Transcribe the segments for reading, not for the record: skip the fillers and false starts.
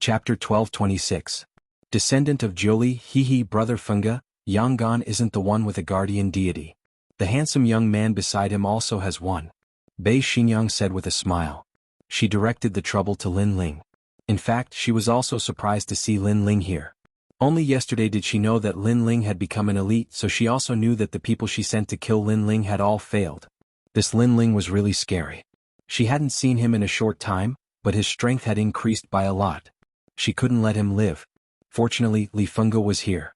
Chapter 1226. Descendant of Jiuli, brother Funga, Yanggan isn't the one with a guardian deity. The handsome young man beside him also has one. Bei Xingyang said with a smile. She directed the trouble to Lin Ling. In fact, she was also surprised to see Lin Ling here. Only yesterday did she know that Lin Ling had become an elite, so she also knew that the people she sent to kill Lin Ling had all failed. This Lin Ling was really scary. She hadn't seen him in a short time, but his strength had increased by a lot. She couldn't let him live. Fortunately, Li Funga was here.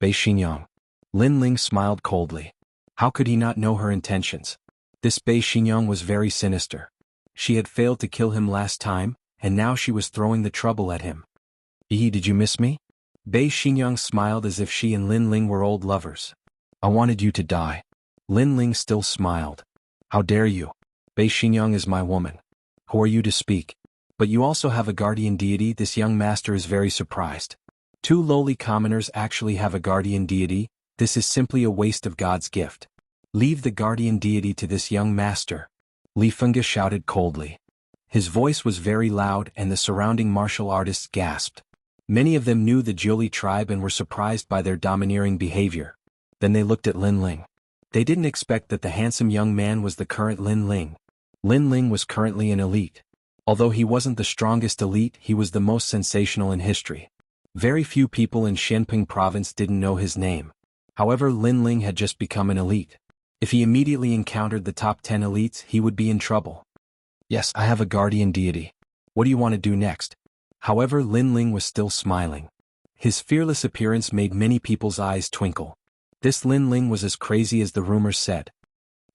Bei Xingyang. Lin Ling smiled coldly. How could he not know her intentions? This Bei Xingyang was very sinister. She had failed to kill him last time, and now she was throwing the trouble at him. Did you miss me? Bei Xingyang smiled as if she and Lin Ling were old lovers. I wanted you to die. Lin Ling still smiled. How dare you? Bei Xingyang is my woman. Who are you to speak? But you also have a guardian deity. This young master is very surprised. Two lowly commoners actually have a guardian deity. This is simply a waste of God's gift. Leave the guardian deity to this young master. Li Funga shouted coldly. His voice was very loud and the surrounding martial artists gasped. Many of them knew the Jiuli tribe and were surprised by their domineering behavior. Then they looked at Lin Ling. They didn't expect that the handsome young man was the current Lin Ling. Lin Ling was currently an elite. Although he wasn't the strongest elite, he was the most sensational in history. Very few people in Shenping province didn't know his name. However, Lin Ling had just become an elite. If he immediately encountered the top 10 elites, he would be in trouble. Yes, I have a guardian deity. What do you want to do next? However, Lin Ling was still smiling. His fearless appearance made many people's eyes twinkle. This Lin Ling was as crazy as the rumors said.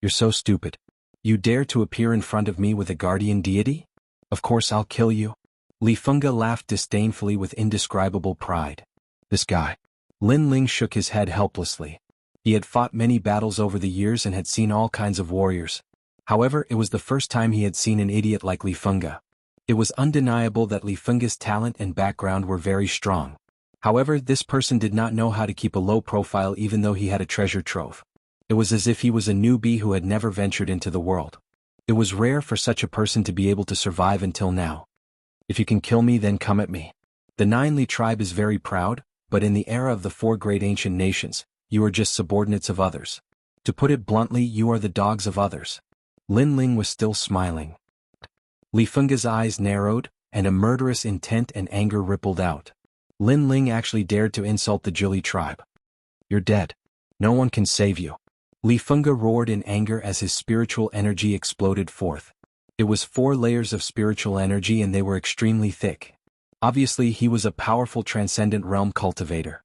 You're so stupid. You dare to appear in front of me with a guardian deity? Of course I'll kill you. Li Funga laughed disdainfully with indescribable pride. This guy. Lin Ling shook his head helplessly. He had fought many battles over the years and had seen all kinds of warriors. However, it was the first time he had seen an idiot like Li Funga. It was undeniable that Li Funga's talent and background were very strong. However, this person did not know how to keep a low profile even though he had a treasure trove. It was as if he was a newbie who had never ventured into the world. It was rare for such a person to be able to survive until now. If you can kill me, then come at me. The Nine Li tribe is very proud, but in the era of the four great ancient nations, you are just subordinates of others. To put it bluntly, you are the dogs of others. Lin Ling was still smiling. Li Funga's eyes narrowed, and a murderous intent and anger rippled out. Lin Ling actually dared to insult the Jiuli tribe. You're dead. No one can save you. Li Funga roared in anger as his spiritual energy exploded forth. It was 4 layers of spiritual energy and they were extremely thick. Obviously, he was a powerful transcendent realm cultivator.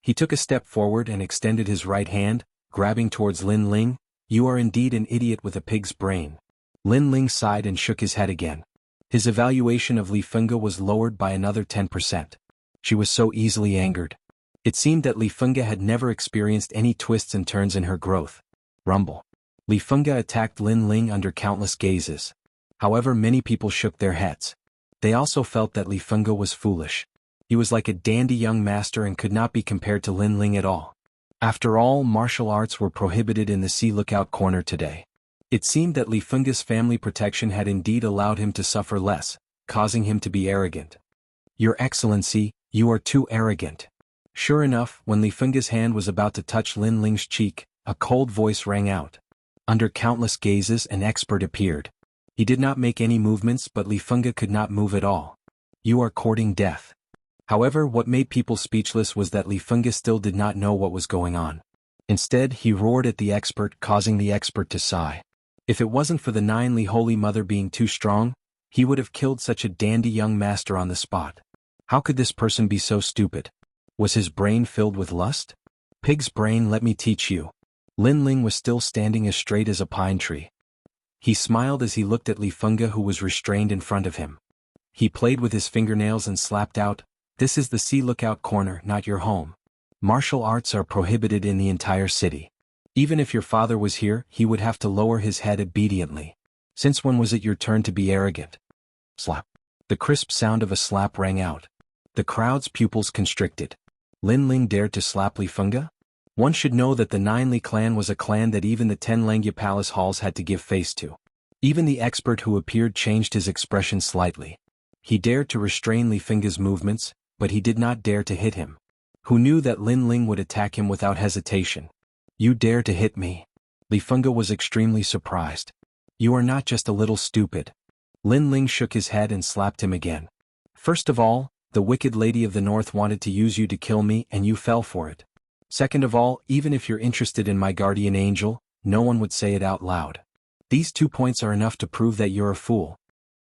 He took a step forward and extended his right hand, grabbing towards Lin Ling. You are indeed an idiot with a pig's brain. Lin Ling sighed and shook his head again. His evaluation of Li Funga was lowered by another 10%. She was so easily angered. It seemed that Li Funga had never experienced any twists and turns in her growth. Rumble. Li Funga attacked Lin Ling under countless gazes. However, many people shook their heads. They also felt that Li Funga was foolish. He was like a dandy young master and could not be compared to Lin Ling at all. After all, martial arts were prohibited in the Sea Lookout Corner today. It seemed that Li Funga's family protection had indeed allowed him to suffer less, causing him to be arrogant. Your Excellency, you are too arrogant. Sure enough, when Li Funga's hand was about to touch Lin Ling's cheek, a cold voice rang out. Under countless gazes, an expert appeared. He did not make any movements, but Li Funga could not move at all. You are courting death. However, what made people speechless was that Li Funga still did not know what was going on. Instead, he roared at the expert, causing the expert to sigh. If it wasn't for the 9 Li Holy Mother being too strong, he would have killed such a dandy young master on the spot. How could this person be so stupid? Was his brain filled with lust? Pig's brain, let me teach you. Lin Ling was still standing as straight as a pine tree. He smiled as he looked at Li Funga, who was restrained in front of him. He played with his fingernails and slapped out, "This is the Sea Lookout Corner, not your home. Martial arts are prohibited in the entire city. Even if your father was here, he would have to lower his head obediently. Since when was it your turn to be arrogant?" Slap. The crisp sound of a slap rang out. The crowd's pupils constricted. Lin Ling dared to slap Li Funga? One should know that the 9 Li clan was a clan that even the 10 Langya palace halls had to give face to. Even the expert who appeared changed his expression slightly. He dared to restrain Li Fengge's movements, but he did not dare to hit him. Who knew that Lin Ling would attack him without hesitation? You dare to hit me? Li Fengge was extremely surprised. You are not just a little stupid. Lin Ling shook his head and slapped him again. First of all, the wicked lady of the north wanted to use you to kill me and you fell for it. Second of all, even if you're interested in my guardian angel, no one would say it out loud. These 2 points are enough to prove that you're a fool.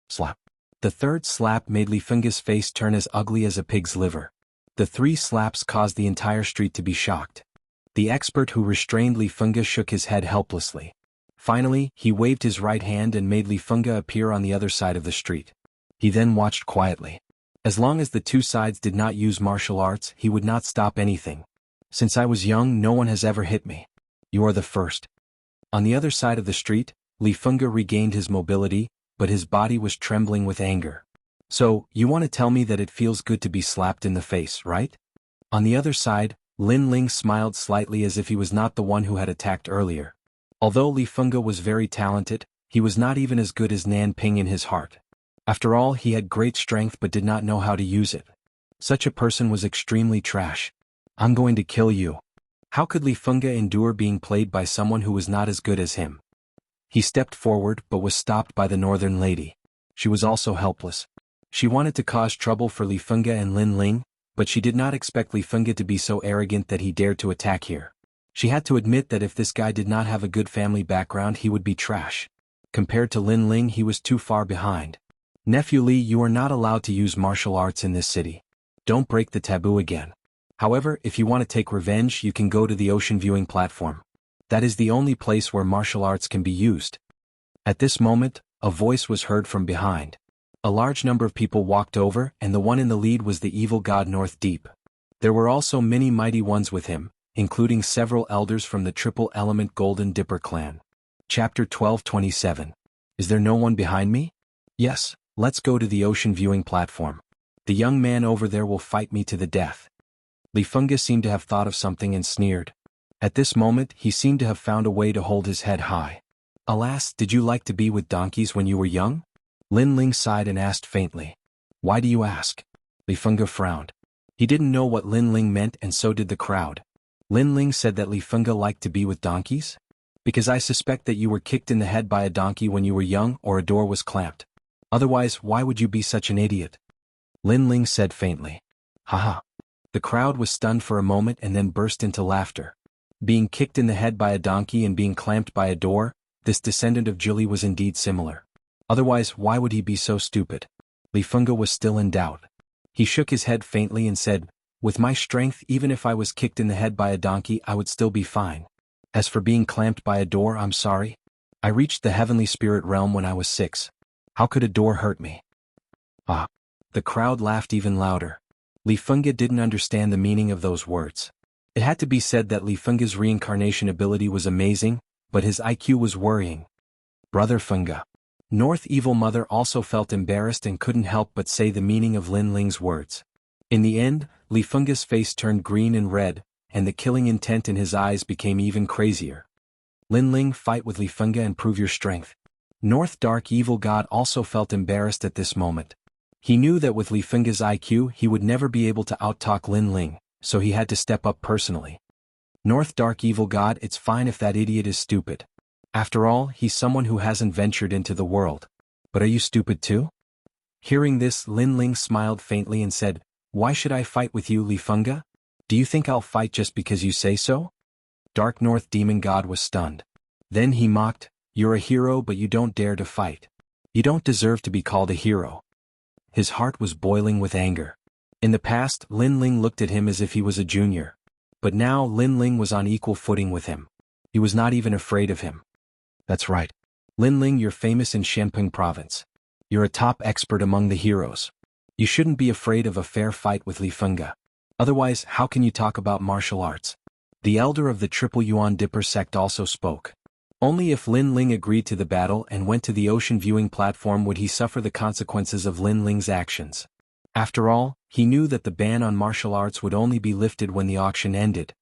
Slap. The third slap made Li Fengge's face turn as ugly as a pig's liver. The 3 slaps caused the entire street to be shocked. The expert who restrained Li Fengge shook his head helplessly. Finally, he waved his right hand and made Li Fengge appear on the other side of the street. He then watched quietly. As long as the 2 sides did not use martial arts, he would not stop anything. Since I was young, no one has ever hit me. You are the first. On the other side of the street, Li Fengge regained his mobility, but his body was trembling with anger. So, you want to tell me that it feels good to be slapped in the face, right? On the other side, Lin Ling smiled slightly as if he was not the one who had attacked earlier. Although Li Fengge was very talented, he was not even as good as Nan Ping in his heart. After all, he had great strength but did not know how to use it. Such a person was extremely trash. I'm going to kill you. How could Li Fengge endure being played by someone who was not as good as him? He stepped forward but was stopped by the northern lady. She was also helpless. She wanted to cause trouble for Li Fengge and Lin Ling, but she did not expect Li Fengge to be so arrogant that he dared to attack here. She had to admit that if this guy did not have a good family background, he would be trash. Compared to Lin Ling, he was too far behind. Nephew Li, you are not allowed to use martial arts in this city. Don't break the taboo again. However, if you want to take revenge, you can go to the ocean viewing platform. That is the only place where martial arts can be used. At this moment, a voice was heard from behind. A large number of people walked over, and the one in the lead was the evil god North Deep. There were also many mighty ones with him, including several elders from the Triple Element Golden Dipper clan. Chapter 1227. Is there no one behind me? Yes, let's go to the ocean viewing platform. The young man over there will fight me to the death. Li Fengge seemed to have thought of something and sneered. At this moment, he seemed to have found a way to hold his head high. Alas, did you like to be with donkeys when you were young? Lin Ling sighed and asked faintly. Why do you ask? Li Fengge frowned. He didn't know what Lin Ling meant, and so did the crowd. Lin Ling said that Li Fengge liked to be with donkeys? Because I suspect that you were kicked in the head by a donkey when you were young or a door was clamped. Otherwise, why would you be such an idiot? Lin Ling said faintly. Haha. The crowd was stunned for a moment and then burst into laughter. Being kicked in the head by a donkey and being clamped by a door, this descendant of Jili was indeed similar. Otherwise, why would he be so stupid? Li Fengge was still in doubt. He shook his head faintly and said, with my strength, even if I was kicked in the head by a donkey, I would still be fine. As for being clamped by a door, I'm sorry. I reached the heavenly spirit realm when I was 6. How could a door hurt me? Ah. The crowd laughed even louder. Li Fengge didn't understand the meaning of those words. It had to be said that Li Fengge's reincarnation ability was amazing, but his IQ was worrying. Brother Fengge. North Evil Mother also felt embarrassed and couldn't help but say the meaning of Lin Ling's words. In the end, Li Fengge's face turned green and red, and the killing intent in his eyes became even crazier. Lin Ling, fight with Li Fengge and prove your strength. North Dark Evil God also felt embarrassed at this moment. He knew that with Li Fengge's IQ he would never be able to outtalk Lin Ling, so he had to step up personally. North Dark Evil God, it's fine if that idiot is stupid. After all, he's someone who hasn't ventured into the world. But are you stupid too? Hearing this, Lin Ling smiled faintly and said, why should I fight with you, Li Fengge? Do you think I'll fight just because you say so? Dark North Demon God was stunned. Then he mocked, you're a hero but you don't dare to fight. You don't deserve to be called a hero. His heart was boiling with anger. In the past, Lin Ling looked at him as if he was a junior. But now Lin Ling was on equal footing with him. He was not even afraid of him. That's right. Lin Ling, you're famous in Shenping province. You're a top expert among the heroes. You shouldn't be afraid of a fair fight with Li Fengge. Otherwise, how can you talk about martial arts? The elder of the Triple Yuan Dipper sect also spoke. Only if Lin Ling agreed to the battle and went to the ocean viewing platform would he suffer the consequences of Lin Ling's actions. After all, he knew that the ban on martial arts would only be lifted when the auction ended.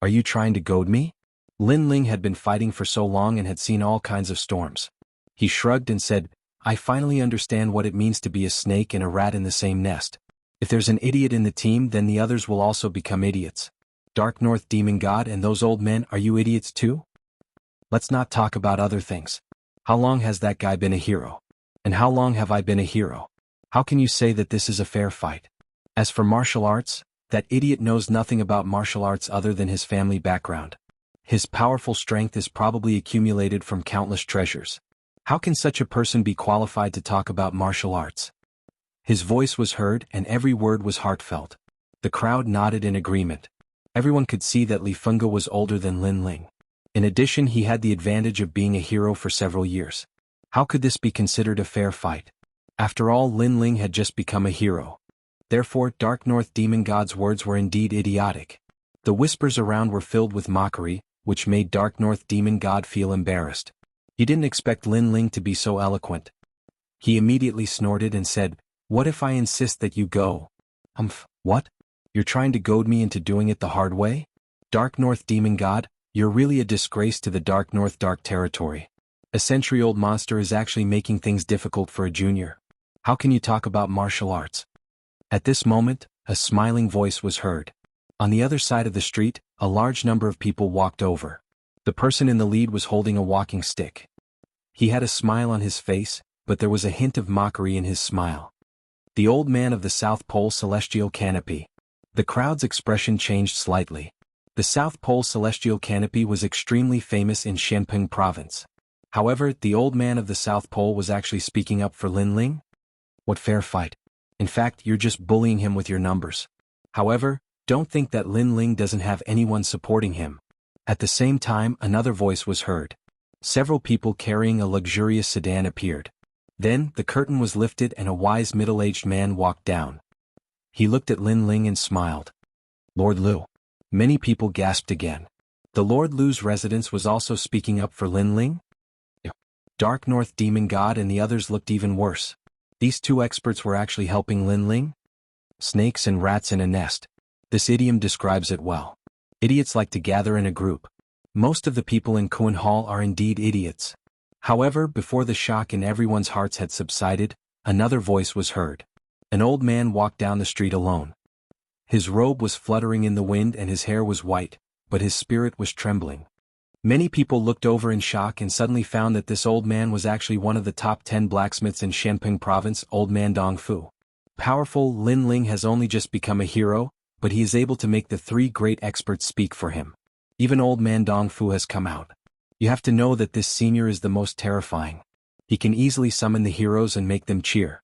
Are you trying to goad me? Lin Ling had been fighting for so long and had seen all kinds of storms. He shrugged and said, I finally understand what it means to be a snake and a rat in the same nest. If there's an idiot in the team, then the others will also become idiots. Dark North Demon God and those old men, are you idiots too? Let's not talk about other things. How long has that guy been a hero? And how long have I been a hero? How can you say that this is a fair fight? As for martial arts, that idiot knows nothing about martial arts other than his family background. His powerful strength is probably accumulated from countless treasures. How can such a person be qualified to talk about martial arts? His voice was heard and every word was heartfelt. The crowd nodded in agreement. Everyone could see that Li Fengge was older than Lin Ling. In addition, he had the advantage of being a hero for several years. How could this be considered a fair fight? After all, Lin Ling had just become a hero. Therefore, Dark North Demon God's words were indeed idiotic. The whispers around were filled with mockery, which made Dark North Demon God feel embarrassed. He didn't expect Lin Ling to be so eloquent. He immediately snorted and said, "What if I insist that you go?" What? You're trying to goad me into doing it the hard way? Dark North Demon God, you're really a disgrace to the Dark North Dark Territory. A century-old monster is actually making things difficult for a junior. How can you talk about martial arts? At this moment, a smiling voice was heard. On the other side of the street, a large number of people walked over. The person in the lead was holding a walking stick. He had a smile on his face, but there was a hint of mockery in his smile. The old man of the South Pole Celestial Canopy. The crowd's expression changed slightly. The South Pole Celestial Canopy was extremely famous in Xianping Province. However, the old man of the South Pole was actually speaking up for Lin Ling? What fair fight. In fact, you're just bullying him with your numbers. However, don't think that Lin Ling doesn't have anyone supporting him. At the same time, another voice was heard. Several people carrying a luxurious sedan appeared. Then, the curtain was lifted and a wise middle-aged man walked down. He looked at Lin Ling and smiled. Lord Lu. Many people gasped again. The Lord Lu's residence was also speaking up for Lin Ling? Dark North Demon God and the others looked even worse. These two experts were actually helping Lin Ling? Snakes and rats in a nest. This idiom describes it well. Idiots like to gather in a group. Most of the people in Kun Hall are indeed idiots. However, before the shock in everyone's hearts had subsided, another voice was heard. An old man walked down the street alone. His robe was fluttering in the wind and his hair was white, but his spirit was trembling. Many people looked over in shock and suddenly found that this old man was actually one of the top 10 blacksmiths in Xianping Province, Old Man Dongfu. Powerful Lin Ling has only just become a hero, but he is able to make the three great experts speak for him. Even Old Man Dongfu has come out. You have to know that this senior is the most terrifying. He can easily summon the heroes and make them cheer.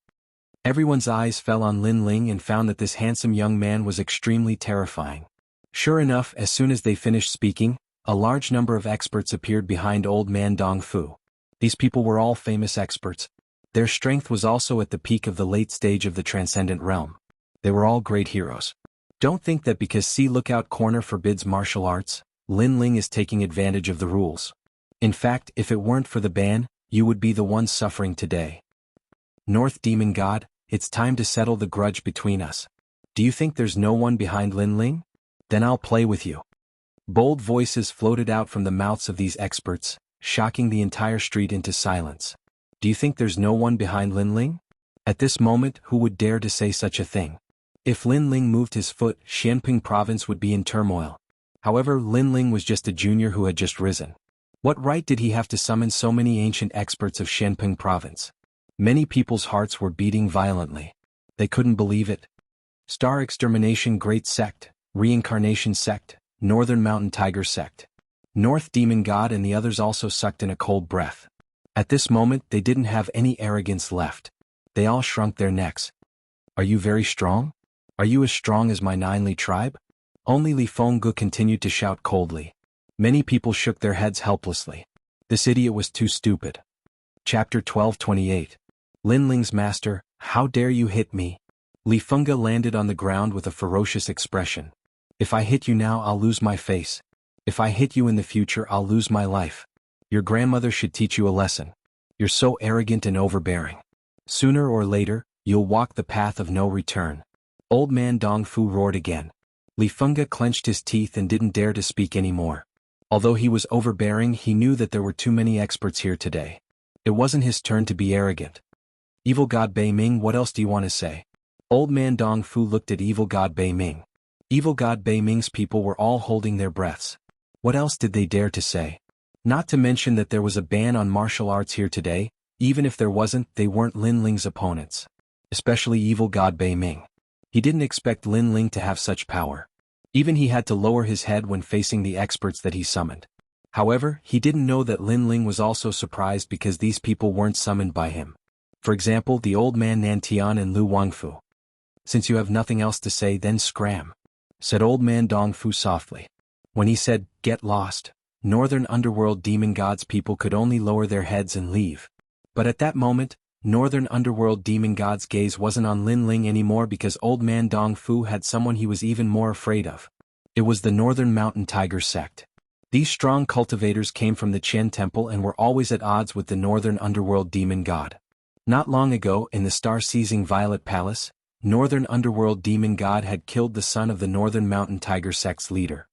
Everyone's eyes fell on Lin Ling and found that this handsome young man was extremely terrifying. Sure enough, as soon as they finished speaking, a large number of experts appeared behind Old Man Dongfu. These people were all famous experts. Their strength was also at the peak of the late stage of the transcendent realm. They were all great heroes. Don't think that because See Lookout Corner forbids martial arts, Lin Ling is taking advantage of the rules. In fact, if it weren't for the ban, you would be the one suffering today. North Demon God, it's time to settle the grudge between us. Do you think there's no one behind Lin Ling? Then I'll play with you. Bold voices floated out from the mouths of these experts, shocking the entire street into silence. Do you think there's no one behind Lin Ling? At this moment, who would dare to say such a thing? If Lin Ling moved his foot, Xianping Province would be in turmoil. However, Lin Ling was just a junior who had just risen. What right did he have to summon so many ancient experts of Xianping Province? Many people's hearts were beating violently. They couldn't believe it. Star Extermination Great Sect, Reincarnation Sect, Northern Mountain Tiger Sect. North Demon God and the others also sucked in a cold breath. At this moment, they didn't have any arrogance left. They all shrunk their necks. Are you very strong? Are you as strong as my Ninely tribe? Only Li Fengge continued to shout coldly. Many people shook their heads helplessly. This idiot was too stupid. Chapter 1228. Lin Ling's master, how dare you hit me? Li Fengge landed on the ground with a ferocious expression. If I hit you now, I'll lose my face. If I hit you in the future, I'll lose my life. Your grandmother should teach you a lesson. You're so arrogant and overbearing. Sooner or later, you'll walk the path of no return. Old Man Dongfu roared again. Li Fengge clenched his teeth and didn't dare to speak anymore. Although he was overbearing, he knew that there were too many experts here today. It wasn't his turn to be arrogant. Evil God Bei Ming, what else do you want to say? Old man Dong Fu looked at evil God Bei Ming. Evil God Bei Ming's people were all holding their breaths. What else did they dare to say? Not to mention that there was a ban on martial arts here today. Even if there wasn't, they weren't Lin Ling's opponents. Especially evil God Bei Ming. He didn't expect Lin Ling to have such power. Even he had to lower his head when facing the experts that he summoned. However, he didn't know that Lin Ling was also surprised because these people weren't summoned by him. For example, the old man Nantian and Lu Wangfu. Since you have nothing else to say, then scram, said old man Dong Fu softly. When he said, get lost, Northern Underworld Demon God's people could only lower their heads and leave. But at that moment, Northern Underworld Demon God's gaze wasn't on Lin Ling anymore because old man Dong Fu had someone he was even more afraid of. It was the Northern Mountain Tiger sect. These strong cultivators came from the Qian Temple and were always at odds with the Northern Underworld Demon God. Not long ago, in the star-seizing Violet Palace, Northern Underworld Demon God had killed the son of the Northern Mountain Tiger sect's leader.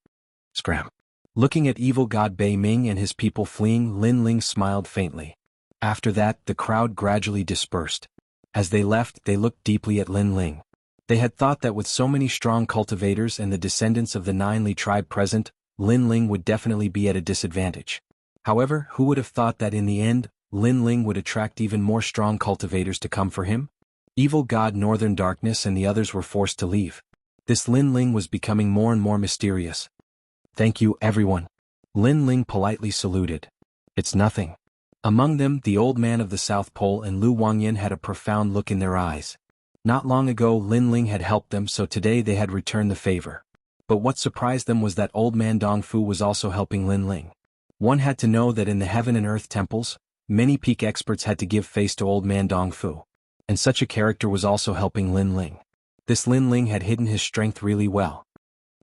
Scram. Looking at evil God Bei Ming and his people fleeing, Lin Ling smiled faintly. After that, the crowd gradually dispersed. As they left, they looked deeply at Lin Ling. They had thought that with so many strong cultivators and the descendants of the Nine Li tribe present, Lin Ling would definitely be at a disadvantage. However, who would have thought that in the end, Lin Ling would attract even more strong cultivators to come for him? Evil God Northern Darkness and the others were forced to leave. This Lin Ling was becoming more and more mysterious. Thank you, everyone. Lin Ling politely saluted. It's nothing. Among them, the old man of the South Pole and Lu Wangyan had a profound look in their eyes. Not long ago Lin Ling had helped them, so today they had returned the favor. But what surprised them was that old man Dong Fu was also helping Lin Ling. One had to know that in the Heaven and Earth temples, many peak experts had to give face to old man Dong Fu. And such a character was also helping Lin Ling. This Lin Ling had hidden his strength really well.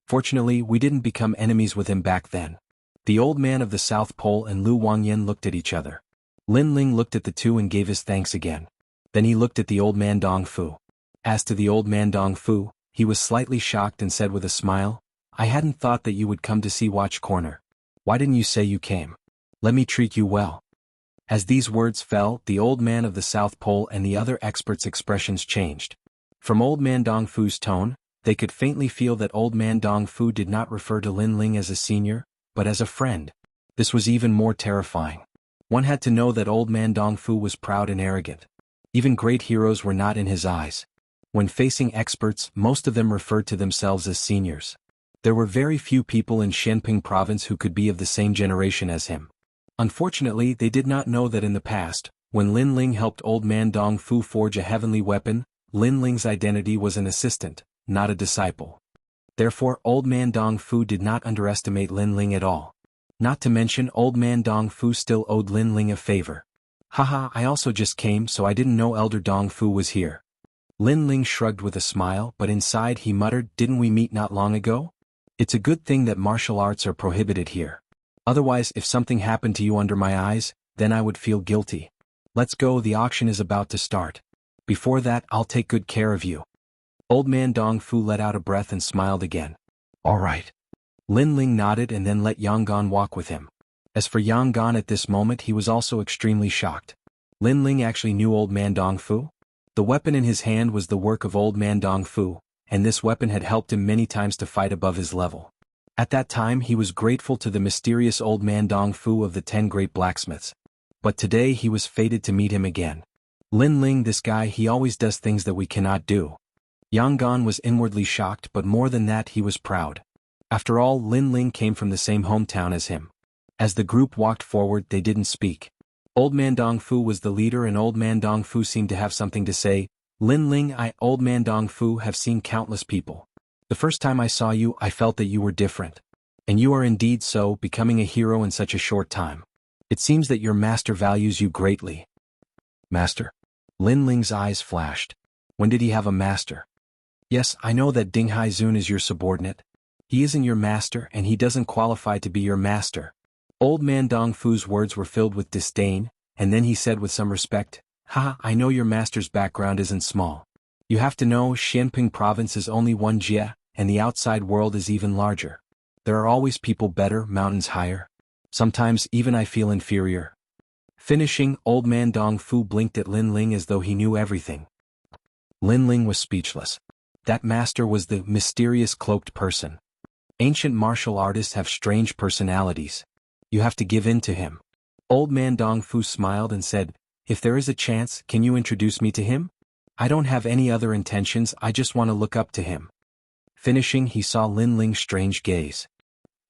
Fortunately, we didn't become enemies with him back then. The old man of the South Pole and Lu Wangyan looked at each other. Lin Ling looked at the two and gave his thanks again. Then he looked at the old man Dong Fu. As to the old man Dong Fu, he was slightly shocked and said with a smile, I hadn't thought that you would come to see Watch Corner. Why didn't you say you came? Let me treat you well. As these words fell, the old man of the South Pole and the other experts' expressions changed. From old man Dong Fu's tone, they could faintly feel that old man Dong Fu did not refer to Lin Ling as a senior, but as a friend. This was even more terrifying. One had to know that old man Dong Fu was proud and arrogant. Even great heroes were not in his eyes. When facing experts, most of them referred to themselves as seniors. There were very few people in Shenping province who could be of the same generation as him. Unfortunately, they did not know that in the past, when Lin Ling helped old man Dong Fu forge a heavenly weapon, Lin Ling's identity was an assistant, not a disciple. Therefore, old man Dong Fu did not underestimate Lin Ling at all. Not to mention old man Dong Fu still owed Lin Ling a favor. Haha, I also just came, so I didn't know Elder Dong Fu was here. Lin Ling shrugged with a smile, but inside he muttered, didn't we meet not long ago? It's a good thing that martial arts are prohibited here. Otherwise, if something happened to you under my eyes, then I would feel guilty. Let's go, the auction is about to start. Before that, I'll take good care of you. Old man Dong Fu let out a breath and smiled again. All right. Lin Ling nodded and then let Yanggan walk with him. As for Yanggan at this moment, he was also extremely shocked. Lin Ling actually knew old man Dong Fu? The weapon in his hand was the work of old man Dong Fu, and this weapon had helped him many times to fight above his level. At that time he was grateful to the mysterious old man Dong Fu of the 10 great blacksmiths. But today he was fated to meet him again. Lin Ling, this guy, he always does things that we cannot do. Yanggan was inwardly shocked, but more than that he was proud. After all, Lin Ling came from the same hometown as him. As the group walked forward, they didn't speak. Old man Dong Fu was the leader and old man Dong Fu seemed to have something to say. Lin Ling, old man Dong Fu, have seen countless people. The first time I saw you, I felt that you were different. And you are indeed so, becoming a hero in such a short time. It seems that your master values you greatly. Master? Lin Ling's eyes flashed. When did he have a master? Yes, I know that Ding Haizun is your subordinate. He isn't your master and he doesn't qualify to be your master. Old man Dong Fu's words were filled with disdain, and then he said with some respect, Ha, I know your master's background isn't small. You have to know Xianping province is only one jia, and the outside world is even larger. There are always people better, mountains higher. Sometimes even I feel inferior. Finishing, old man Dong Fu blinked at Lin Ling as though he knew everything. Lin Ling was speechless. That master was the mysterious cloaked person. Ancient martial artists have strange personalities. You have to give in to him. Old man Dong Fu smiled and said, "If there is a chance, can you introduce me to him? I don't have any other intentions, I just want to look up to him." Finishing, he saw Lin Ling's strange gaze.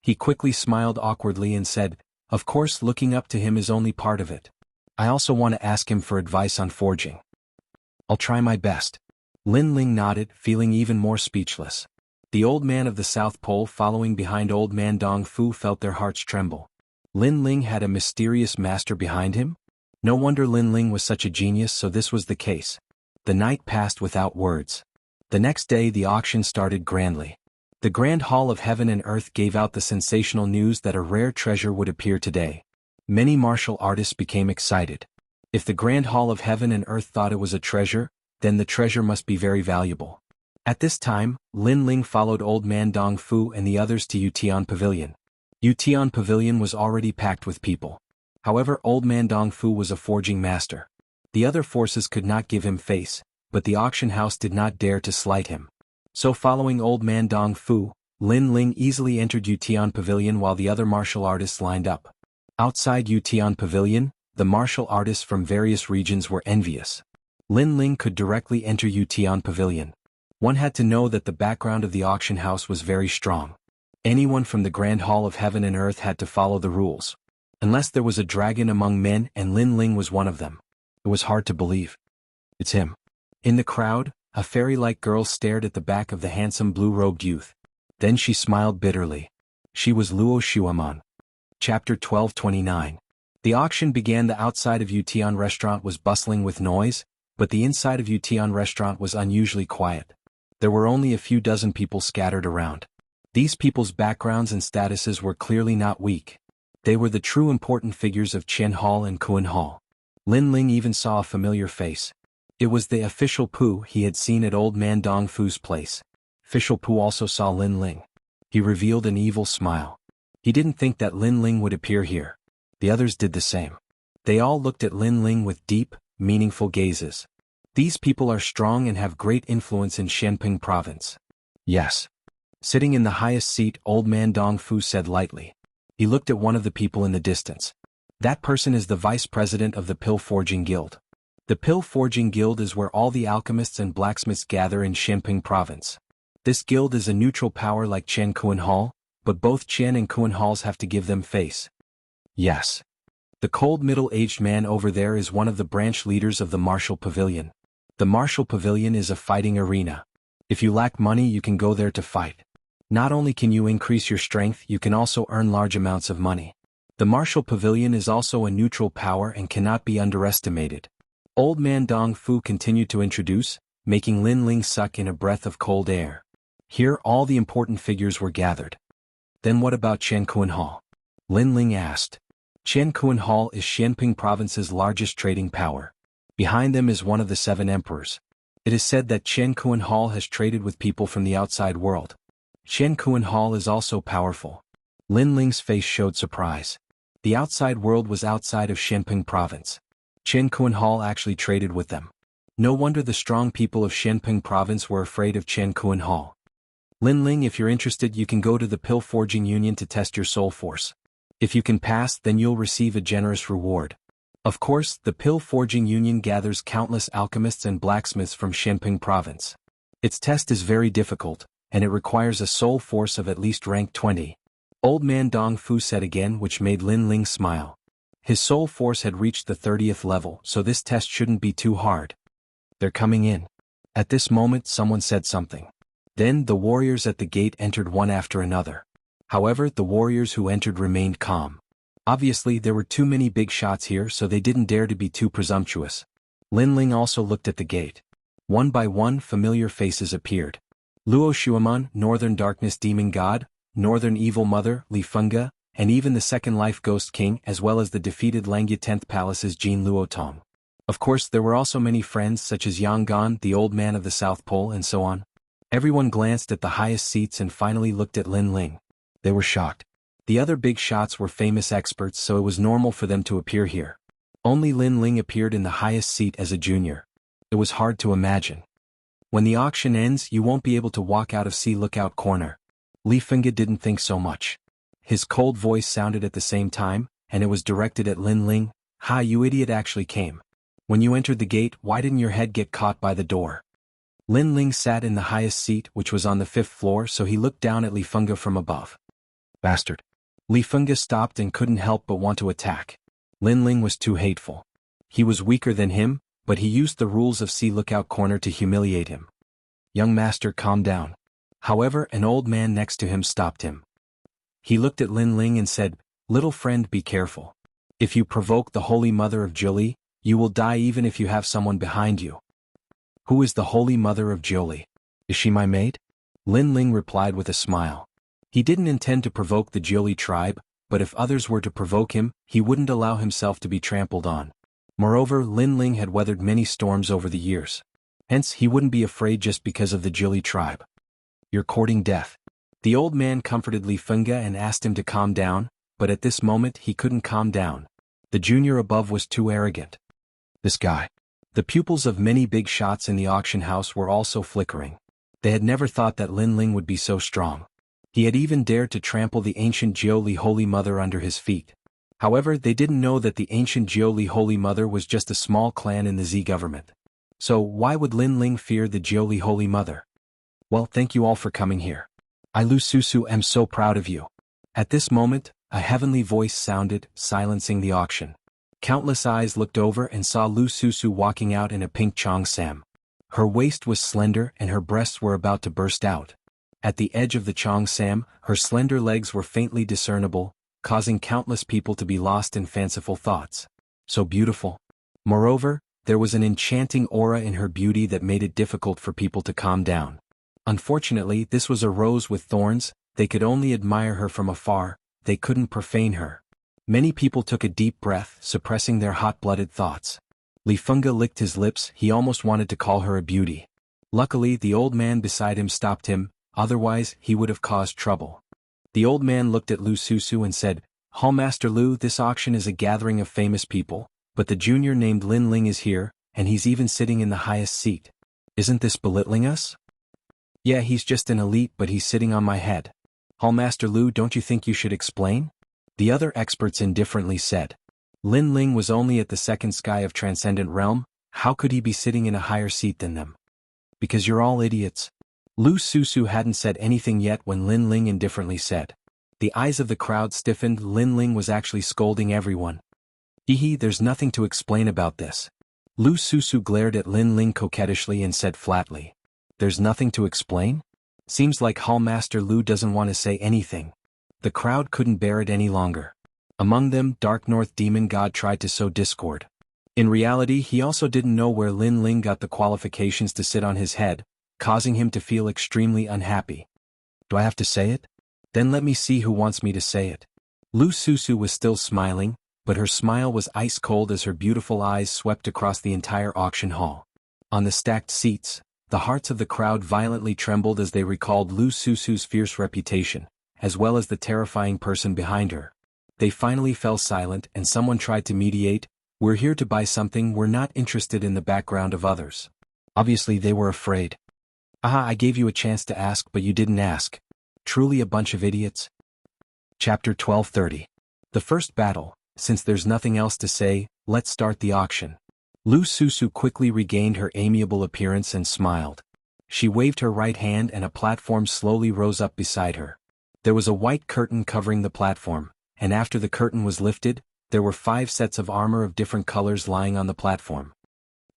He quickly smiled awkwardly and said, "Of course, looking up to him is only part of it. I also want to ask him for advice on forging." "I'll try my best." Lin Ling nodded, feeling even more speechless. The old man of the South Pole following behind old man Dong Fu felt their hearts tremble. Lin Ling had a mysterious master behind him? No wonder Lin Ling was such a genius, so this was the case. The night passed without words. The next day the auction started grandly. The Grand Hall of Heaven and Earth gave out the sensational news that a rare treasure would appear today. Many martial artists became excited. If the Grand Hall of Heaven and Earth thought it was a treasure, then the treasure must be very valuable. At this time, Lin Ling followed old man Dong Fu and the others to Yutian Pavilion. Yutian Pavilion was already packed with people. However, old man Dong Fu was a forging master. The other forces could not give him face, but the auction house did not dare to slight him. So following old man Dong Fu, Lin Ling easily entered Yutian Pavilion while the other martial artists lined up. Outside Yutian Pavilion, the martial artists from various regions were envious. Lin Ling could directly enter Yutian Pavilion. One had to know that the background of the auction house was very strong. Anyone from the Grand Hall of Heaven and Earth had to follow the rules. Unless there was a dragon among men, and Lin Ling was one of them. It was hard to believe. "It's him." In the crowd, a fairy-like girl stared at the back of the handsome blue-robed youth. Then she smiled bitterly. She was Luo Shuaman. Chapter 12:29. The auction began. The outside of Yutian restaurant was bustling with noise, but the inside of Yutian restaurant was unusually quiet. There were only a few dozen people scattered around. These people's backgrounds and statuses were clearly not weak. They were the true important figures of Qian Hall and Kuan Hall. Lin Ling even saw a familiar face. It was the official Pu he had seen at old man Dong Fu's place. Official Pu also saw Lin Ling. He revealed an evil smile. He didn't think that Lin Ling would appear here. The others did the same. They all looked at Lin Ling with deep, meaningful gazes. These people are strong and have great influence in Xianping province. Yes. Sitting in the highest seat, old man Dong Fu said lightly. He looked at one of the people in the distance. That person is the vice president of the Pill Forging Guild. The Pill Forging Guild is where all the alchemists and blacksmiths gather in Xianping province. This guild is a neutral power like Qian Kuan Hall, but both Qian and Kuan Halls have to give them face. Yes. The cold middle-aged man over there is one of the branch leaders of the Martial Pavilion. The Martial Pavilion is a fighting arena. If you lack money, you can go there to fight. Not only can you increase your strength, you can also earn large amounts of money. The Martial Pavilion is also a neutral power and cannot be underestimated. Old man Dong Fu continued to introduce, making Lin Ling suck in a breath of cold air. Here all the important figures were gathered. Then what about Qian Kuan Hall? Lin Ling asked. Qian Kuan Hall is Xianping province's largest trading power. Behind them is one of the 7 emperors. It is said that Qian Kuan Hall has traded with people from the outside world. Qian Kuan Hall is also powerful. Lin Ling's face showed surprise. The outside world was outside of Xianping province. Qian Kuan Hall actually traded with them. No wonder the strong people of Xianping province were afraid of Qian Kuan Hall. Lin Ling, if you're interested, you can go to the Pill Forging Union to test your soul force. If you can pass, then you'll receive a generous reward. Of course, the Pill Forging Union gathers countless alchemists and blacksmiths from Xianping province. Its test is very difficult, and it requires a soul force of at least rank 20. Old man Dong Fu said again, which made Lin Ling smile. His soul force had reached the 30th level, so this test shouldn't be too hard. They're coming in. At this moment someone said something. Then the warriors at the gate entered one after another. However, the warriors who entered remained calm. Obviously there were too many big shots here, so they didn't dare to be too presumptuous. Lin Ling also looked at the gate. One by one familiar faces appeared. Luo Shuaman, Northern Darkness Demon God, Northern Evil Mother, Li Fengge, and even the Second Life Ghost King, as well as the defeated Langya 10th Palace's Jin Luotong. Of course there were also many friends such as Yang Gan, the old man of the South Pole, and so on. Everyone glanced at the highest seats and finally looked at Lin Ling. They were shocked. The other big shots were famous experts, so it was normal for them to appear here. Only Lin Ling appeared in the highest seat as a junior. It was hard to imagine. When the auction ends, you won't be able to walk out of See Lookout Corner. Li Fengge didn't think so much. His cold voice sounded at the same time, and it was directed at Lin Ling. "Ha, you idiot actually came. When you entered the gate, why didn't your head get caught by the door?" Lin Ling sat in the highest seat, which was on the 5th floor, so he looked down at Li Fengge from above. "Bastard." Li Fengge stopped and couldn't help but want to attack. Lin Ling was too hateful. He was weaker than him, but he used the rules of See Lookout Corner to humiliate him. "Young master, calm down." However, an old man next to him stopped him. He looked at Lin Ling and said, "Little friend, be careful. If you provoke the Holy Mother of Jiuli, you will die even if you have someone behind you." "Who is the Holy Mother of Jiuli? Is she my maid?" Lin Ling replied with a smile. He didn't intend to provoke the Jiuli tribe, but if others were to provoke him, he wouldn't allow himself to be trampled on. Moreover, Lin Ling had weathered many storms over the years. Hence, he wouldn't be afraid just because of the Jiuli tribe. "You're courting death." The old man comforted Li Fengge and asked him to calm down, but at this moment he couldn't calm down. The junior above was too arrogant. This guy. The pupils of many big shots in the auction house were also flickering. They had never thought that Lin Ling would be so strong. He had even dared to trample the ancient Jiuli Holy Mother under his feet. However, they didn't know that the ancient Jiuli Holy Mother was just a small clan in the Z government. So why would Lin Ling fear the Jiuli Holy Mother? "Well, thank you all for coming here. I Lu Susu am so proud of you." At this moment, a heavenly voice sounded, silencing the auction. Countless eyes looked over and saw Lu Susu walking out in a pink cheongsam. Her waist was slender and her breasts were about to burst out. At the edge of the cheongsam, her slender legs were faintly discernible, causing countless people to be lost in fanciful thoughts. So beautiful. Moreover, there was an enchanting aura in her beauty that made it difficult for people to calm down. Unfortunately, this was a rose with thorns. They could only admire her from afar, they couldn't profane her. Many people took a deep breath, suppressing their hot-blooded thoughts. Li Fengge licked his lips, he almost wanted to call her a beauty. Luckily, the old man beside him stopped him, otherwise he would have caused trouble. The old man looked at Lu Susu and said, "Hallmaster Lu, this auction is a gathering of famous people, but the junior named Lin Ling is here, and he's even sitting in the highest seat. Isn't this belittling us?" "Yeah, he's just an elite, but he's sitting on my head." "Hallmaster Lu, don't you think you should explain?" The other experts indifferently said. Lin Ling was only at the second sky of Transcendent Realm, how could he be sitting in a higher seat than them? "Because you're all idiots." Lu Susu hadn't said anything yet when Lin Ling indifferently said. The eyes of the crowd stiffened. Lin Ling was actually scolding everyone. "Hehe, there's nothing to explain about this." Lu Susu glared at Lin Ling coquettishly and said flatly. "There's nothing to explain?" Seems like Hallmaster Lu doesn't want to say anything. The crowd couldn't bear it any longer. Among them, Dark North Demon God tried to sow discord. In reality, he also didn't know where Lin Ling got the qualifications to sit on his head, causing him to feel extremely unhappy. "Do I have to say it? Then let me see who wants me to say it." Lu Susu was still smiling, but her smile was ice cold as her beautiful eyes swept across the entire auction hall. On the stacked seats, the hearts of the crowd violently trembled as they recalled Lu Susu's fierce reputation, as well as the terrifying person behind her. They finally fell silent and someone tried to mediate. "We're here to buy something, we're not interested in the background of others." Obviously they were afraid. "Aha, I gave you a chance to ask but you didn't ask. Truly a bunch of idiots." Chapter 1230. The first battle. Since there's nothing else to say, let's start the auction. Lu Susu quickly regained her amiable appearance and smiled. She waved her right hand and a platform slowly rose up beside her. There was a white curtain covering the platform, and after the curtain was lifted, there were 5 sets of armor of different colors lying on the platform.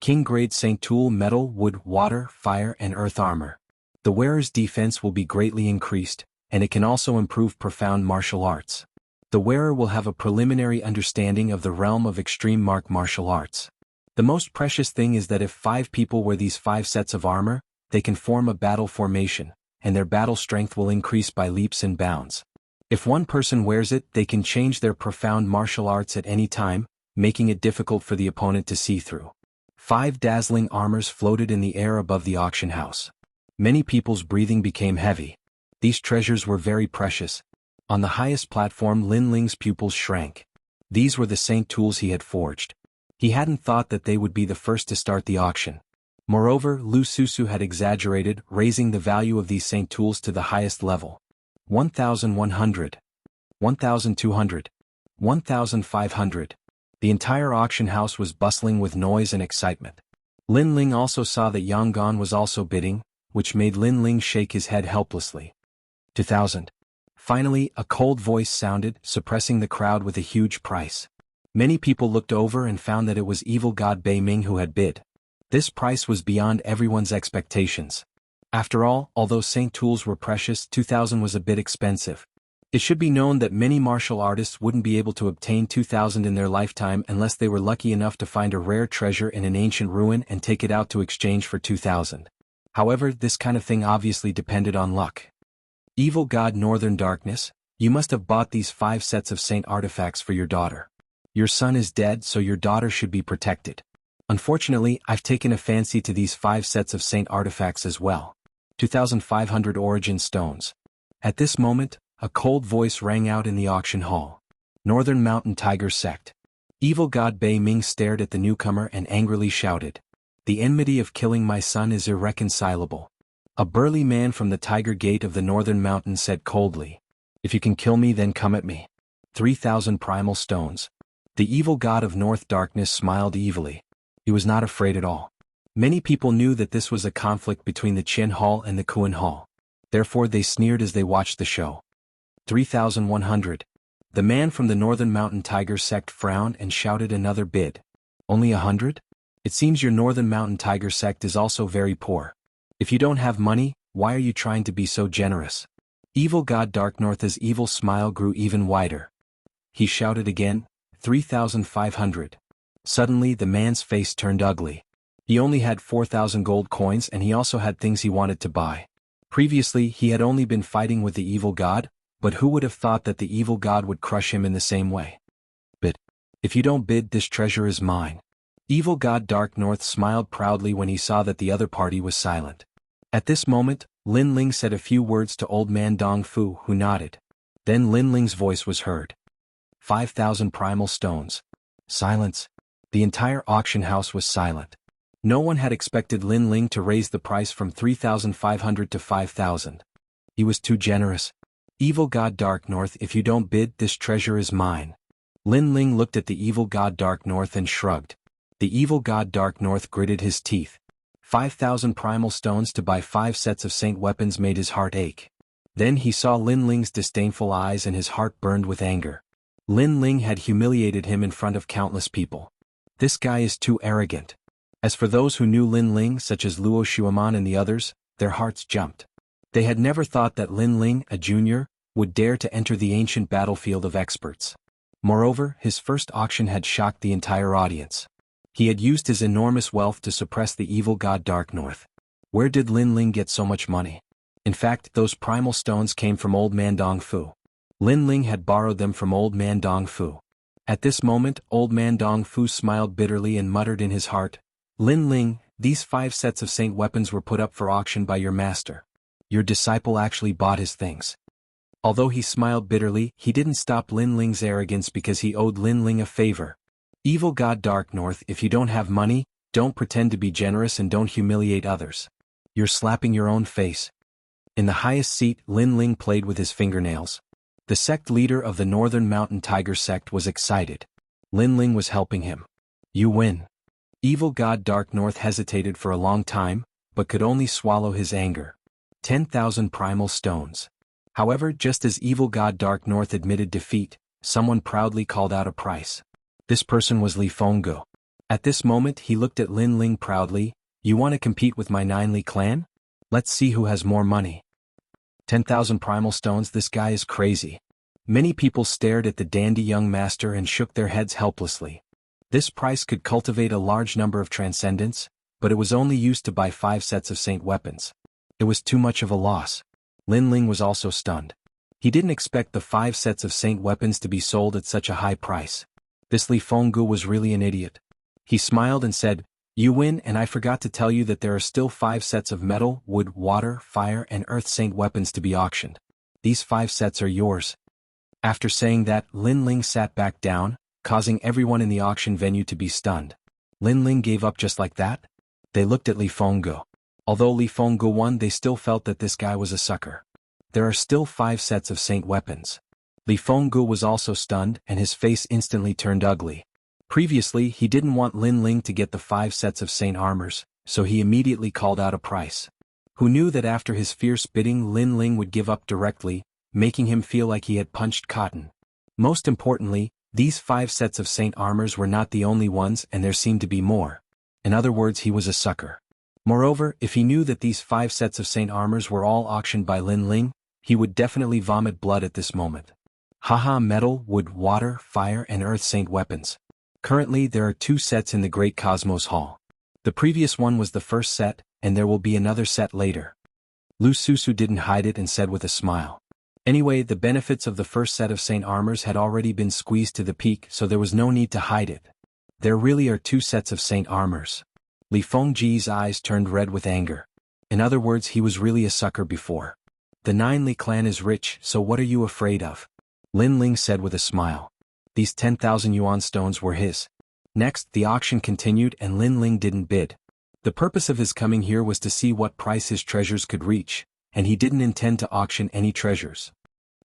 King Grade St. Tool metal, wood, water, fire and earth armor. The wearer's defense will be greatly increased, and it can also improve profound martial arts. The wearer will have a preliminary understanding of the realm of extreme martial arts. The most precious thing is that if 5 people wear these 5 sets of armor, they can form a battle formation, and their battle strength will increase by leaps and bounds. If one person wears it, they can change their profound martial arts at any time, making it difficult for the opponent to see through. 5 dazzling armors floated in the air above the auction house. Many people's breathing became heavy. These treasures were very precious. On the highest platform, Lin Ling's pupils shrank. These were the saint tools he had forged. He hadn't thought that they would be the first to start the auction. Moreover, Lu Susu had exaggerated, raising the value of these Saint tools to the highest level. 1,100. 1,200. 1,500. The entire auction house was bustling with noise and excitement. Lin Ling also saw that Yang Gan was also bidding, which made Lin Ling shake his head helplessly. 2,000. Finally, a cold voice sounded, suppressing the crowd with a huge price. Many people looked over and found that it was evil god Bei Ming who had bid. This price was beyond everyone's expectations. After all, although Saint tools were precious, 2,000 was a bit expensive. It should be known that many martial artists wouldn't be able to obtain 2,000 in their lifetime unless they were lucky enough to find a rare treasure in an ancient ruin and take it out to exchange for 2,000. However, this kind of thing obviously depended on luck. Evil god Northern Darkness, you must have bought these 5 sets of Saint artifacts for your daughter. Your son is dead, so your daughter should be protected. Unfortunately, I've taken a fancy to these 5 sets of Saint artifacts as well. 2,500 origin stones. At this moment, a cold voice rang out in the auction hall. Northern Mountain Tiger Sect. Evil god Bei Ming stared at the newcomer and angrily shouted. The enmity of killing my son is irreconcilable. A burly man from the Tiger Gate of the Northern Mountain said coldly. If you can kill me, then come at me. 3,000 primal stones. The evil god of North Darkness smiled evilly. He was not afraid at all. Many people knew that this was a conflict between the Qin Hall and the Kuan Hall. Therefore they sneered as they watched the show. 3,100. The man from the Northern Mountain Tiger Sect frowned and shouted another bid. Only 100? It seems your Northern Mountain Tiger Sect is also very poor. If you don't have money, why are you trying to be so generous? Evil god Dark North's evil smile grew even wider. He shouted again, 3,500. Suddenly the man's face turned ugly. He only had 4,000 gold coins and he also had things he wanted to buy. Previously he had only been fighting with the evil god, but who would have thought that the evil god would crush him in the same way? But, if you don't bid, this treasure is mine. Evil god Dark North smiled proudly when he saw that the other party was silent. At this moment, Lin Ling said a few words to old man Dong Fu, who nodded. Then Lin Ling's voice was heard. 5,000 primal stones. Silence. The entire auction house was silent. No one had expected Lin Ling to raise the price from 3,500 to 5,000. He was too generous. Evil god Dark North, if you don't bid, this treasure is mine. Lin Ling looked at the evil god Dark North and shrugged. The evil god Dark North gritted his teeth. 5,000 primal stones to buy 5 sets of Saint weapons made his heart ache. Then he saw Lin Ling's disdainful eyes and his heart burned with anger. Lin Ling had humiliated him in front of countless people. This guy is too arrogant. As for those who knew Lin Ling, such as Luo Xueman and the others, their hearts jumped. They had never thought that Lin Ling, a junior, would dare to enter the ancient battlefield of experts. Moreover, his first auction had shocked the entire audience. He had used his enormous wealth to suppress the evil god Dark North. Where did Lin Ling get so much money? In fact, those primal stones came from old man Dong Fu. Lin Ling had borrowed them from old man Dong Fu. At this moment, old man Dong Fu smiled bitterly and muttered in his heart, Lin Ling, these 5 sets of Saint weapons were put up for auction by your master. Your disciple actually bought his things. Although he smiled bitterly, he didn't stop Lin Ling's arrogance because he owed Lin Ling a favor. Evil god Dark North, if you don't have money, don't pretend to be generous and don't humiliate others. You're slapping your own face. In the highest seat, Lin Ling played with his fingernails. The sect leader of the Northern Mountain Tiger Sect was excited. Lin Ling was helping him. You win. Evil god Dark North hesitated for a long time, but could only swallow his anger. 10,000 primal stones. However, just as evil god Dark North admitted defeat, someone proudly called out a price. This person was Li Fenggu. At this moment he looked at Lin Ling proudly. You want to compete with my 9 Li clan? Let's see who has more money. 10,000 primal stones, this guy is crazy. Many people stared at the dandy young master and shook their heads helplessly. This price could cultivate a large number of transcendents, but it was only used to buy 5 sets of Saint weapons. It was too much of a loss. Lin Ling was also stunned. He didn't expect the 5 sets of Saint weapons to be sold at such a high price. This Li Fenggu was really an idiot. He smiled and said, You win, and I forgot to tell you that there are still 5 sets of metal, wood, water, fire and earth Saint weapons to be auctioned. These 5 sets are yours. After saying that, Lin Ling sat back down, causing everyone in the auction venue to be stunned. Lin Ling gave up just like that? They looked at Li Fengge. Although Li Fengge won, they still felt that this guy was a sucker. There are still 5 sets of saint weapons. Li Fengge was also stunned, and his face instantly turned ugly. Previously, he didn't want Lin Ling to get the 5 sets of saint armors, so he immediately called out a price. Who knew that after his fierce bidding Lin Ling would give up directly, making him feel like he had punched cotton. Most importantly, these 5 sets of saint armors were not the only ones, and there seemed to be more. In other words, he was a sucker. Moreover, if he knew that these 5 sets of saint armors were all auctioned by Lin Ling, he would definitely vomit blood at this moment. Haha, metal, wood, water, fire and earth saint weapons. Currently there are 2 sets in the Great Cosmos Hall. The previous one was the first set, and there will be another set later. Lu Susu didn't hide it and said with a smile. Anyway, the benefits of the first set of saint armors had already been squeezed to the peak, so there was no need to hide it. There really are 2 sets of saint armors. Li Fengge's eyes turned red with anger. In other words, he was really a sucker before. The 9 Li clan is rich, so what are you afraid of? Lin Ling said with a smile. These 10,000 yuan stones were his. Next, the auction continued and Lin Ling didn't bid. The purpose of his coming here was to see what price his treasures could reach, and he didn't intend to auction any treasures.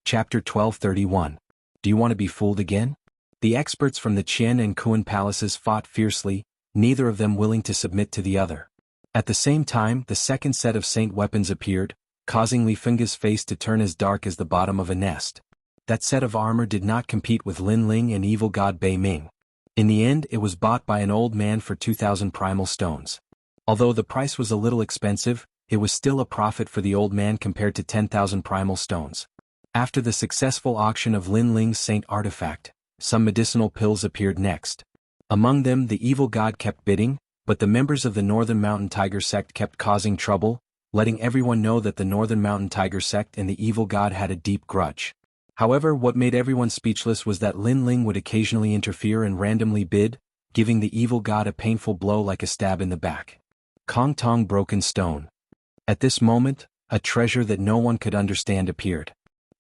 Chapter 1231. Do you want to be fooled again? The experts from the Qian and Kuan palaces fought fiercely, neither of them willing to submit to the other. At the same time, the second set of saint weapons appeared, causing Li Fengge's face to turn as dark as the bottom of a nest. That set of armor did not compete with Lin Ling and evil god Bei Ming. In the end, it was bought by an old man for 2,000 primal stones. Although the price was a little expensive, it was still a profit for the old man compared to 10,000 primal stones. After the successful auction of Lin Ling's saint artifact, some medicinal pills appeared next. Among them the evil god kept bidding, but the members of the Northern Mountain Tiger sect kept causing trouble, letting everyone know that the Northern Mountain Tiger sect and the evil god had a deep grudge. However, what made everyone speechless was that Lin Ling would occasionally interfere and randomly bid, giving the evil god a painful blow like a stab in the back. Kong Tong Broken Stone. At this moment, a treasure that no one could understand appeared.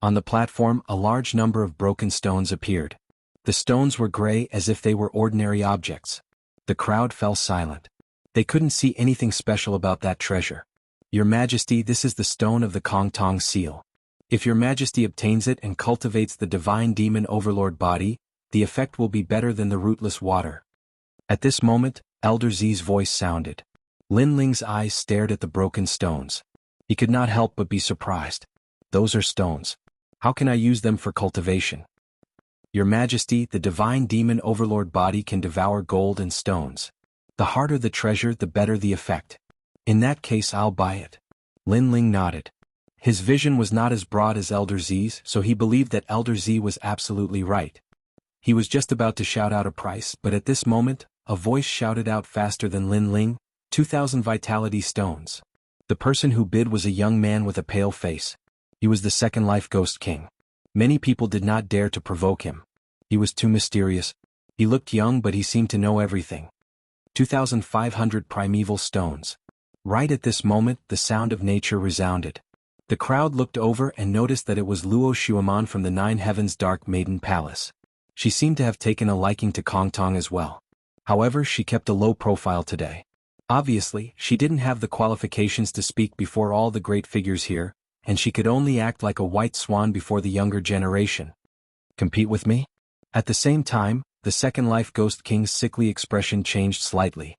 On the platform, a large number of broken stones appeared. The stones were gray as if they were ordinary objects. The crowd fell silent. They couldn't see anything special about that treasure. Your Majesty, this is the stone of the Kong Tong seal. If your Majesty obtains it and cultivates the divine demon overlord body, the effect will be better than the rootless water. At this moment, Elder Z's voice sounded. Lin Ling's eyes stared at the broken stones. He could not help but be surprised. Those are stones. How can I use them for cultivation? Your Majesty, the divine demon overlord body can devour gold and stones. The harder the treasure, the better the effect. In that case, I'll buy it. Lin Ling nodded. His vision was not as broad as Elder Z's, so he believed that Elder Z was absolutely right. He was just about to shout out a price, but at this moment, a voice shouted out faster than Lin Ling, 2,000 vitality stones. The person who bid was a young man with a pale face. He was the Second Life Ghost King. Many people did not dare to provoke him. He was too mysterious. He looked young, but he seemed to know everything. 2,500 primeval stones. Right at this moment, the sound of nature resounded. The crowd looked over and noticed that it was Luo Xueman from the Nine Heavens Dark Maiden Palace. She seemed to have taken a liking to Kong Tong as well. However, she kept a low profile today. Obviously, she didn't have the qualifications to speak before all the great figures here, and she could only act like a white swan before the younger generation. Compete with me? At the same time, the Second Life Ghost King's sickly expression changed slightly.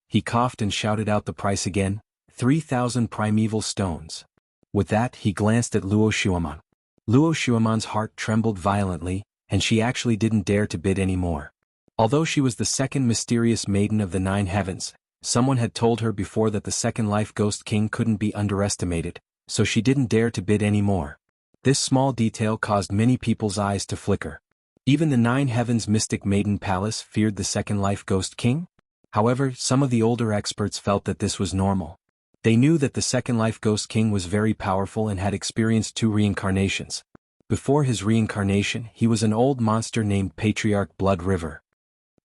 He coughed and shouted out the price again, 3,000 primeval stones. With that, he glanced at Luo Xueman. Luo Xueman's heart trembled violently, and she actually didn't dare to bid any more. Although she was the second mysterious maiden of the Nine Heavens, someone had told her before that the Second Life Ghost King couldn't be underestimated, so she didn't dare to bid any more. This small detail caused many people's eyes to flicker. Even the Nine Heavens Mystic Maiden Palace feared the Second Life Ghost King? However, some of the older experts felt that this was normal. They knew that the Second Life Ghost King was very powerful and had experienced 2 reincarnations. Before his reincarnation, he was an old monster named Patriarch Blood River.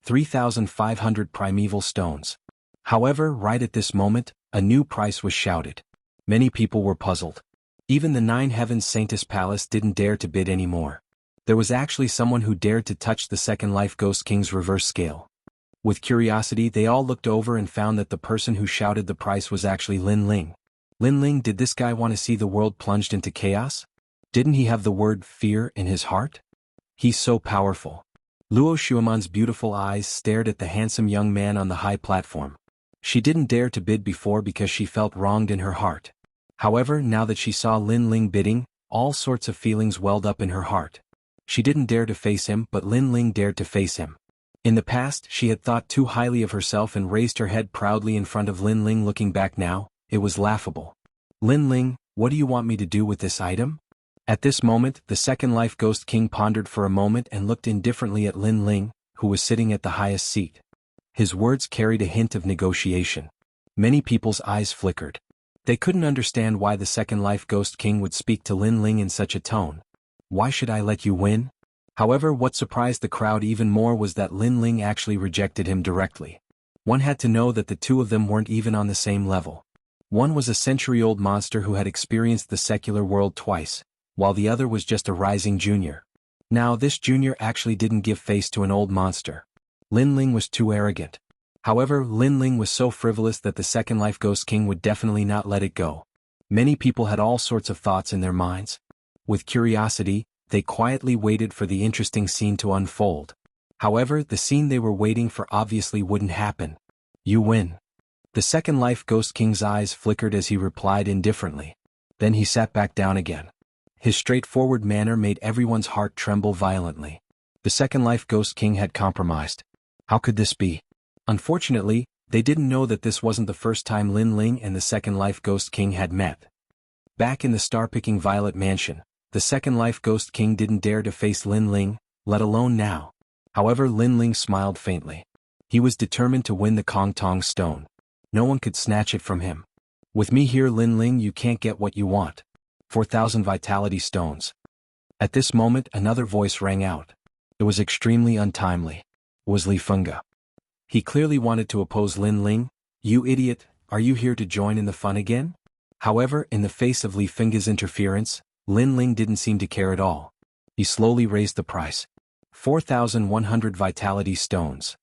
3,500 primeval stones. However, right at this moment, a new price was shouted. Many people were puzzled. Even the Nine Heavens Saintess Palace didn't dare to bid any more. There was actually someone who dared to touch the Second Life Ghost King's reverse scale. With curiosity, they all looked over and found that the person who shouted the price was actually Lin Ling. Lin Ling, did this guy want to see the world plunged into chaos? Didn't he have the word fear in his heart? He's so powerful. Luo Xueman's beautiful eyes stared at the handsome young man on the high platform. She didn't dare to bid before because she felt wronged in her heart. However, now that she saw Lin Ling bidding, all sorts of feelings welled up in her heart. She didn't dare to face him, but Lin Ling dared to face him. In the past, she had thought too highly of herself and raised her head proudly in front of Lin Ling. Looking back now, it was laughable. Lin Ling, what do you want me to do with this item? At this moment, the Second Life Ghost King pondered for a moment and looked indifferently at Lin Ling, who was sitting at the highest seat. His words carried a hint of negotiation. Many people's eyes flickered. They couldn't understand why the Second Life Ghost King would speak to Lin Ling in such a tone. Why should I let you win? However, what surprised the crowd even more was that Lin Ling actually rejected him directly. One had to know that the two of them weren't even on the same level. One was a century-old monster who had experienced the secular world twice, while the other was just a rising junior. Now this junior actually didn't give face to an old monster. Lin Ling was too arrogant. However, Lin Ling was so frivolous that the Second Life Ghost King would definitely not let it go. Many people had all sorts of thoughts in their minds. With curiosity, they quietly waited for the interesting scene to unfold. However, the scene they were waiting for obviously wouldn't happen. You win. The Second Life Ghost King's eyes flickered as he replied indifferently. Then he sat back down again. His straightforward manner made everyone's heart tremble violently. The Second Life Ghost King had compromised. How could this be? Unfortunately, they didn't know that this wasn't the first time Lin Ling and the Second Life Ghost King had met. Back in the star-picking Violet Mansion, the Second Life Ghost King didn't dare to face Lin Ling, let alone now. However, Lin Ling smiled faintly. He was determined to win the Kong Tong Stone. No one could snatch it from him. With me here, Lin Ling, you can't get what you want. 4,000 Vitality Stones. At this moment, another voice rang out. It was extremely untimely. It was Li Fengge. He clearly wanted to oppose Lin Ling. You idiot, are you here to join in the fun again? However, in the face of Li Fengge's interference, Lin Ling didn't seem to care at all. He slowly raised the price. 4,100 Vitality Stones.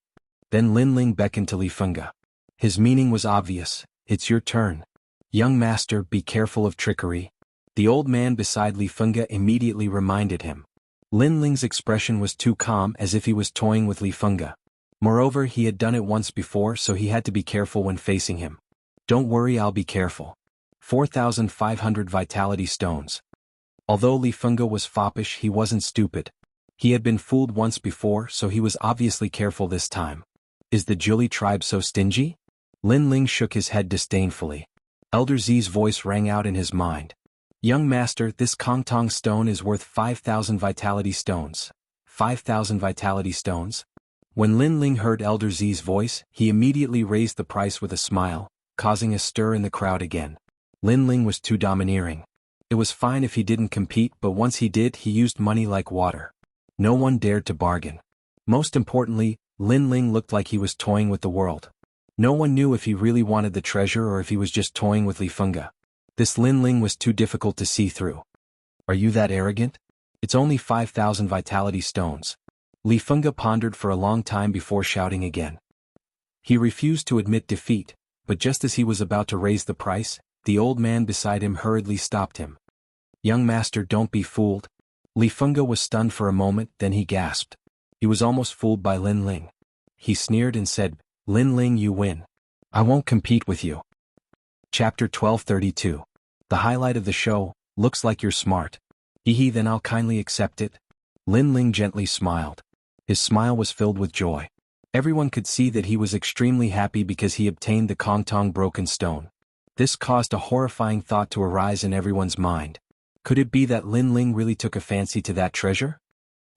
Then Lin Ling beckoned to Li Fengge. His meaning was obvious. It's your turn. Young master, be careful of trickery. The old man beside Li Fengge immediately reminded him. Lin Ling's expression was too calm, as if he was toying with Li Fengge. Moreover, he had done it once before, so he had to be careful when facing him. Don't worry, I'll be careful. 4,500 Vitality Stones. Although Li Fengge was foppish, he wasn't stupid. He had been fooled once before, so he was obviously careful this time. Is the Zhuli tribe so stingy? Lin Ling shook his head disdainfully. Elder Zi's voice rang out in his mind. Young master, this Kong Tong Stone is worth 5,000 Vitality Stones. 5,000 Vitality Stones? When Lin Ling heard Elder Zi's voice, he immediately raised the price with a smile, causing a stir in the crowd again. Lin Ling was too domineering. It was fine if he didn't compete, but once he did, he used money like water. No one dared to bargain. Most importantly, Lin Ling looked like he was toying with the world. No one knew if he really wanted the treasure or if he was just toying with Li Fengge. This Lin Ling was too difficult to see through. Are you that arrogant? It's only 5,000 Vitality Stones. Li Fengge pondered for a long time before shouting again. He refused to admit defeat, but just as he was about to raise the price, the old man beside him hurriedly stopped him. Young master, don't be fooled. Li Fengge was stunned for a moment, then he gasped. He was almost fooled by Lin Ling. He sneered and said, Lin Ling, you win. I won't compete with you. Chapter 1232. The highlight of the show, looks like you're smart. Hehe, then I'll kindly accept it. Lin Ling gently smiled. His smile was filled with joy. Everyone could see that he was extremely happy because he obtained the Kong Tong Broken Stone. This caused a horrifying thought to arise in everyone's mind. Could it be that Lin Ling really took a fancy to that treasure?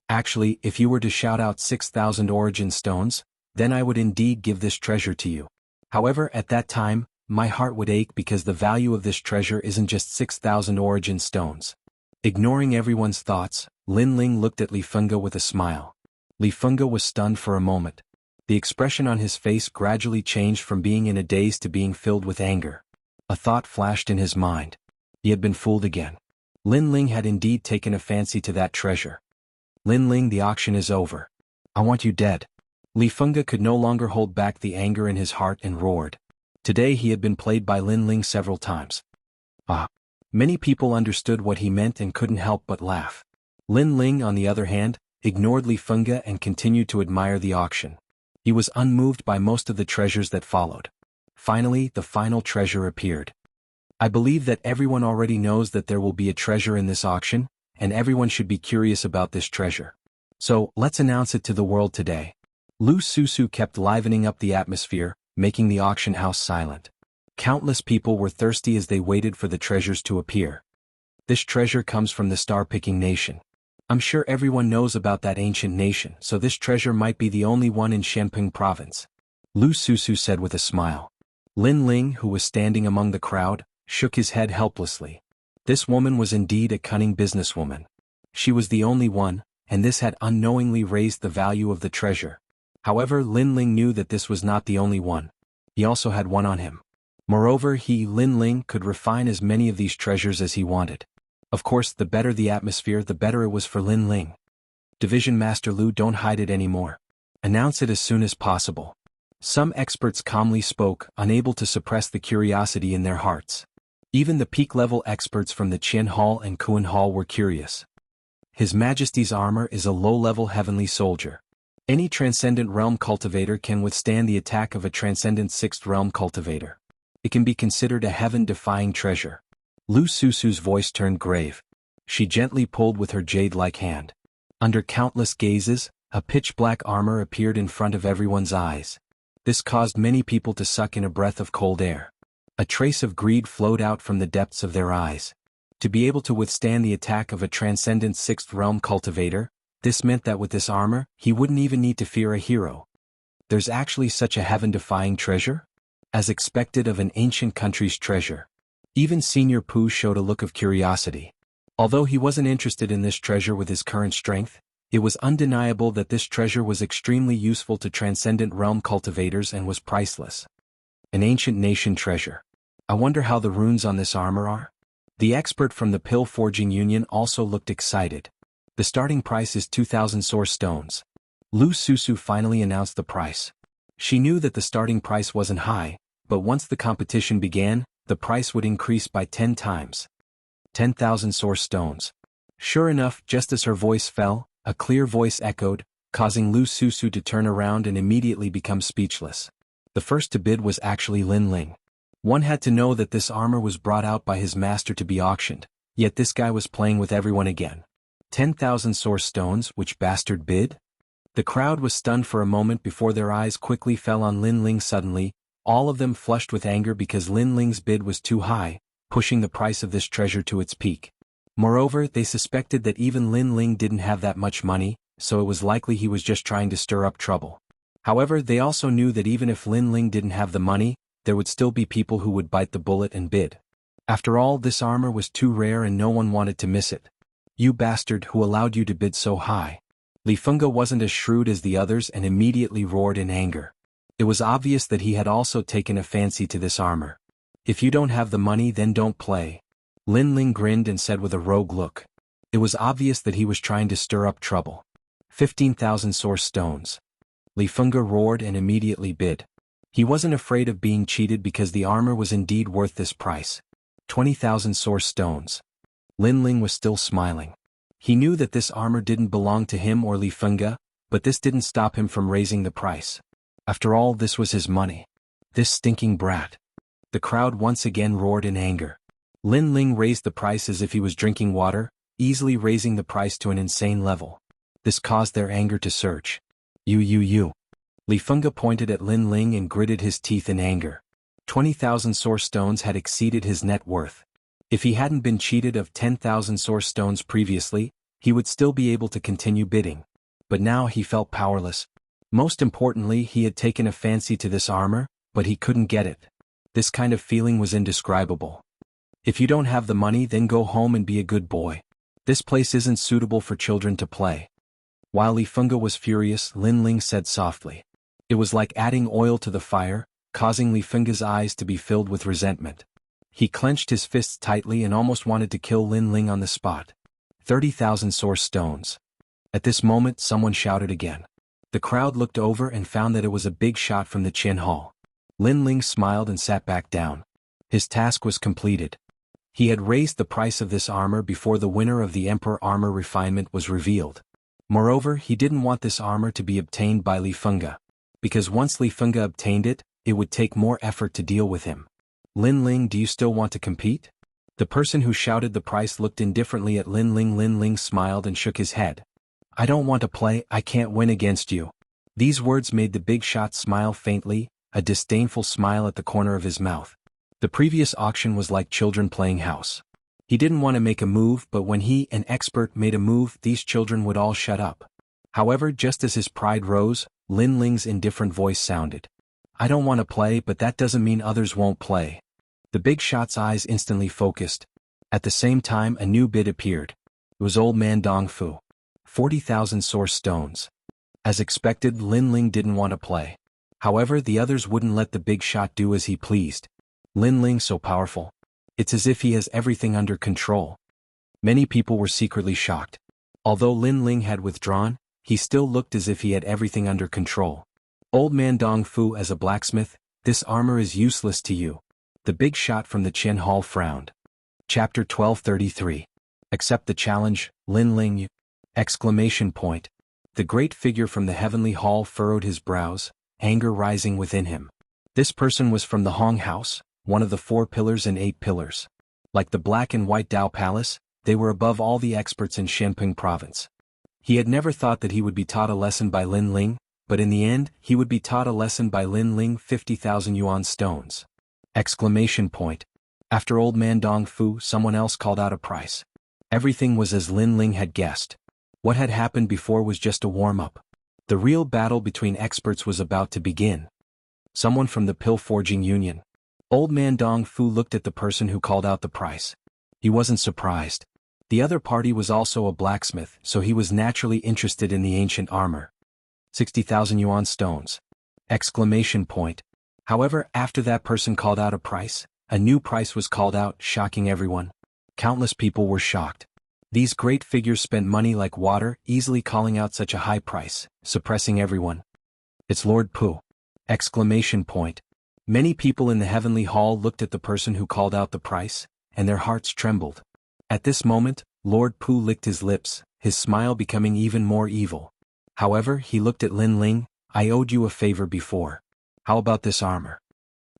Actually, if you were to shout out 6,000 origin stones, then I would indeed give this treasure to you. However, at that time, my heart would ache because the value of this treasure isn't just 6,000 origin stones. Ignoring everyone's thoughts, Lin Ling looked at Li Fengge with a smile. Li Fengge was stunned for a moment. The expression on his face gradually changed from being in a daze to being filled with anger. A thought flashed in his mind. He had been fooled again. Lin Ling had indeed taken a fancy to that treasure. Lin Ling, the auction is over. I want you dead. Li Fengge could no longer hold back the anger in his heart and roared. Today he had been played by Lin Ling several times. Ah. Many people understood what he meant and couldn't help but laugh. Lin Ling, on the other hand, ignored Li Fengge and continued to admire the auction. He was unmoved by most of the treasures that followed. Finally, the final treasure appeared. I believe that everyone already knows that there will be a treasure in this auction, and everyone should be curious about this treasure. So, let's announce it to the world today. Lu Susu kept livening up the atmosphere, making the auction house silent. Countless people were thirsty as they waited for the treasures to appear. This treasure comes from the star-picking nation. I'm sure everyone knows about that ancient nation, so this treasure might be the only one in Shenping province. Lu Susu said with a smile. Lin Ling, who was standing among the crowd, shook his head helplessly. This woman was indeed a cunning businesswoman. She was the only one, and this had unknowingly raised the value of the treasure. However, Lin Ling knew that this was not the only one. He also had one on him. Moreover, Lin Ling, could refine as many of these treasures as he wanted. Of course, the better the atmosphere, the better it was for Lin Ling. Division Master Lu, don't hide it anymore. Announce it as soon as possible. Some experts calmly spoke, unable to suppress the curiosity in their hearts. Even the peak-level experts from the Qian Hall and Kuan Hall were curious. His Majesty's armor is a low-level heavenly soldier. Any Transcendent Realm cultivator can withstand the attack of a Transcendent Sixth Realm cultivator. It can be considered a heaven-defying treasure. Lu Susu's voice turned grave. She gently pulled with her jade-like hand. Under countless gazes, a pitch-black armor appeared in front of everyone's eyes. This caused many people to suck in a breath of cold air. A trace of greed flowed out from the depths of their eyes. To be able to withstand the attack of a Transcendent Sixth Realm cultivator, this meant that with this armor, he wouldn't even need to fear a hero. There's actually such a heaven-defying treasure? As expected of an ancient country's treasure. Even Senior Pooh showed a look of curiosity. Although he wasn't interested in this treasure with his current strength, it was undeniable that this treasure was extremely useful to Transcendent Realm cultivators and was priceless. An ancient nation treasure. I wonder how the runes on this armor are? The expert from the Pill Forging Union also looked excited. The starting price is 2,000 source stones. Lu Susu finally announced the price. She knew that the starting price wasn't high, but once the competition began, the price would increase by 10 times. 10,000 source stones. Sure enough, just as her voice fell, a clear voice echoed, causing Lu Susu to turn around and immediately become speechless. The first to bid was actually Lin Ling. One had to know that this armor was brought out by his master to be auctioned, yet this guy was playing with everyone again. 10,000 source stones, which bastard bid? The crowd was stunned for a moment before their eyes quickly fell on Lin Ling suddenly, all of them flushed with anger because Lin Ling's bid was too high, pushing the price of this treasure to its peak. Moreover, they suspected that even Lin Ling didn't have that much money, so it was likely he was just trying to stir up trouble. However, they also knew that even if Lin Ling didn't have the money, there would still be people who would bite the bullet and bid. After all, this armor was too rare and no one wanted to miss it. You bastard, who allowed you to bid so high? Li Fengge wasn't as shrewd as the others and immediately roared in anger. It was obvious that he had also taken a fancy to this armor. If you don't have the money, then don't play. Lin Ling grinned and said with a rogue look. It was obvious that he was trying to stir up trouble. 15,000 source stones. Li Fengge roared and immediately bid. He wasn't afraid of being cheated because the armor was indeed worth this price. 20,000 source stones. Lin Ling was still smiling. He knew that this armor didn't belong to him or Li Fengge, but this didn't stop him from raising the price. After all, this was his money. This stinking brat. The crowd once again roared in anger. Lin Ling raised the price as if he was drinking water, easily raising the price to an insane level. This caused their anger to surge. You. Li Fengge pointed at Lin Ling and gritted his teeth in anger. 20,000 source stones had exceeded his net worth. If he hadn't been cheated of 10,000 source stones previously, he would still be able to continue bidding. But now he felt powerless. Most importantly, he had taken a fancy to this armor, but he couldn't get it. This kind of feeling was indescribable. If you don't have the money, then go home and be a good boy. This place isn't suitable for children to play. While Li Fengge was furious, Lin Ling said softly. It was like adding oil to the fire, causing Li Fengge's eyes to be filled with resentment. He clenched his fists tightly and almost wanted to kill Lin Ling on the spot. 30,000 source stones. At this moment someone shouted again. The crowd looked over and found that it was a big shot from the Qin Hall. Lin Ling smiled and sat back down. His task was completed. He had raised the price of this armor before the winner of the Emperor Armor Refinement was revealed. Moreover, he didn't want this armor to be obtained by Li Fengge, because once Li Fengge obtained it, it would take more effort to deal with him. Lin Ling, do you still want to compete? The person who shouted the price looked indifferently at Lin Ling. Lin Ling smiled and shook his head. I don't want to play, I can't win against you. These words made the big shot smile faintly, a disdainful smile at the corner of his mouth. The previous auction was like children playing house. He didn't want to make a move, but when he, an expert, made a move, these children would all shut up. However, just as his pride rose, Lin Ling's indifferent voice sounded. I don't want to play, but that doesn't mean others won't play. The big shot's eyes instantly focused. At the same time, a new bid appeared. It was Old Man Dong Fu. 40,000 source stones. As expected, Lin Ling didn't want to play. However, the others wouldn't let the big shot do as he pleased. Lin Ling so powerful. It's as if he has everything under control. Many people were secretly shocked. Although Lin Ling had withdrawn, he still looked as if he had everything under control. Old Man Dong Fu, as a blacksmith, this armor is useless to you. The big shot from the Qin Hall frowned. Chapter 1233. Accept the challenge, Lin Ling. Exclamation point. The great figure from the heavenly hall furrowed his brows, anger rising within him. This person was from the Hong House, one of the 4 pillars and 8 pillars. Like the black and white Dao Palace, they were above all the experts in Shenping province. He had never thought that he would be taught a lesson by Lin Ling, but in the end, he would be taught a lesson by Lin Ling. 50,000 yuan stones. Exclamation point. After Old Man Dong Fu, someone else called out a price. Everything was as Lin Ling had guessed. What had happened before was just a warm-up. The real battle between experts was about to begin. Someone from the Pill Forging Union. Old Man Dong Fu looked at the person who called out the price. He wasn't surprised. The other party was also a blacksmith, so he was naturally interested in the ancient armor. 60,000 yuan stones. Exclamation point. However, after that person called out a price, a new price was called out, shocking everyone. Countless people were shocked. These great figures spent money like water, easily calling out such a high price, suppressing everyone. It's Lord Pu! Exclamation point. Many people in the heavenly hall looked at the person who called out the price, and their hearts trembled. At this moment, Lord Pu licked his lips, his smile becoming even more evil. However, he looked at Lin Ling. I owed you a favor before. How about this armor?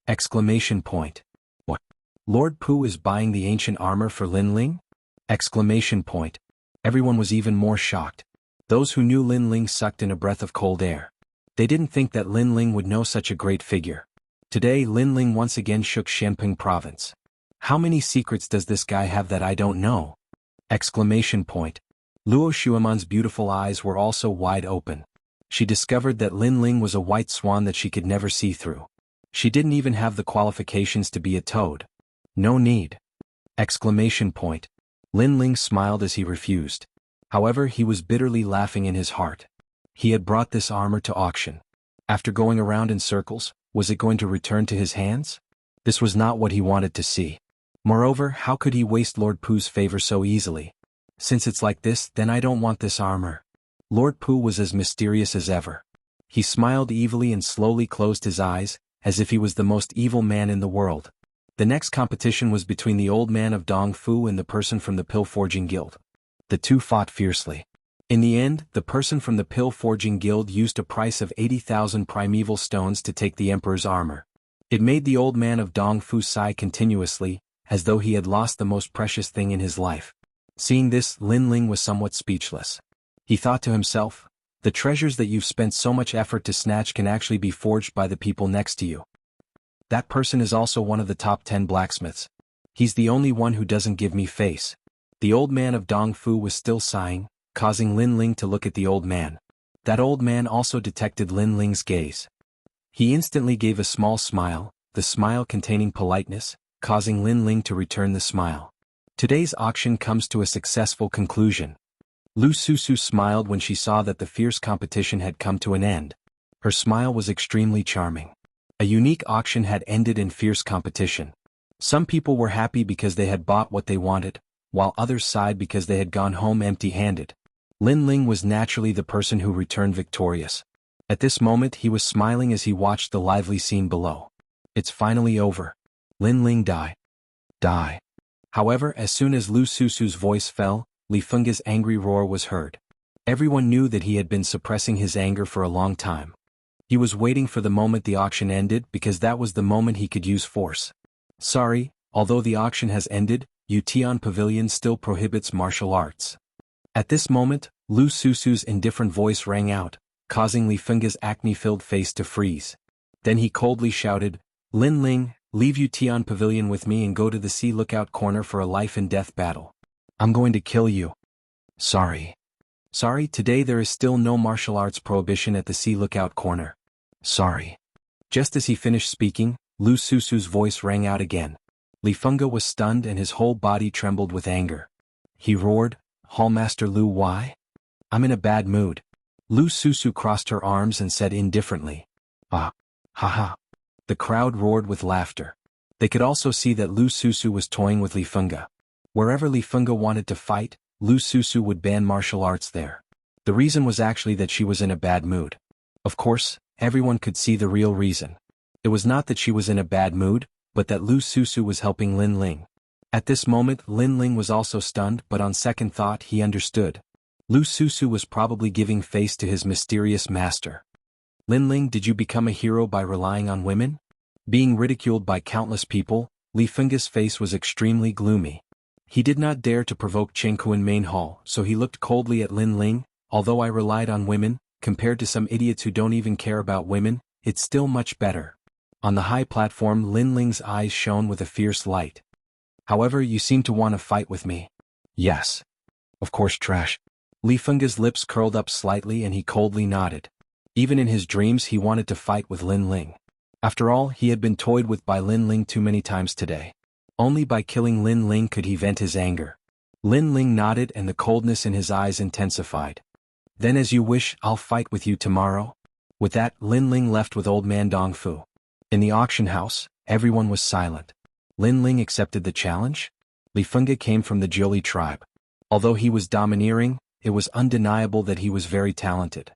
Exclamation point. What? Lord Pu is buying the ancient armor for Lin Ling? Exclamation point. Everyone was even more shocked. Those who knew Lin Ling sucked in a breath of cold air. They didn't think that Lin Ling would know such a great figure. Today Lin Ling once again shook Shenping province. How many secrets does this guy have that I don't know? Exclamation point. Luo Xueman's beautiful eyes were also wide open. She discovered that Lin Ling was a white swan that she could never see through. She didn't even have the qualifications to be a toad. No need. Exclamation point. Lin Ling smiled as he refused. However, he was bitterly laughing in his heart. He had brought this armor to auction. After going around in circles, was it going to return to his hands? This was not what he wanted to see. Moreover, how could he waste Lord Pu's favor so easily? Since it's like this, then I don't want this armor. Lord Pu was as mysterious as ever. He smiled evilly and slowly closed his eyes, as if he was the most evil man in the world. The next competition was between the Old Man of Dong Fu and the person from the Pill Forging Guild. The two fought fiercely. In the end, the person from the Pill Forging Guild used a price of 80,000 primeval stones to take the Emperor's armor. It made the Old Man of Dong Fu sigh continuously, as though he had lost the most precious thing in his life. Seeing this, Lin Ling was somewhat speechless. He thought to himself, the treasures that you've spent so much effort to snatch can actually be forged by the people next to you. That person is also one of the top 10 blacksmiths. He's the only one who doesn't give me face. The Old Man of Dong Fu was still sighing, causing Lin Ling to look at the old man. That old man also detected Lin Ling's gaze. He instantly gave a small smile, the smile containing politeness, causing Lin Ling to return the smile. Today's auction comes to a successful conclusion. Lu Susu smiled when she saw that the fierce competition had come to an end. Her smile was extremely charming. A unique auction had ended in fierce competition. Some people were happy because they had bought what they wanted, while others sighed because they had gone home empty-handed. Lin Ling was naturally the person who returned victorious. At this moment he was smiling as he watched the lively scene below. It's finally over. Lin Ling die. Die. However, as soon as Lu Susu's voice fell, Li Fengge's angry roar was heard. Everyone knew that he had been suppressing his anger for a long time. He was waiting for the moment the auction ended because that was the moment he could use force. Sorry, although the auction has ended, Yutian Pavilion still prohibits martial arts. At this moment, Lu Susu's indifferent voice rang out, causing Li Fengge's acne-filled face to freeze. Then he coldly shouted, Lin Ling, leave Yutian Pavilion with me and go to the Sea Lookout Corner for a life-and-death battle. I'm going to kill you. Sorry. Sorry, today there is still no martial arts prohibition at the Sea Lookout Corner. Sorry. Just as he finished speaking, Lu Susu's voice rang out again. Li Fengge was stunned and his whole body trembled with anger. He roared, Hallmaster Lu, why? I'm in a bad mood. Lu Susu crossed her arms and said indifferently, Ah. Ha. The crowd roared with laughter. They could also see that Lu Susu was toying with Li Fengge. Wherever Li Fengge wanted to fight, Lu Susu would ban martial arts there. The reason was actually that she was in a bad mood. Of course, everyone could see the real reason. It was not that she was in a bad mood, but that Lu Susu was helping Lin Ling. At this moment Lin Ling was also stunned, but on second thought he understood. Lu Susu was probably giving face to his mysterious master. Lin Ling, did you become a hero by relying on women? Being ridiculed by countless people, Li Fengge's face was extremely gloomy. He did not dare to provoke Jianghu in main hall, so he looked coldly at Lin Ling. Although I relied on women, compared to some idiots who don't even care about women, it's still much better. On the high platform Lin Ling's eyes shone with a fierce light. However, you seem to want to fight with me. Yes. Of course, trash. Li Fengge's lips curled up slightly and he coldly nodded. Even in his dreams he wanted to fight with Lin Ling. After all, he had been toyed with by Lin Ling too many times today. Only by killing Lin Ling could he vent his anger. Lin Ling nodded and the coldness in his eyes intensified. Then as you wish, I'll fight with you tomorrow. With that, Lin Ling left with old man Dongfu. In the auction house, everyone was silent. Lin Ling accepted the challenge? Li Fengge came from the Jiuli tribe. Although he was domineering, it was undeniable that he was very talented.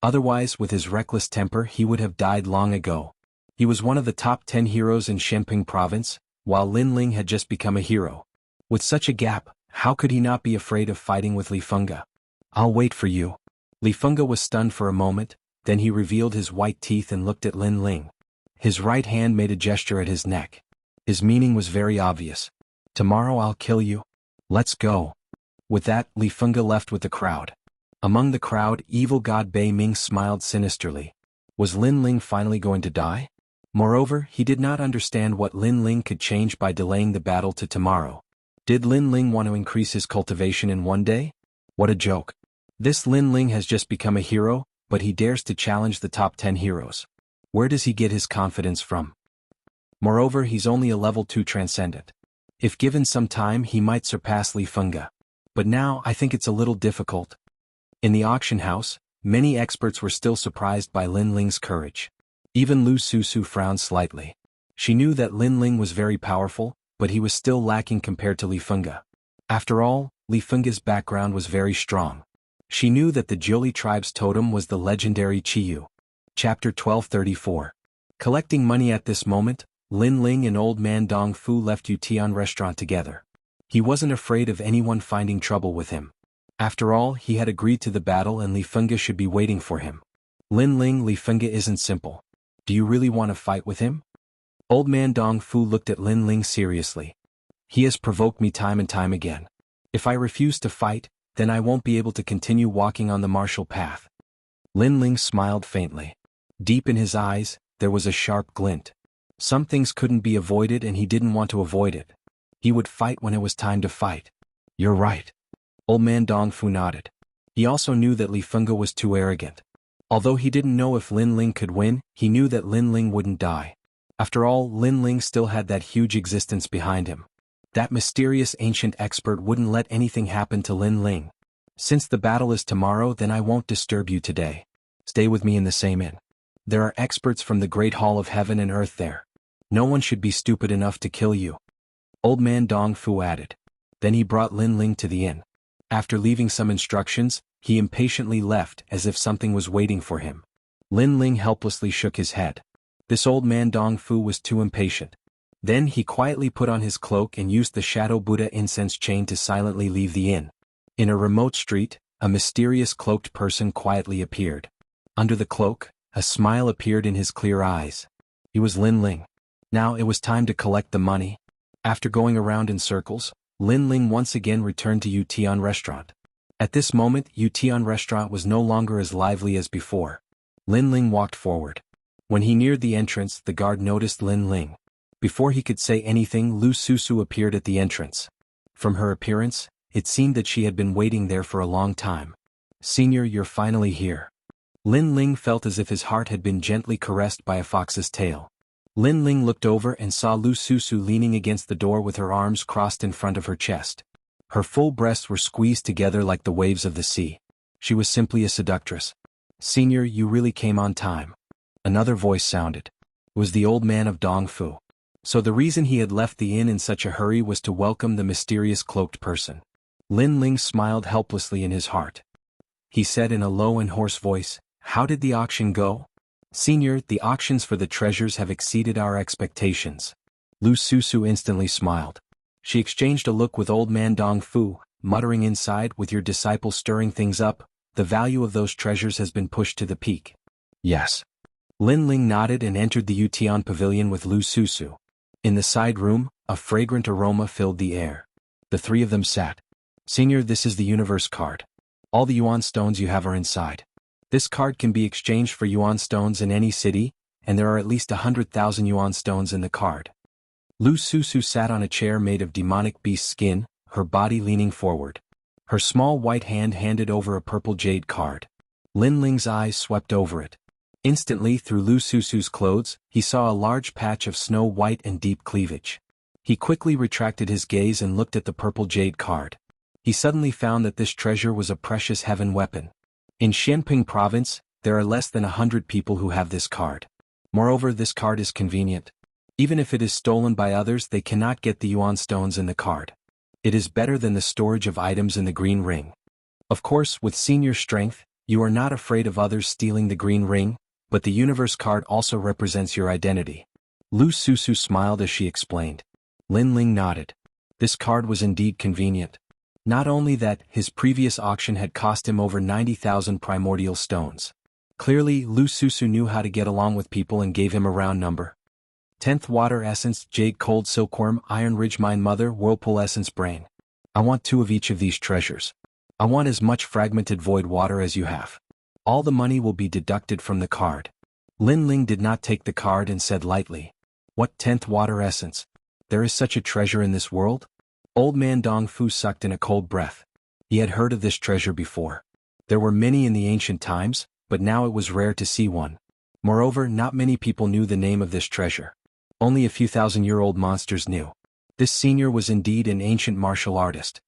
Otherwise, with his reckless temper he would have died long ago. He was one of the top 10 heroes in Shenping province, while Lin Ling had just become a hero. With such a gap, how could he not be afraid of fighting with Li Fengge? I'll wait for you. Li Fengge was stunned for a moment, then he revealed his white teeth and looked at Lin Ling. His right hand made a gesture at his neck. His meaning was very obvious. Tomorrow I'll kill you. Let's go. With that, Li Fengge left with the crowd. Among the crowd, evil god Bei Ming smiled sinisterly. Was Lin Ling finally going to die? Moreover, he did not understand what Lin Ling could change by delaying the battle to tomorrow. Did Lin Ling want to increase his cultivation in one day? What a joke. This Lin Ling has just become a hero, but he dares to challenge the top 10 heroes. Where does he get his confidence from? Moreover, he's only a level 2 transcendent. If given some time he might surpass Li Fengge. But now I think it's a little difficult. In the auction house, many experts were still surprised by Lin Ling's courage. Even Lu Susu frowned slightly. She knew that Lin Ling was very powerful, but he was still lacking compared to Li Fengge. After all, Li Fengge's background was very strong. She knew that the Jiuli tribe's totem was the legendary Qiyu. Chapter 1234. Collecting money at this moment, Lin Ling and old man Dongfu left Yutian restaurant together. He wasn't afraid of anyone finding trouble with him. After all, he had agreed to the battle and Li Fengge should be waiting for him. Lin Ling, Li Fengge isn't simple. Do you really want to fight with him? Old man Dongfu looked at Lin Ling seriously. He has provoked me time and time again. If I refuse to fight, then I won't be able to continue walking on the martial path. Lin Ling smiled faintly. Deep in his eyes, there was a sharp glint. Some things couldn't be avoided and he didn't want to avoid it. He would fight when it was time to fight. You're right. Old man Dongfu nodded. He also knew that Li Fengge was too arrogant. Although he didn't know if Lin Ling could win, he knew that Lin Ling wouldn't die. After all, Lin Ling still had that huge existence behind him. That mysterious ancient expert wouldn't let anything happen to Lin Ling. Since the battle is tomorrow, then I won't disturb you today. Stay with me in the same inn. There are experts from the great hall of heaven and earth there. No one should be stupid enough to kill you. Old man Dongfu added. Then he brought Lin Ling to the inn. After leaving some instructions, he impatiently left as if something was waiting for him. Lin Ling helplessly shook his head. This old man Dong Fu was too impatient. Then he quietly put on his cloak and used the Shadow Buddha incense chain to silently leave the inn. In a remote street, a mysterious cloaked person quietly appeared. Under the cloak, a smile appeared in his clear eyes. He was Lin Ling. Now it was time to collect the money. After going around in circles, Lin Ling once again returned to Yutian restaurant. At this moment, Yutian restaurant was no longer as lively as before. Lin Ling walked forward. When he neared the entrance, the guard noticed Lin Ling. Before he could say anything, Lu Susu appeared at the entrance. From her appearance, it seemed that she had been waiting there for a long time. "Senior, you're finally here." Lin Ling felt as if his heart had been gently caressed by a fox's tail. Lin Ling looked over and saw Lu Susu leaning against the door with her arms crossed in front of her chest. Her full breasts were squeezed together like the waves of the sea. She was simply a seductress. "Senior, you really came on time." Another voice sounded. It was the old man of Dong Fu. So the reason he had left the inn in such a hurry was to welcome the mysterious cloaked person. Lin Ling smiled helplessly in his heart. He said in a low and hoarse voice, "How did the auction go?" "Senior, the auctions for the treasures have exceeded our expectations." Lu Susu instantly smiled. She exchanged a look with old man Dong Fu, muttering inside, "With your disciple stirring things up, the value of those treasures has been pushed to the peak." "Yes." Lin Ling nodded and entered the Yutian pavilion with Lu Susu. In the side room, a fragrant aroma filled the air. The three of them sat. "Senior, this is the universe card. All the yuan stones you have are inside. This card can be exchanged for yuan stones in any city, and there are at least 100,000 yuan stones in the card." Lu Susu sat on a chair made of demonic beast skin, her body leaning forward. Her small white hand handed over a purple jade card. Lin Ling's eyes swept over it. Instantly, through Lu Susu's clothes, he saw a large patch of snow white and deep cleavage. He quickly retracted his gaze and looked at the purple jade card. He suddenly found that this treasure was a precious heaven weapon. In Xianping province, there are less than 100 people who have this card. Moreover, this card is convenient. Even if it is stolen by others, they cannot get the yuan stones in the card. It is better than the storage of items in the green ring. Of course, with senior strength, you are not afraid of others stealing the green ring, but the universe card also represents your identity. Lu Susu smiled as she explained. Lin Ling nodded. This card was indeed convenient. Not only that, his previous auction had cost him over 90,000 primordial stones. Clearly, Lu Susu knew how to get along with people and gave him a round number. 10th Water Essence, Jade Cold Silkworm, Iron Ridge Mine Mother, Whirlpool Essence Brain. I want 2 of each of these treasures. I want as much fragmented void water as you have. All the money will be deducted from the card. Lin Ling did not take the card and said lightly, "What 10th Water Essence? There is such a treasure in this world?" Old man Dong Fu sucked in a cold breath. He had heard of this treasure before. There were many in the ancient times, but now it was rare to see one. Moreover, not many people knew the name of this treasure. Only a few thousand-year-old monsters knew. This senior was indeed an ancient martial artist.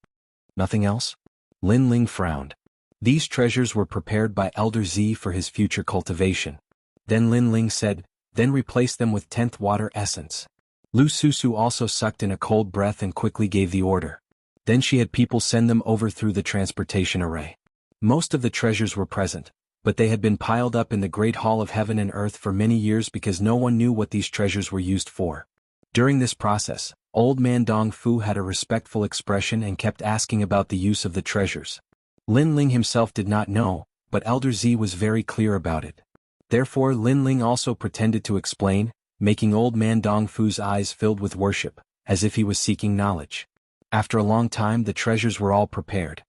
Nothing else? Lin Ling frowned. These treasures were prepared by Elder Z for his future cultivation. Then Lin Ling said, "Then replace them with 10th Water Essence." Lu Susu also sucked in a cold breath and quickly gave the order. Then she had people send them over through the transportation array. Most of the treasures were present, but they had been piled up in the Great Hall of Heaven and Earth for many years because no one knew what these treasures were used for. During this process, old man Dong Fu had a respectful expression and kept asking about the use of the treasures. Lin Ling himself did not know, but Elder Z was very clear about it. Therefore Lin Ling also pretended to explain, making old man Dong Fu's eyes filled with worship, as if he was seeking knowledge. After a long time the treasures were all prepared.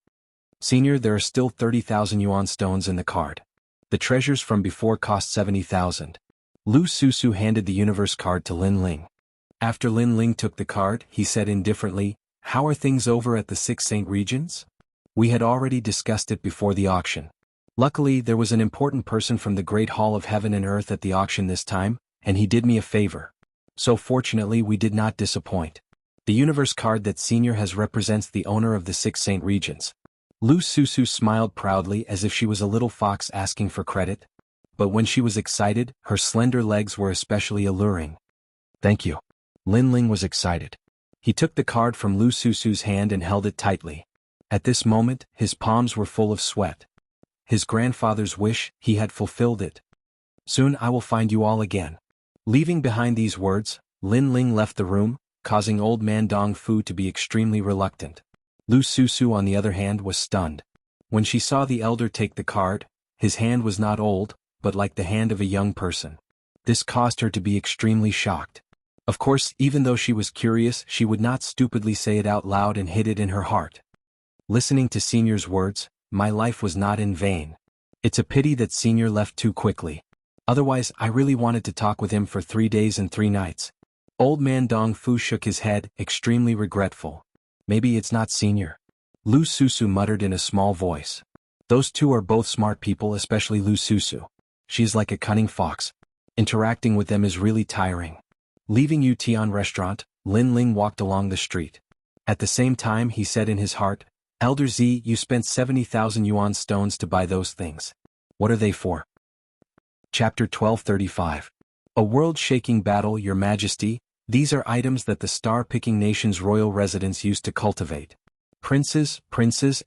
"Senior, there are still 30,000 yuan stones in the card. The treasures from before cost 70,000. Lu Susu handed the universe card to Lin Ling. After Lin Ling took the card, he said indifferently, "How are things over at the 6 Saint Regions?" We had already discussed it before the auction. Luckily, there was an important person from the Great Hall of Heaven and Earth at the auction this time, and he did me a favor. So fortunately we did not disappoint. The universe card that senior has represents the owner of the 6 Saint Regions. Lu Susu smiled proudly as if she was a little fox asking for credit. But when she was excited, her slender legs were especially alluring. "Thank you." Lin Ling was excited. He took the card from Lu Susu's hand and held it tightly. At this moment, his palms were full of sweat. his grandfather's wish, he had fulfilled it. Soon I will find you all again. Leaving behind these words, Lin Ling left the room, causing old man Dong Fu to be extremely reluctant. Lu Susu on the other hand was stunned. When she saw the elder take the card, his hand was not old, but like the hand of a young person. This caused her to be extremely shocked. Of course, even though she was curious, she would not stupidly say it out loud and hid it in her heart. Listening to Senior's words, my life was not in vain. It's a pity that Senior left too quickly. Otherwise, I really wanted to talk with him for 3 days and 3 nights. Old man Dong Fu shook his head, extremely regretful. Maybe it's not Senior. Lu Susu muttered in a small voice. Those two are both smart people, especially Lu Susu. She is like a cunning fox. Interacting with them is really tiring. Leaving Yutian restaurant, Lin Ling walked along the street. At the same time he said in his heart, Elder Z, you spent 70,000 yuan stones to buy those things. What are they for? Chapter 1235. A world-shaking battle, Your Majesty. These are items that the star-picking nation's royal residents used to cultivate. Princes,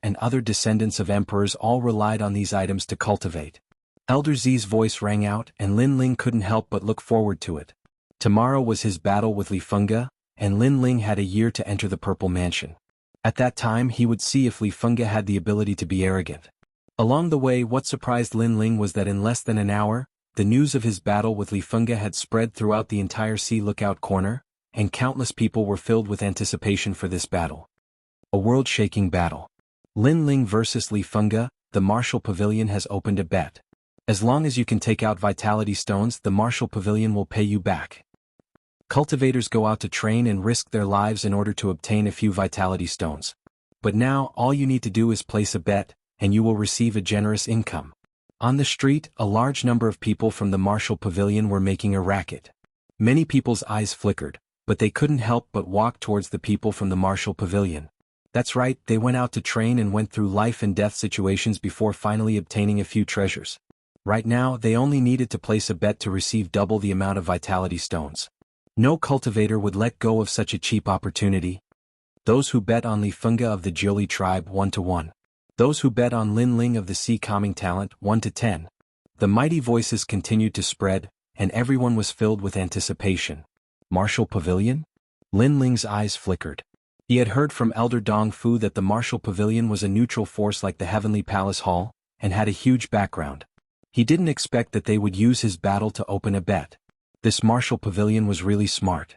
and other descendants of emperors all relied on these items to cultivate. Elder Z's voice rang out, and Lin Ling couldn't help but look forward to it. Tomorrow was his battle with Li Fengge, and Lin Ling had a year to enter the Purple Mansion. At that time he would see if Li Fengge had the ability to be arrogant. Along the way, what surprised Lin Ling was that in less than an hour, the news of his battle with Li Fengge had spread throughout the entire Sea Lookout corner, and countless people were filled with anticipation for this battle. A world-shaking battle. Lin Ling versus Li Fengge, the Martial Pavilion has opened a bet. As long as you can take out Vitality Stones, the Martial Pavilion will pay you back. Cultivators go out to train and risk their lives in order to obtain a few Vitality Stones. But now, all you need to do is place a bet, and you will receive a generous income. On the street, a large number of people from the Martial Pavilion were making a racket. Many people's eyes flickered, but they couldn't help but walk towards the people from the Martial Pavilion. That's right, they went out to train and went through life and death situations before finally obtaining a few treasures. Right now, they only needed to place a bet to receive double the amount of Vitality Stones. No cultivator would let go of such a cheap opportunity. Those who bet on Li Fengge of the Jiuli tribe 1-1. Those who bet on Lin Ling of the Sea Calming Talent 1-10. The mighty voices continued to spread, and everyone was filled with anticipation. Martial Pavilion? Lin Ling's eyes flickered. He had heard from Elder Dong Fu that the Martial Pavilion was a neutral force like the Heavenly Palace Hall, and had a huge background. He didn't expect that they would use his battle to open a bet. This Martial Pavilion was really smart.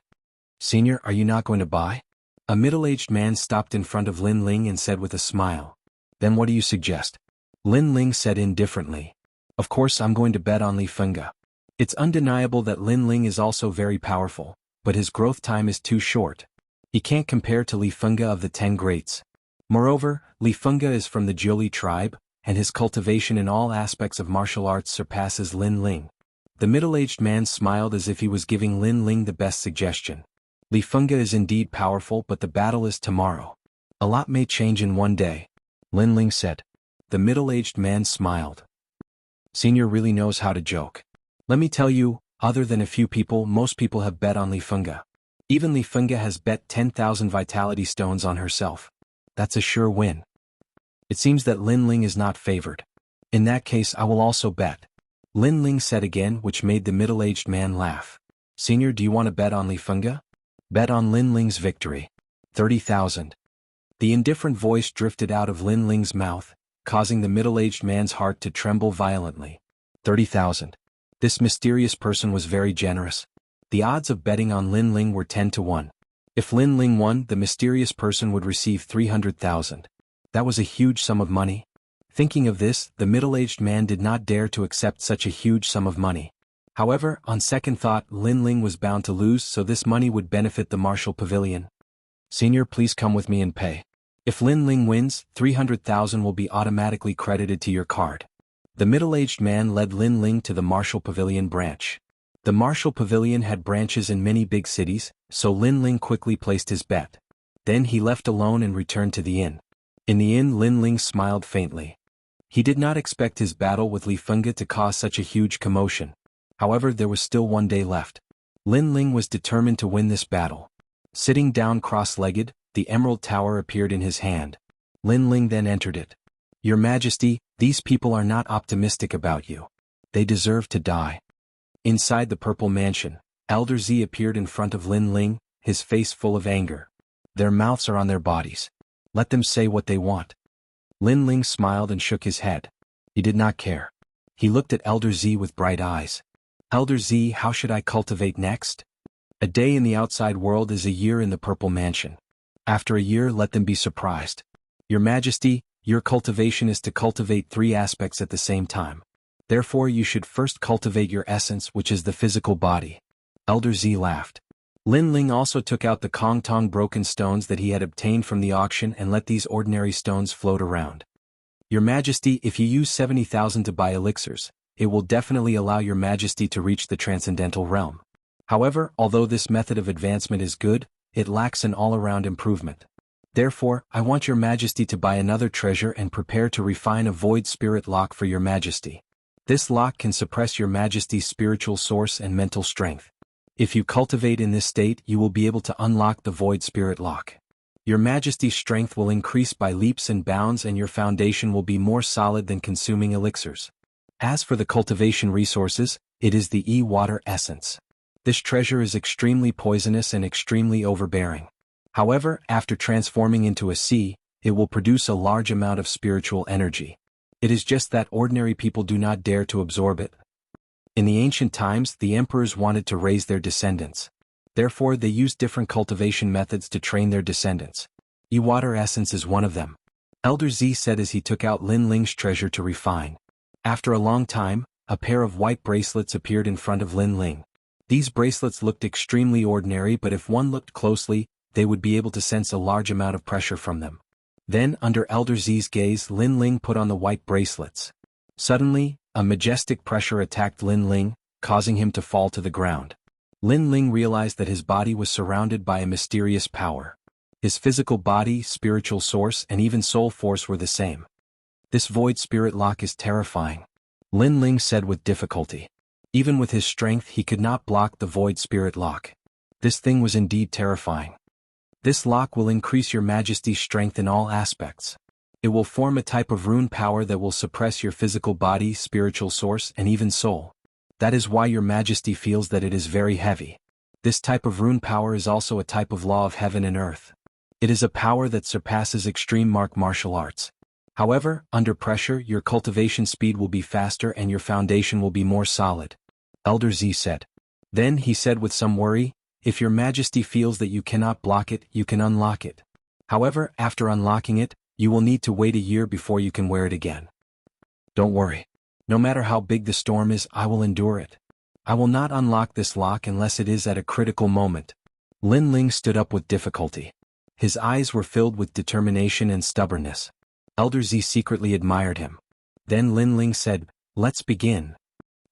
Senior, are you not going to buy? A middle-aged man stopped in front of Lin Ling and said with a smile. Then what do you suggest? Lin Ling said indifferently. Of course I'm going to bet on Li Fengge. It's undeniable that Lin Ling is also very powerful, but his growth time is too short. He can't compare to Li Fengge of the 10 Greats. Moreover, Li Fengge is from the Jiuli tribe, and his cultivation in all aspects of martial arts surpasses Lin Ling. The middle-aged man smiled as if he was giving Lin Ling the best suggestion. Li Fengge is indeed powerful, but the battle is tomorrow. A lot may change in one day, Lin Ling said. The middle-aged man smiled. Senior really knows how to joke. Let me tell you, other than a few people, most people have bet on Li Fengge. Even Li Fengge has bet 10,000 Vitality Stones on herself. That's a sure win. It seems that Lin Ling is not favored. In that case I will also bet. Lin Ling said again, which made the middle-aged man laugh. Senior, do you want to bet on Li Fengge? Bet on Lin Ling's victory. 30,000. The indifferent voice drifted out of Lin Ling's mouth, causing the middle-aged man's heart to tremble violently. 30,000. This mysterious person was very generous. The odds of betting on Lin Ling were 10-1. If Lin Ling won, the mysterious person would receive 300,000. That was a huge sum of money. Thinking of this, the middle-aged man did not dare to accept such a huge sum of money. However, on second thought, Lin Ling was bound to lose, so this money would benefit the Martial Pavilion. Senior, please come with me and pay. If Lin Ling wins, 300,000 will be automatically credited to your card. The middle-aged man led Lin Ling to the Martial Pavilion branch. The Martial Pavilion had branches in many big cities, so Lin Ling quickly placed his bet. Then he left alone and returned to the inn. In the inn, Lin Ling smiled faintly. He did not expect his battle with Li Fengge to cause such a huge commotion. However, there was still one day left. Lin Ling was determined to win this battle. Sitting down cross-legged, the Emerald Tower appeared in his hand. Lin Ling then entered it. "Your Majesty, these people are not optimistic about you. They deserve to die." Inside the purple mansion, Elder Z appeared in front of Lin Ling, his face full of anger. "Their mouths are on their bodies. Let them say what they want." Lin Ling smiled and shook his head. He did not care. He looked at Elder Z with bright eyes. "Elder Z, how should I cultivate next? A day in the outside world is a year in the purple mansion. After a year, let them be surprised. Your Majesty, your cultivation is to cultivate 3 aspects at the same time. Therefore you should first cultivate your essence, which is the physical body." Elder Z laughed. Lin Ling also took out the Kong Tong broken stones that he had obtained from the auction and let these ordinary stones float around. "Your Majesty, if you use 70,000 to buy elixirs, it will definitely allow your Majesty to reach the transcendental realm. However, although this method of advancement is good, it lacks an all-around improvement. Therefore, I want your Majesty to buy another treasure and prepare to refine a void spirit lock for your Majesty. This lock can suppress your Majesty's spiritual source and mental strength. If you cultivate in this state, you will be able to unlock the void spirit lock. Your Majesty's strength will increase by leaps and bounds and your foundation will be more solid than consuming elixirs. As for the cultivation resources, it is the E-water essence. This treasure is extremely poisonous and extremely overbearing. However, after transforming into a sea, it will produce a large amount of spiritual energy. It is just that ordinary people do not dare to absorb it. In the ancient times, the emperors wanted to raise their descendants. Therefore, they used different cultivation methods to train their descendants. E-water essence is one of them. Elder Z said as he took out Lin Ling's treasure to refine. After a long time, a pair of white bracelets appeared in front of Lin Ling. These bracelets looked extremely ordinary, but if one looked closely, they would be able to sense a large amount of pressure from them. Then, under Elder Z's gaze, Lin Ling put on the white bracelets. Suddenly, a majestic pressure attacked Lin Ling, causing him to fall to the ground. Lin Ling realized that his body was surrounded by a mysterious power. His physical body, spiritual source, and even soul force were the same. "This void spirit lock is terrifying," Lin Ling said with difficulty. Even with his strength, he could not block the void spirit lock. This thing was indeed terrifying. "This lock will increase your Majesty's strength in all aspects. It will form a type of rune power that will suppress your physical body, spiritual source, and even soul. That is why your Majesty feels that it is very heavy. This type of rune power is also a type of law of heaven and earth. It is a power that surpasses extreme martial arts. However, under pressure, your cultivation speed will be faster and your foundation will be more solid," Elder Z said. Then he said with some worry, "If your Majesty feels that you cannot block it, you can unlock it. However, after unlocking it, you will need to wait a year before you can wear it again. Don't worry. No matter how big the storm is, I will endure it. I will not unlock this lock unless it is at a critical moment." Lin Ling stood up with difficulty. His eyes were filled with determination and stubbornness. Elder Z secretly admired him. Then Lin Ling said, "Let's begin."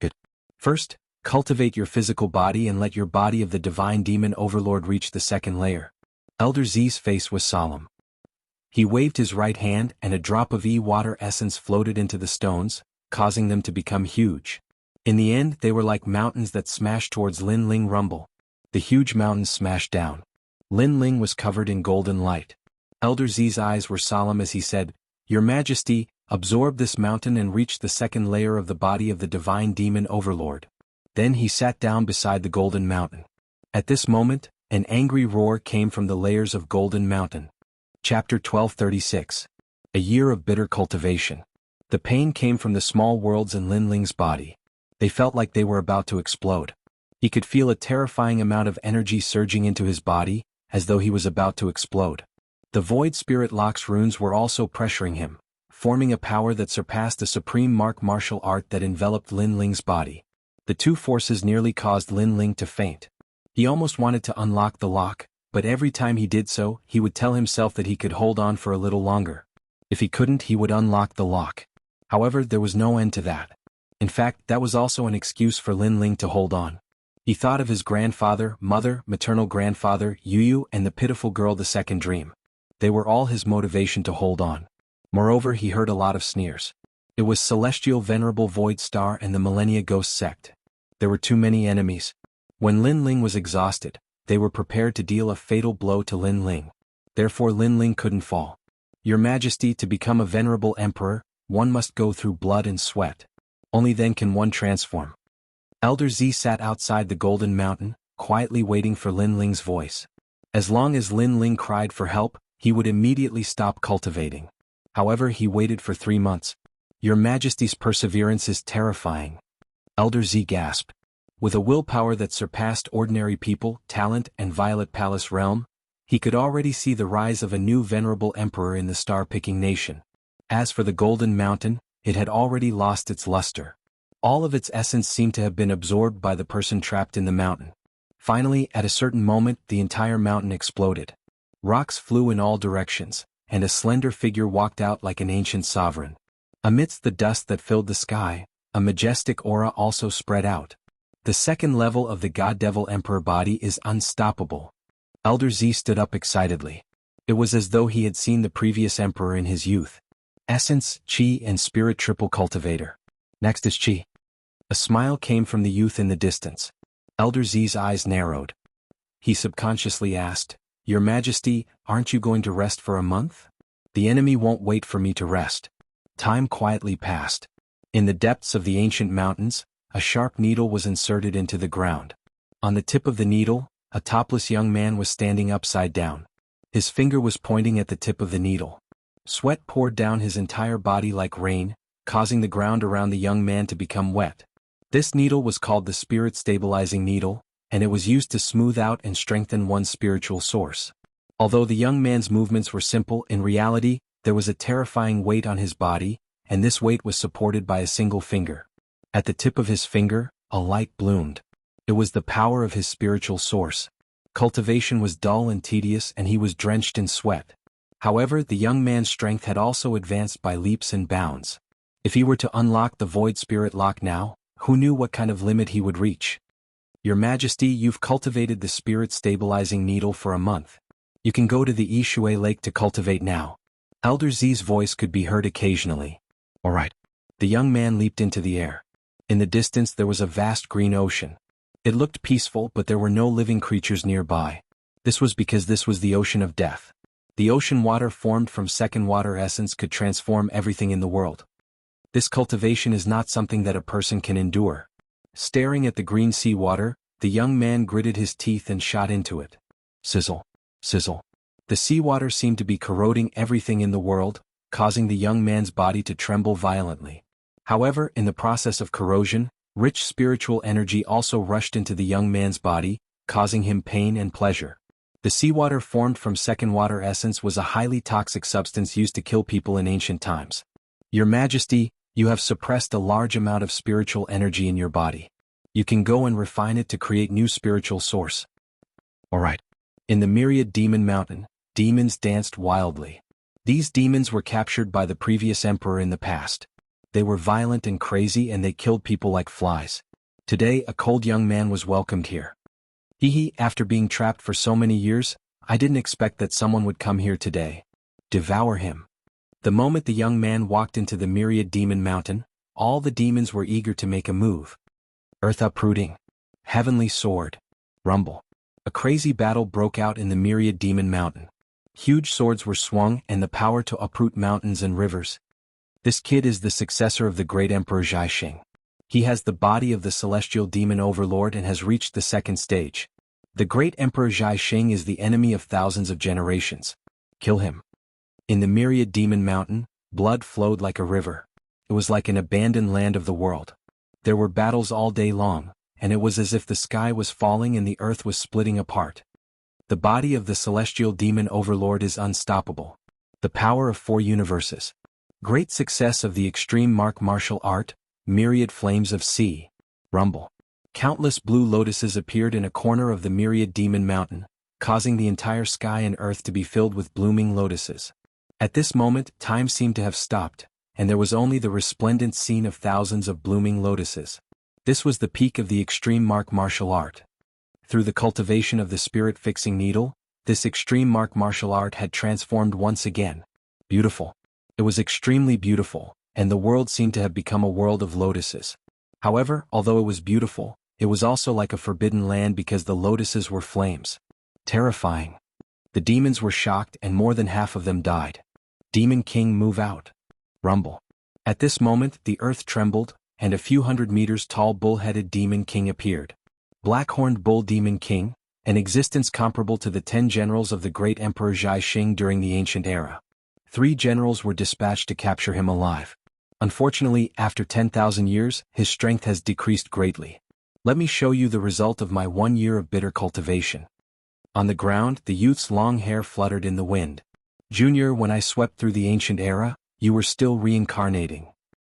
Good. First, cultivate your physical body and let your body of the divine demon overlord reach the second layer. Elder Z's face was solemn. He waved his right hand and a drop of E-water essence floated into the stones, causing them to become huge. In the end, they were like mountains that smashed towards Lin Ling rumble. The huge mountains smashed down. Lin Ling was covered in golden light. Elder Z's eyes were solemn as he said, "Your Majesty, absorb this mountain and reach the second layer of the body of the divine demon overlord." Then he sat down beside the golden mountain. At this moment, an angry roar came from the layers of golden mountain. Chapter 1236. A year of bitter cultivation. The pain came from the small worlds in Lin Ling's body. They felt like they were about to explode. He could feel a terrifying amount of energy surging into his body, as though he was about to explode. The void spirit lock's runes were also pressuring him, forming a power that surpassed the supreme martial art that enveloped Lin Ling's body. The two forces nearly caused Lin Ling to faint. He almost wanted to unlock the lock, but every time he did so, he would tell himself that he could hold on for a little longer. If he couldn't, he would unlock the lock. However, there was no end to that. In fact, that was also an excuse for Lin Ling to hold on. He thought of his grandfather, mother, maternal grandfather, Yu, and the pitiful girl the second dream. They were all his motivation to hold on. Moreover, he heard a lot of sneers. It was Celestial Venerable Void Star and the Millennia Ghost Sect. There were too many enemies. When Lin Ling was exhausted, they were prepared to deal a fatal blow to Lin Ling. Therefore Lin Ling couldn't fall. Your Majesty, to become a venerable emperor, one must go through blood and sweat. Only then can one transform. Elder Z sat outside the Golden Mountain, quietly waiting for Lin Ling's voice. As long as Lin Ling cried for help, he would immediately stop cultivating. However, he waited for 3 months. Your Majesty's perseverance is terrifying. Elder Z gasped. With a willpower that surpassed ordinary people, talent, and Violet Palace realm, he could already see the rise of a new venerable emperor in the star-picking nation. As for the Golden Mountain, it had already lost its luster. All of its essence seemed to have been absorbed by the person trapped in the mountain. Finally, at a certain moment, the entire mountain exploded. Rocks flew in all directions, and a slender figure walked out like an ancient sovereign. Amidst the dust that filled the sky, a majestic aura also spread out. The second level of the God-Devil Emperor body is unstoppable. Elder Z stood up excitedly. It was as though he had seen the previous emperor in his youth. Essence, Qi, and Spirit triple cultivator. Next is Qi. A smile came from the youth in the distance. Elder Z's eyes narrowed. He subconsciously asked, Your Majesty, aren't you going to rest for a month? The enemy won't wait for me to rest. Time quietly passed. In the depths of the ancient mountains, a sharp needle was inserted into the ground. On the tip of the needle, a topless young man was standing upside down. His finger was pointing at the tip of the needle. Sweat poured down his entire body like rain, causing the ground around the young man to become wet. This needle was called the Spirit Stabilizing Needle, and it was used to smooth out and strengthen one's spiritual source. Although the young man's movements were simple, in reality, there was a terrifying weight on his body, and this weight was supported by a single finger. At the tip of his finger, a light bloomed. It was the power of his spiritual source. Cultivation was dull and tedious, and he was drenched in sweat. However, the young man's strength had also advanced by leaps and bounds. If he were to unlock the Void Spirit Lock now, who knew what kind of limit he would reach? Your Majesty, you've cultivated the Spirit Stabilizing Needle for a month. You can go to the Yishui Lake to cultivate now. Elder Z's voice could be heard occasionally. All right. The young man leaped into the air. In the distance there was a vast green ocean. It looked peaceful, but there were no living creatures nearby. This was because this was the ocean of death. The ocean water formed from second water essence could transform everything in the world. This cultivation is not something that a person can endure. Staring at the green sea water, the young man gritted his teeth and shot into it. Sizzle. Sizzle. The seawater seemed to be corroding everything in the world, causing the young man's body to tremble violently. However, in the process of corrosion, rich spiritual energy also rushed into the young man's body, causing him pain and pleasure. The seawater formed from second water essence was a highly toxic substance used to kill people in ancient times. Your Majesty, you have suppressed a large amount of spiritual energy in your body. You can go and refine it to create new spiritual source. Alright. In the Myriad Demon Mountain, demons danced wildly. These demons were captured by the previous emperor in the past. They were violent and crazy, and they killed people like flies. Today, a cold young man was welcomed here. After being trapped for so many years, I didn't expect that someone would come here today. Devour him. The moment the young man walked into the Myriad Demon Mountain, all the demons were eager to make a move. Earth uprooting. Heavenly sword. Rumble. A crazy battle broke out in the Myriad Demon Mountain. Huge swords were swung, and the power to uproot mountains and rivers. This kid is the successor of the great Emperor Xianxia. He has the body of the celestial demon overlord and has reached the second stage. The great Emperor Xianxia is the enemy of thousands of generations. Kill him. In the Myriad Demon Mountain, blood flowed like a river. It was like an abandoned land of the world. There were battles all day long, and it was as if the sky was falling and the earth was splitting apart. The body of the celestial demon overlord is unstoppable. The power of 4 universes. Great success of the extreme martial art, Myriad Flames of Sea. Rumble. Countless blue lotuses appeared in a corner of the Myriad Demon Mountain, causing the entire sky and earth to be filled with blooming lotuses. At this moment, time seemed to have stopped, and there was only the resplendent scene of thousands of blooming lotuses. This was the peak of the extreme martial art. Through the cultivation of the spirit-fixing needle, this extreme martial art had transformed once again. Beautiful. It was extremely beautiful, and the world seemed to have become a world of lotuses. However, although it was beautiful, it was also like a forbidden land because the lotuses were flames. Terrifying. The demons were shocked and more than half of them died. Demon King, move out. Rumble. At this moment the earth trembled, and a few 100 meters tall bull-headed Demon King appeared. Black-horned Bull Demon King, an existence comparable to the 10 generals of the great Emperor Xianxia during the ancient era. 3 generals were dispatched to capture him alive. Unfortunately, after 10,000 years, his strength has decreased greatly. Let me show you the result of my 1 year of bitter cultivation. On the ground, the youth's long hair fluttered in the wind. Junior, when I swept through the ancient era, you were still reincarnating.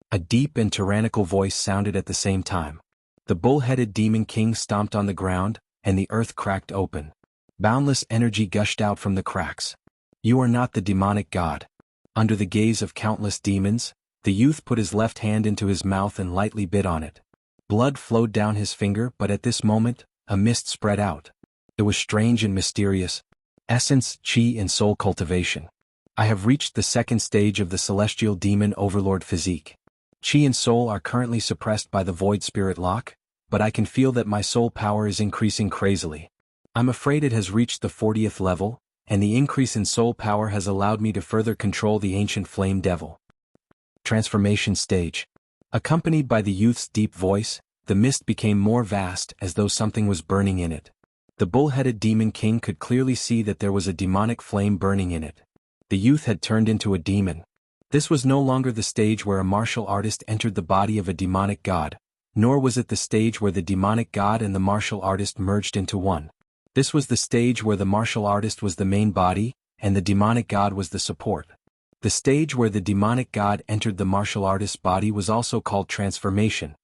A deep and tyrannical voice sounded at the same time. The bull-headed Demon King stomped on the ground, and the earth cracked open. Boundless energy gushed out from the cracks. You are not the demonic god. Under the gaze of countless demons, the youth put his left hand into his mouth and lightly bit on it. Blood flowed down his finger, but at this moment, a mist spread out. It was strange and mysterious. Essence, Qi and Soul Cultivation. I have reached the second stage of the Celestial Demon Overlord physique. Qi and Soul are currently suppressed by the Void Spirit Lock, but I can feel that my soul power is increasing crazily. I'm afraid it has reached the 40th level, and the increase in soul power has allowed me to further control the ancient flame devil. Transformation stage. Accompanied by the youth's deep voice, the mist became more vast as though something was burning in it. The bull-headed Demon King could clearly see that there was a demonic flame burning in it. The youth had turned into a demon. This was no longer the stage where a martial artist entered the body of a demonic god, nor was it the stage where the demonic god and the martial artist merged into one. This was the stage where the martial artist was the main body, and the demonic god was the support. The stage where the demonic god entered the martial artist's body was also called transformation.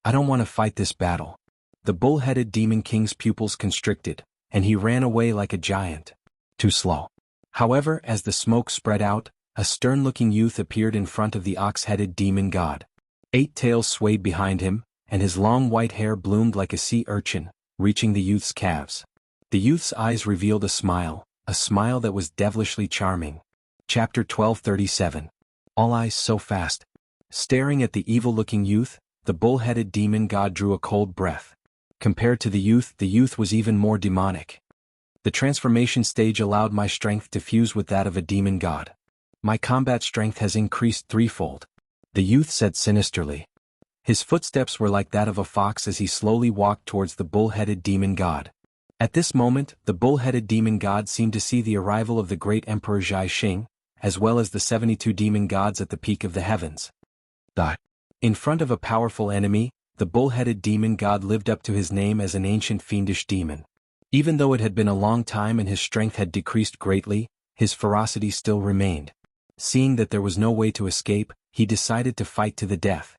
I don't want to fight this battle. The bull-headed Demon King's pupils constricted, and he ran away like a giant. Too slow. However, as the smoke spread out, a stern-looking youth appeared in front of the ox-headed demon god. 8 tails swayed behind him, and his long white hair bloomed like a sea urchin, reaching the youth's calves. The youth's eyes revealed a smile that was devilishly charming. Chapter 1237. All eyes so fast. Staring at the evil-looking youth, the bull-headed demon god drew a cold breath. Compared to the youth was even more demonic. The transformation stage allowed my strength to fuse with that of a demon god. My combat strength has increased 3-fold. The youth said sinisterly. His footsteps were like that of a fox as he slowly walked towards the bull-headed demon god. At this moment, the bull-headed demon god seemed to see the arrival of the great Emperor Xianxia, as well as the 72 demon gods at the peak of the heavens. In front of a powerful enemy, the bull-headed demon god lived up to his name as an ancient fiendish demon. Even though it had been a long time and his strength had decreased greatly, his ferocity still remained. Seeing that there was no way to escape, he decided to fight to the death.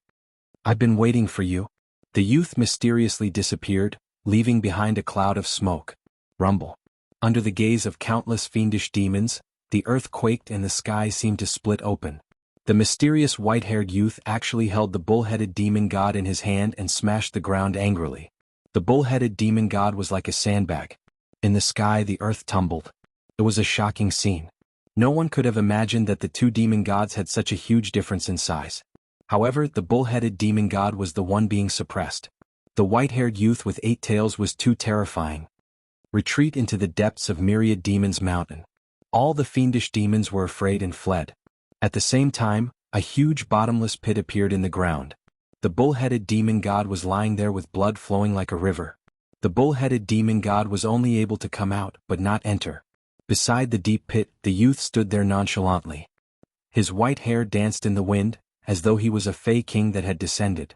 I've been waiting for you. The youth mysteriously disappeared, leaving behind a cloud of smoke. Rumble. Under the gaze of countless fiendish demons, the earth quaked and the sky seemed to split open. The mysterious white-haired youth actually held the bull-headed demon god in his hand and smashed the ground angrily. The bull-headed demon god was like a sandbag. In the sky the earth tumbled. It was a shocking scene. No one could have imagined that the 2 demon gods had such a huge difference in size. However, the bull-headed demon god was the one being suppressed. The white-haired youth with 8 tails was too terrifying. Retreat into the depths of myriad demons' mountain. All the fiendish demons were afraid and fled. At the same time, a huge bottomless pit appeared in the ground. The bull-headed demon god was lying there with blood flowing like a river. The bull-headed demon god was only able to come out but not enter. Beside the deep pit, the youth stood there nonchalantly. His white hair danced in the wind, as though he was a fey king that had descended.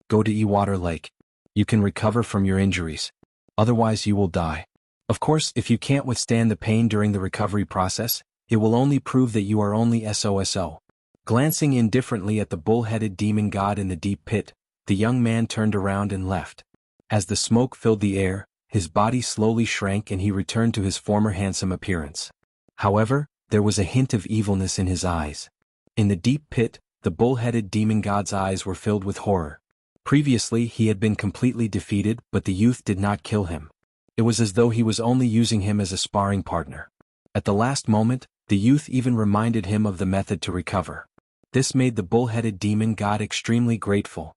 Go to Ewater Lake. You can recover from your injuries. Otherwise you will die. Of course, if you can't withstand the pain during the recovery process, it will only prove that you are only SOSO. Glancing indifferently at the bull-headed demon god in the deep pit, the young man turned around and left. As the smoke filled the air, his body slowly shrank and he returned to his former handsome appearance. However, there was a hint of evilness in his eyes. In the deep pit, the bull-headed demon god's eyes were filled with horror. Previously he had been completely defeated, but the youth did not kill him. It was as though he was only using him as a sparring partner. At the last moment, the youth even reminded him of the method to recover. This made the bull-headed demon god extremely grateful.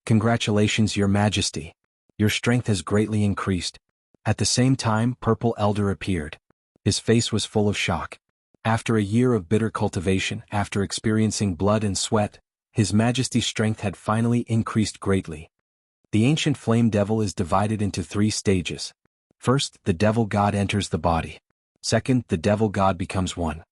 Congratulations, Your Majesty. Your strength has greatly increased. At the same time, Purple Elder appeared. His face was full of shock. After a year of bitter cultivation, after experiencing blood and sweat, His Majesty's strength had finally increased greatly. The ancient flame devil is divided into 3 stages. First, the devil god enters the body. Second, the devil god becomes one.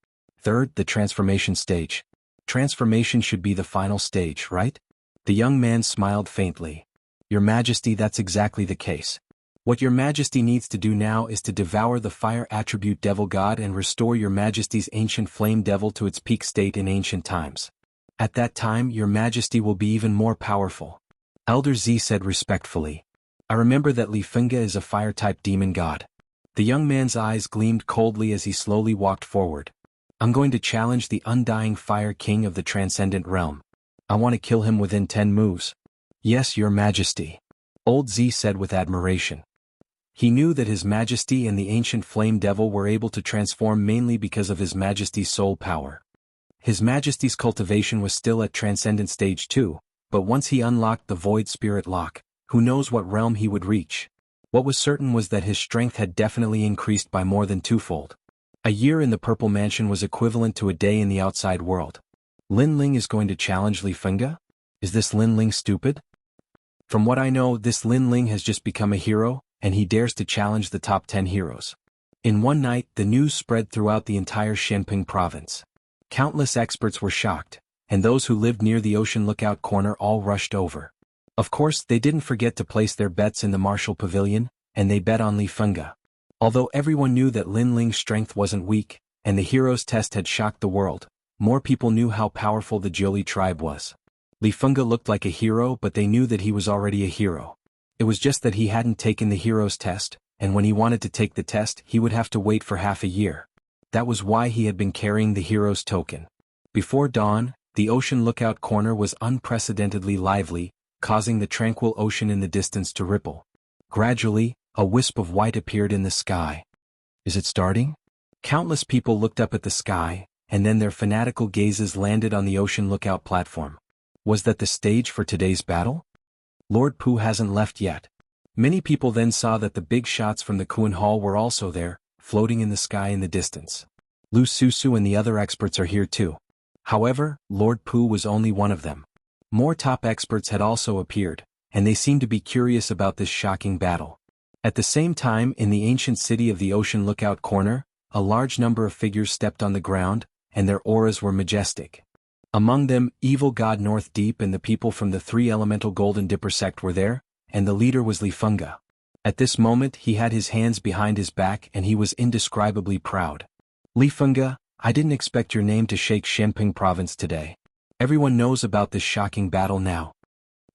Third, the transformation stage. Transformation should be the final stage, right? The young man smiled faintly. Your Majesty, that's exactly the case. What your Majesty needs to do now is to devour the fire attribute devil god and restore your Majesty's ancient flame devil to its peak state in ancient times. At that time, your Majesty will be even more powerful. Elder Z said respectfully. I remember that Li Fengge is a fire-type demon god. The young man's eyes gleamed coldly as he slowly walked forward. I'm going to challenge the undying fire king of the transcendent realm. I want to kill him within 10 moves. Yes, your Majesty. Old Z said with admiration. He knew that His Majesty and the ancient flame devil were able to transform mainly because of His Majesty's soul power. His Majesty's cultivation was still at transcendent stage 2, but once he unlocked the void spirit lock, who knows what realm he would reach. What was certain was that his strength had definitely increased by more than 2-fold. A year in the Purple Mansion was equivalent to a day in the outside world. Lin Ling is going to challenge Li Fengge? Is this Lin Ling stupid? From what I know, this Lin Ling has just become a hero, and he dares to challenge the top 10 heroes. In one night, the news spread throughout the entire Shenping province. Countless experts were shocked, and those who lived near the ocean lookout corner all rushed over. Of course, they didn't forget to place their bets in the martial pavilion, and they bet on Li Fengge. Although everyone knew that Lin Ling's strength wasn't weak, and the hero's test had shocked the world, more people knew how powerful the Jiuli tribe was. Li Fengge looked like a hero, but they knew that he was already a hero. It was just that he hadn't taken the hero's test, and when he wanted to take the test, he would have to wait for half a year. That was why he had been carrying the hero's token. Before dawn, the ocean lookout corner was unprecedentedly lively, causing the tranquil ocean in the distance to ripple. Gradually, a wisp of white appeared in the sky. Is it starting? Countless people looked up at the sky, and then their fanatical gazes landed on the ocean lookout platform. Was that the stage for today's battle? Lord Pu hasn't left yet. Many people then saw that the big shots from the Kuan Hall were also there, floating in the sky in the distance. Lu Susu and the other experts are here too. However, Lord Pu was only one of them. More top experts had also appeared, and they seemed to be curious about this shocking battle. At the same time, in the ancient city of the ocean lookout corner, a large number of figures stepped on the ground, and their auras were majestic. Among them, evil god North Deep and the people from the 3 elemental Golden Dipper sect were there, and the leader was Li Fengge. At this moment he had his hands behind his back and he was indescribably proud. Li Fengge, I didn't expect your name to shake Shenping province today. Everyone knows about this shocking battle now.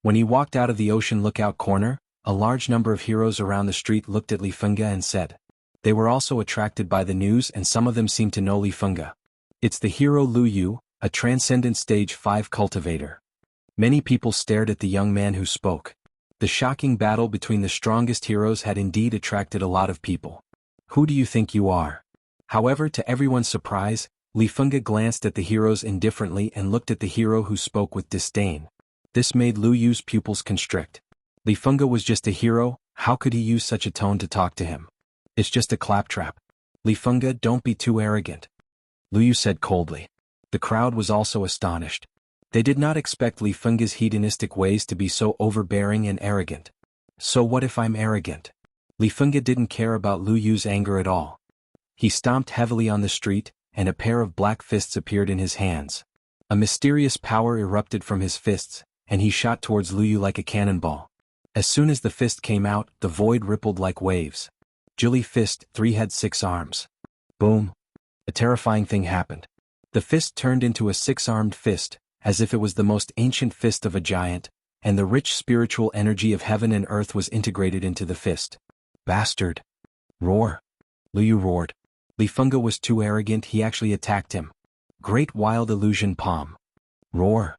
When he walked out of the ocean lookout corner, a large number of heroes around the street looked at Li Fengge and said. They were also attracted by the news and some of them seemed to know Li Fengge. It's the hero Lu Yu, a transcendent stage 5 cultivator. Many people stared at the young man who spoke. The shocking battle between the strongest heroes had indeed attracted a lot of people. Who do you think you are? However, to everyone's surprise, Li Fengge glanced at the heroes indifferently and looked at the hero who spoke with disdain. This made Lu Yu's pupils constrict. Li Fengge was just a hero, how could he use such a tone to talk to him? It's just a claptrap. Li Fengge, don't be too arrogant. Lu Yu said coldly. The crowd was also astonished. They did not expect Li Fengge's hedonistic ways to be so overbearing and arrogant. So what if I'm arrogant? Li Fengge didn't care about Lu Yu's anger at all. He stomped heavily on the street, and a pair of black fists appeared in his hands. A mysterious power erupted from his fists, and he shot towards Lu Yu like a cannonball. As soon as the fist came out, the void rippled like waves. Jiuli fist, 3 had 6 arms. Boom. A terrifying thing happened. The fist turned into a 6-armed fist, as if it was the most ancient fist of a giant, and the rich spiritual energy of heaven and earth was integrated into the fist. Bastard. Roar. Lu Yu roared. Li Fengge was too arrogant, he actually attacked him. Great Wild Illusion Palm. Roar.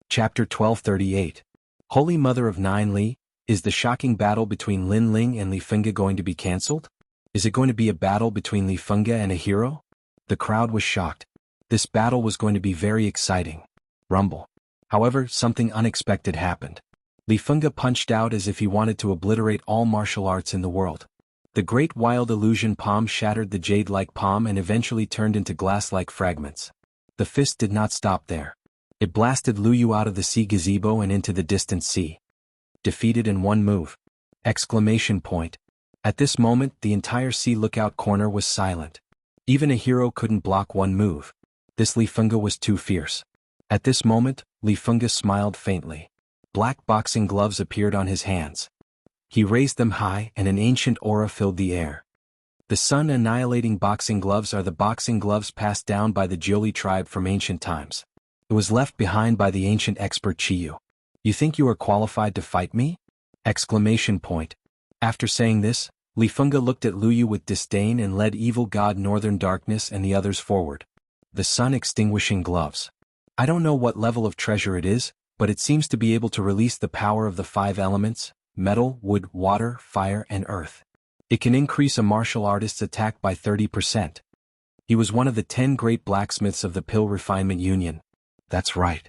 Chapter 1238. Holy Mother of Nine Li, is the shocking battle between Lin Ling and Li Fengge going to be cancelled? Is it going to be a battle between Li Fengge and a hero? The crowd was shocked. This battle was going to be very exciting. Rumble. However, something unexpected happened. Li Fengge punched out as if he wanted to obliterate all martial arts in the world. The great wild illusion palm shattered the jade-like palm and eventually turned into glass-like fragments. The fist did not stop there. It blasted Lu Yu out of the sea gazebo and into the distant sea. Defeated in one move! Exclamation point. At this moment the entire sea lookout corner was silent. Even a hero couldn't block one move. This Li Fengge was too fierce. At this moment, Li Fengge smiled faintly. Black boxing gloves appeared on his hands. He raised them high and an ancient aura filled the air. The sun-annihilating boxing gloves are the boxing gloves passed down by the Jioli tribe from ancient times. It was left behind by the ancient expert Qiyu. You think you are qualified to fight me? Exclamation point. After saying this, Li Fengge looked at Lu Yu with disdain and led evil god Northern Darkness and the others forward. The sun-extinguishing gloves. I don't know what level of treasure it is, but it seems to be able to release the power of the 5 elements: metal, wood, water, fire, and earth. It can increase a martial artist's attack by 30%. He was one of the 10 great blacksmiths of the Pill Refinement Union. That's right.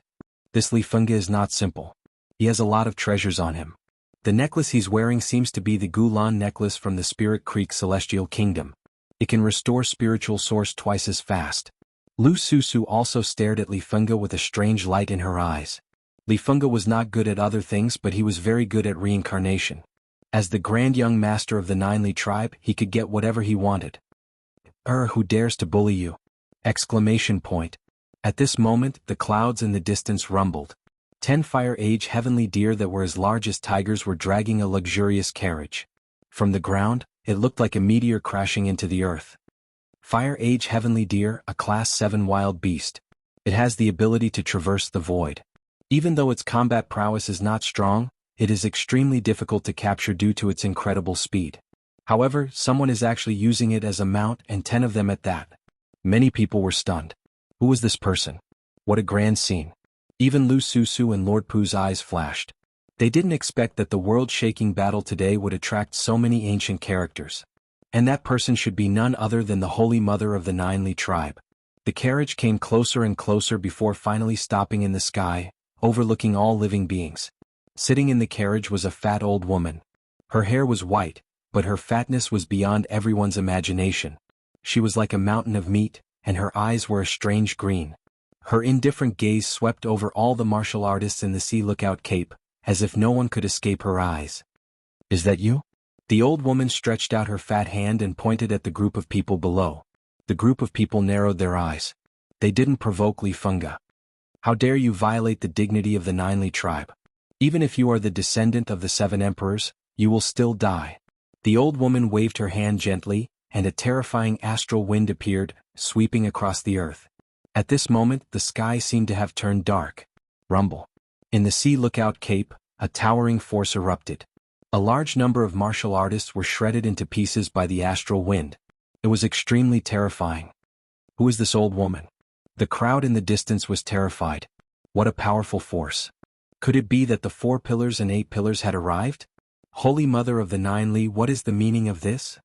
This Li Fengge is not simple. He has a lot of treasures on him. The necklace he's wearing seems to be the Gulan necklace from the Spirit Creek Celestial Kingdom. It can restore spiritual source twice as fast. Lu Susu also stared at Li Fengge with a strange light in her eyes. Li Fengge was not good at other things, but he was very good at reincarnation. As the grand young master of the Ninely tribe, he could get whatever he wanted. Who dares to bully you? Exclamation point. At this moment, the clouds in the distance rumbled. 10 Fire Age heavenly deer that were as large as tigers were dragging a luxurious carriage. From the ground, it looked like a meteor crashing into the earth. Fire Age heavenly deer, a class 7 wild beast. It has the ability to traverse the void. Even though its combat prowess is not strong, it is extremely difficult to capture due to its incredible speed. However, someone is actually using it as a mount, and 10 of them at that. Many people were stunned. Who was this person? What a grand scene. Even Lu Susu and Lord Pu's eyes flashed. They didn't expect that the world-shaking battle today would attract so many ancient characters. And that person should be none other than the Holy Mother of the Ninely tribe. The carriage came closer and closer before finally stopping in the sky, overlooking all living beings. Sitting in the carriage was a fat old woman. Her hair was white, but her fatness was beyond everyone's imagination. She was like a mountain of meat, and her eyes were a strange green. Her indifferent gaze swept over all the martial artists in the Sea Lookout Cape, as if no one could escape her eyes. Is that you? The old woman stretched out her fat hand and pointed at the group of people below. The group of people narrowed their eyes. They didn't provoke Li Fengge. How dare you violate the dignity of the Ninely tribe? Even if you are the descendant of the 7 emperors, you will still die. The old woman waved her hand gently, and a terrifying astral wind appeared, sweeping across the earth. At this moment, the sky seemed to have turned dark. Rumble. In the Sea Lookout Cape, a towering force erupted. A large number of martial artists were shredded into pieces by the astral wind. It was extremely terrifying. Who is this old woman? The crowd in the distance was terrified. What a powerful force. Could it be that the 4 pillars and 8 pillars had arrived? Holy Mother of the Ninely, what is the meaning of this?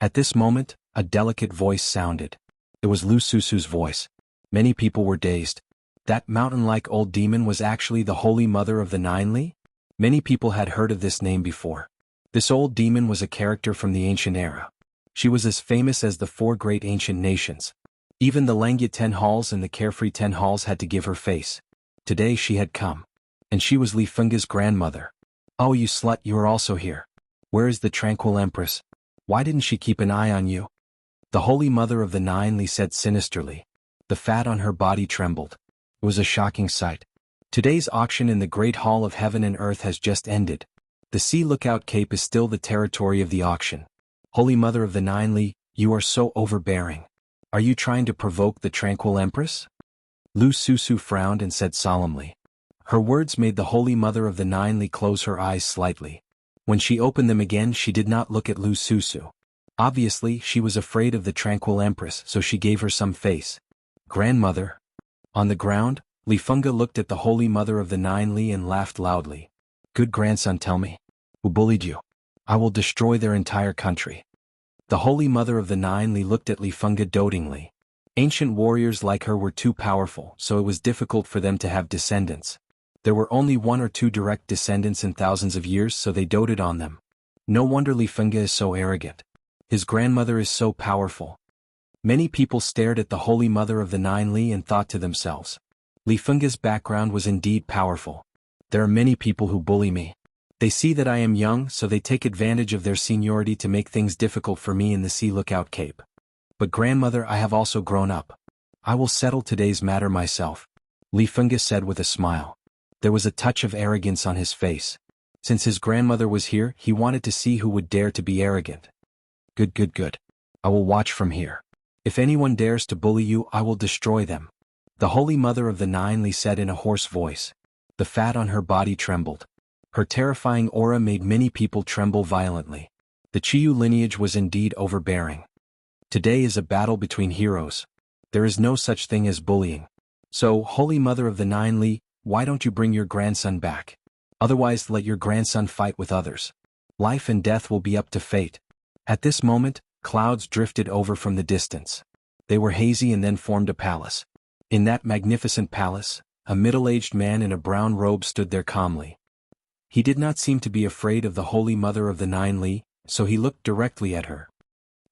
At this moment, a delicate voice sounded. It was Lu Susu's voice. Many people were dazed. That mountain-like old demon was actually the Holy Mother of the Ninely? Many people had heard of this name before. This old demon was a character from the ancient era. She was as famous as the 4 great ancient nations. Even the Langya 10 Halls and the Carefree 10 Halls had to give her face. Today she had come. And she was Li Fengge's grandmother. Oh, you slut, you are also here. Where is the tranquil empress? Why didn't she keep an eye on you? The Holy Mother of the Ninely said sinisterly. The fat on her body trembled. It was a shocking sight. Today's auction in the Great Hall of Heaven and Earth has just ended. The Sea Lookout Cape is still the territory of the auction. Holy Mother of the Ninely, you are so overbearing. Are you trying to provoke the tranquil empress? Lu Susu frowned and said solemnly. Her words made the Holy Mother of the Ninely close her eyes slightly. When she opened them again, she did not look at Lu Susu. Obviously, she was afraid of the tranquil empress, so she gave her some face. Grandmother. On the ground, Li Fengge looked at the Holy Mother of the Ninely and laughed loudly. Good grandson, tell me. Who bullied you? I will destroy their entire country. The Holy Mother of the Ninely looked at Li Fengge dotingly. Ancient warriors like her were too powerful, so it was difficult for them to have descendants. There were only 1 or 2 direct descendants in thousands of years, so they doted on them. No wonder Li Fengge is so arrogant. His grandmother is so powerful. Many people stared at the Holy Mother of the Nine Li and thought to themselves. Li Fengge's background was indeed powerful. There are many people who bully me. They see that I am young, so they take advantage of their seniority to make things difficult for me in the Sea Lookout Cape. But grandmother, I have also grown up. I will settle today's matter myself, Li Fengge said with a smile. There was a touch of arrogance on his face. Since his grandmother was here, he wanted to see who would dare to be arrogant. Good. I will watch from here. If anyone dares to bully you, I will destroy them, the Holy Mother of the Nine Li said in a hoarse voice. The fat on her body trembled. Her terrifying aura made many people tremble violently. The Qiyu lineage was indeed overbearing. Today is a battle between heroes. There is no such thing as bullying. So, Holy Mother of the Nine Li, why don't you bring your grandson back? Otherwise, let your grandson fight with others. Life and death will be up to fate. At this moment, clouds drifted over from the distance. They were hazy and then formed a palace. In that magnificent palace, a middle-aged man in a brown robe stood there calmly. He did not seem to be afraid of the Holy Mother of the Nine Li, so he looked directly at her.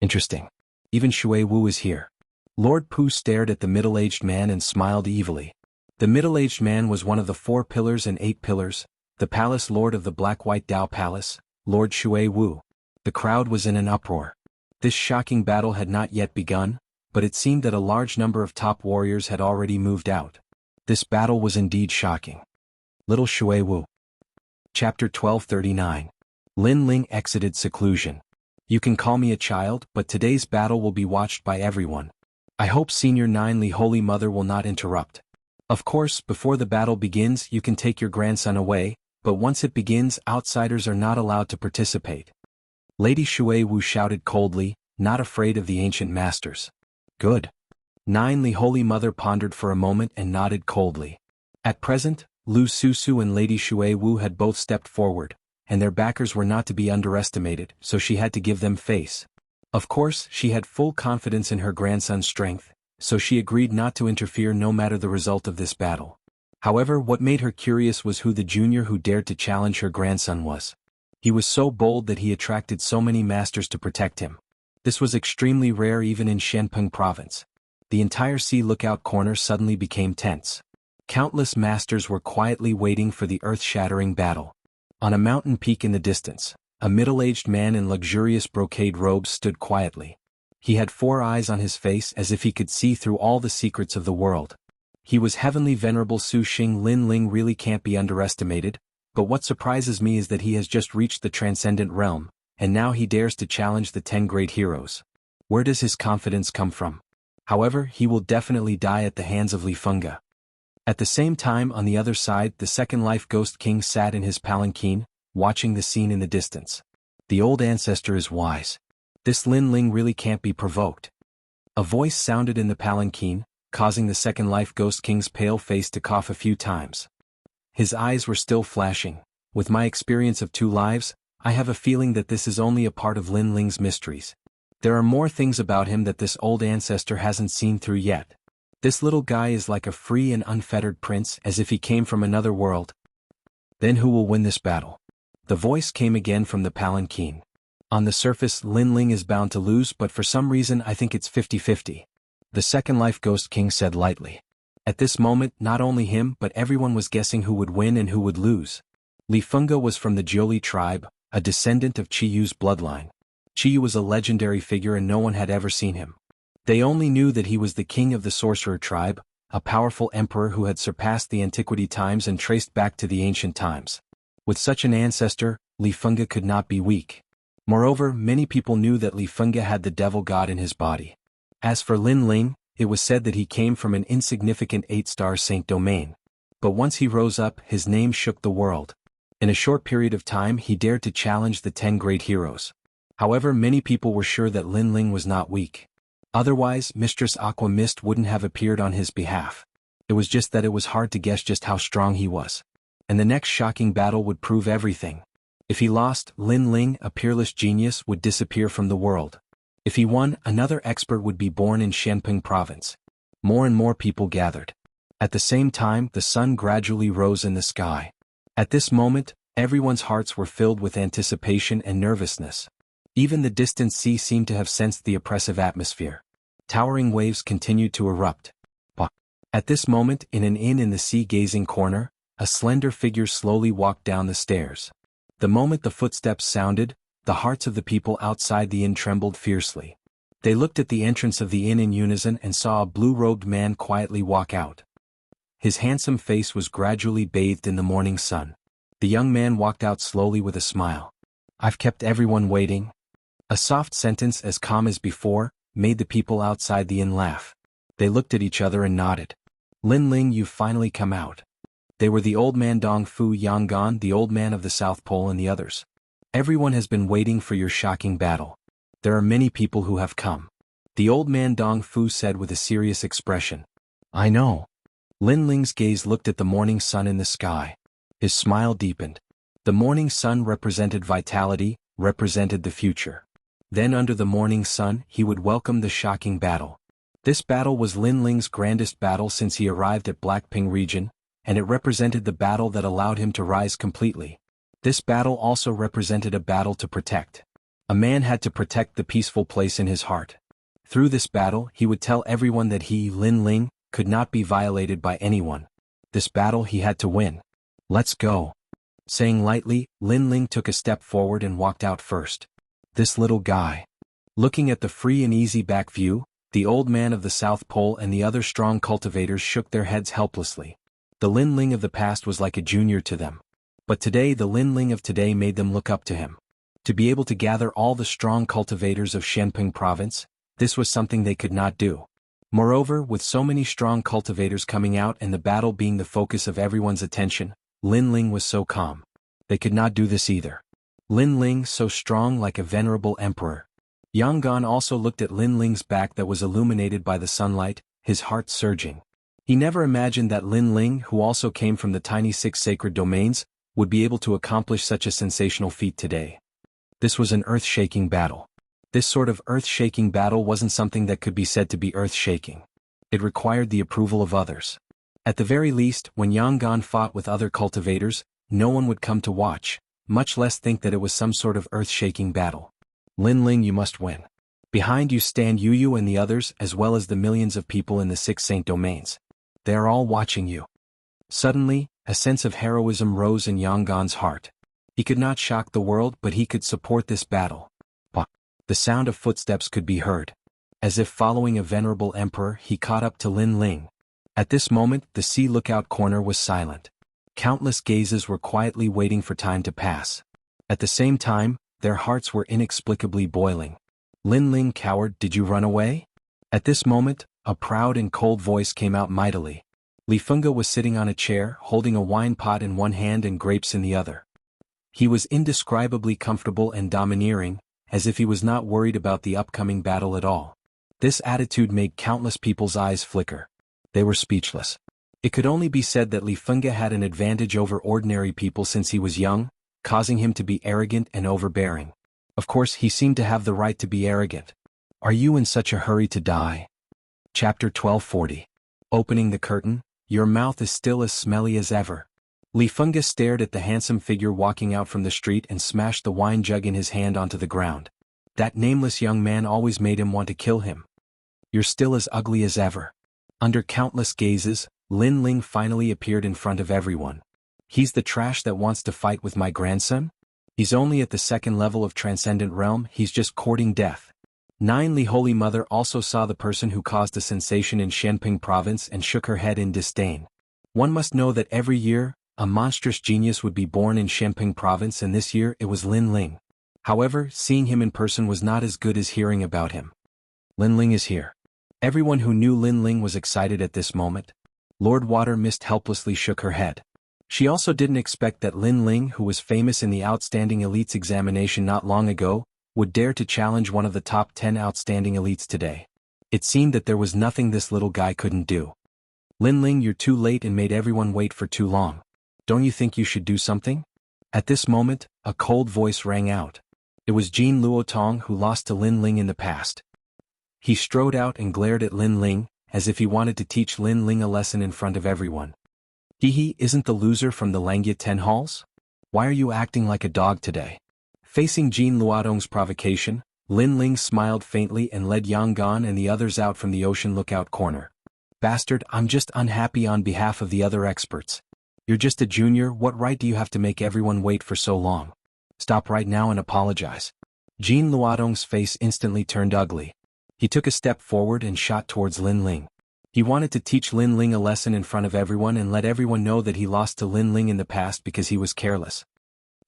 Interesting. Even Shui Wu is here. Lord Pu stared at the middle-aged man and smiled evilly. The middle-aged man was one of the 4 pillars and 8 pillars, the palace lord of the Black-White Dao Palace, Lord Shui Wu. The crowd was in an uproar. This shocking battle had not yet begun, but it seemed that a large number of top warriors had already moved out. This battle was indeed shocking. Little Shui Wu. Chapter 1239. Lin Ling exited seclusion. You can call me a child, but today's battle will be watched by everyone. I hope Senior Nine Li Holy Mother will not interrupt. Of course, before the battle begins, you can take your grandson away, but once it begins, outsiders are not allowed to participate. Lady Shui Wu shouted coldly, not afraid of the ancient masters. Good. Nine Li Holy Mother pondered for a moment and nodded coldly. At present, Lu Susu and Lady Shui Wu had both stepped forward, and their backers were not to be underestimated, so she had to give them face. Of course, she had full confidence in her grandson's strength, so she agreed not to interfere no matter the result of this battle. However, what made her curious was who the junior who dared to challenge her grandson was. He was so bold that he attracted so many masters to protect him. This was extremely rare even in Shenpeng province. The entire Sea Lookout corner suddenly became tense. Countless masters were quietly waiting for the earth-shattering battle. On a mountain peak in the distance, a middle-aged man in luxurious brocade robes stood quietly. He had 4 eyes on his face as if he could see through all the secrets of the world. He was Heavenly Venerable Su Xing. Lin Ling really can't be underestimated, but what surprises me is that he has just reached the transcendent realm, and now he dares to challenge the 10 great heroes. Where does his confidence come from? However, he will definitely die at the hands of Li Fengge. At the same time, on the other side, the Second Life Ghost King sat in his palanquin, watching the scene in the distance. The old ancestor is wise. This Lin Ling really can't be provoked. A voice sounded in the palanquin, causing the Second Life Ghost King's pale face to cough a few times. His eyes were still flashing. With my experience of 2 lives, I have a feeling that this is only a part of Lin Ling's mysteries. There are more things about him that this old ancestor hasn't seen through yet. This little guy is like a free and unfettered prince, as if he came from another world. Then who will win this battle? The voice came again from the palanquin. On the surface, Lin Ling is bound to lose, but for some reason I think it's 50-50. The Second Life Ghost King said lightly. At this moment, not only him but everyone was guessing who would win and who would lose. Li Fengge was from the Jiuli tribe, a descendant of Qiyu's bloodline. Qiyu was a legendary figure and no one had ever seen him. They only knew that he was the king of the sorcerer tribe, a powerful emperor who had surpassed the antiquity times and traced back to the ancient times. With such an ancestor, Li Fengge could not be weak. Moreover, many people knew that Li Fengge had the devil god in his body. As for Lin Ling, it was said that he came from an insignificant 8-star Saint domain. But once he rose up, his name shook the world. In a short period of time he dared to challenge the 10 great heroes. However, many people were sure that Lin Ling was not weak. Otherwise, Mistress Aqua Mist wouldn't have appeared on his behalf. It was just that it was hard to guess just how strong he was. And the next shocking battle would prove everything. If he lost, Lin Ling, a peerless genius, would disappear from the world. If he won, another expert would be born in Shenpeng province. More and more people gathered. At the same time, the sun gradually rose in the sky. At this moment, everyone's hearts were filled with anticipation and nervousness. Even the distant sea seemed to have sensed the oppressive atmosphere. Towering waves continued to erupt. At this moment, in an inn in the sea-gazing corner, a slender figure slowly walked down the stairs. The moment the footsteps sounded, the hearts of the people outside the inn trembled fiercely. They looked at the entrance of the inn in unison and saw a blue-robed man quietly walk out. His handsome face was gradually bathed in the morning sun. The young man walked out slowly with a smile. "I've kept everyone waiting." A soft sentence as calm as before made the people outside the inn laugh. They looked at each other and nodded. "Lin Ling, you've finally come out." They were the old man Dong Fu Yanggan, the old man of the South Pole, and the others. "Everyone has been waiting for your shocking battle. There are many people who have come." The old man Dong Fu said with a serious expression. "I know." Lin Ling's gaze looked at the morning sun in the sky. His smile deepened. The morning sun represented vitality, represented the future. Then under the morning sun he would welcome the shocking battle. This battle was Lin Ling's grandest battle since he arrived at Blackping region, and it represented the battle that allowed him to rise completely. This battle also represented a battle to protect. A man had to protect the peaceful place in his heart. Through this battle he would tell everyone that he, Lin Ling, could not be violated by anyone. This battle he had to win. "Let's go." Saying lightly, Lin Ling took a step forward and walked out first. This little guy. Looking at the free and easy back view, the old man of the South Pole and the other strong cultivators shook their heads helplessly. The Lin Ling of the past was like a junior to them. But today the Lin Ling of today made them look up to him. To be able to gather all the strong cultivators of Xianping province, this was something they could not do. Moreover, with so many strong cultivators coming out and the battle being the focus of everyone's attention, Lin Ling was so calm. They could not do this either. Lin Ling so strong like a venerable emperor. Yanggan also looked at Lin Ling's back that was illuminated by the sunlight, his heart surging. He never imagined that Lin Ling, who also came from the tiny 6 sacred domains, would be able to accomplish such a sensational feat today. This was an earth-shaking battle. This sort of earth-shaking battle wasn't something that could be said to be earth-shaking. It required the approval of others. At the very least, when Yanggan fought with other cultivators, no one would come to watch, much less think that it was some sort of earth-shaking battle. "Lin Ling, you must win. Behind you stand Yu and the others as well as the millions of people in the 6 saint domains. They are all watching you." Suddenly, a sense of heroism rose in Yanggan's heart. He could not shock the world, but he could support this battle. The sound of footsteps could be heard. As if following a venerable emperor, he caught up to Lin Ling. At this moment, the sea lookout corner was silent. Countless gazes were quietly waiting for time to pass. At the same time, their hearts were inexplicably boiling. "Lin Ling, coward, did you run away?" At this moment, a proud and cold voice came out mightily. Li Fengge was sitting on a chair, holding a wine pot in one hand and grapes in the other. He was indescribably comfortable and domineering, as if he was not worried about the upcoming battle at all. This attitude made countless people's eyes flicker. They were speechless. It could only be said that Li Fengge had an advantage over ordinary people since he was young, causing him to be arrogant and overbearing. Of course, he seemed to have the right to be arrogant. "Are you in such a hurry to die?" Chapter 1240. Opening the curtain, "Your mouth is still as smelly as ever." Li Fengge stared at the handsome figure walking out from the street and smashed the wine jug in his hand onto the ground. That nameless young man always made him want to kill him. "You're still as ugly as ever." Under countless gazes, Lin Ling finally appeared in front of everyone. "He's the trash that wants to fight with my grandson? He's only at the 2nd level of Transcendent Realm, he's just courting death." Li Holy Mother also saw the person who caused a sensation in Xianping province and shook her head in disdain. One must know that every year, a monstrous genius would be born in Xianping province, and this year it was Lin Ling. However, seeing him in person was not as good as hearing about him. "Lin Ling is here." Everyone who knew Lin Ling was excited at this moment. Lord Water Mist helplessly shook her head. She also didn't expect that Lin Ling, who was famous in the Outstanding Elites examination not long ago, would dare to challenge one of the top 10 Outstanding Elites today. It seemed that there was nothing this little guy couldn't do. "Lin Ling, you're too late and made everyone wait for too long. Don't you think you should do something?" At this moment, a cold voice rang out. It was Jin Luotong, who lost to Lin Ling in the past. He strode out and glared at Lin Ling, as if he wanted to teach Lin Ling a lesson in front of everyone. "He isn't the loser from the Langya 10 halls? Why are you acting like a dog today?" Facing Jin Luodong's provocation, Lin Ling smiled faintly and led Yang Gan and the others out from the ocean lookout corner. Bastard, I'm just unhappy on behalf of the other experts. You're just a junior, what right do you have to make everyone wait for so long? Stop right now and apologize. Jin Luodong's face instantly turned ugly. He took a step forward and shot towards Lin Ling. He wanted to teach Lin Ling a lesson in front of everyone and let everyone know that he lost to Lin Ling in the past because he was careless.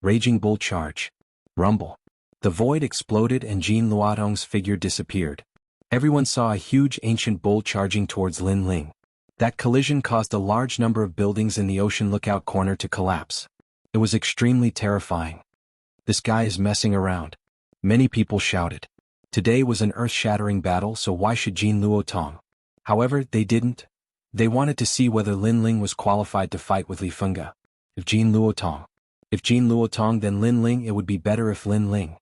Raging Bull Charge. Rumble. The void exploded and Jin Luodong's figure disappeared. Everyone saw a huge ancient bull charging towards Lin Ling. That collision caused a large number of buildings in the ocean lookout corner to collapse. It was extremely terrifying. This guy is messing around. Many people shouted. Today was an earth-shattering battle, so why should Jin Luotong? However, they didn't. They wanted to see whether Lin Ling was qualified to fight with Li Fengge. If Jin Luotong then Lin Ling, it would be better if Lin Ling.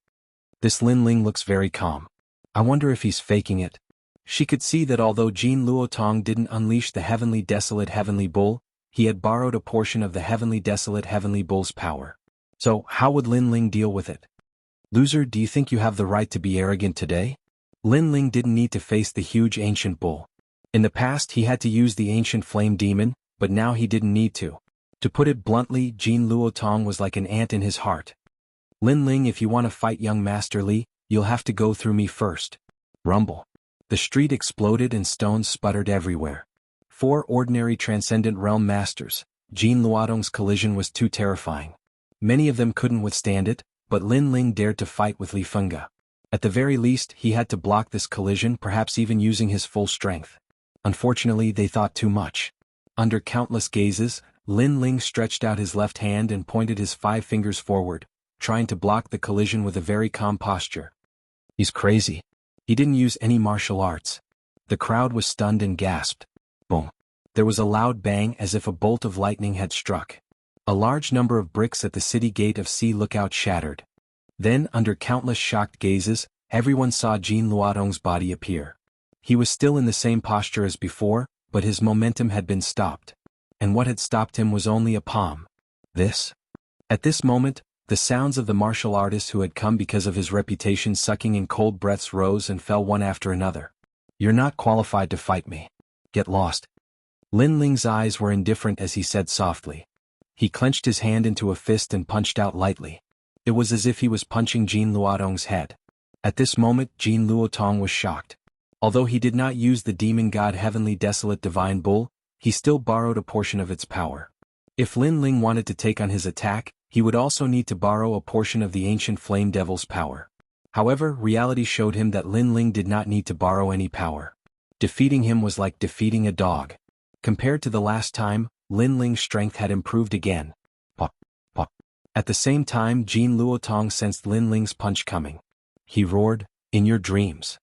This Lin Ling looks very calm. I wonder if he's faking it. She could see that although Jin Luotong didn't unleash the Heavenly Desolate Heavenly Bull, he had borrowed a portion of the Heavenly Desolate Heavenly Bull's power. So, how would Lin Ling deal with it? Loser, do you think you have the right to be arrogant today? Lin Ling didn't need to face the huge ancient bull. In the past he had to use the ancient flame demon, but now he didn't need to. To put it bluntly, Jin Luotong was like an ant in his heart. Lin Ling, if you want to fight young Master Li, you'll have to go through me first. Rumble. The street exploded and stones sputtered everywhere. 4 ordinary transcendent realm masters. Jin Luodong's collision was too terrifying. Many of them couldn't withstand it, but Lin Ling dared to fight with Li Fengge. At the very least, he had to block this collision, perhaps even using his full strength. Unfortunately, they thought too much. Under countless gazes, Lin Ling stretched out his left hand and pointed his 5 fingers forward, trying to block the collision with a very calm posture. He's crazy. He didn't use any martial arts. The crowd was stunned and gasped. Boom. There was a loud bang as if a bolt of lightning had struck. A large number of bricks at the city gate of Sea Lookout shattered. Then, under countless shocked gazes, everyone saw Jin Luodong's body appear. He was still in the same posture as before, but his momentum had been stopped. And what had stopped him was only a palm. This. At this moment, the sounds of the martial artists who had come because of his reputation sucking in cold breaths rose and fell one after another. You're not qualified to fight me. Get lost. Lin Ling's eyes were indifferent as he said softly. He clenched his hand into a fist and punched out lightly. It was as if he was punching Jin Luodong's head. At this moment, Jin Luotong was shocked. Although he did not use the demon god Heavenly Desolate Divine Bull, he still borrowed a portion of its power. If Lin Ling wanted to take on his attack, he would also need to borrow a portion of the ancient Flame Devil's power. However, reality showed him that Lin Ling did not need to borrow any power. Defeating him was like defeating a dog. Compared to the last time, Lin Ling's strength had improved again. Pop, pop. At the same time, Jin Luotong sensed Lin Ling's punch coming. He roared, "In your dreams."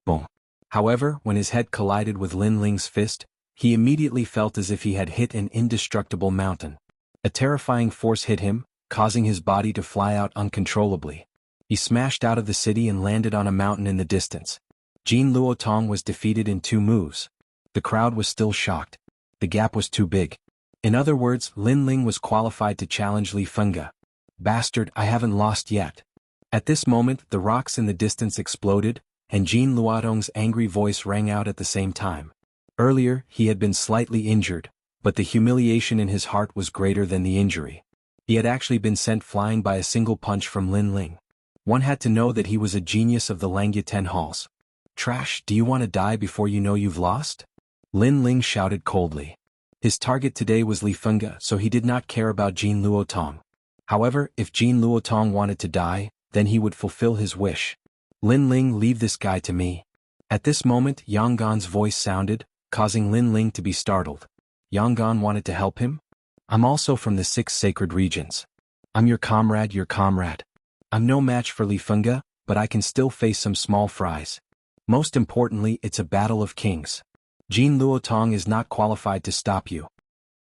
Boom. However, when his head collided with Lin Ling's fist, he immediately felt as if he had hit an indestructible mountain. A terrifying force hit him, causing his body to fly out uncontrollably. He smashed out of the city and landed on a mountain in the distance. Jin Luotong was defeated in 2 moves. The crowd was still shocked. The gap was too big. In other words, Lin Ling was qualified to challenge Li Fengge. Bastard, I haven't lost yet. At this moment, the rocks in the distance exploded, and Jin Luodong's angry voice rang out at the same time. Earlier, he had been slightly injured, but the humiliation in his heart was greater than the injury. He had actually been sent flying by a single punch from Lin Ling. One had to know that he was a genius of the Langya 10 halls. Trash, do you want to die before you know you've lost? Lin Ling shouted coldly. His target today was Li Fengge, so he did not care about Jin Luotong. However, if Jin Luotong wanted to die, then he would fulfill his wish. Lin Ling, leave this guy to me. At this moment, Yang Gan's voice sounded, causing Lin Ling to be startled. Yang Gan wanted to help him? I'm also from the 6 sacred regions. I'm your comrade. I'm no match for Li Fengge, but I can still face some small fries. Most importantly, it's a battle of kings. Jin Luotong is not qualified to stop you.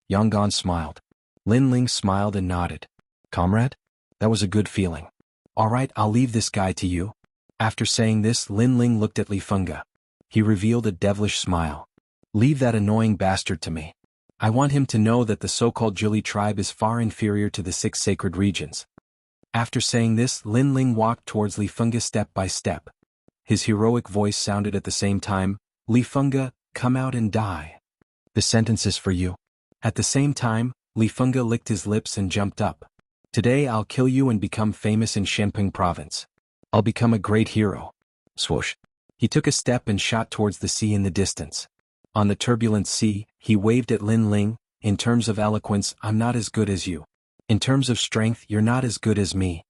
Yang Gan smiled. Lin Ling smiled and nodded. Comrade? That was a good feeling. Alright, I'll leave this guy to you. After saying this, Lin Ling looked at Li Fengge. He revealed a devilish smile. Leave that annoying bastard to me. I want him to know that the so-called Zhili tribe is far inferior to the 6 sacred regions. After saying this, Lin Ling walked towards Li Fengge step by step. His heroic voice sounded at the same time, Li Fengge, come out and die. The sentence is for you. At the same time, Li Fengge licked his lips and jumped up. Today I'll kill you and become famous in Shenping province. I'll become a great hero. Swoosh. He took a step and shot towards the sea in the distance. On the turbulent sea, he waved at Lin Ling. In terms of eloquence, I'm not as good as you. In terms of strength, you're not as good as me.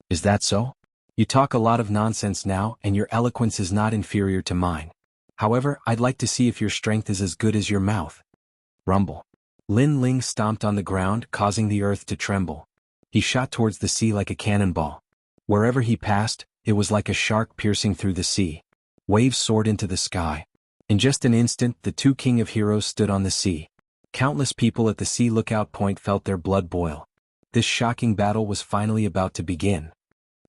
Is that so? You talk a lot of nonsense now, and your eloquence is not inferior to mine. However, I'd like to see if your strength is as good as your mouth. Rumble. Lin Ling stomped on the ground, causing the earth to tremble. He shot towards the sea like a cannonball. Wherever he passed, it was like a shark piercing through the sea. Waves soared into the sky. In just an instant, the two king of heroes stood on the sea. Countless people at the sea lookout point felt their blood boil. This shocking battle was finally about to begin.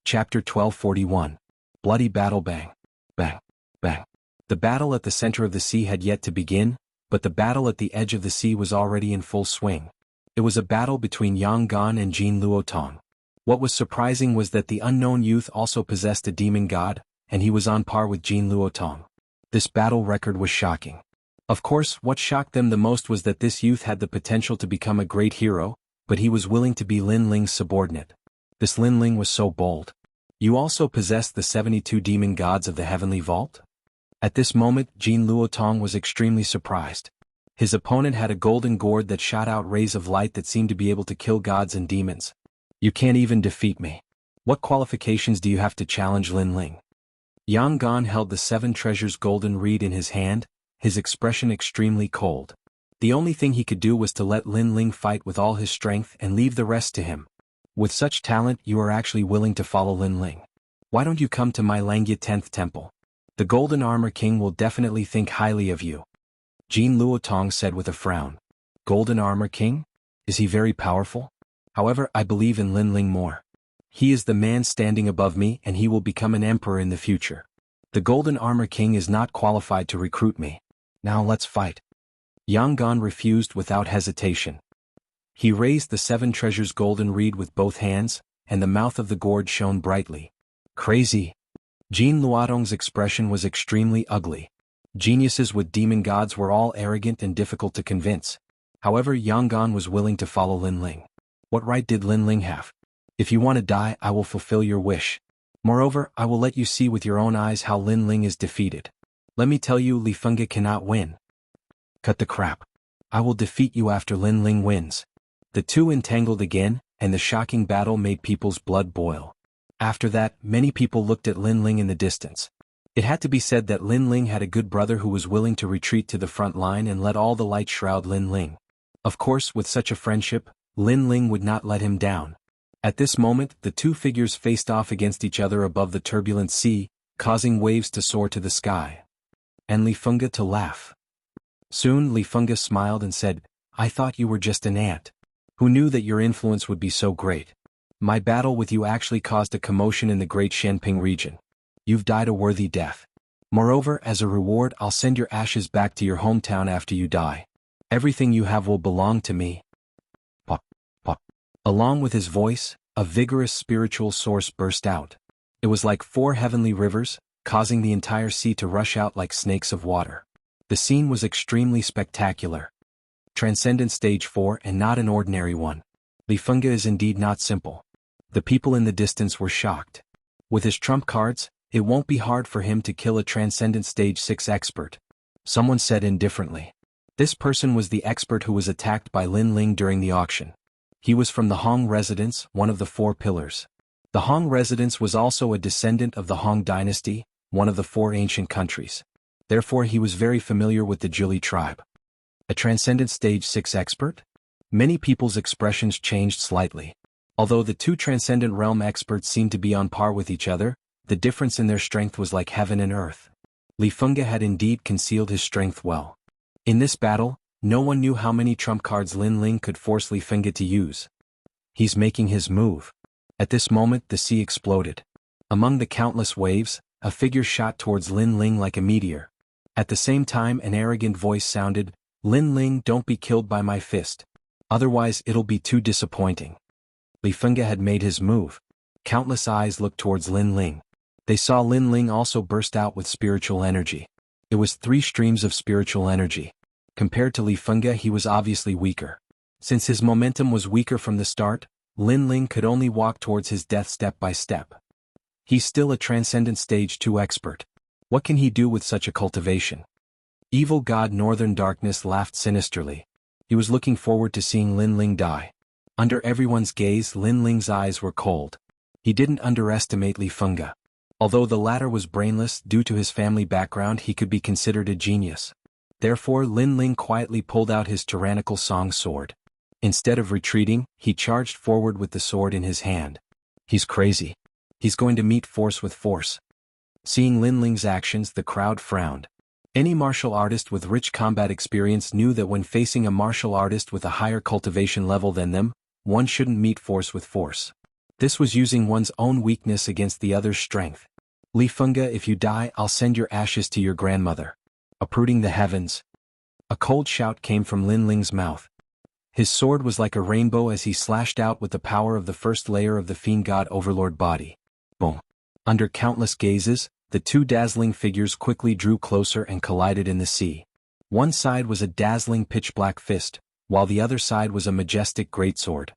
Chapter 1241. Bloody Battle. Bang. Bang. Bang. The battle at the center of the sea had yet to begin, but the battle at the edge of the sea was already in full swing. It was a battle between Yang Gan and Jin Luotong. What was surprising was that the unknown youth also possessed a demon god, and he was on par with Jin Luotong. This battle record was shocking. Of course, what shocked them the most was that this youth had the potential to become a great hero, but he was willing to be Lin Ling's subordinate. This Lin Ling was so bold. You also possess the 72 demon gods of the heavenly vault? At this moment, Jin Luotong was extremely surprised. His opponent had a golden gourd that shot out rays of light that seemed to be able to kill gods and demons. You can't even defeat me. What qualifications do you have to challenge Lin Ling? Yang Gan held the 7 treasures golden reed in his hand, his expression extremely cold. The only thing he could do was to let Lin Ling fight with all his strength and leave the rest to him. With such talent, you are actually willing to follow Lin Ling. Why don't you come to my Langya 10th temple? The Golden Armor King will definitely think highly of you. Jin Luotong said with a frown. Golden Armor King? Is he very powerful? However, I believe in Lin Ling more. He is the man standing above me and he will become an emperor in the future. The Golden Armor King is not qualified to recruit me. Now let's fight. Yang Gan refused without hesitation. He raised the 7 treasures golden reed with both hands, and the mouth of the gourd shone brightly. Crazy. Jin Luotong's expression was extremely ugly. Geniuses with demon gods were all arrogant and difficult to convince. However, Yang Gan was willing to follow Lin Ling. What right did Lin Ling have? If you want to die, I will fulfill your wish. Moreover, I will let you see with your own eyes how Lin Ling is defeated. Let me tell you, Li Fengge cannot win. Cut the crap. I will defeat you after Lin Ling wins. The two entangled again, and the shocking battle made people's blood boil. After that, many people looked at Lin Ling in the distance. It had to be said that Lin Ling had a good brother who was willing to retreat to the front line and let all the light shroud Lin Ling. Of course, with such a friendship, Lin Ling would not let him down. At this moment, the two figures faced off against each other above the turbulent sea, causing waves to soar to the sky. And Li Fengge to laugh. Soon Li Fengge smiled and said, I thought you were just an ant. Who knew that your influence would be so great? My battle with you actually caused a commotion in the great Shenping region. You've died a worthy death. Moreover, as a reward, I'll send your ashes back to your hometown after you die. Everything you have will belong to me. Pop, pop. Along with his voice, a vigorous spiritual source burst out. It was like 4 heavenly rivers, causing the entire sea to rush out like snakes of water. The scene was extremely spectacular. Transcendent Stage 4 and not an ordinary one. Li Fengge is indeed not simple. The people in the distance were shocked. With his trump cards, it won't be hard for him to kill a Transcendent Stage 6 expert. Someone said indifferently. This person was the expert who was attacked by Lin Ling during the auction. He was from the Hong residence, one of the 4 pillars. The Hong residence was also a descendant of the Hong dynasty, one of the 4 ancient countries. Therefore he was very familiar with the Zhili tribe. A Transcendent Stage 6 expert? Many people's expressions changed slightly. Although the 2 Transcendent Realm experts seemed to be on par with each other, the difference in their strength was like heaven and earth. Li Fengge had indeed concealed his strength well. In this battle, no one knew how many trump cards Lin Ling could force Li Fengge to use. He's making his move. At this moment the sea exploded. Among the countless waves, a figure shot towards Lin Ling like a meteor. At the same time an arrogant voice sounded, Lin Ling, don't be killed by my fist. Otherwise it'll be too disappointing. Li Fengge had made his move. Countless eyes looked towards Lin Ling. They saw Lin Ling also burst out with spiritual energy. It was 3 streams of spiritual energy. Compared to Li Fengge, he was obviously weaker. Since his momentum was weaker from the start, Lin Ling could only walk towards his death step by step. He's still a Transcendent Stage 2 expert. What can he do with such a cultivation? Evil God Northern Darkness laughed sinisterly. He was looking forward to seeing Lin Ling die. Under everyone's gaze, Lin Ling's eyes were cold. He didn't underestimate Li Fengge. Although the latter was brainless due to his family background, he could be considered a genius. Therefore, Lin Ling quietly pulled out his tyrannical song sword. Instead of retreating, he charged forward with the sword in his hand. He's crazy. He's going to meet force with force. Seeing Lin Ling's actions, the crowd frowned. Any martial artist with rich combat experience knew that when facing a martial artist with a higher cultivation level than them, one shouldn't meet force with force. This was using one's own weakness against the other's strength. Li Fengge, if you die, I'll send your ashes to your grandmother. Uprooting the heavens. A cold shout came from Lin Ling's mouth. His sword was like a rainbow as he slashed out with the power of the first layer of the Fiend God Overlord body. Boom. Under countless gazes, the 2 dazzling figures quickly drew closer and collided in the sea. One side was a dazzling pitch-black fist, while the other side was a majestic greatsword.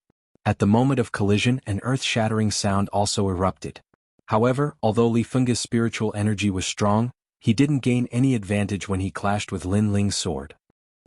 At the moment of collision, an earth-shattering sound also erupted. However, although Li Fengge's spiritual energy was strong, he didn't gain any advantage when he clashed with Lin Ling's sword.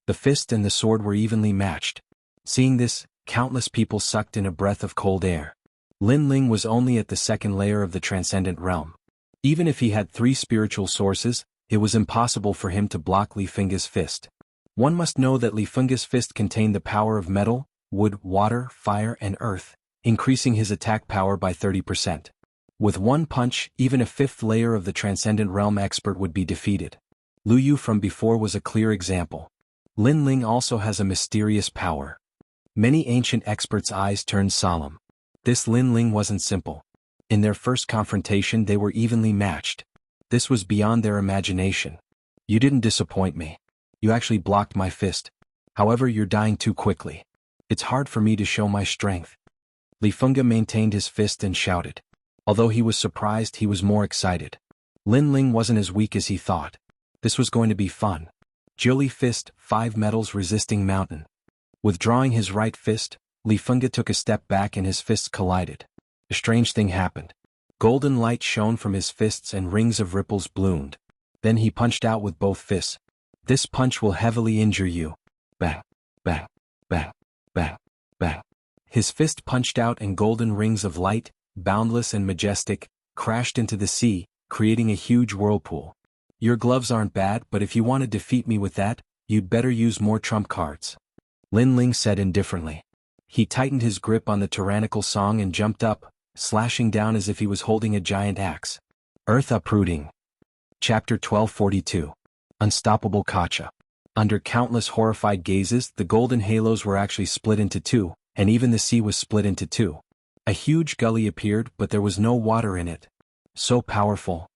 The fist and the sword were evenly matched. Seeing this, countless people sucked in a breath of cold air. Lin Ling was only at the 2nd layer of the Transcendent Realm. Even if he had 3 spiritual sources, it was impossible for him to block Li Fengge's fist. One must know that Li Fengge's fist contained the power of metal, wood, water, fire, and earth, increasing his attack power by 30%. With one punch, even a 5th layer of the Transcendent Realm expert would be defeated. Lu Yu from before was a clear example. Lin Ling also has a mysterious power. Many ancient experts' eyes turned solemn. This Lin Ling wasn't simple. In their first confrontation they were evenly matched. This was beyond their imagination. You didn't disappoint me. You actually blocked my fist. However, you're dying too quickly. It's hard for me to show my strength. Li Fengge maintained his fist and shouted. Although he was surprised, he was more excited. Lin Ling wasn't as weak as he thought. This was going to be fun. Jiuli fist, 5 metals resisting mountain. Withdrawing his right fist, Li Fengge took a step back and his fists collided. A strange thing happened. Golden light shone from his fists and rings of ripples bloomed. Then he punched out with both fists. This punch will heavily injure you. Bang, bang, bang, bang, bang. His fist punched out and golden rings of light, boundless and majestic, crashed into the sea, creating a huge whirlpool. Your gloves aren't bad, but if you want to defeat me with that, you'd better use more trump cards. Lin Ling said indifferently. He tightened his grip on the tyrannical song and jumped up, slashing down as if he was holding a giant axe. Earth uprooting. Chapter 1242. Unstoppable Kacha. Under countless horrified gazes, the golden halos were actually split into 2, and even the sea was split into 2. A huge gully appeared, but there was no water in it. So powerful.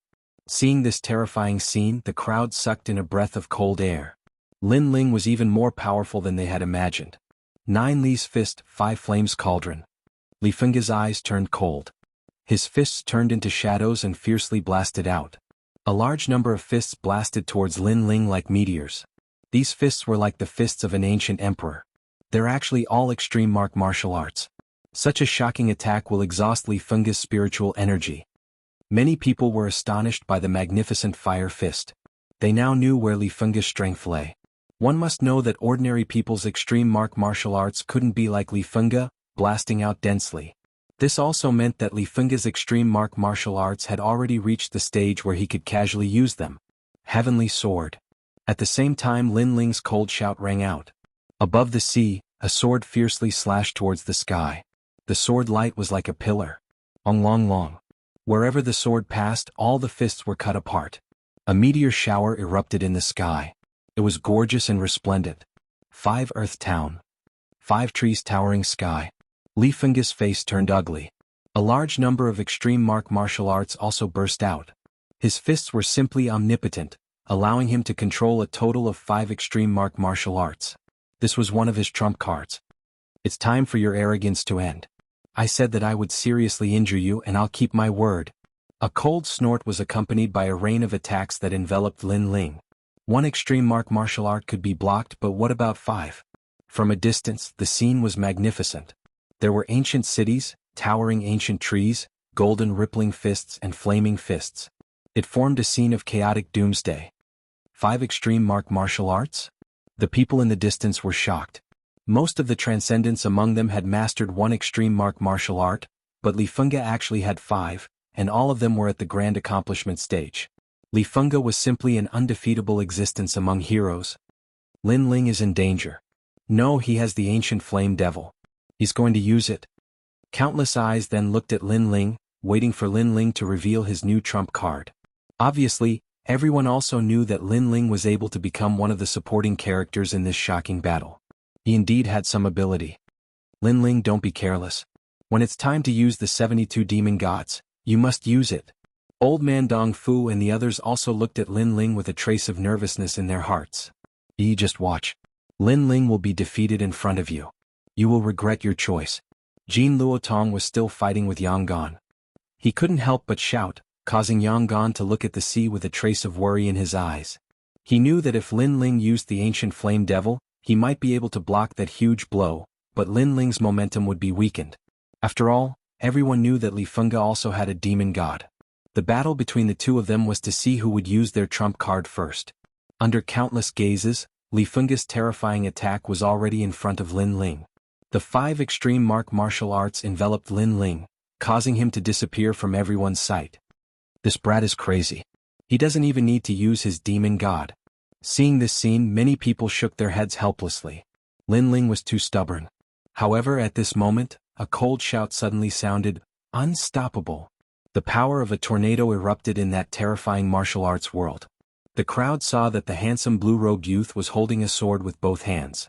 Seeing this terrifying scene, the crowd sucked in a breath of cold air. Lin Ling was even more powerful than they had imagined. 9 Li's fist, 5 flames cauldron. Li Fengge's eyes turned cold. His fists turned into shadows and fiercely blasted out. A large number of fists blasted towards Lin Ling like meteors. These fists were like the fists of an ancient emperor. They're actually all extreme martial arts. Such a shocking attack will exhaust Li Fengge's spiritual energy. Many people were astonished by the magnificent fire fist. They now knew where Li Fengge's strength lay. One must know that ordinary people's extreme martial arts couldn't be like Li Fengge, blasting out densely. This also meant that Li Fengge's extreme martial arts had already reached the stage where he could casually use them. Heavenly Sword. At the same time, Lin Ling's cold shout rang out. Above the sea, a sword fiercely slashed towards the sky. The sword light was like a pillar. Long. Wherever the sword passed, all the fists were cut apart. A meteor shower erupted in the sky. It was gorgeous and resplendent. 5 Earth Town. 5 trees towering sky. Li Fengge's face turned ugly. A large number of extreme martial arts also burst out. His fists were simply omnipotent, allowing him to control a total of 5 extreme martial arts. This was one of his trump cards. It's time for your arrogance to end. I said that I would seriously injure you and I'll keep my word. A cold snort was accompanied by a rain of attacks that enveloped Lin Ling. One extreme martial art could be blocked, but what about 5? From a distance, the scene was magnificent. There were ancient cities, towering ancient trees, golden rippling fists and flaming fists. It formed a scene of chaotic doomsday. 5 extreme martial arts? The people in the distance were shocked. Most of the transcendents among them had mastered one extreme martial art, but Li Fengge actually had 5, and all of them were at the grand accomplishment stage. Li Fengge was simply an undefeatable existence among heroes. Lin Ling is in danger. No, he has the ancient flame devil. He's going to use it. Countless eyes then looked at Lin Ling, waiting for Lin Ling to reveal his new trump card. Obviously, everyone also knew that Lin Ling was able to become one of the supporting characters in this shocking battle. He indeed had some ability. Lin Ling, don't be careless. When it's time to use the 72 demon gods, you must use it. Old man Dong Fu and the others also looked at Lin Ling with a trace of nervousness in their hearts. Just watch. Lin Ling will be defeated in front of you. You will regret your choice. Jin Luotong was still fighting with Yang Gan. He couldn't help but shout, causing Yang Gan to look at the sea with a trace of worry in his eyes. He knew that if Lin Ling used the ancient flame devil, he might be able to block that huge blow, but Lin Ling's momentum would be weakened. After all, everyone knew that Li Fengge also had a demon god. The battle between the two of them was to see who would use their trump card first. Under countless gazes, Li Fengge's terrifying attack was already in front of Lin Ling. The 5 extreme martial arts enveloped Lin Ling, causing him to disappear from everyone's sight. This brat is crazy. He doesn't even need to use his demon god. Seeing this scene, many people shook their heads helplessly. Lin Ling was too stubborn. However, at this moment, a cold shout suddenly sounded, "Unstoppable!" The power of a tornado erupted in that terrifying martial arts world. The crowd saw that the handsome blue-robed youth was holding a sword with both hands.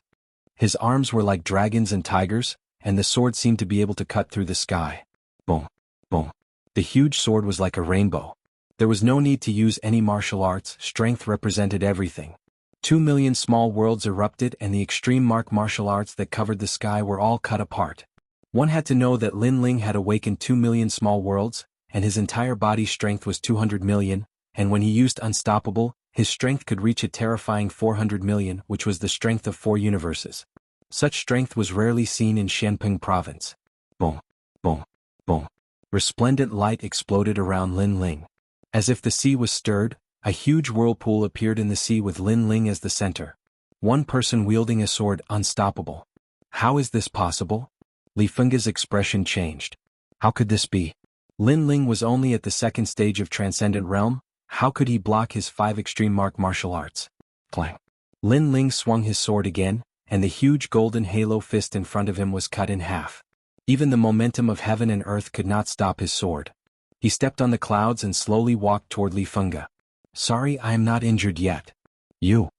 His arms were like dragons and tigers, and the sword seemed to be able to cut through the sky. Boom, boom. The huge sword was like a rainbow. There was no need to use any martial arts, strength represented everything. 2 million small worlds erupted and the extreme martial arts that covered the sky were all cut apart. One had to know that Lin Ling had awakened 2 million small worlds, and his entire body strength was 200 million, and when he used Unstoppable, his strength could reach a terrifying 400 million, which was the strength of 4 universes. Such strength was rarely seen in Shenping province. Boom, boom, boom. Resplendent light exploded around Lin Ling. As if the sea was stirred, a huge whirlpool appeared in the sea with Lin Ling as the center. One person wielding a sword, unstoppable. How is this possible? Li Fengge's expression changed. How could this be? Lin Ling was only at the 2nd stage of Transcendent Realm. How could he block his 5 extreme martial arts? Clang. Lin Ling swung his sword again, and the huge golden halo fist in front of him was cut in half. Even the momentum of heaven and earth could not stop his sword. He stepped on the clouds and slowly walked toward Li Fengge. Sorry, I am not injured yet. You.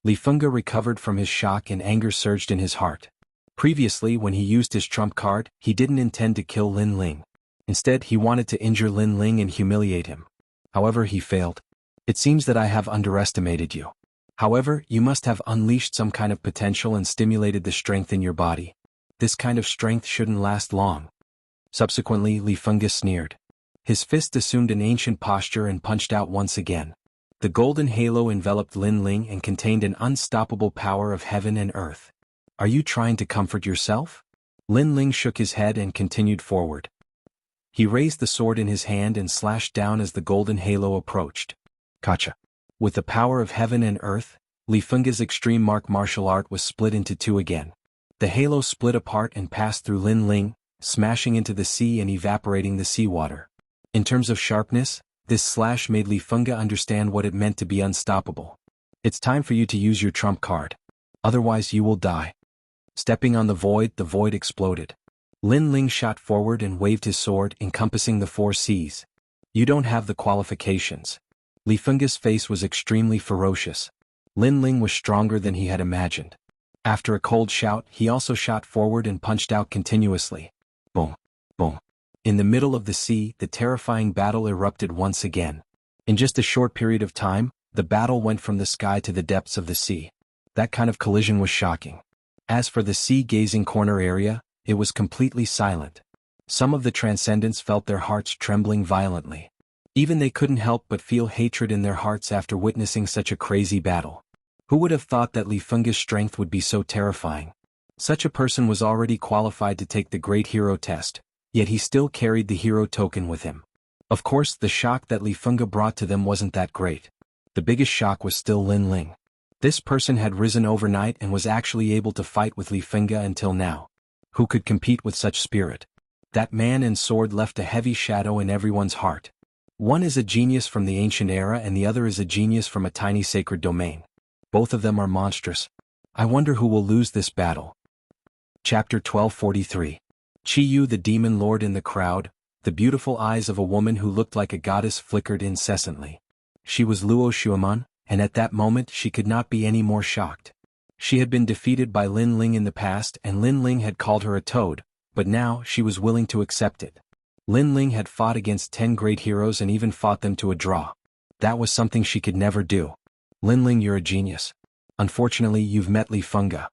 Li Fengge recovered from his shock and anger surged in his heart. Previously, when he used his trump card, he didn't intend to kill Lin Ling. Instead, he wanted to injure Lin Ling and humiliate him. However, he failed. It seems that I have underestimated you. However, you must have unleashed some kind of potential and stimulated the strength in your body. This kind of strength shouldn't last long. Subsequently, Li Fengge sneered. His fist assumed an ancient posture and punched out once again. The golden halo enveloped Lin Ling and contained an unstoppable power of heaven and earth. Are you trying to comfort yourself? Lin Ling shook his head and continued forward. He raised the sword in his hand and slashed down as the golden halo approached. Gotcha. With the power of heaven and earth, Li Fengge's extreme martial art was split into 2 again. The halo split apart and passed through Lin Ling, smashing into the sea and evaporating the seawater. In terms of sharpness, this slash made Li Fengge understand what it meant to be unstoppable. It's time for you to use your trump card. Otherwise you will die. Stepping on the void exploded. Lin Ling shot forward and waved his sword, encompassing the 4 seas. You don't have the qualifications. Li Fengge's face was extremely ferocious. Lin Ling was stronger than he had imagined. After a cold shout, he also shot forward and punched out continuously. Boom, boom. In the middle of the sea, the terrifying battle erupted once again. In just a short period of time, the battle went from the sky to the depths of the sea. That kind of collision was shocking. As for the sea-gazing corner area, it was completely silent. Some of the transcendents felt their hearts trembling violently. Even they couldn't help but feel hatred in their hearts after witnessing such a crazy battle. Who would have thought that Li Fengge's strength would be so terrifying? Such a person was already qualified to take the Great Hero test, yet he still carried the hero token with him. Of course, the shock that Li Fengge brought to them wasn't that great. The biggest shock was still Lin Ling. This person had risen overnight and was actually able to fight with Li Fengge until now. Who could compete with such spirit? That man and sword left a heavy shadow in everyone's heart. One is a genius from the ancient era and the other is a genius from a tiny sacred domain. Both of them are monstrous. I wonder who will lose this battle. Chapter 1243. Qi Yu, the demon lord in the crowd. The beautiful eyes of a woman who looked like a goddess flickered incessantly. She was Luo Xueman, and at that moment she could not be any more shocked. She had been defeated by Lin Ling in the past and Lin Ling had called her a toad, but now she was willing to accept it. Lin Ling had fought against 10 great heroes and even fought them to a draw. That was something she could never do. Lin Ling, you're a genius. Unfortunately, you've met Li Fengge.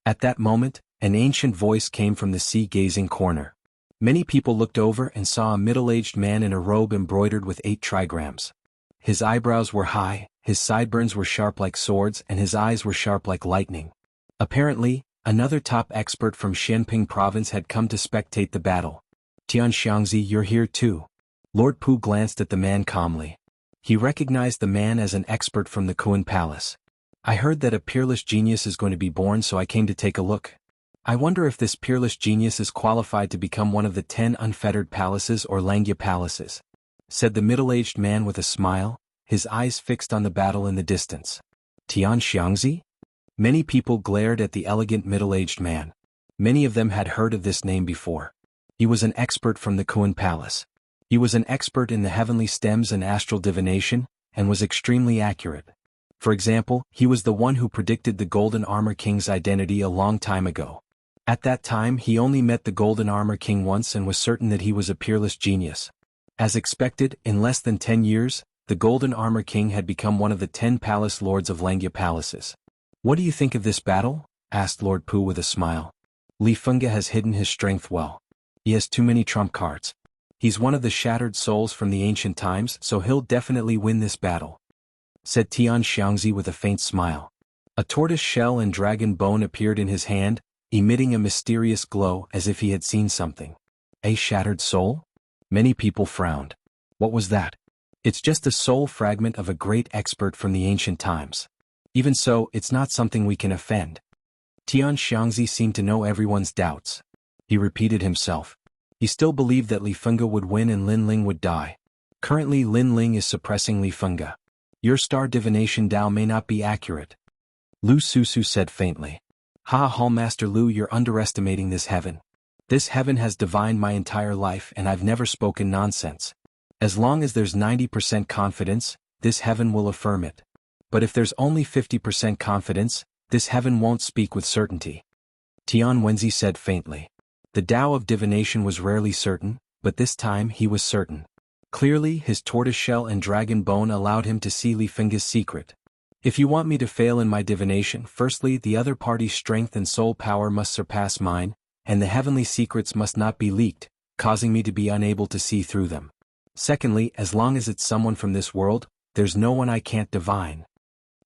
At that moment, an ancient voice came from the sea-gazing corner. Many people looked over and saw a middle-aged man in a robe embroidered with 8 trigrams. His eyebrows were high, his sideburns were sharp like swords and his eyes were sharp like lightning. Apparently, another top expert from Xianping province had come to spectate the battle. Xianxia, you're here too. Lord Pu glanced at the man calmly. He recognized the man as an expert from the Kuan Palace. I heard that a peerless genius is going to be born, so I came to take a look. I wonder if this peerless genius is qualified to become one of the 10 unfettered palaces or Langya palaces, said the middle-aged man with a smile, his eyes fixed on the battle in the distance. Xianxia? Many people glared at the elegant middle-aged man. Many of them had heard of this name before. He was an expert from the Kuan Palace. He was an expert in the heavenly stems and astral divination, and was extremely accurate. For example, he was the one who predicted the Golden Armor King's identity a long time ago. At that time he only met the Golden Armor King once and was certain that he was a peerless genius. As expected, in less than 10 years, the Golden Armor King had become one of the 10 palace lords of Langya palaces. What do you think of this battle? Asked Lord Pu with a smile. Li Fengge has hidden his strength well. He has too many trump cards. He's one of the shattered souls from the ancient times, so he'll definitely win this battle, said Xianxia with a faint smile. A tortoise shell and dragon bone appeared in his hand, emitting a mysterious glow as if he had seen something. A shattered soul? Many people frowned. What was that? It's just a soul fragment of a great expert from the ancient times. Even so, it's not something we can offend. Xianxia seemed to know everyone's doubts. He repeated himself. He still believed that Li Fengge would win and Lin Ling would die. Currently Lin Ling is suppressing Li Fengge. Your star divination Dao may not be accurate, Lu Susu said faintly. Ha, Hallmaster Lu, you're underestimating this heaven. This heaven has divined my entire life and I've never spoken nonsense. As long as there's 90% confidence, this heaven will affirm it. But if there's only 50% confidence, this heaven won't speak with certainty, Tian Wenzi said faintly. The Tao of divination was rarely certain, but this time he was certain. Clearly his tortoiseshell and dragon bone allowed him to see Li Fengge's secret. If you want me to fail in my divination, firstly the other party's strength and soul power must surpass mine, and the heavenly secrets must not be leaked, causing me to be unable to see through them. Secondly, as long as it's someone from this world, there's no one I can't divine,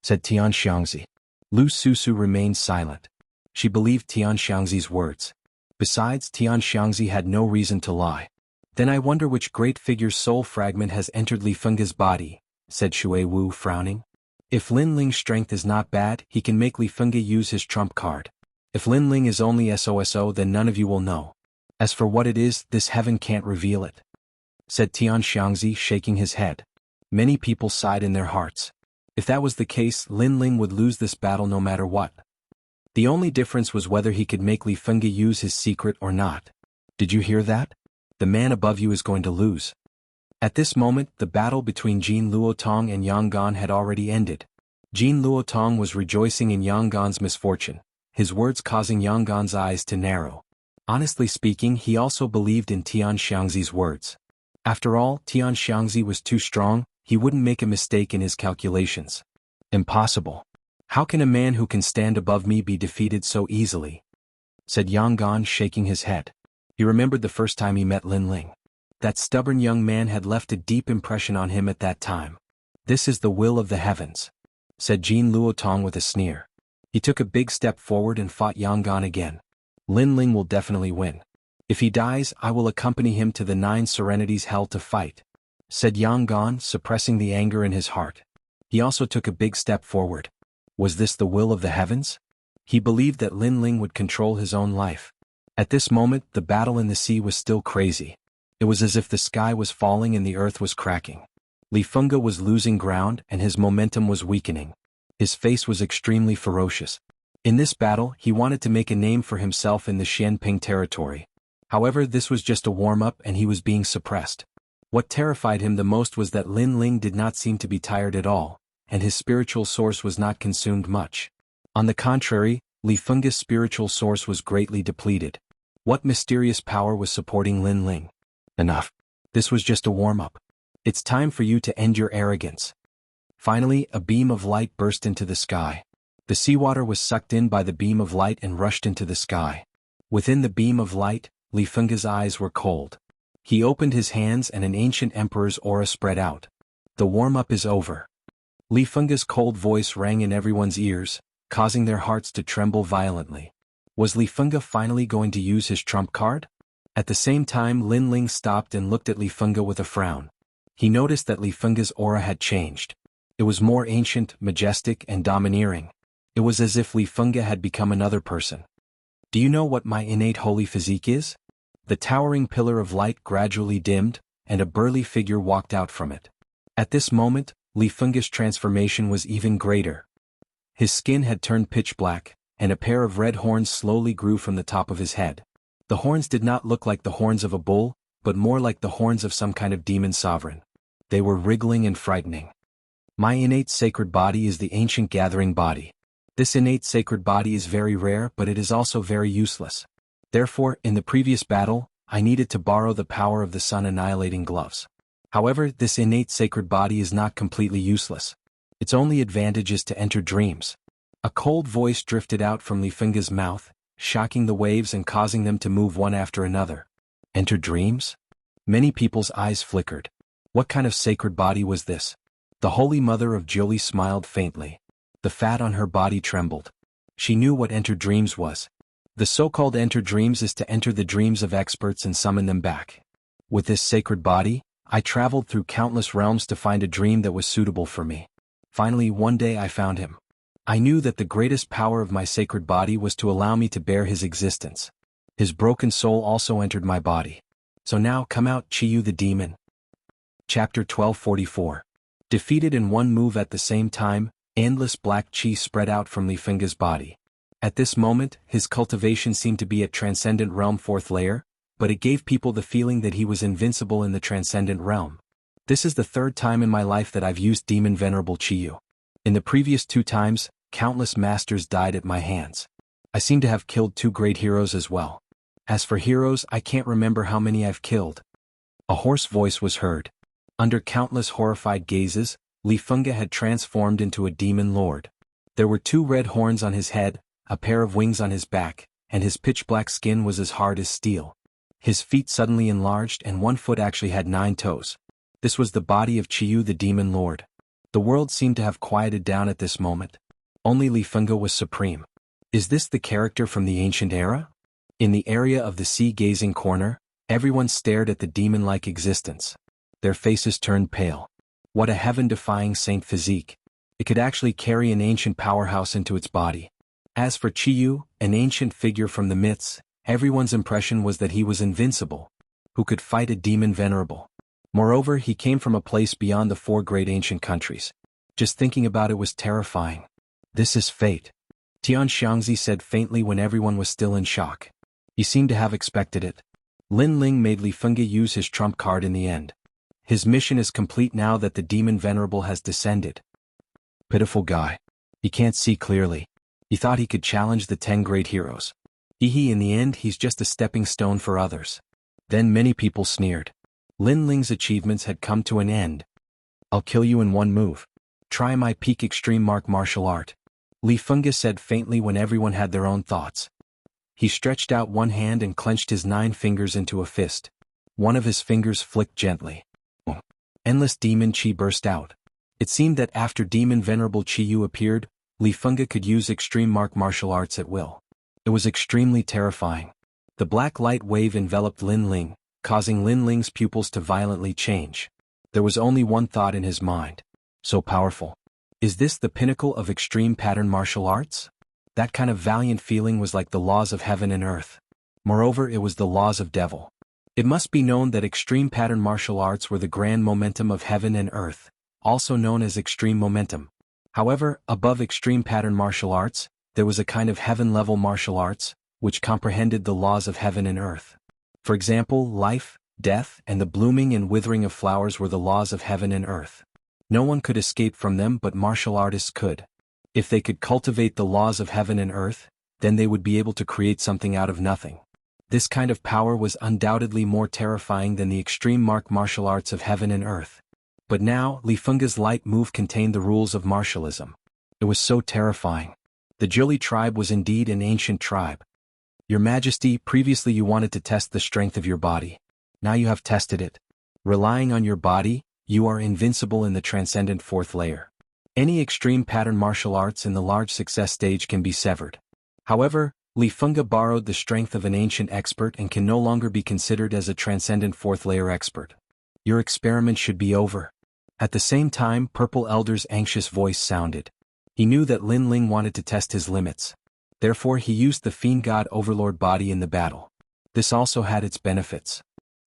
said Xianxia. Lu Susu remained silent. She believed Xianxia's words. Besides, Xianxia had no reason to lie. Then I wonder which great figure's soul fragment has entered Li Fengge's body, said Shui Wu frowning. If Lin Ling's strength is not bad, he can make Li Fengge use his trump card. If Lin Ling is only SOSO, then none of you will know. As for what it is, this heaven can't reveal it, said Xianxia, shaking his head. Many people sighed in their hearts. If that was the case, Lin Ling would lose this battle no matter what. The only difference was whether he could make Li Fengge use his secret or not. Did you hear that? The man above you is going to lose. At this moment, the battle between Jin Luotong and Yang Gan had already ended. Jin Luotong was rejoicing in Yang Gan's misfortune, his words causing Yang Gan's eyes to narrow. Honestly speaking, he also believed in Xianxia's words. After all, Xianxia was too strong, he wouldn't make a mistake in his calculations. Impossible. How can a man who can stand above me be defeated so easily? Said Yang Gan, shaking his head. He remembered the first time he met Lin Ling. That stubborn young man had left a deep impression on him at that time. "This is the will of the heavens," said Jin Luotong with a sneer. He took a big step forward and fought Yanggan again. "Lin Ling will definitely win. If he dies, I will accompany him to the 9 Serenities hell to fight," said Yanggan, suppressing the anger in his heart. He also took a big step forward. Was this the will of the heavens? He believed that Lin Ling would control his own life. At this moment, the battle in the sea was still crazy. It was as if the sky was falling and the earth was cracking. Li Fengge was losing ground and his momentum was weakening. His face was extremely ferocious. In this battle, he wanted to make a name for himself in the Xianping territory. However, this was just a warm-up and he was being suppressed. What terrified him the most was that Lin Ling did not seem to be tired at all, and his spiritual source was not consumed much. On the contrary, Li Fengge's spiritual source was greatly depleted. What mysterious power was supporting Lin Ling? Enough. This was just a warm-up. It's time for you to end your arrogance. Finally, a beam of light burst into the sky. The seawater was sucked in by the beam of light and rushed into the sky. Within the beam of light, Li Fengge's eyes were cold. He opened his hands and an ancient emperor's aura spread out. The warm-up is over. Li Fengge's cold voice rang in everyone's ears, causing their hearts to tremble violently. Was Li Fengge finally going to use his trump card? At the same time, Lin Ling stopped and looked at Li Fengge with a frown. He noticed that Li Fengge's aura had changed. It was more ancient, majestic, and domineering. It was as if Li Fengge had become another person. "Do you know what my innate holy physique is?" The towering pillar of light gradually dimmed, and a burly figure walked out from it. At this moment, Li Fengge's transformation was even greater. His skin had turned pitch black, and a pair of red horns slowly grew from the top of his head. The horns did not look like the horns of a bull, but more like the horns of some kind of demon sovereign. They were wriggling and frightening. "My innate sacred body is the ancient gathering body. This innate sacred body is very rare, but it is also very useless. Therefore, in the previous battle, I needed to borrow the power of the sun annihilating gloves. However, this innate sacred body is not completely useless. Its only advantage is to enter dreams." A cold voice drifted out from Li Fengge's mouth, shocking the waves and causing them to move one after another. Enter dreams? Many people's eyes flickered. What kind of sacred body was this? The Holy Mother of Jiuli smiled faintly. The fat on her body trembled. She knew what enter dreams was. The so-called enter dreams is to enter the dreams of experts and summon them back. With this sacred body, I traveled through countless realms to find a dream that was suitable for me. Finally, one day I found him. I knew that the greatest power of my sacred body was to allow me to bear his existence. His broken soul also entered my body. So now come out, Qiyu the demon. Chapter 1244. Defeated in one move at the same time, endless black qi spread out from Li Fengge's body. At this moment, his cultivation seemed to be at Transcendent Realm 4th layer, but it gave people the feeling that he was invincible in the Transcendent Realm. This is the 3rd time in my life that I've used Demon Venerable Qiyu. In the previous 2 times, countless masters died at my hands. I seem to have killed 2 great heroes as well. As for heroes, I can't remember how many I've killed. A hoarse voice was heard. Under countless horrified gazes, Li Fengge had transformed into a demon lord. There were 2 red horns on his head, a pair of wings on his back, and his pitch-black skin was as hard as steel. His feet suddenly enlarged and one foot actually had 9 toes. This was the body of Qiyu the demon lord. The world seemed to have quieted down at this moment. Only Li Fengge was supreme. Is this the character from the ancient era? In the area of the sea-gazing corner, everyone stared at the demon-like existence. Their faces turned pale. What a heaven-defying saint physique. It could actually carry an ancient powerhouse into its body. As for Qiyu, an ancient figure from the myths, everyone's impression was that he was invincible. Who could fight a demon venerable? Moreover, he came from a place beyond the 4 great ancient countries. Just thinking about it was terrifying. This is fate. Xianxia said faintly when everyone was still in shock. He seemed to have expected it. Lin Ling made Li Fengge use his trump card in the end. His mission is complete now that the demon venerable has descended. Pitiful guy. He can't see clearly. He thought he could challenge the 10 great heroes. In the end he's just a stepping stone for others. Then many people sneered. Lin Ling's achievements had come to an end. I'll kill you in one move. Try my peak extreme martial art. Li Fengge said faintly when everyone had their own thoughts. He stretched out one hand and clenched his 9 fingers into a fist. One of his fingers flicked gently. Endless demon chi burst out. It seemed that after demon venerable Chi Yu appeared, Li Fengge could use extreme martial arts at will. It was extremely terrifying. The black light wave enveloped Lin Ling, causing Lin Ling's pupils to violently change. There was only one thought in his mind. So powerful. Is this the pinnacle of extreme pattern martial arts? That kind of valiant feeling was like the laws of heaven and earth. Moreover, it was the laws of devil. It must be known that extreme pattern martial arts were the grand momentum of heaven and earth, also known as extreme momentum. However, above extreme pattern martial arts, there was a kind of heaven-level martial arts, which comprehended the laws of heaven and earth. For example, life, death, and the blooming and withering of flowers were the laws of heaven and earth. No one could escape from them, but martial artists could. If they could cultivate the laws of heaven and earth, then they would be able to create something out of nothing. This kind of power was undoubtedly more terrifying than the extreme martial arts of heaven and earth. But now, Li Fengge's light move contained the rules of martialism. It was so terrifying. The Zhili tribe was indeed an ancient tribe. Your Majesty, previously you wanted to test the strength of your body. Now you have tested it. Relying on your body, you are invincible in the transcendent 4th layer. Any extreme pattern martial arts in the large success stage can be severed. However, Li Fengge borrowed the strength of an ancient expert and can no longer be considered as a transcendent 4th layer expert. Your experiment should be over. At the same time, Purple Elder's anxious voice sounded. He knew that Lin Ling wanted to test his limits. Therefore he used the Fiend God Overlord body in the battle. This also had its benefits.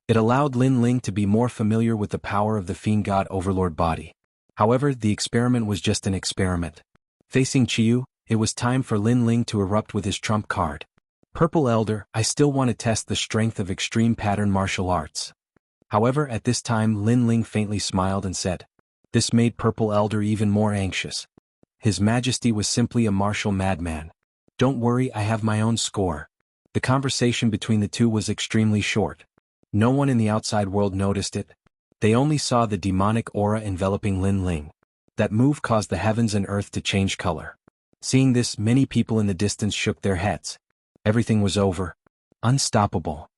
It allowed Lin Ling to be more familiar with the power of the Fiend God Overlord body. However, the experiment was just an experiment. Facing Qiyu, it was time for Lin Ling to erupt with his trump card. Purple Elder, I still want to test the strength of extreme pattern martial arts. However, at this time Lin Ling faintly smiled and said. This made Purple Elder even more anxious. His Majesty was simply a martial madman. Don't worry, I have my own score. The conversation between the two was extremely short. No one in the outside world noticed it. They only saw the demonic aura enveloping Lin Ling. That move caused the heavens and earth to change color. Seeing this, many people in the distance shook their heads. Everything was over. Unstoppable.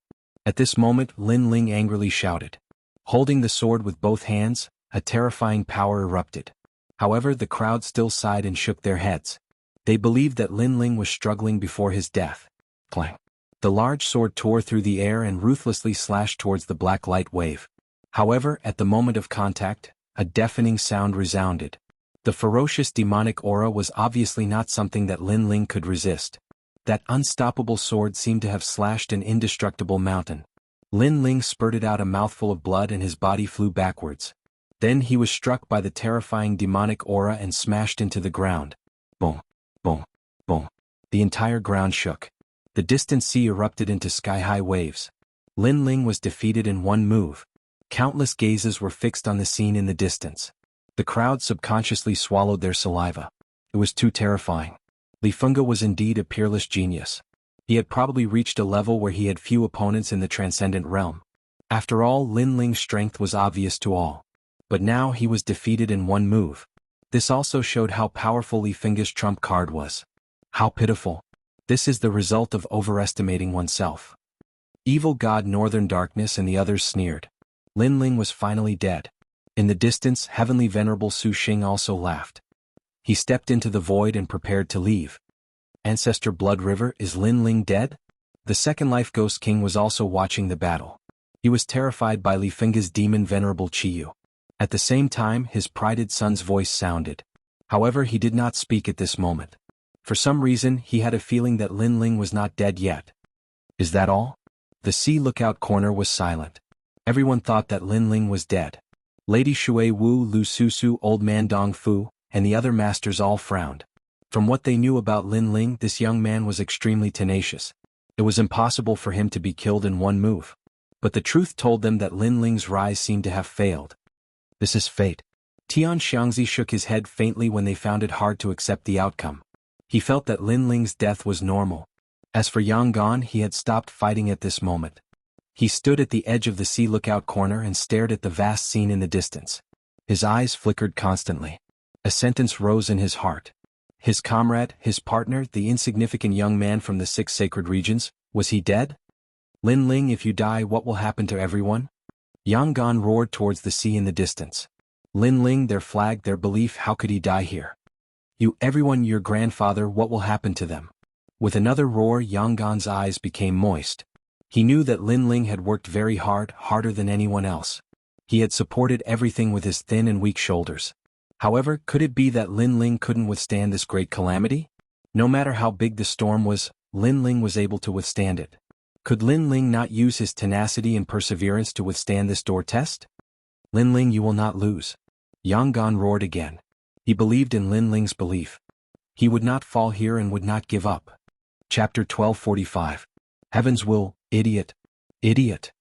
At this moment, Lin Ling angrily shouted. Holding the sword with both hands, a terrifying power erupted. However, the crowd still sighed and shook their heads. They believed that Lin Ling was struggling before his death. Clang. The large sword tore through the air and ruthlessly slashed towards the black light wave. However, at the moment of contact, a deafening sound resounded. The ferocious demonic aura was obviously not something that Lin Ling could resist. That unstoppable sword seemed to have slashed an indestructible mountain. Lin Ling spurted out a mouthful of blood and his body flew backwards. Then he was struck by the terrifying demonic aura and smashed into the ground. Boom, boom, boom. The entire ground shook. The distant sea erupted into sky-high waves. Lin Ling was defeated in one move. Countless gazes were fixed on the scene in the distance. The crowd subconsciously swallowed their saliva. It was too terrifying. Li Fengge was indeed a peerless genius. He had probably reached a level where he had few opponents in the transcendent realm. After all, Lin Ling's strength was obvious to all. But now he was defeated in one move. This also showed how powerful Li Fengge's trump card was. How pitiful. This is the result of overestimating oneself. Evil God Northern Darkness and the others sneered. Lin Ling was finally dead. In the distance, Heavenly Venerable Su Xing also laughed. He stepped into the void and prepared to leave. Ancestor Blood River, is Lin Ling dead? The second Life Ghost King was also watching the battle. He was terrified by Li Fengge's demon Venerable Qiyu. At the same time, his prided son's voice sounded. However, he did not speak at this moment. For some reason, he had a feeling that Lin Ling was not dead yet. Is that all? The Sea Lookout corner was silent. Everyone thought that Lin Ling was dead. Lady Shui Wu, Lu Susu, Old Man Dong Fu, and the other masters all frowned. From what they knew about Lin Ling, this young man was extremely tenacious. It was impossible for him to be killed in one move. But the truth told them that Lin Ling's rise seemed to have failed. This is fate. Tian Xianxia shook his head faintly when they found it hard to accept the outcome. He felt that Lin Ling's death was normal. As for Yang Gan, he had stopped fighting at this moment. He stood at the edge of the Sea Lookout corner and stared at the vast scene in the distance. His eyes flickered constantly. A sentence rose in his heart. His comrade, his partner, the insignificant young man from the 6 sacred regions, was he dead? Lin Ling, if you die, what will happen to everyone? Yang Gan roared towards the sea in the distance. Lin Ling, their flag, their belief, how could he die here? You, everyone, your grandfather, what will happen to them? With another roar, Yang Gan's eyes became moist. He knew that Lin Ling had worked very hard, harder than anyone else. He had supported everything with his thin and weak shoulders. However, could it be that Lin Ling couldn't withstand this great calamity? No matter how big the storm was, Lin Ling was able to withstand it. Could Lin Ling not use his tenacity and perseverance to withstand this door test? Lin Ling, you will not lose. Yang Gan roared again. He believed in Lin Ling's belief. He would not fall here and would not give up. Chapter 1245. Heaven's will, idiot. Idiot.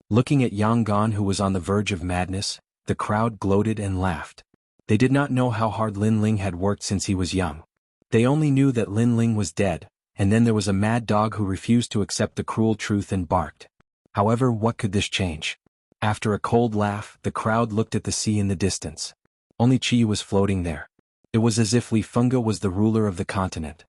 Looking at Yang Gan, who was on the verge of madness, the crowd gloated and laughed. They did not know how hard Lin Ling had worked since he was young. They only knew that Lin Ling was dead, and then there was a mad dog who refused to accept the cruel truth and barked. However, what could this change? After a cold laugh, the crowd looked at the sea in the distance. Only Chi was floating there. It was as if Li Fengge was the ruler of the continent.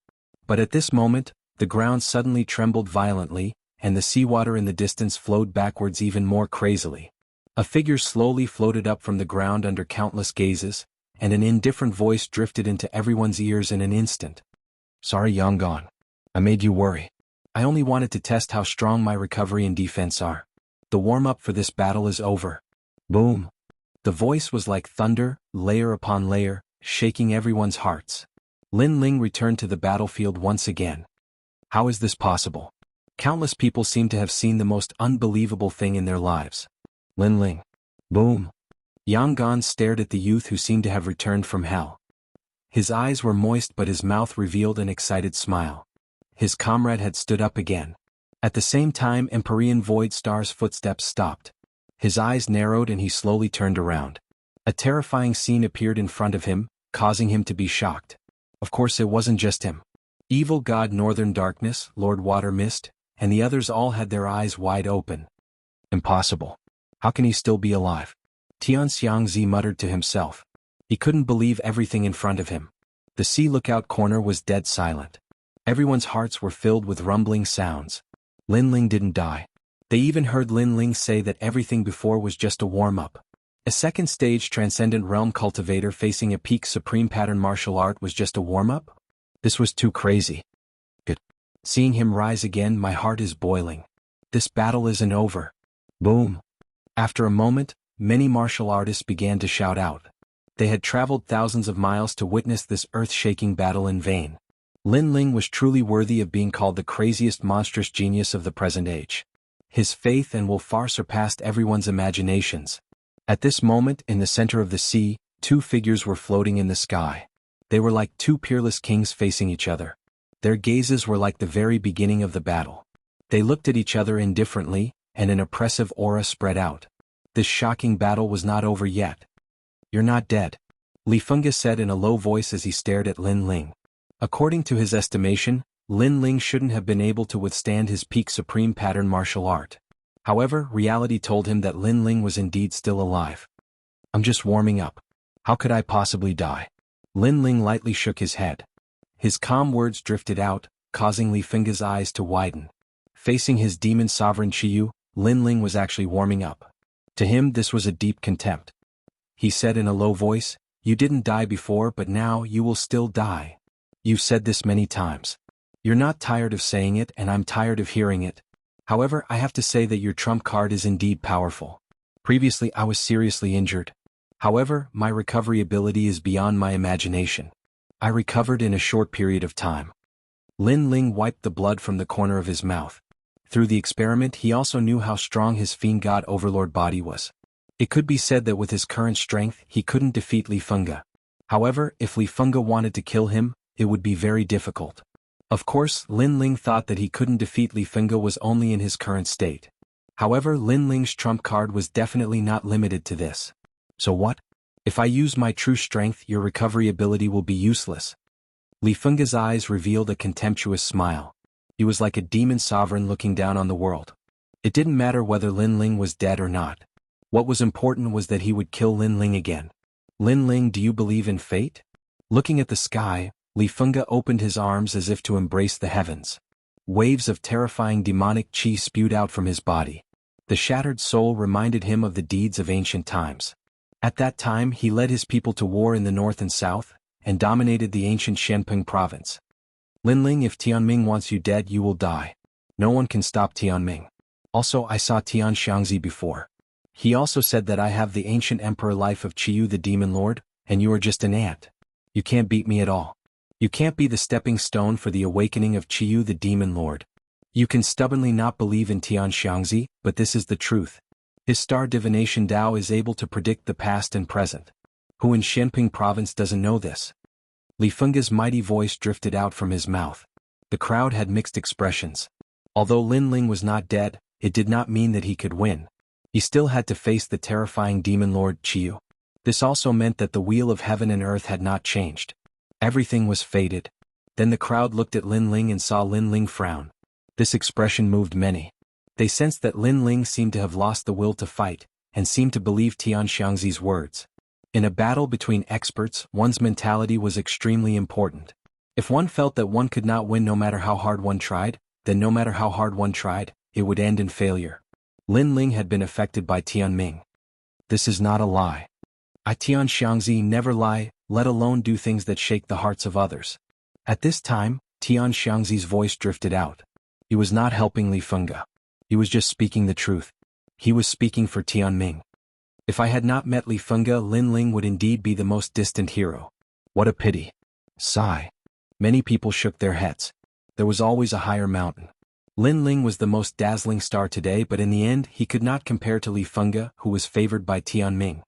But at this moment, the ground suddenly trembled violently, and the seawater in the distance flowed backwards even more crazily. A figure slowly floated up from the ground under countless gazes, and an indifferent voice drifted into everyone's ears in an instant. Sorry, Yang Gan. I made you worry. I only wanted to test how strong my recovery and defense are. The warm-up for this battle is over. Boom. The voice was like thunder, layer upon layer, shaking everyone's hearts. Lin Ling returned to the battlefield once again. How is this possible? Countless people seem to have seen the most unbelievable thing in their lives. Lin Ling. Boom. Yang Gan stared at the youth who seemed to have returned from hell. His eyes were moist but his mouth revealed an excited smile. His comrade had stood up again. At the same time, Empyrean Void Star's footsteps stopped. His eyes narrowed and he slowly turned around. A terrifying scene appeared in front of him, causing him to be shocked. Of course it wasn't just him. Evil God Northern Darkness, Lord Water Mist, and the others all had their eyes wide open. Impossible. How can he still be alive? Xianxia muttered to himself. He couldn't believe everything in front of him. The sea lookout corner was dead silent. Everyone's hearts were filled with rumbling sounds. Lin Ling didn't die. They even heard Lin Ling say that everything before was just a warm-up. A second stage Transcendent Realm Cultivator facing a peak Supreme Pattern martial art was just a warm-up? This was too crazy. Good. Seeing him rise again, my heart is boiling. This battle isn't over. Boom. After a moment, many martial artists began to shout out. They had traveled thousands of miles to witness this earth-shaking battle in vain. Lin Ling was truly worthy of being called the craziest monstrous genius of the present age. His faith and will far surpassed everyone's imaginations. At this moment, in the center of the sea, 2 figures were floating in the sky. They were like 2 peerless kings facing each other. Their gazes were like the very beginning of the battle. They looked at each other indifferently, and an oppressive aura spread out. This shocking battle was not over yet. You're not dead, Li Fengge said in a low voice as he stared at Lin Ling. According to his estimation, Lin Ling shouldn't have been able to withstand his peak Supreme Pattern martial art. However, reality told him that Lin Ling was indeed still alive. I'm just warming up. How could I possibly die? Lin Ling lightly shook his head. His calm words drifted out, causing Li Fengge's eyes to widen. Facing his demon sovereign Qiyu, Lin Ling was actually warming up. To him this was a deep contempt. He said in a low voice, "You didn't die before, but now you will still die. You've said this many times. You're not tired of saying it and I'm tired of hearing it. However, I have to say that your trump card is indeed powerful. Previously I was seriously injured. However, my recovery ability is beyond my imagination. I recovered in a short period of time." Lin Ling wiped the blood from the corner of his mouth. Through the experiment he also knew how strong his Fiend God Overlord body was. It could be said that with his current strength he couldn't defeat Li Fengge. However, if Li Fengge wanted to kill him, it would be very difficult. Of course, Lin Ling thought that he couldn't defeat Li Fengge was only in his current state. However, Lin Ling's trump card was definitely not limited to this. So what? If I use my true strength, your recovery ability will be useless. Li Fengge's eyes revealed a contemptuous smile. He was like a demon sovereign looking down on the world. It didn't matter whether Lin Ling was dead or not. What was important was that he would kill Lin Ling again. Lin Ling, do you believe in fate? Looking at the sky, Li Fengge opened his arms as if to embrace the heavens. Waves of terrifying demonic qi spewed out from his body. The shattered soul reminded him of the deeds of ancient times. At that time he led his people to war in the north and south, and dominated the ancient Shenping province. Linling, if Tianming wants you dead, you will die. No one can stop Tianming. Also, I saw Xianxia before. He also said that I have the ancient emperor life of Qiyu the demon lord, and you are just an ant. You can't beat me at all. You can't be the stepping stone for the awakening of Qiyu the demon lord. You can stubbornly not believe in Xianxia, but this is the truth. His star divination Dao is able to predict the past and present. Who in Shenping province doesn't know this? Li Fengge's mighty voice drifted out from his mouth. The crowd had mixed expressions. Although Linling was not dead, it did not mean that he could win. He still had to face the terrifying demon lord Qiyu. This also meant that the wheel of heaven and earth had not changed. Everything was fated. Then the crowd looked at Linling and saw Linling frown. This expression moved many. They sensed that Linling seemed to have lost the will to fight, and seemed to believe Xianxia's words. In a battle between experts, one's mentality was extremely important. If one felt that one could not win no matter how hard one tried, then no matter how hard one tried, it would end in failure. Linling had been affected by Tianming. This is not a lie. Tianxiangzi never lie, let alone do things that shake the hearts of others. At this time, Tianxiangzi's voice drifted out. He was not helping Li Fengge. He was just speaking the truth. He was speaking for Tianming. If I had not met Li Fengge, Linling would indeed be the most distant hero. What a pity. Sigh. Many people shook their heads. There was always a higher mountain. Linling was the most dazzling star today, but in the end he could not compare to Li Fengge, who was favored by Tianming.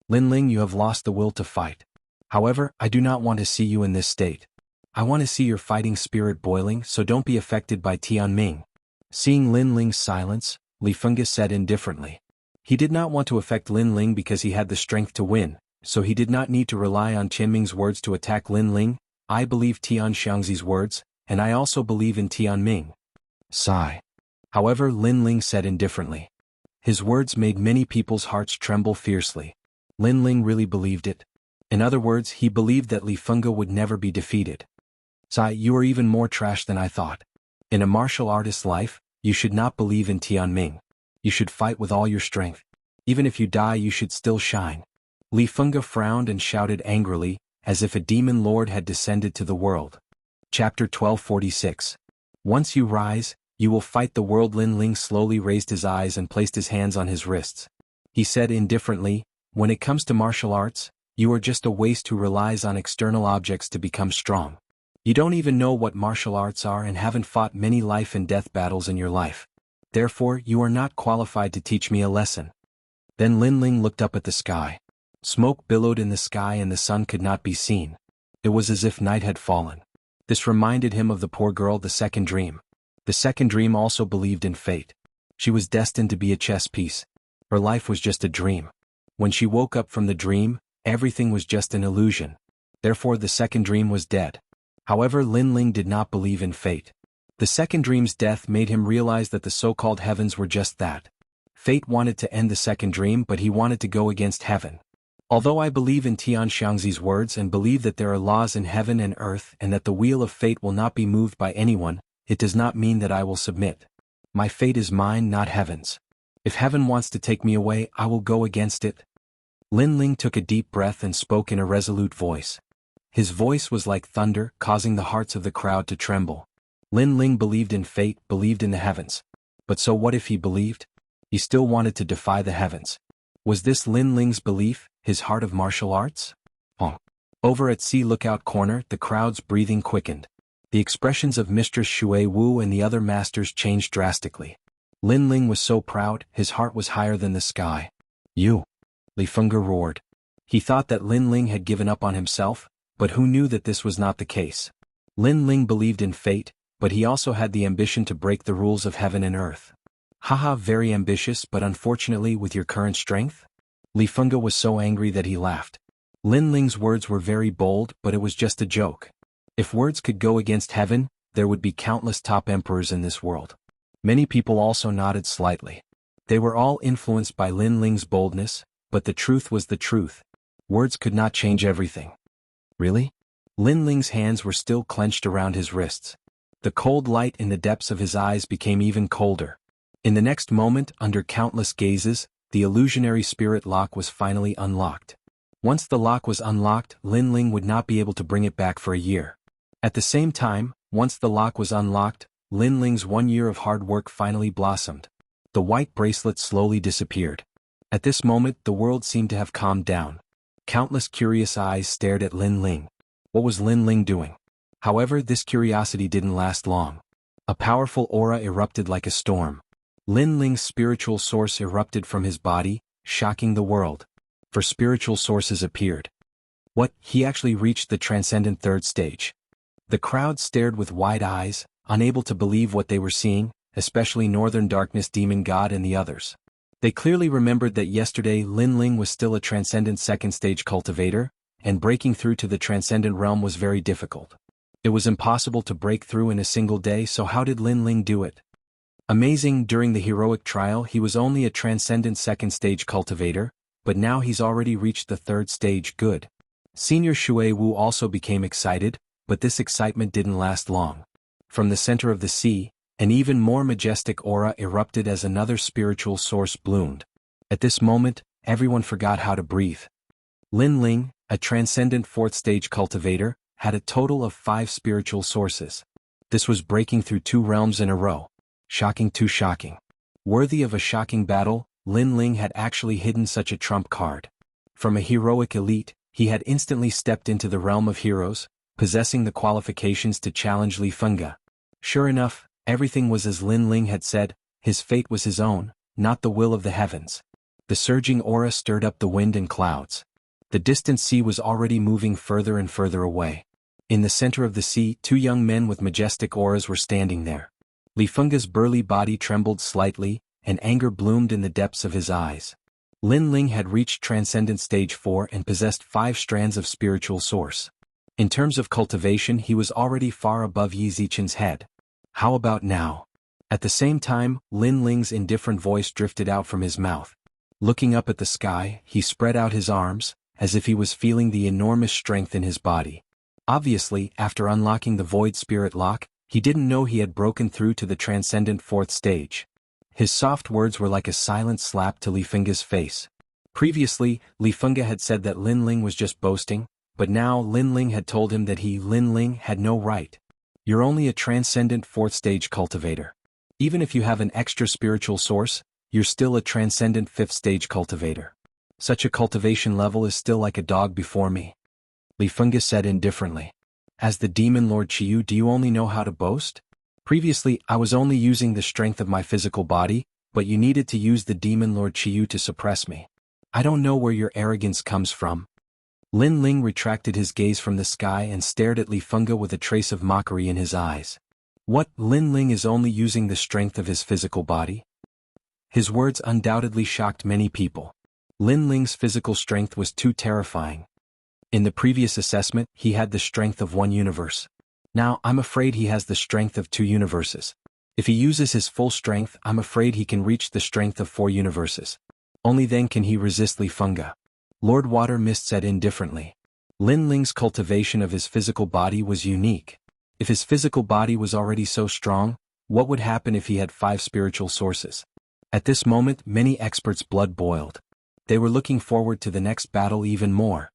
Linling, you have lost the will to fight. However, I do not want to see you in this state. I want to see your fighting spirit boiling, so don't be affected by Tianming. Seeing Linling's silence, Li Fengge said indifferently. He did not want to affect Linling because he had the strength to win, so he did not need to rely on Tianming's words to attack Linling. I believe Tianxiangzi's words, and I also believe in Tianming. Sigh. However, Linling said indifferently. His words made many people's hearts tremble fiercely. Linling really believed it. In other words, he believed that Li Fengge would never be defeated. Sigh, you are even more trash than I thought. In a martial artist's life, you should not believe in Tianming. You should fight with all your strength. Even if you die, you should still shine. Li Fengge frowned and shouted angrily, as if a demon lord had descended to the world. Chapter 1246. Once you rise, you will fight the world. Linling slowly raised his eyes and placed his hands on his wrists. He said indifferently, when it comes to martial arts, you are just a waste who relies on external objects to become strong. You don't even know what martial arts are and haven't fought many life and death battles in your life. Therefore, you are not qualified to teach me a lesson. Then Linling looked up at the sky. Smoke billowed in the sky and the sun could not be seen. It was as if night had fallen. This reminded him of the poor girl, the second dream. The second dream also believed in fate. She was destined to be a chess piece. Her life was just a dream. When she woke up from the dream, everything was just an illusion. Therefore the second dream was dead. However, Linling did not believe in fate. The second dream's death made him realize that the so-called heavens were just that. Fate wanted to end the second dream, but he wanted to go against heaven. Although I believe in Tianxiangzi's words and believe that there are laws in heaven and earth and that the wheel of fate will not be moved by anyone, it does not mean that I will submit. My fate is mine, not heaven's. If heaven wants to take me away, I will go against it. Linling took a deep breath and spoke in a resolute voice. His voice was like thunder, causing the hearts of the crowd to tremble. Linling believed in fate, believed in the heavens. But so what if he believed? He still wanted to defy the heavens. Was this Linling's belief, his heart of martial arts? Over at Sea Lookout Corner, the crowd's breathing quickened. The expressions of Mistress Shui Wu and the other masters changed drastically. Linling was so proud, his heart was higher than the sky. You! Li Fengge roared. He thought that Linling had given up on himself, but who knew that this was not the case? Linling believed in fate, but he also had the ambition to break the rules of heaven and earth. Haha, very ambitious, but unfortunately with your current strength? Li Fengge was so angry that he laughed. Linling's words were very bold, but it was just a joke. If words could go against heaven, there would be countless top emperors in this world. Many people also nodded slightly. They were all influenced by Linling's boldness, but the truth was the truth. Words could not change everything. Really? Lin Ling's hands were still clenched around his wrists. The cold light in the depths of his eyes became even colder. In the next moment, under countless gazes, the illusionary spirit lock was finally unlocked. Once the lock was unlocked, Lin Ling would not be able to bring it back for a year. At the same time, once the lock was unlocked, Lin Ling's 1 year of hard work finally blossomed. The white bracelet slowly disappeared. At this moment, the world seemed to have calmed down. Countless curious eyes stared at Lin Ling. What was Lin Ling doing? However, this curiosity didn't last long. A powerful aura erupted like a storm. Lin Ling's spiritual source erupted from his body, shocking the world. For spiritual sources appeared. What? He actually reached the transcendent third stage. The crowd stared with wide eyes, unable to believe what they were seeing, especially Northern Darkness Demon God and the others. They clearly remembered that yesterday Lin Ling was still a transcendent second stage cultivator, and breaking through to the transcendent realm was very difficult. It was impossible to break through in a single day, so how did Lin Ling do it? Amazing, during the heroic trial he was only a transcendent second stage cultivator, but now he's already reached the third stage. Good. Senior Shui Wu also became excited, but this excitement didn't last long. From the center of the sea, an even more majestic aura erupted as another spiritual source bloomed. At this moment, everyone forgot how to breathe. Lin Ling, a transcendent fourth stage cultivator, had a total of 5 spiritual sources. This was breaking through 2 realms in a row. Shocking, too shocking. Worthy of a shocking battle, Lin Ling had actually hidden such a trump card. From a heroic elite, he had instantly stepped into the realm of heroes, possessing the qualifications to challenge Li Fengge. Sure enough, everything was as Lin Ling had said, his fate was his own, not the will of the heavens. The surging aura stirred up the wind and clouds. The distant sea was already moving further and further away. In the center of the sea, 2 young men with majestic auras were standing there. Li Fengge's burly body trembled slightly, and anger bloomed in the depths of his eyes. Lin Ling had reached Transcendent Stage 4 and possessed 5 strands of spiritual source. In terms of cultivation, he was already far above Yi Zichen's head. How about now? At the same time, Lin Ling's indifferent voice drifted out from his mouth. Looking up at the sky, he spread out his arms, as if he was feeling the enormous strength in his body. Obviously, after unlocking the Void Spirit Lock, he didn't know he had broken through to the Transcendent 4th stage. His soft words were like a silent slap to Li Fengge's face. Previously, Li Fengge had said that Lin Ling was just boasting, but now Lin Ling had told him that Lin Ling, had no right. You're only a Transcendent 4th stage cultivator. Even if you have an extra spiritual source, you're still a Transcendent 5th stage cultivator. Such a cultivation level is still like a dog before me. Li Fengge said indifferently. As the Demon Lord Qiyu, do you only know how to boast? Previously, I was only using the strength of my physical body, but you needed to use the Demon Lord Qiyu to suppress me. I don't know where your arrogance comes from. Lin Ling retracted his gaze from the sky and stared at Li Fengge with a trace of mockery in his eyes. What? Lin Ling is only using the strength of his physical body? His words undoubtedly shocked many people. Lin Ling's physical strength was too terrifying. In the previous assessment, he had the strength of 1 universe. Now, I'm afraid he has the strength of 2 universes. If he uses his full strength, I'm afraid he can reach the strength of 4 universes. Only then can he resist Li Fengge. Lord Water Mist said indifferently. Lin Ling's cultivation of his physical body was unique. If his physical body was already so strong, what would happen if he had 5 spiritual sources? At this moment, many experts' blood boiled. They were looking forward to the next battle even more.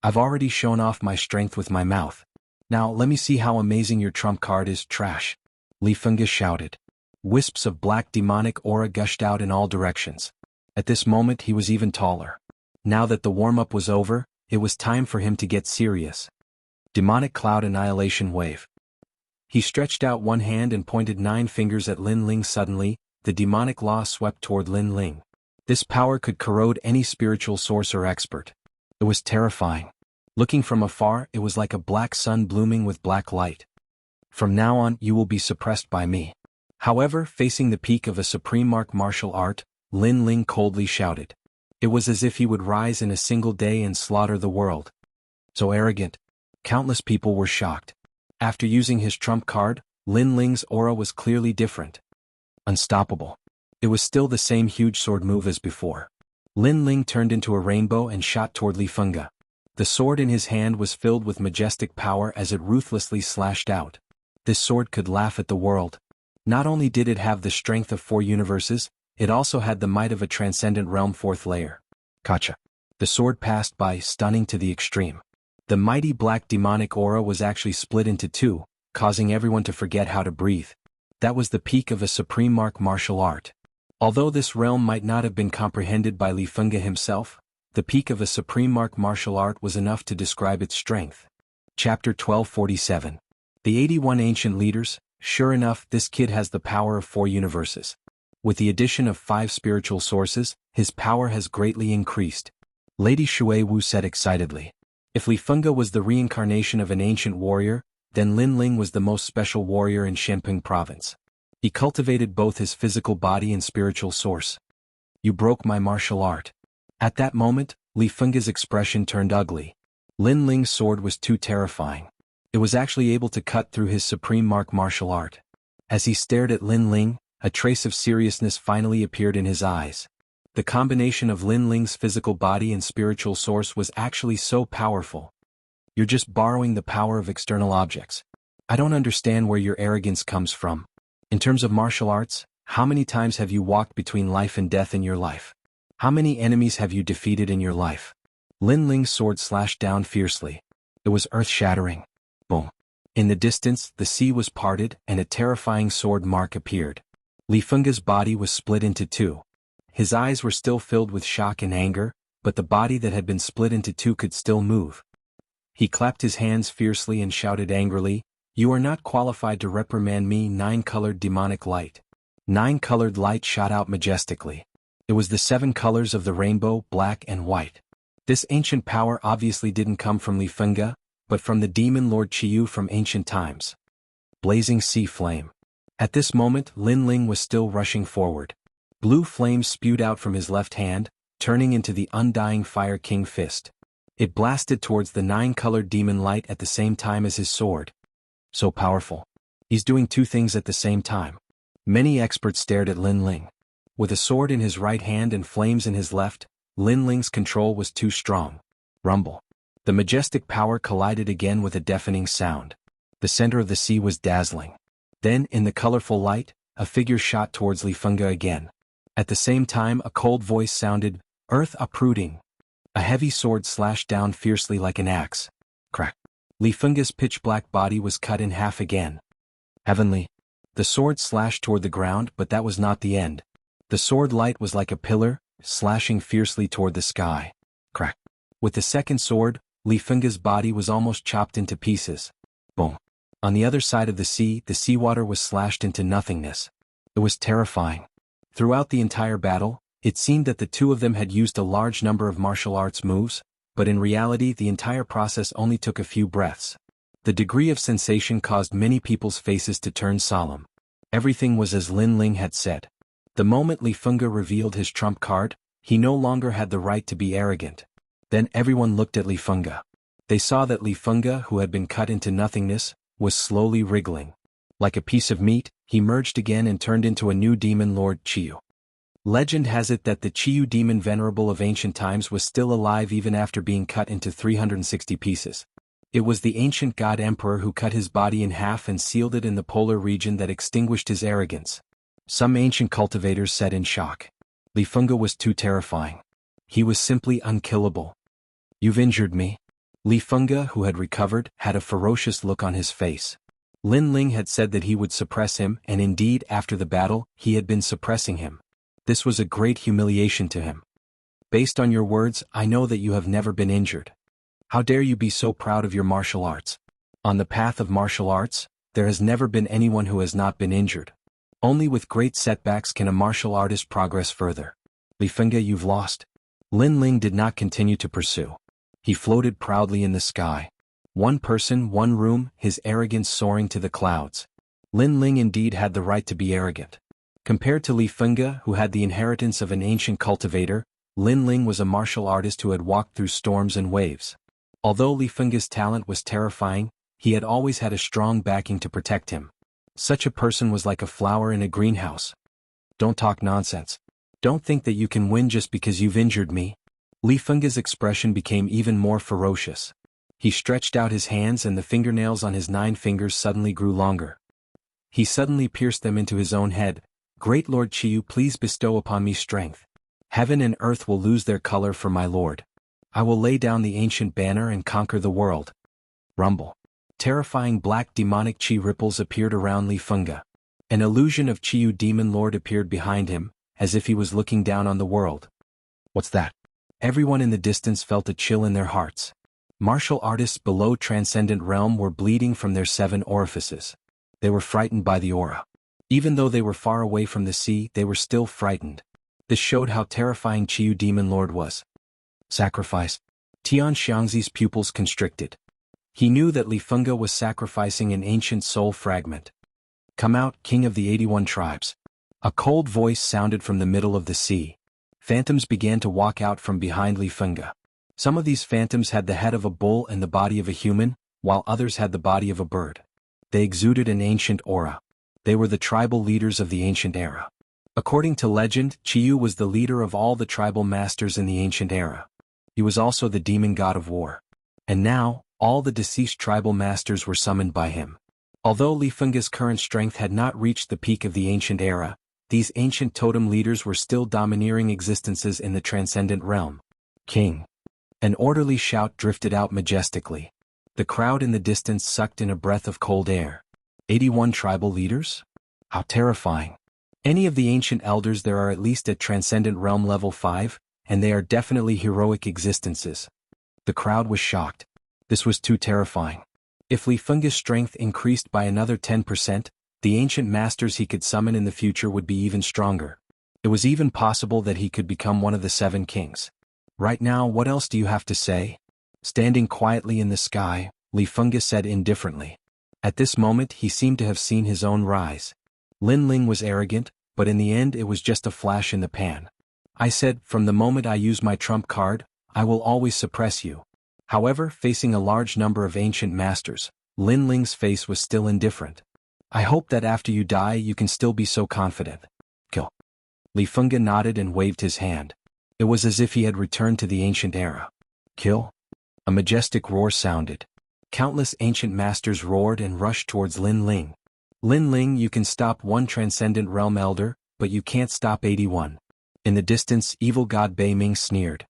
I've already shown off my strength with my mouth. Now let me see how amazing your trump card is, trash. Li Fengge shouted. Wisps of black demonic aura gushed out in all directions. At this moment he was even taller. Now that the warm-up was over, it was time for him to get serious. Demonic Cloud Annihilation Wave. He stretched out one hand and pointed 9 fingers at Lin Ling. Suddenly, the demonic law swept toward Lin Ling. This power could corrode any spiritual source or expert. It was terrifying. Looking from afar, it was like a black sun blooming with black light. From now on, you will be suppressed by me. However, facing the peak of a supreme martial art, Lin Ling coldly shouted. It was as if he would rise in a single day and slaughter the world. So arrogant. Countless people were shocked. After using his trump card, Lin Ling's aura was clearly different. Unstoppable. It was still the same huge sword move as before. Lin Ling turned into a rainbow and shot toward Li Fengge. The sword in his hand was filled with majestic power as it ruthlessly slashed out. This sword could laugh at the world. Not only did it have the strength of 4 universes, it also had the might of a transcendent realm 4th layer. Gotcha. The sword passed by, stunning to the extreme. The mighty black demonic aura was actually split into 2, causing everyone to forget how to breathe. That was the peak of a supreme martial art. Although this realm might not have been comprehended by Li Fengge himself, the peak of a supreme martial art was enough to describe its strength. Chapter 1247. The 81 Ancient Leaders. Sure enough, this kid has the power of 4 universes. With the addition of 5 spiritual sources, his power has greatly increased. Lady Shui Wu said excitedly. If Li Fengge was the reincarnation of an ancient warrior, then Lin Ling was the most special warrior in Shenping province. He cultivated both his physical body and spiritual source. You broke my martial art. At that moment, Li Fengge's expression turned ugly. Lin Ling's sword was too terrifying. It was actually able to cut through his supreme martial art. As he stared at Lin Ling, a trace of seriousness finally appeared in his eyes. The combination of Lin Ling's physical body and spiritual source was actually so powerful. You're just borrowing the power of external objects. I don't understand where your arrogance comes from. In terms of martial arts, how many times have you walked between life and death in your life? How many enemies have you defeated in your life? Lin Ling's sword slashed down fiercely. It was earth-shattering. Boom. In the distance, the sea was parted and a terrifying sword mark appeared. Li Fengge's body was split into 2. His eyes were still filled with shock and anger, but the body that had been split into 2 could still move. He clapped his hands fiercely and shouted angrily, "You are not qualified to reprimand me." 9-colored demonic light. 9-colored light shot out majestically. It was the 7 colors of the rainbow, black and white. This ancient power obviously didn't come from Li Fengge, but from the demon Lord Qiyu from ancient times. Blazing sea flame. At this moment, Lin Ling was still rushing forward. Blue flames spewed out from his left hand, turning into the undying Fire King fist. It blasted towards the 9-colored demon light at the same time as his sword. So powerful. He's doing 2 things at the same time. Many experts stared at Lin Ling. With a sword in his right hand and flames in his left, Lin Ling's control was too strong. Rumble. The majestic power collided again with a deafening sound. The center of the sea was dazzling. Then, in the colorful light, a figure shot towards Li Fengge again. At the same time, a cold voice sounded, "Earth uprooting." A heavy sword slashed down fiercely like an axe. Crack. Li Fengge's pitch-black body was cut in half again. Heavenly. The sword slashed toward the ground, but that was not the end. The sword light was like a pillar, slashing fiercely toward the sky. Crack. With the second sword, Li Fengge's body was almost chopped into pieces. Boom. On the other side of the seawater was slashed into nothingness. It was terrifying. Throughout the entire battle, it seemed that the 2 of them had used a large number of martial arts moves, but in reality the entire process only took a few breaths. The degree of sensation caused many people's faces to turn solemn. Everything was as Lin Ling had said. The moment Li Fengge revealed his trump card, he no longer had the right to be arrogant. Then everyone looked at Li Fengge. They saw that Li Fengge, who had been cut into nothingness, was slowly wriggling. Like a piece of meat, he merged again and turned into a new demon Lord Qiyu. Legend has it that the Qiyu demon venerable of ancient times was still alive even after being cut into 360 pieces. It was the ancient god emperor who cut his body in half and sealed it in the polar region that extinguished his arrogance. Some ancient cultivators said in shock. Li Fengge was too terrifying. He was simply unkillable. "You've injured me." Li Fengge, who had recovered, had a ferocious look on his face. Lin Ling had said that he would suppress him, and indeed, after the battle, he had been suppressing him. This was a great humiliation to him. "Based on your words, I know that you have never been injured. How dare you be so proud of your martial arts? On the path of martial arts, there has never been anyone who has not been injured. Only with great setbacks can a martial artist progress further. Li Fengge, you've lost." Lin Ling did not continue to pursue. He floated proudly in the sky. 1 person, 1 room, his arrogance soaring to the clouds. Lin Ling indeed had the right to be arrogant. Compared to Li Fengge, who had the inheritance of an ancient cultivator, Lin Ling was a martial artist who had walked through storms and waves. Although Li Fengge's talent was terrifying, he had always had a strong backing to protect him. Such a person was like a flower in a greenhouse. "Don't talk nonsense. Don't think that you can win just because you've injured me." Li Fengge's expression became even more ferocious. He stretched out his hands and the fingernails on his 9 fingers suddenly grew longer. He suddenly pierced them into his own head. Great Lord Qiyu, please bestow upon me strength. Heaven and earth will lose their color for my lord. I will lay down the ancient banner and conquer the world. Rumble. Terrifying black demonic Qi ripples appeared around Li Fengge. An illusion of Qiyu demon lord appeared behind him, as if he was looking down on the world. What's that? Everyone in the distance felt a chill in their hearts. Martial artists below Transcendent Realm were bleeding from their 7 orifices. They were frightened by the aura. Even though they were far away from the sea, they were still frightened. This showed how terrifying Qiyu Demon Lord was. Sacrifice. Tian Xiangxi's pupils constricted. He knew that Li Fengge was sacrificing an ancient soul fragment. Come out, king of the 81 tribes. A cold voice sounded from the middle of the sea. Phantoms began to walk out from behind Li Fengge. Some of these phantoms had the head of a bull and the body of a human, while others had the body of a bird. They exuded an ancient aura. They were the tribal leaders of the ancient era. According to legend, Qiyu was the leader of all the tribal masters in the ancient era. He was also the demon god of war. And now, all the deceased tribal masters were summoned by him. Although Li Fengge's current strength had not reached the peak of the ancient era, these ancient totem leaders were still domineering existences in the transcendent realm. King. An orderly shout drifted out majestically. The crowd in the distance sucked in a breath of cold air. 81 tribal leaders? How terrifying. Any of the ancient elders there are at least at Transcendent Realm level 5, and they are definitely heroic existences. The crowd was shocked. This was too terrifying. If Li Fengge's strength increased by another 10%, the ancient masters he could summon in the future would be even stronger. It was even possible that he could become one of the 7 kings. Right now, what else do you have to say? Standing quietly in the sky, Li Fengge said indifferently. At this moment he seemed to have seen his own rise. Lin Ling was arrogant, but in the end it was just a flash in the pan. I said, from the moment I use my trump card, I will always suppress you. However, facing a large number of ancient masters, Lin Ling's face was still indifferent. I hope that after you die you can still be so confident. Kill. Li Fengge nodded and waved his hand. It was as if he had returned to the ancient era. Kill? A majestic roar sounded. Countless ancient masters roared and rushed towards Lin Ling. Lin Ling, you can stop 1 transcendent realm elder, but you can't stop 81. In the distance, evil god Bei Ming sneered.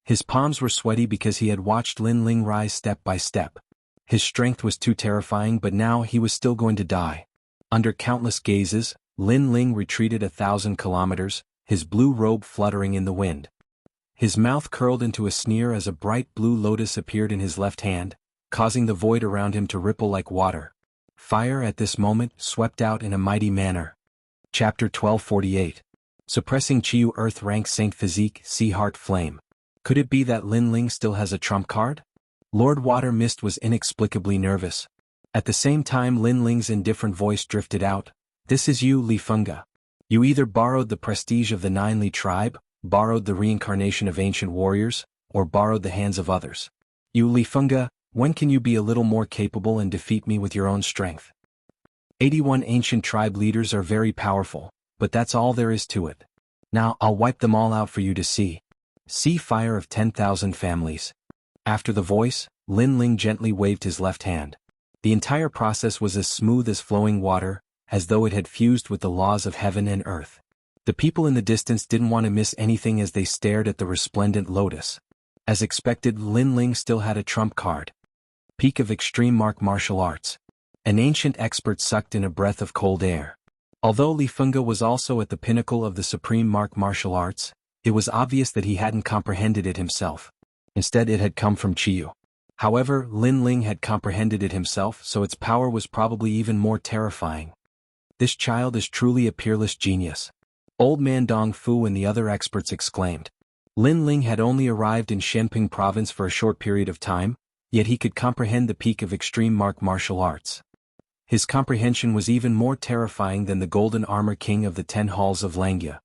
His palms were sweaty because he had watched Lin Ling rise step by step. His strength was too terrifying, but now he was still going to die. Under countless gazes, Lin Ling retreated 1,000 kilometers, his blue robe fluttering in the wind. His mouth curled into a sneer as a bright blue lotus appeared in his left hand, causing the void around him to ripple like water. Fire at this moment swept out in a mighty manner. Chapter 1248. Suppressing Qiyu Earth Rank Saint Physique Sea Heart Flame. Could it be that Lin Ling still has a trump card? Lord Water Mist was inexplicably nervous. At the same time Lin Ling's indifferent voice drifted out. This is you, Li Fengge. You either borrowed the prestige of the 9 Li tribe, borrowed the reincarnation of ancient warriors, or borrowed the hands of others. You, Li Fengge, when can you be a little more capable and defeat me with your own strength? 81 ancient tribe leaders are very powerful, but that's all there is to it. Now I'll wipe them all out for you to see. See fire of 10,000 families. After the voice, Lin Ling gently waved his left hand. The entire process was as smooth as flowing water, as though it had fused with the laws of heaven and earth. The people in the distance didn't want to miss anything as they stared at the resplendent lotus. As expected, Lin Ling still had a trump card. Peak of Extreme Martial Arts. An ancient expert sucked in a breath of cold air. Although Li Fengge was also at the pinnacle of the supreme martial arts, it was obvious that he hadn't comprehended it himself. Instead it had come from Qiyu. However, Lin Ling had comprehended it himself, so its power was probably even more terrifying. This child is truly a peerless genius. Old Man Dong Fu and the other experts exclaimed. Lin Ling had only arrived in Shenping province for a short period of time, yet he could comprehend the peak of extreme martial arts. His comprehension was even more terrifying than the golden armor king of the 10 halls of Xianxia.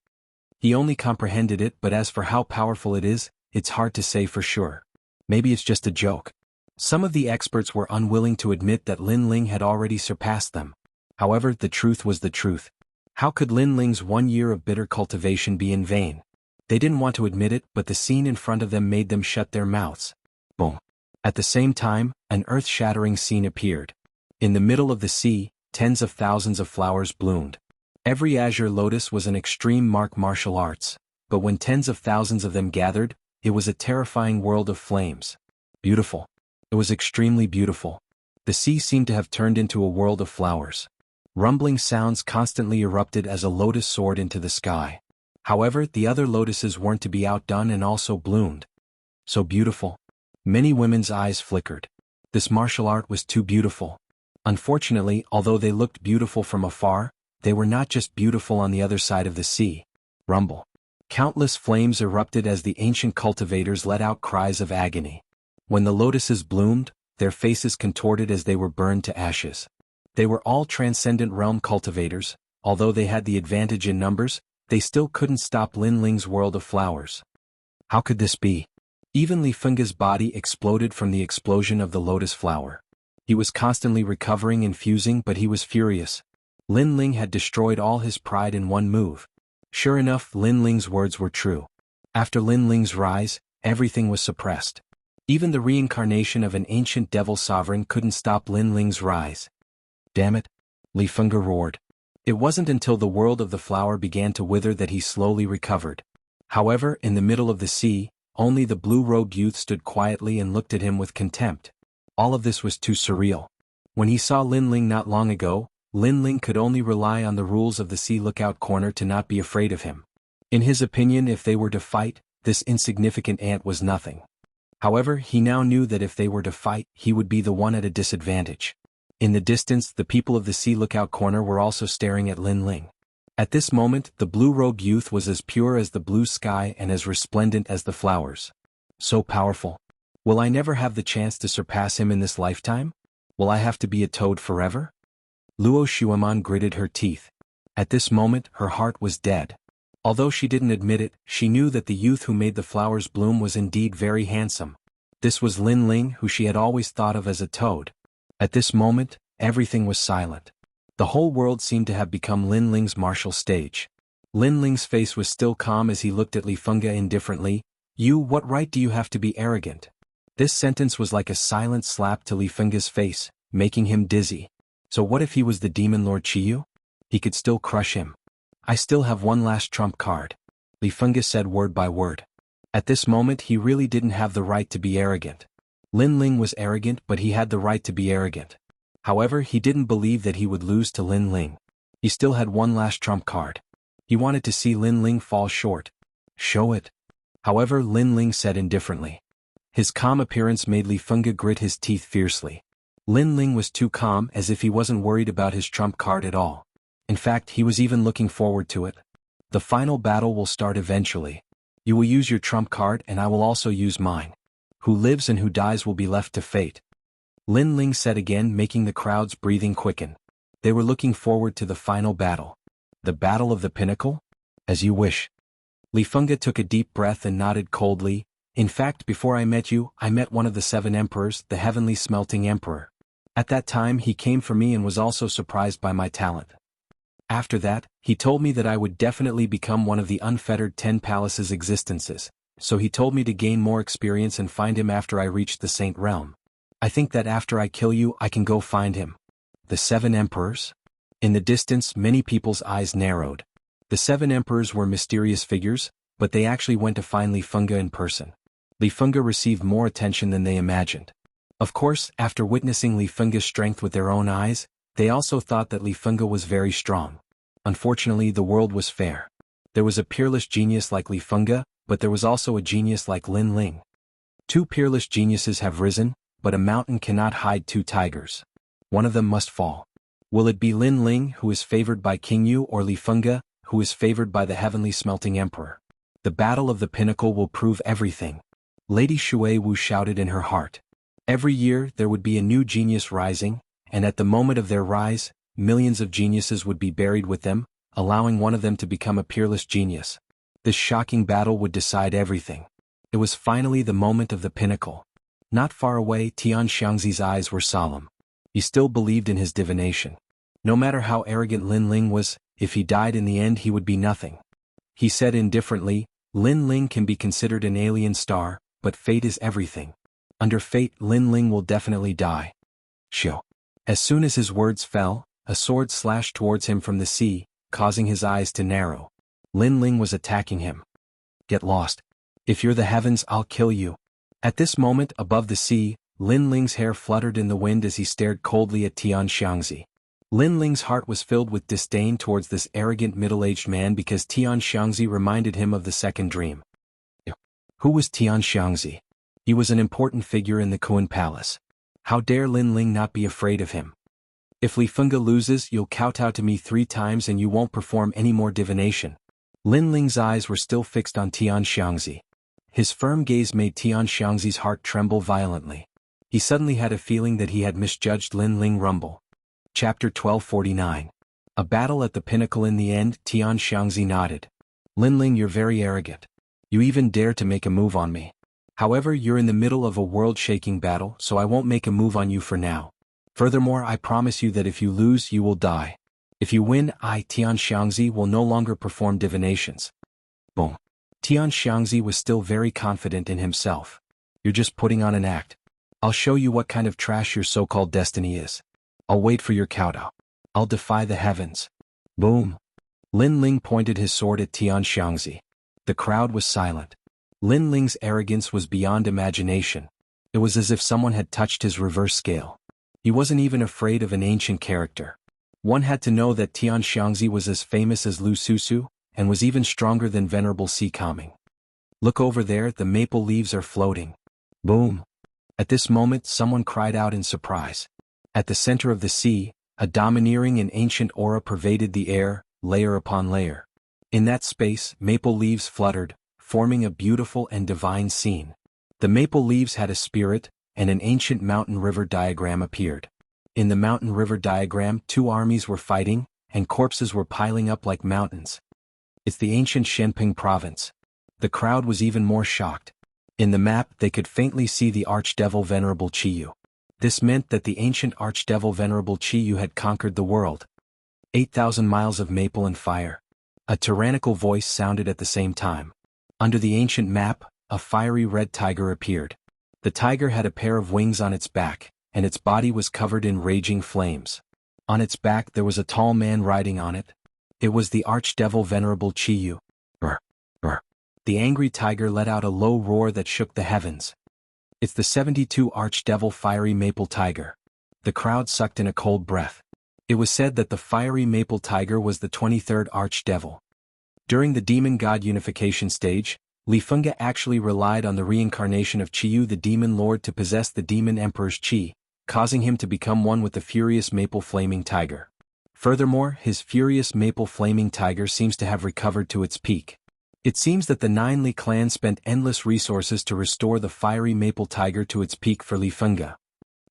He only comprehended it, but as for how powerful it is, it's hard to say for sure. Maybe it's just a joke. Some of the experts were unwilling to admit that Lin Ling had already surpassed them. However, the truth was the truth. How could Lin Ling's 1 year of bitter cultivation be in vain? They didn't want to admit it, but the scene in front of them made them shut their mouths. Boom. At the same time, an earth-shattering scene appeared. In the middle of the sea, tens of thousands of flowers bloomed. Every azure lotus was an extreme martial arts, but when tens of thousands of them gathered, it was a terrifying world of flames. Beautiful. It was extremely beautiful. The sea seemed to have turned into a world of flowers. Rumbling sounds constantly erupted as a lotus soared into the sky. However, the other lotuses weren't to be outdone and also bloomed. So beautiful. Many women's eyes flickered. This martial art was too beautiful. Unfortunately, although they looked beautiful from afar, they were not just beautiful on the other side of the sea. Rumble. Countless flames erupted as the ancient cultivators let out cries of agony. When the lotuses bloomed, their faces contorted as they were burned to ashes. They were all transcendent realm cultivators. Although they had the advantage in numbers, they still couldn't stop Lin Ling's world of flowers. How could this be? Even Li Fengge's body exploded from the explosion of the lotus flower. He was constantly recovering and fusing, but he was furious. Lin Ling had destroyed all his pride in one move. Sure enough, Lin Ling's words were true. After Lin Ling's rise, everything was suppressed. Even the reincarnation of an ancient devil sovereign couldn't stop Lin Ling's rise. Damn it! Li Fengge roared. It wasn't until the world of the flower began to wither that he slowly recovered. However, in the middle of the sea, only the blue-robed youth stood quietly and looked at him with contempt. All of this was too surreal. When he saw Lin Ling not long ago, Lin Ling could only rely on the rules of the Sea Lookout Corner to not be afraid of him. In his opinion, if they were to fight, this insignificant ant was nothing. However, he now knew that if they were to fight, he would be the one at a disadvantage. In the distance, the people of the Sea Lookout Corner were also staring at Lin Ling. At this moment, the blue-robed youth was as pure as the blue sky and as resplendent as the flowers. So powerful. Will I never have the chance to surpass him in this lifetime? Will I have to be a toad forever? Luo Xueman gritted her teeth. At this moment, her heart was dead. Although she didn't admit it, she knew that the youth who made the flowers bloom was indeed very handsome. This was Lin Ling, who she had always thought of as a toad. At this moment, everything was silent. The whole world seemed to have become Lin Ling's martial stage. Lin Ling's face was still calm as he looked at Li Fengge indifferently. You, what right do you have to be arrogant? This sentence was like a silent slap to Li Fengge's face, making him dizzy. So what if he was the demon Lord Qiyu? He could still crush him. I still have one last trump card. Li Fengge said word by word. At this moment he really didn't have the right to be arrogant. Lin Ling was arrogant, but he had the right to be arrogant. However, he didn't believe that he would lose to Lin Ling. He still had one last trump card. He wanted to see Lin Ling fall short. Show it. However, Lin Ling said indifferently. His calm appearance made Li Fengge grit his teeth fiercely. Lin Ling was too calm, as if he wasn't worried about his trump card at all. In fact, he was even looking forward to it. The final battle will start eventually. You will use your trump card and I will also use mine. Who lives and who dies will be left to fate. Lin Ling said again, making the crowd's breathing quicken. They were looking forward to the final battle. The Battle of the Pinnacle? As you wish. Li Fengge took a deep breath and nodded coldly. In fact, before I met you, I met one of the 7 emperors, the Heavenly Smelting Emperor. At that time he came for me and was also surprised by my talent. After that, he told me that I would definitely become one of the unfettered 10 palaces existences, so he told me to gain more experience and find him after I reached the Saint Realm. I think that after I kill you I can go find him. The 7 emperors? In the distance many people's eyes narrowed. The 7 emperors were mysterious figures, but they actually went to find Li Fengge in person. Li Fengge received more attention than they imagined. Of course, after witnessing Li Fengge's strength with their own eyes, they also thought that Li Fengge was very strong. Unfortunately, the world was fair. There was a peerless genius like Li Fengge, but there was also a genius like Lin Ling. 2 peerless geniuses have risen, but a mountain cannot hide 2 tigers. One of them must fall. Will it be Lin Ling, who is favored by King Yu, or Li Fengge, who is favored by the Heavenly Smelting Emperor? The Battle of the Pinnacle will prove everything. Lady Shui Wu shouted in her heart. Every year there would be a new genius rising, and at the moment of their rise, millions of geniuses would be buried with them, allowing one of them to become a peerless genius. This shocking battle would decide everything. It was finally the moment of the pinnacle. Not far away, Tian Xiangzi's eyes were solemn. He still believed in his divination. No matter how arrogant Lin Ling was, if he died in the end he would be nothing. He said indifferently, Lin Ling can be considered an alien star, but fate is everything. Under fate, Lin Ling will definitely die. Shio. As soon as his words fell, a sword slashed towards him from the sea, causing his eyes to narrow. Lin Ling was attacking him. Get lost. If you're the heavens, I'll kill you. At this moment, above the sea, Lin Ling's hair fluttered in the wind as he stared coldly at Xianxia. Lin Ling's heart was filled with disdain towards this arrogant middle-aged man because Xianxia reminded him of the second dream. Who was Xianxia? He was an important figure in the Kuan Palace. How dare Lin Ling not be afraid of him? If Li Fengge loses, you'll kowtow to me 3 times and you won't perform any more divination. Lin Ling's eyes were still fixed on Xianxia. His firm gaze made Xianxia's heart tremble violently. He suddenly had a feeling that he had misjudged Lin Ling rumble. Chapter 1249. A battle at the pinnacle. In the end, Xianxia nodded. Lin Ling, you're very arrogant. You even dare to make a move on me. However, you're in the middle of a world-shaking battle, so I won't make a move on you for now. Furthermore, I promise you that if you lose, you will die. If you win, I, Xianxia, will no longer perform divinations. Boom. Xianxia was still very confident in himself. You're just putting on an act. I'll show you what kind of trash your so-called destiny is. I'll wait for your kowtow. I'll defy the heavens. Boom. Lin Ling pointed his sword at Xianxia. The crowd was silent. Lin Ling's arrogance was beyond imagination. It was as if someone had touched his reverse scale. He wasn't even afraid of an ancient character. One had to know that Xianxia was as famous as Lu Susu, and was even stronger than Venerable Sea Calming. Look over there, the maple leaves are floating. Boom. At this moment, someone cried out in surprise. At the center of the sea, a domineering and ancient aura pervaded the air, layer upon layer. In that space, maple leaves fluttered, forming a beautiful and divine scene. The maple leaves had a spirit, and an ancient mountain-river diagram appeared. In the mountain-river diagram, 2 armies were fighting, and corpses were piling up like mountains. It's the ancient Shenping province. The crowd was even more shocked. In the map, they could faintly see the archdevil Venerable Qiyu. This meant that the ancient archdevil Venerable Qiyu had conquered the world. 8,000 miles of maple and fire. A tyrannical voice sounded at the same time. Under the ancient map, a fiery red tiger appeared. The tiger had a pair of wings on its back, and its body was covered in raging flames. On its back there was a tall man riding on it. It was the archdevil Venerable Qiyu. The angry tiger let out a low roar that shook the heavens. It's the 72 archdevil fiery maple tiger. The crowd sucked in a cold breath. It was said that the fiery maple tiger was the 23rd archdevil. During the demon god unification stage, Li Fengge actually relied on the reincarnation of Qiyu the demon lord to possess the demon emperor's qi, causing him to become one with the furious maple flaming tiger. Furthermore, his furious maple flaming tiger seems to have recovered to its peak. It seems that the 9 Li clan spent endless resources to restore the fiery maple tiger to its peak for Li Fengge.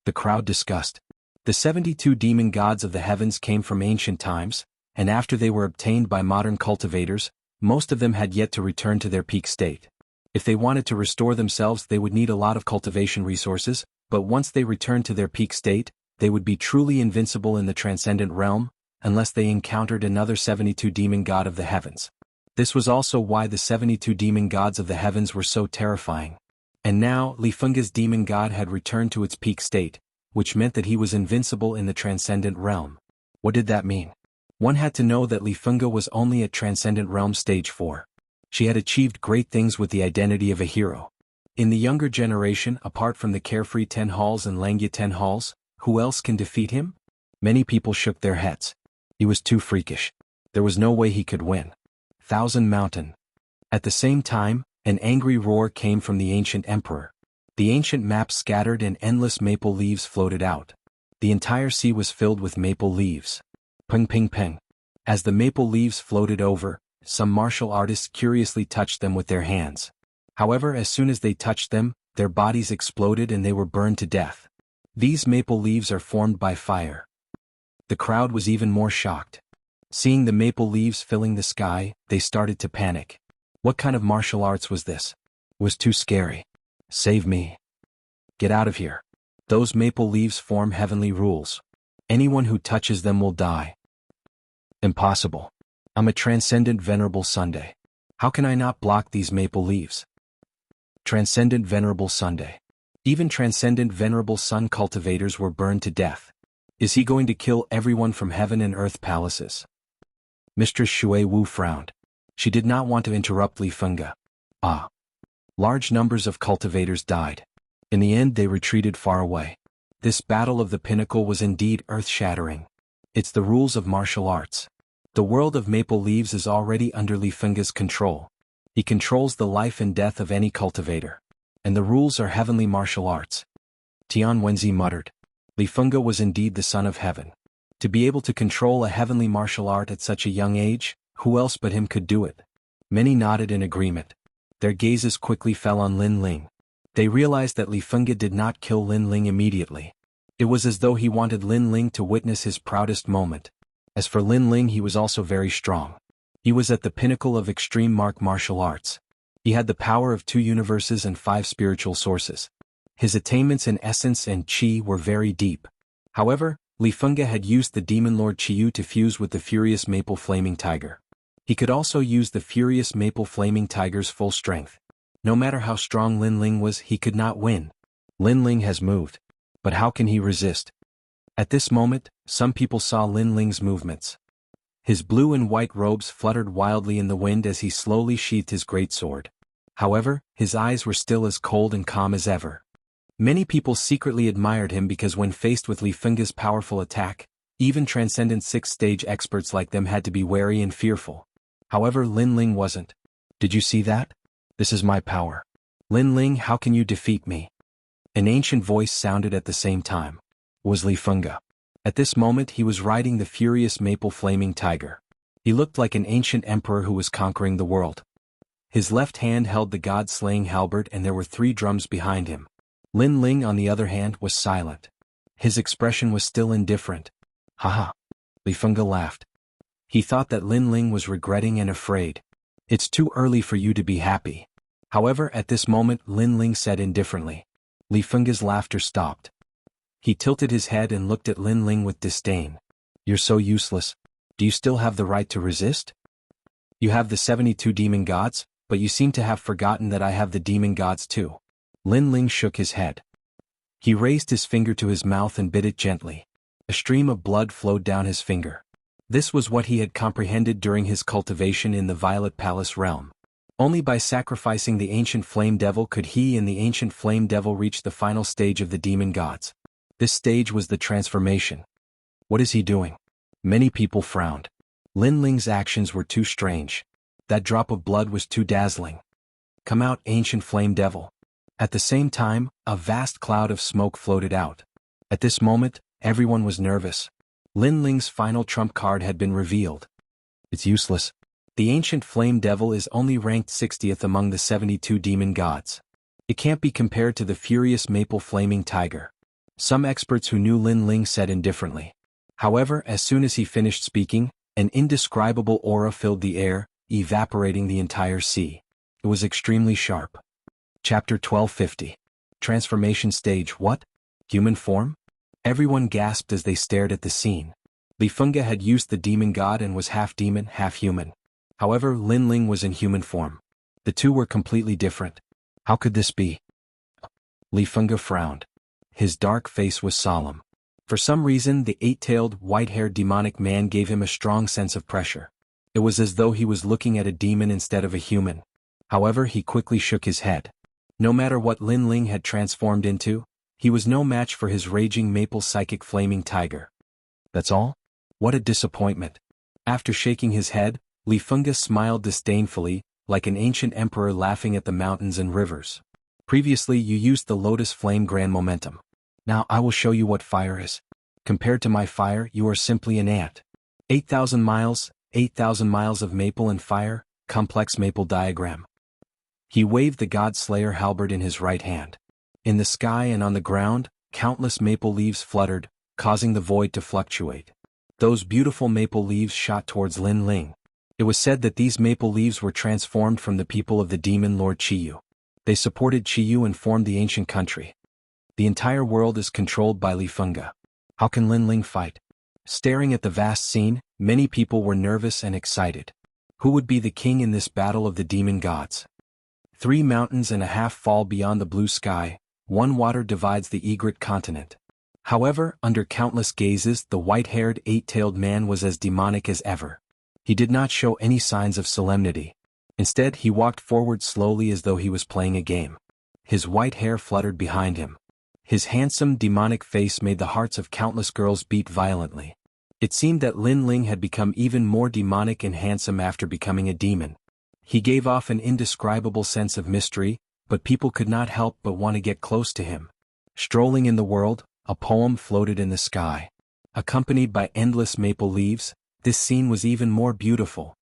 The crowd discussed. The 72 demon gods of the heavens came from ancient times, and after they were obtained by modern cultivators, most of them had yet to return to their peak state. If they wanted to restore themselves, they would need a lot of cultivation resources, but once they returned to their peak state, they would be truly invincible in the transcendent realm, unless they encountered another 72 demon god of the heavens. This was also why the 72 demon gods of the heavens were so terrifying. And now, Li Fengge's demon god had returned to its peak state, which meant that he was invincible in the transcendent realm. What did that mean? One had to know that Li Fengge was only at Transcendent Realm Stage 4. She had achieved great things with the identity of a hero. In the younger generation, apart from the carefree Ten Halls and Langya Ten Halls, who else can defeat him? Many people shook their heads. He was too freakish. There was no way he could win. Thousand Mountain. At the same time, an angry roar came from the ancient emperor. The ancient map scattered and endless maple leaves floated out. The entire sea was filled with maple leaves. Ping ping ping. As the maple leaves floated over, some martial artists curiously touched them with their hands. However, as soon as they touched them, their bodies exploded and they were burned to death. These maple leaves are formed by fire. The crowd was even more shocked. Seeing the maple leaves filling the sky, they started to panic. What kind of martial arts was this? It was too scary. Save me. Get out of here. Those maple leaves form heavenly rules. Anyone who touches them will die. Impossible. I'm a transcendent Venerable Sunday. How can I not block these maple leaves? Transcendent Venerable Sunday. Even Transcendent Venerable Sun cultivators were burned to death. Is he going to kill everyone from heaven and earth palaces? Mistress Shui Wu frowned. She did not want to interrupt Li Fengge. Large numbers of cultivators died. In the end they retreated far away. This battle of the pinnacle was indeed earth-shattering. It's the rules of martial arts. The world of maple leaves is already under Li Fengge's control. He controls the life and death of any cultivator. And the rules are heavenly martial arts. Tian Wenzi muttered. Li Fengge was indeed the son of heaven. To be able to control a heavenly martial art at such a young age, who else but him could do it? Many nodded in agreement. Their gazes quickly fell on Lin Ling. They realized that Li Fengge did not kill Lin Ling immediately. It was as though he wanted Lin Ling to witness his proudest moment. As for Lin Ling, he was also very strong. He was at the pinnacle of extreme martial arts. He had the power of 2 universes and 5 spiritual sources. His attainments in essence and qi were very deep. However, Li Fengge had used the Demon Lord Qiyu to fuse with the furious Maple Flaming Tiger. He could also use the furious Maple Flaming Tiger's full strength. No matter how strong Lin Ling was, he could not win. Lin Ling has moved. But how can he resist? At this moment, some people saw Lin Ling's movements. His blue and white robes fluttered wildly in the wind as he slowly sheathed his great sword. However, his eyes were still as cold and calm as ever. Many people secretly admired him because when faced with Li Fengge's powerful attack, even transcendent 6th-stage experts like them had to be wary and fearful. However, Lin Ling wasn't. Did you see that? This is my power. Lin Ling, how can you defeat me? An ancient voice sounded at the same time. It was Li Fengge. At this moment he was riding the furious Maple Flaming Tiger. He looked like an ancient emperor who was conquering the world. His left hand held the god-slaying halberd and there were 3 drums behind him. Lin Ling, on the other hand, was silent. His expression was still indifferent. Haha. Li Fengge laughed. He thought that Lin Ling was regretting and afraid. It's too early for you to be happy. However, at this moment Lin Ling said indifferently. Li Fengge's laughter stopped. He tilted his head and looked at Lin Ling with disdain. You're so useless. Do you still have the right to resist? You have the 72 demon gods, but you seem to have forgotten that I have the demon gods too. Lin Ling shook his head. He raised his finger to his mouth and bit it gently. A stream of blood flowed down his finger. This was what he had comprehended during his cultivation in the Violet Palace realm. Only by sacrificing the ancient flame devil could he and the ancient flame devil reach the final stage of the demon gods. This stage was the transformation. What is he doing? Many people frowned. Lin Ling's actions were too strange. That drop of blood was too dazzling. Come out, ancient flame devil. At the same time, a vast cloud of smoke floated out. At this moment, everyone was nervous. Lin Ling's final trump card had been revealed. It's useless. The ancient flame devil is only ranked 60th among the 72 demon gods. It can't be compared to the furious Maple Flaming Tiger. Some experts who knew Lin Ling said indifferently. However, as soon as he finished speaking, an indescribable aura filled the air, evaporating the entire sea. It was extremely sharp. Chapter 1250. Transformation Stage. What? Human form? Everyone gasped as they stared at the scene. Li Fengge had used the demon god and was half demon, half human. However, Lin Ling was in human form. The two were completely different. How could this be? Li Fengge frowned. His dark face was solemn. For some reason, the 8-tailed, white-haired demonic man gave him a strong sense of pressure. It was as though he was looking at a demon instead of a human. However, he quickly shook his head. No matter what Lin Ling had transformed into, he was no match for his raging maple psychic flaming tiger. That's all? What a disappointment. After shaking his head, Li Fengge smiled disdainfully, like an ancient emperor laughing at the mountains and rivers. Previously you used the lotus flame grand momentum. Now I will show you what fire is. Compared to my fire, you are simply an ant. 8,000 miles of maple and fire, complex maple diagram. He waved the God-Slayer halberd in his right hand. In the sky and on the ground, countless maple leaves fluttered, causing the void to fluctuate. Those beautiful maple leaves shot towards Lin Ling. It was said that these maple leaves were transformed from the people of the demon Lord Qiyu. They supported Qiyu and formed the ancient country. The entire world is controlled by Li Fengge. How can Lin Ling fight? Staring at the vast scene, many people were nervous and excited. Who would be the king in this battle of the demon gods? 3 mountains and a half fall beyond the blue sky, 1 water divides the egret continent. However, under countless gazes, the white-haired, 8-tailed man was as demonic as ever. He did not show any signs of solemnity. Instead, he walked forward slowly as though he was playing a game. His white hair fluttered behind him. His handsome, demonic face made the hearts of countless girls beat violently. It seemed that Lin Ling had become even more demonic and handsome after becoming a demon. He gave off an indescribable sense of mystery, but people could not help but want to get close to him. Strolling in the world, a poem floated in the sky. Accompanied by endless maple leaves, this scene was even more beautiful.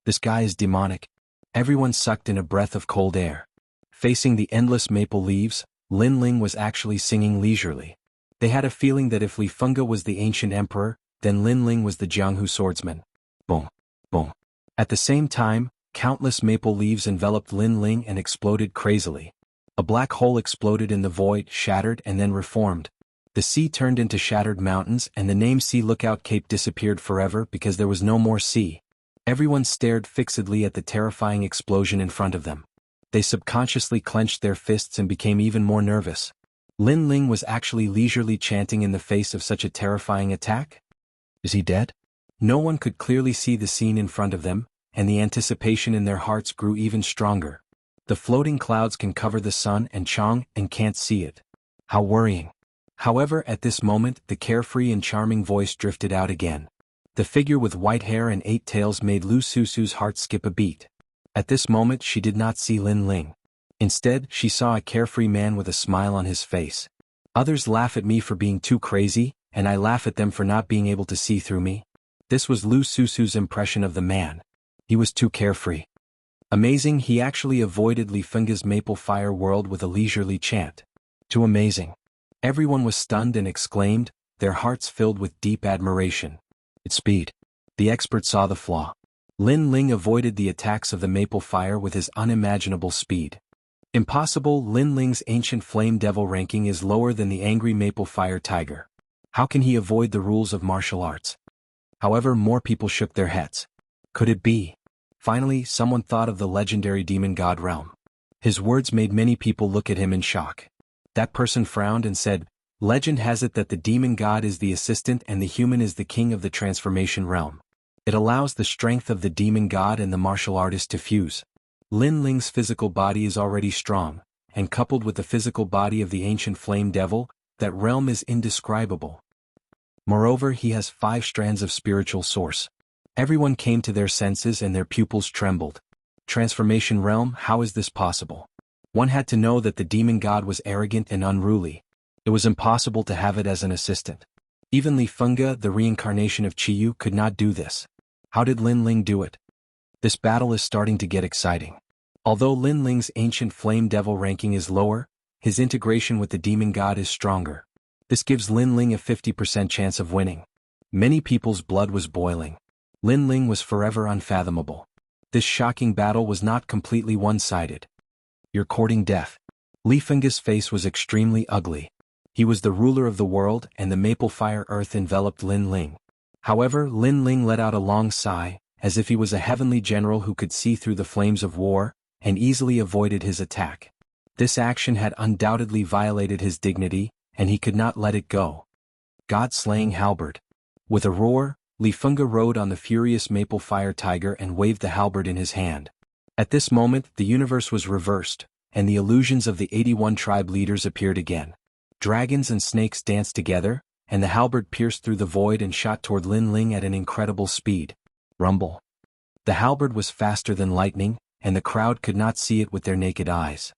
The sky is demonic. Everyone sucked in a breath of cold air. Facing the endless maple leaves, Lin Ling was actually singing leisurely. They had a feeling that if Li Fengge was the ancient emperor, then Lin Ling was the Jianghu swordsman. Boom, boom. At the same time, countless maple leaves enveloped Lin Ling and exploded crazily. A black hole exploded in the void, shattered and then reformed. The sea turned into shattered mountains and the name Sea Lookout Cape disappeared forever because there was no more sea. Everyone stared fixedly at the terrifying explosion in front of them. They subconsciously clenched their fists and became even more nervous. Lin Ling was actually leisurely chanting in the face of such a terrifying attack? Is he dead? No one could clearly see the scene in front of them, and the anticipation in their hearts grew even stronger. The floating clouds can cover the sun and Chang and can't see it. How worrying. However, at this moment, the carefree and charming voice drifted out again. The figure with white hair and 8 tails made Lu Susu's heart skip a beat. At this moment she did not see Lin Ling. Instead, she saw a carefree man with a smile on his face. Others laugh at me for being too crazy, and I laugh at them for not being able to see through me. This was Lu Susu's impression of the man. He was too carefree. Amazing, he actually avoided Li Fengge's maple fire world with a leisurely chant. Too amazing. Everyone was stunned and exclaimed, their hearts filled with deep admiration. Its speed. The expert saw the flaw. Lin Ling avoided the attacks of the maple fire with his unimaginable speed. Impossible. Lin Ling's ancient flame devil ranking is lower than the angry maple fire tiger. How can he avoid the rules of martial arts? However, more people shook their heads. Could it be? Finally, someone thought of the legendary demon god realm. His words made many people look at him in shock. That person frowned and said, legend has it that the demon god is the assistant and the human is the king of the transformation realm. It allows the strength of the demon god and the martial artist to fuse. Lin Ling's physical body is already strong, and coupled with the physical body of the ancient flame devil, that realm is indescribable. Moreover, he has 5 strands of spiritual source. Everyone came to their senses and their pupils trembled. Transformation realm, how is this possible? One had to know that the demon god was arrogant and unruly. It was impossible to have it as an assistant. Even Li Fengge, the reincarnation of Qiyu, could not do this. How did Lin Ling do it? This battle is starting to get exciting. Although Lin Ling's ancient flame devil ranking is lower, his integration with the demon god is stronger. This gives Lin Ling a 50% chance of winning. Many people's blood was boiling. Lin Ling was forever unfathomable. This shocking battle was not completely one-sided. You're courting death. Li Fengge's face was extremely ugly. He was the ruler of the world and the maple fire earth enveloped Lin Ling. However, Lin Ling let out a long sigh, as if he was a heavenly general who could see through the flames of war, and easily avoided his attack. This action had undoubtedly violated his dignity, and he could not let it go. God-slaying halberd. With a roar, Li Fengge rode on the furious maple fire tiger and waved the halberd in his hand. At this moment, the universe was reversed, and the illusions of the 81 tribe leaders appeared again. Dragons and snakes danced together, and the halberd pierced through the void and shot toward Lin Ling at an incredible speed. Rumble. The halberd was faster than lightning, and the crowd could not see it with their naked eyes.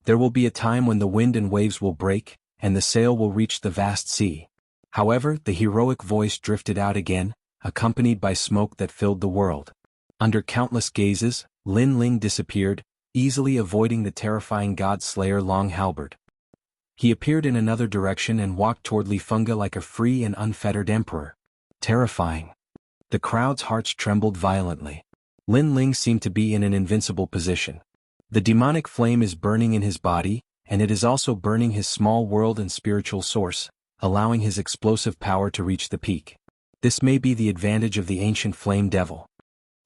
There will be a time when the wind and waves will break, and the sail will reach the vast sea. However, the heroic voice drifted out again, accompanied by smoke that filled the world. Under countless gazes, Lin Ling disappeared, easily avoiding the terrifying god-slayer long halberd. He appeared in another direction and walked toward Li Fengge like a free and unfettered emperor. Terrifying. The crowd's hearts trembled violently. Lin Ling seemed to be in an invincible position. The demonic flame is burning in his body, and it is also burning his small world and spiritual source, allowing his explosive power to reach the peak. This may be the advantage of the ancient flame devil.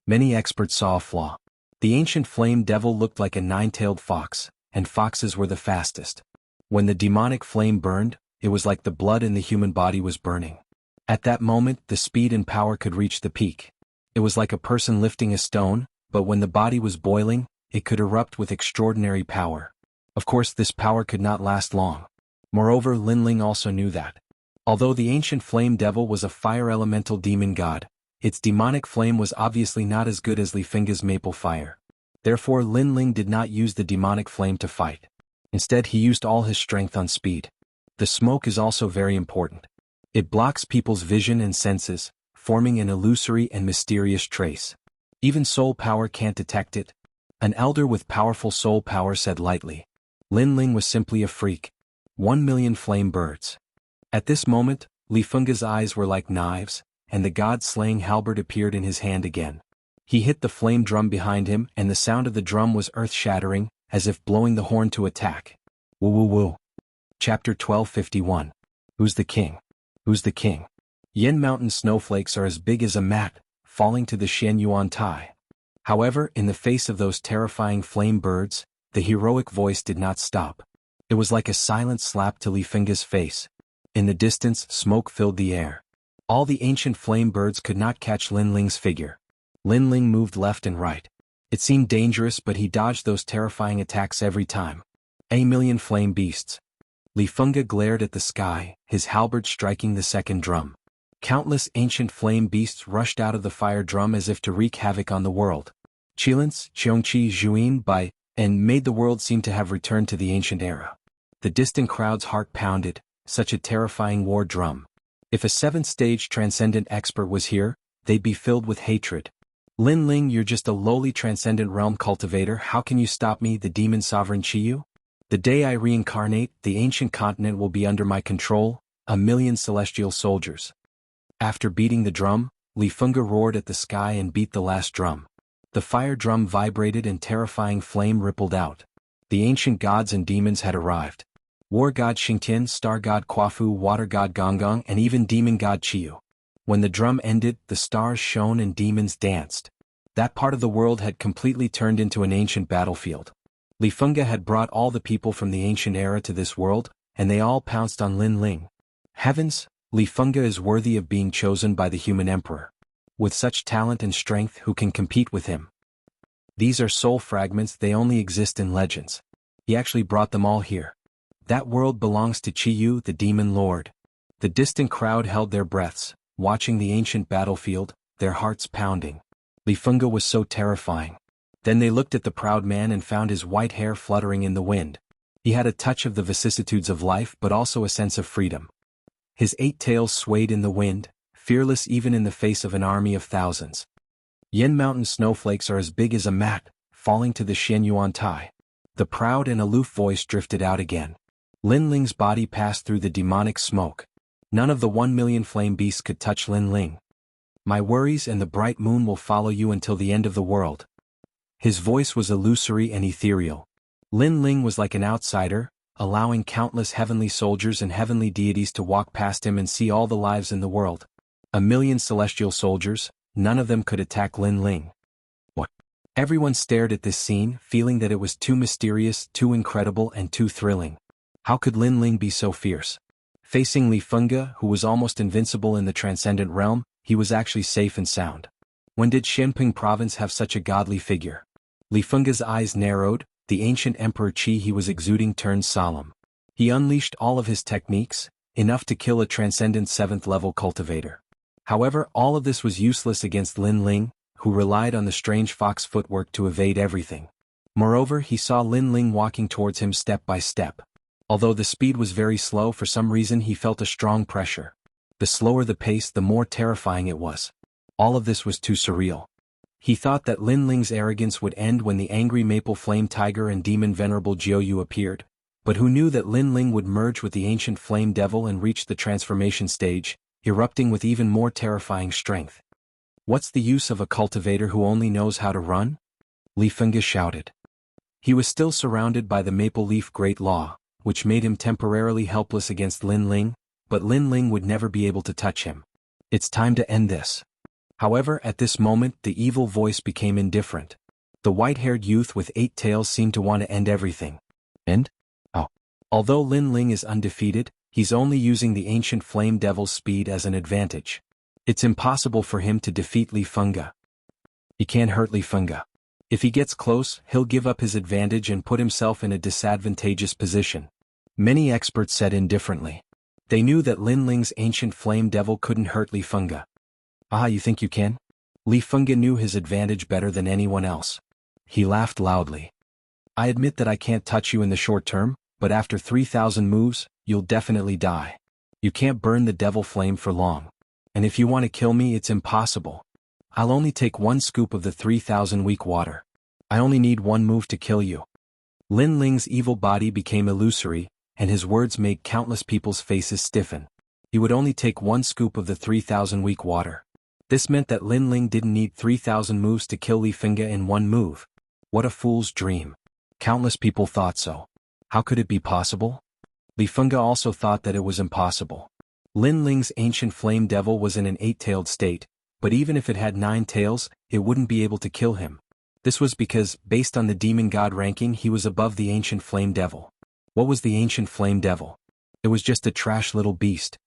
Many experts saw a flaw. The ancient flame devil looked like a nine-tailed fox, and foxes were the fastest. When the demonic flame burned, it was like the blood in the human body was burning. At that moment, the speed and power could reach the peak. It was like a person lifting a stone, but when the body was boiling, it could erupt with extraordinary power. Of course, this power could not last long. Moreover, Linling also knew that. Although the ancient flame devil was a fire elemental demon god, its demonic flame was obviously not as good as Li Fengge's maple fire. Therefore, Linling did not use the demonic flame to fight. Instead, he used all his strength on speed. The smoke is also very important. It blocks people's vision and senses, forming an illusory and mysterious trace. Even soul power can't detect it. An elder with powerful soul power said lightly. Linling was simply a freak. 1,000,000 flame birds. At this moment, Li Fengge's eyes were like knives, and the god-slaying halberd appeared in his hand again. He hit the flame drum behind him, and the sound of the drum was earth-shattering, as if blowing the horn to attack. Woo woo woo. Chapter 1251. Who's the king? Who's the king? Yin mountain snowflakes are as big as a mat, falling to the Xianyuan Tai. However, in the face of those terrifying flame birds, the heroic voice did not stop. It was like a silent slap to Li Fengge's face. In the distance, smoke filled the air. All the ancient flame birds could not catch Linling's figure. Linling moved left and right. It seemed dangerous, but he dodged those terrifying attacks every time. 1,000,000 flame beasts. Li Fengge glared at the sky, his halberd striking the second drum. Countless ancient flame beasts rushed out of the fire drum as if to wreak havoc on the world. Qilins, Xianxia, Zhuyin, Bai, and made the world seem to have returned to the ancient era. The distant crowd's heart pounded, such a terrifying war drum. If a seventh-stage transcendent expert was here, they'd be filled with hatred. Linling, you're just a lowly transcendent realm cultivator. How can you stop me, the demon sovereign Qiyu? The day I reincarnate, the ancient continent will be under my control, 1,000,000 celestial soldiers. After beating the drum, Li Fengge roared at the sky and beat the last drum. The fire drum vibrated and terrifying flame rippled out. The ancient gods and demons had arrived. War god Xingtian, star god Quafu, water god Gonggong, and even demon god Qiyu. When the drum ended, the stars shone and demons danced. That part of the world had completely turned into an ancient battlefield. Li Fengge had brought all the people from the ancient era to this world, and they all pounced on Linling. Heavens, Li Fengge is worthy of being chosen by the human emperor. With such talent and strength, who can compete with him? These are soul fragments, they only exist in legends. He actually brought them all here. That world belongs to Qiyu, the demon lord. The distant crowd held their breaths, watching the ancient battlefield, their hearts pounding. Li Fengge was so terrifying. Then they looked at the proud man and found his white hair fluttering in the wind. He had a touch of the vicissitudes of life but also a sense of freedom. His 8 tails swayed in the wind, fearless even in the face of an army of thousands. Yin mountain snowflakes are as big as a mat, falling to the Xianyuan Tai. The proud and aloof voice drifted out again. Linling's body passed through the demonic smoke. None of the 1,000,000 flame beasts could touch Linling. My worries and the bright moon will follow you until the end of the world. His voice was illusory and ethereal. Linling was like an outsider, allowing countless heavenly soldiers and heavenly deities to walk past him and see all the lives in the world. 1,000,000 celestial soldiers, none of them could attack Linling. What? Everyone stared at this scene, feeling that it was too mysterious, too incredible, and too thrilling. How could Linling be so fierce? Facing Li Fengge, who was almost invincible in the transcendent realm, he was actually safe and sound. When did Xianping province have such a godly figure? Li Fengge's eyes narrowed, the ancient emperor Qi he was exuding turned solemn. He unleashed all of his techniques, enough to kill a transcendent 7th-level cultivator. However, all of this was useless against Linling, who relied on the strange fox footwork to evade everything. Moreover, he saw Linling walking towards him step by step. Although the speed was very slow, for some reason he felt a strong pressure. The slower the pace, the more terrifying it was. All of this was too surreal. He thought that Linling's arrogance would end when the angry maple flame tiger and demon venerable Jianghu appeared, but who knew that Linling would merge with the ancient flame devil and reach the transformation stage, erupting with even more terrifying strength. What's the use of a cultivator who only knows how to run? Li Fengge shouted. He was still surrounded by the maple leaf great law, which made him temporarily helpless against Linling, but Linling would never be able to touch him. It's time to end this. However, at this moment the evil voice became indifferent. The white-haired youth with 8 tails seemed to want to end everything. And? Oh. Although Lin Ling is undefeated, he's only using the ancient flame devil's speed as an advantage. It's impossible for him to defeat Li Fengge. He can't hurt Li Fengge. If he gets close, he'll give up his advantage and put himself in a disadvantageous position. Many experts said indifferently. They knew that Lin Ling's ancient flame devil couldn't hurt Li Fengge. Ah, you think you can? Li Fengge knew his advantage better than anyone else. He laughed loudly. I admit that I can't touch you in the short term, but after 3,000 moves, you'll definitely die. You can't burn the devil flame for long. And if you want to kill me, it's impossible. I'll only take 1 scoop of the 3,000 weak water. I only need 1 move to kill you. Lin Ling's evil body became illusory, and his words made countless people's faces stiffen. He would only take 1 scoop of the 3,000 weak water. This meant that Lin Ling didn't need 3,000 moves to kill Li Fengge in 1 move. What a fool's dream. Countless people thought so. How could it be possible? Li Fengge also thought that it was impossible. Lin Ling's ancient flame devil was in an 8-tailed state, but even if it had 9 tails, it wouldn't be able to kill him. This was because, based on the demon god ranking, he was above the ancient flame devil. What was the ancient flame devil? It was just a trash little beast.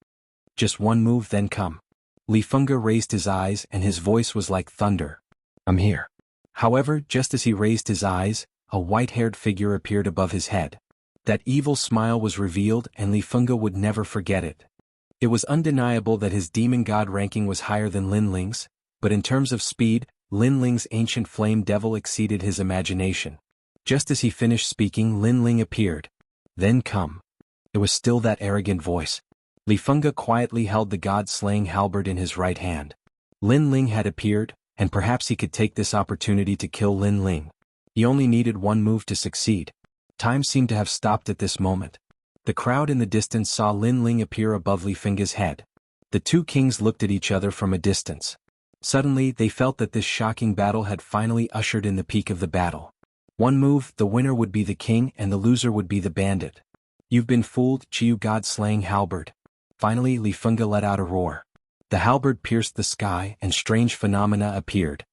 Just 1 move, then come. Li Fengge raised his eyes and his voice was like thunder. I'm here. However, just as he raised his eyes, a white-haired figure appeared above his head. That evil smile was revealed and Li Fengge would never forget it. It was undeniable that his demon god ranking was higher than Lin Ling's, but in terms of speed, Lin Ling's ancient flame devil exceeded his imagination. Just as he finished speaking, Lin Ling appeared. Then come. It was still that arrogant voice. Li Fengge quietly held the god-slaying halberd in his right hand. Lin Ling had appeared, and perhaps he could take this opportunity to kill Lin Ling. He only needed 1 move to succeed. Time seemed to have stopped at this moment. The crowd in the distance saw Lin Ling appear above Li Fengge's head. The 2 kings looked at each other from a distance. Suddenly, they felt that this shocking battle had finally ushered in the peak of the battle. 1 move, the winner would be the king and the loser would be the bandit. You've been fooled, Jiu god-slaying halberd. Finally, Li Fengge let out a roar. The halberd pierced the sky and strange phenomena appeared.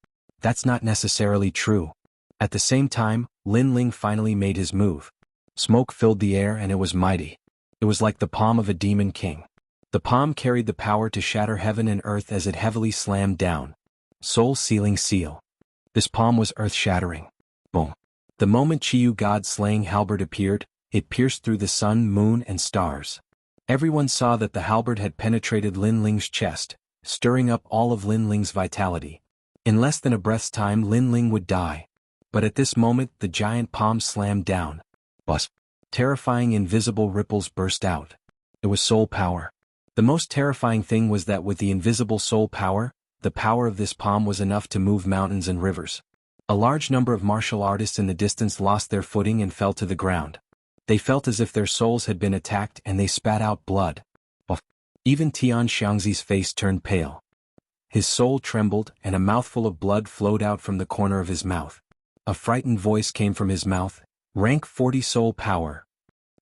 That's not necessarily true. At the same time, Lin Ling finally made his move. Smoke filled the air and it was mighty. It was like the palm of a demon king. The palm carried the power to shatter heaven and earth as it heavily slammed down. Soul-sealing seal. This palm was earth-shattering. Boom. The moment Jiu god-slaying halberd appeared, it pierced through the sun, moon, and stars. Everyone saw that the halberd had penetrated Lin Ling's chest, stirring up all of Lin Ling's vitality. In less than a breath's time, Lin Ling would die. But at this moment, the giant palm slammed down. Buzz. Terrifying invisible ripples burst out. It was soul power. The most terrifying thing was that with the invisible soul power, the power of this palm was enough to move mountains and rivers. A large number of martial artists in the distance lost their footing and fell to the ground. They felt as if their souls had been attacked and they spat out blood. Even Tian Xiangxi's face turned pale. His soul trembled and a mouthful of blood flowed out from the corner of his mouth. A frightened voice came from his mouth. Rank 40 soul power.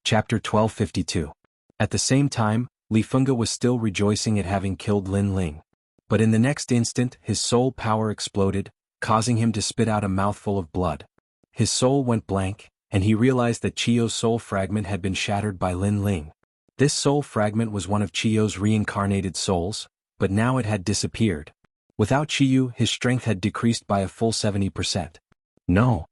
Chapter 1252. At the same time, Li Fengge was still rejoicing at having killed Lin Ling. But in the next instant, his soul power exploded, causing him to spit out a mouthful of blood. His soul went blank, and he realized that Chio's soul fragment had been shattered by Lin Ling. This soul fragment was one of Chio's reincarnated souls, but now it had disappeared. Without Chiyu, his strength had decreased by a full 70%. No.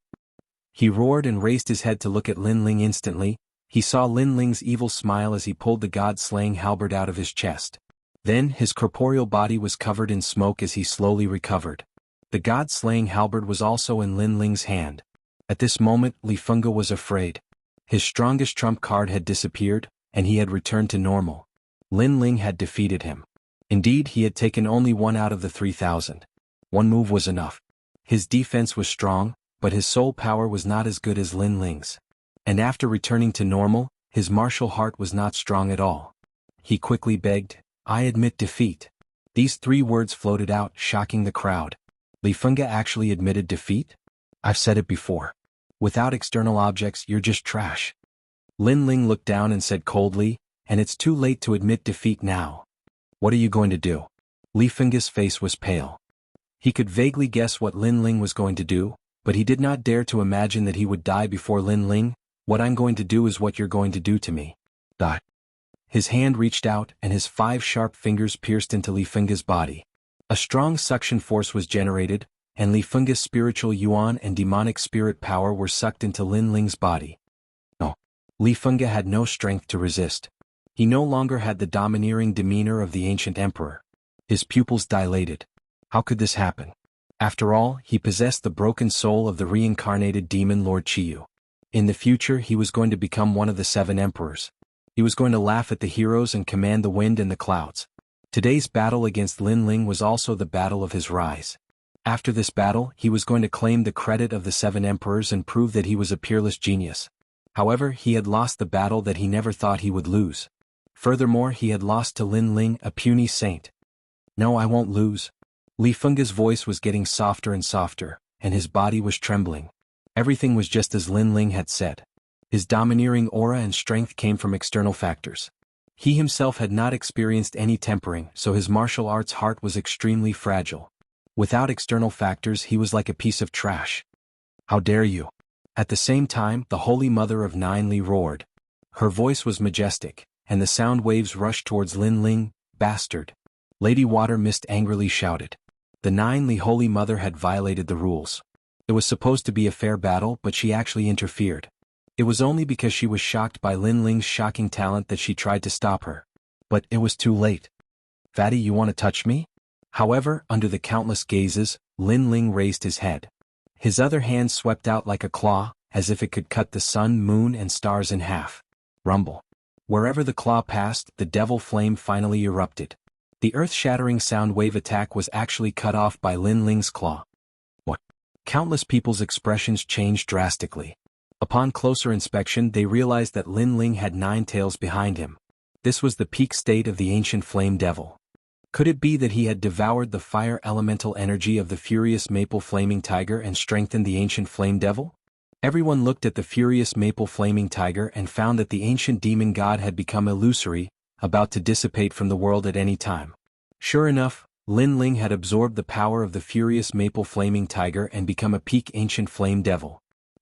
He roared and raised his head to look at Lin Ling instantly. He saw Lin Ling's evil smile as he pulled the god-slaying halberd out of his chest. Then, his corporeal body was covered in smoke as he slowly recovered. The god-slaying halberd was also in Lin Ling's hand. At this moment, Li Fengge was afraid. His strongest trump card had disappeared, and he had returned to normal. Lin Ling had defeated him. Indeed, he had taken only 1 out of the 3,000. 1 move was enough. His defense was strong, but his soul power was not as good as Lin Ling's. And after returning to normal, his martial heart was not strong at all. He quickly begged, "I admit defeat." These 3 words floated out, shocking the crowd. Li Fengge actually admitted defeat? I've said it before. Without external objects, you're just trash. Lin Ling looked down and said coldly, "And it's too late to admit defeat now. What are you going to do?" Li Fengge's face was pale. He could vaguely guess what Lin Ling was going to do, but he did not dare to imagine that he would die before Lin Ling. What I'm going to do is what you're going to do to me. Die. His hand reached out and his 5 sharp fingers pierced into Li Fengge's body. A strong suction force was generated, and Li Fengge's spiritual yuan and demonic spirit power were sucked into Lin Ling's body. No. Li Fengge had no strength to resist. He no longer had the domineering demeanor of the ancient emperor. His pupils dilated. How could this happen? After all, he possessed the broken soul of the reincarnated demon Lord Qiyu. In the future he was going to become one of the 7 emperors. He was going to laugh at the heroes and command the wind and the clouds. Today's battle against Lin Ling was also the battle of his rise. After this battle, he was going to claim the credit of the 7 emperors and prove that he was a peerless genius. However, he had lost the battle that he never thought he would lose. Furthermore, he had lost to Lin Ling, a puny saint. No, I won't lose. Li Fengge's voice was getting softer and softer, and his body was trembling. Everything was just as Lin Ling had said. His domineering aura and strength came from external factors. He himself had not experienced any tempering, so his martial arts heart was extremely fragile. Without external factors, he was like a piece of trash. How dare you? At the same time, the Holy Mother of Nine Li roared. Her voice was majestic, and the sound waves rushed towards Lin Ling. Bastard. Lady Water Mist angrily shouted. The Nine Li Holy Mother had violated the rules. It was supposed to be a fair battle, but she actually interfered. It was only because she was shocked by Lin Ling's shocking talent that she tried to stop her. But it was too late. Fatty, you want to touch me? However, under the countless gazes, Lin Ling raised his head. His other hand swept out like a claw, as if it could cut the sun, moon, and stars in half. Rumble. Wherever the claw passed, the devil flame finally erupted. The earth-shattering sound wave attack was actually cut off by Lin Ling's claw. What? Countless people's expressions changed drastically. Upon closer inspection, they realized that Lin Ling had 9 tails behind him. This was the peak state of the ancient flame devil. Could it be that he had devoured the fire elemental energy of the furious maple flaming tiger and strengthened the ancient flame devil? Everyone looked at the furious maple flaming tiger and found that the ancient demon god had become illusory, about to dissipate from the world at any time. Sure enough, Lin Ling had absorbed the power of the furious maple flaming tiger and become a peak ancient flame devil.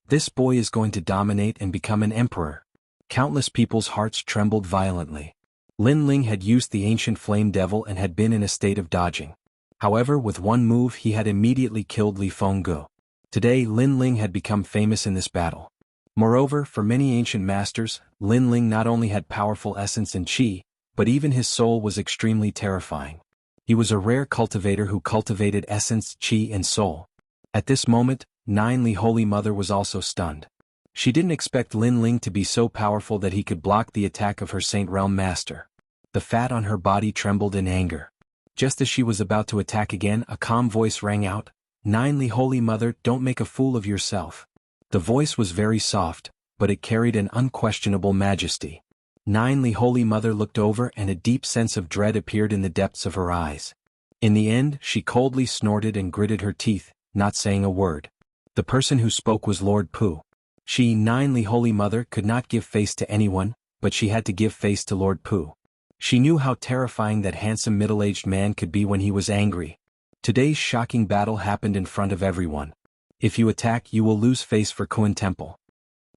This boy is going to dominate and become an emperor. Countless people's hearts trembled violently. Lin Ling had used the ancient flame devil and had been in a state of dodging. However, with one move he had immediately killed Li Fengge. Today Lin Ling had become famous in this battle. Moreover, for many ancient masters, Lin Ling not only had powerful essence and qi, but even his soul was extremely terrifying. He was a rare cultivator who cultivated essence, qi, and soul. At this moment, Nine Li Holy Mother was also stunned. She didn't expect Lin Ling to be so powerful that he could block the attack of her Saint Realm Master. The fat on her body trembled in anger. Just as she was about to attack again, a calm voice rang out, Nine Li Holy Mother, don't make a fool of yourself. The voice was very soft, but it carried an unquestionable majesty. Nine Li Holy Mother looked over and a deep sense of dread appeared in the depths of her eyes. In the end, she coldly snorted and gritted her teeth, not saying a word. The person who spoke was Lord Pu. She, Nine Li Holy Mother, could not give face to anyone, but she had to give face to Lord Pu. She knew how terrifying that handsome middle-aged man could be when he was angry. Today's shocking battle happened in front of everyone. If you attack, you will lose face for Kun Temple.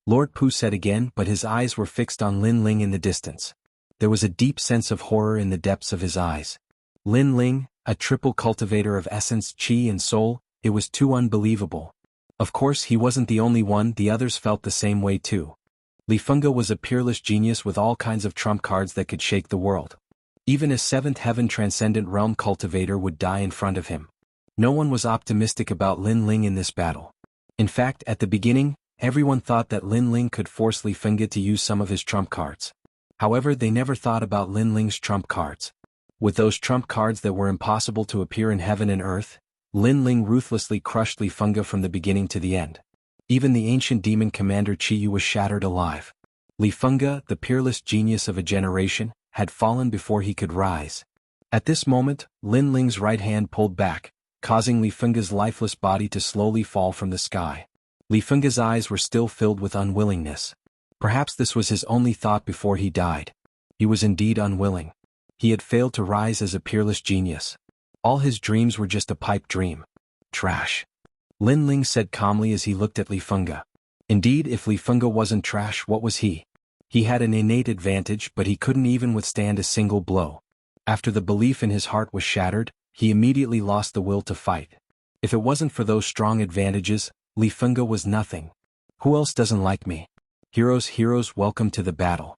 Lord Pu said again, but his eyes were fixed on Lin Ling in the distance. There was a deep sense of horror in the depths of his eyes. Lin Ling, a triple cultivator of essence, qi, and soul, it was too unbelievable. Of course, he wasn't the only one, the others felt the same way too. Li Fengge was a peerless genius with all kinds of trump cards that could shake the world. Even a 7th heaven transcendent realm cultivator would die in front of him. No one was optimistic about Lin Ling in this battle. In fact, at the beginning, everyone thought that Lin Ling could force Li Fengge to use some of his trump cards. However, they never thought about Lin Ling's trump cards. With those trump cards that were impossible to appear in heaven and earth, Lin Ling ruthlessly crushed Li Fengge from the beginning to the end. Even the ancient demon commander Qiyu was shattered alive. Li Fengge, the peerless genius of a generation, had fallen before he could rise. At this moment, Lin Ling's right hand pulled back, causing Li Fengge's lifeless body to slowly fall from the sky. Li Fengge's eyes were still filled with unwillingness. Perhaps this was his only thought before he died. He was indeed unwilling. He had failed to rise as a peerless genius. All his dreams were just a pipe dream. Trash. Lin Ling said calmly as he looked at Li Fengge. Indeed, if Li Fengge wasn't trash, what was he? He had an innate advantage, but he couldn't even withstand a single blow. After the belief in his heart was shattered, he immediately lost the will to fight. If it wasn't for those strong advantages, Li Fengge was nothing. Who else doesn't like me? Heroes, welcome to the battle.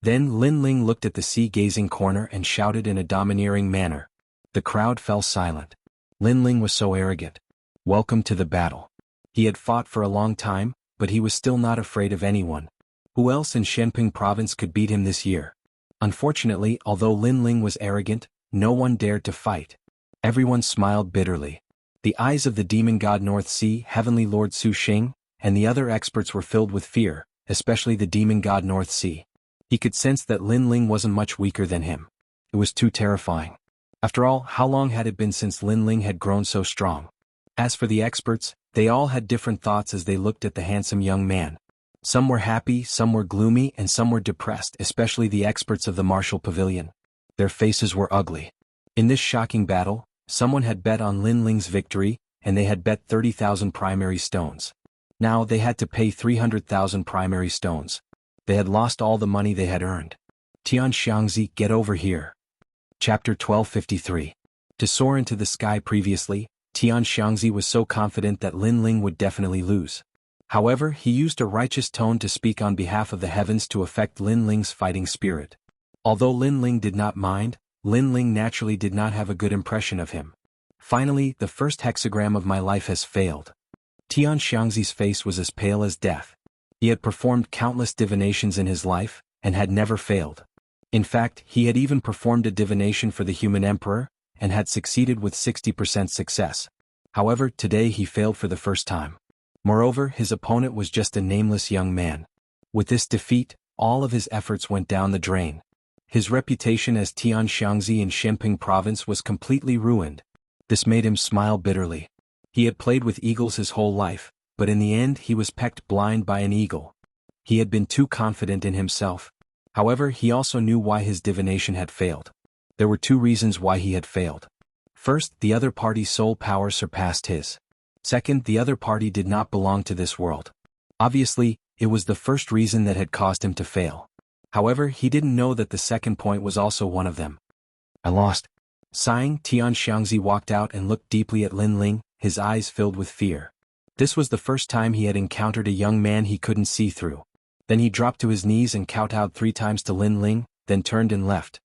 Then Lin Ling looked at the sea-gazing corner and shouted in a domineering manner. The crowd fell silent. Lin Ling was so arrogant. Welcome to the battle. He had fought for a long time, but he was still not afraid of anyone. Who else in Xianping province could beat him this year? Unfortunately, although Lin Ling was arrogant, no one dared to fight. Everyone smiled bitterly. The eyes of the demon god North Sea, Heavenly Lord Su Xing, and the other experts were filled with fear, especially the demon god North Sea. He could sense that Lin Ling wasn't much weaker than him. It was too terrifying. After all, how long had it been since Lin Ling had grown so strong? As for the experts, they all had different thoughts as they looked at the handsome young man. Some were happy, some were gloomy, and some were depressed, especially the experts of the martial pavilion. Their faces were ugly. In this shocking battle, someone had bet on Lin Ling's victory, and they had bet 30,000 primary stones. Now they had to pay 300,000 primary stones. They had lost all the money they had earned. Xianxia, get over here. Chapter 1253. To soar into the sky previously, Xianxia was so confident that Lin Ling would definitely lose. However, he used a righteous tone to speak on behalf of the heavens to affect Lin Ling's fighting spirit. Although Lin Ling did not mind, Lin Ling naturally did not have a good impression of him. Finally, the first hexagram of my life has failed. Xianxia's face was as pale as death. He had performed countless divinations in his life, and had never failed. In fact, he had even performed a divination for the human emperor, and had succeeded with 60% success. However, today he failed for the first time. Moreover, his opponent was just a nameless young man. With this defeat, all of his efforts went down the drain. His reputation as Xianxia in Xianping province was completely ruined. This made him smile bitterly. He had played with eagles his whole life, but in the end he was pecked blind by an eagle. He had been too confident in himself. However, he also knew why his divination had failed. There were two reasons why he had failed. First, the other party's soul power surpassed his. Second, the other party did not belong to this world. Obviously, it was the first reason that had caused him to fail. However, he didn't know that the second point was also one of them. I lost. Sighing, Xianxia walked out and looked deeply at Lin Ling, his eyes filled with fear. This was the first time he had encountered a young man he couldn't see through. Then he dropped to his knees and kowtowed 3 times to Lin Ling, then turned and left.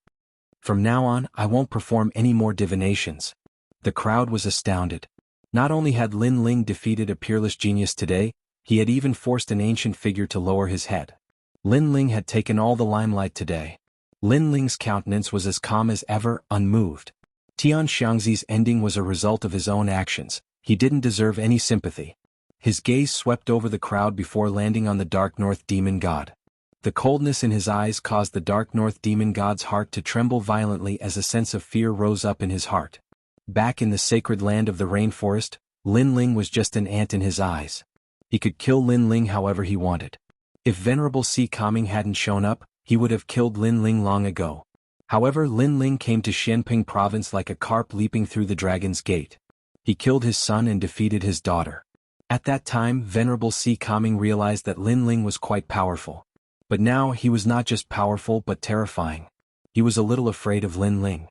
From now on, I won't perform any more divinations. The crowd was astounded. Not only had Lin Ling defeated a peerless genius today, he had even forced an ancient figure to lower his head. Lin Ling had taken all the limelight today. Lin Ling's countenance was as calm as ever, unmoved. Xianxia's ending was a result of his own actions. He didn't deserve any sympathy. His gaze swept over the crowd before landing on the Dark North Demon God. The coldness in his eyes caused the Dark North Demon God's heart to tremble violently as a sense of fear rose up in his heart. Back in the sacred land of the rainforest, Lin Ling was just an ant in his eyes. He could kill Lin Ling however he wanted. If Venerable Si Kaming hadn't shown up, he would have killed Lin Ling long ago. However, Lin Ling came to Xianping province like a carp leaping through the dragon's gate. He killed his son and defeated his daughter. At that time, Venerable Si Kaming realized that Lin Ling was quite powerful. But now he was not just powerful but terrifying. He was a little afraid of Lin Ling.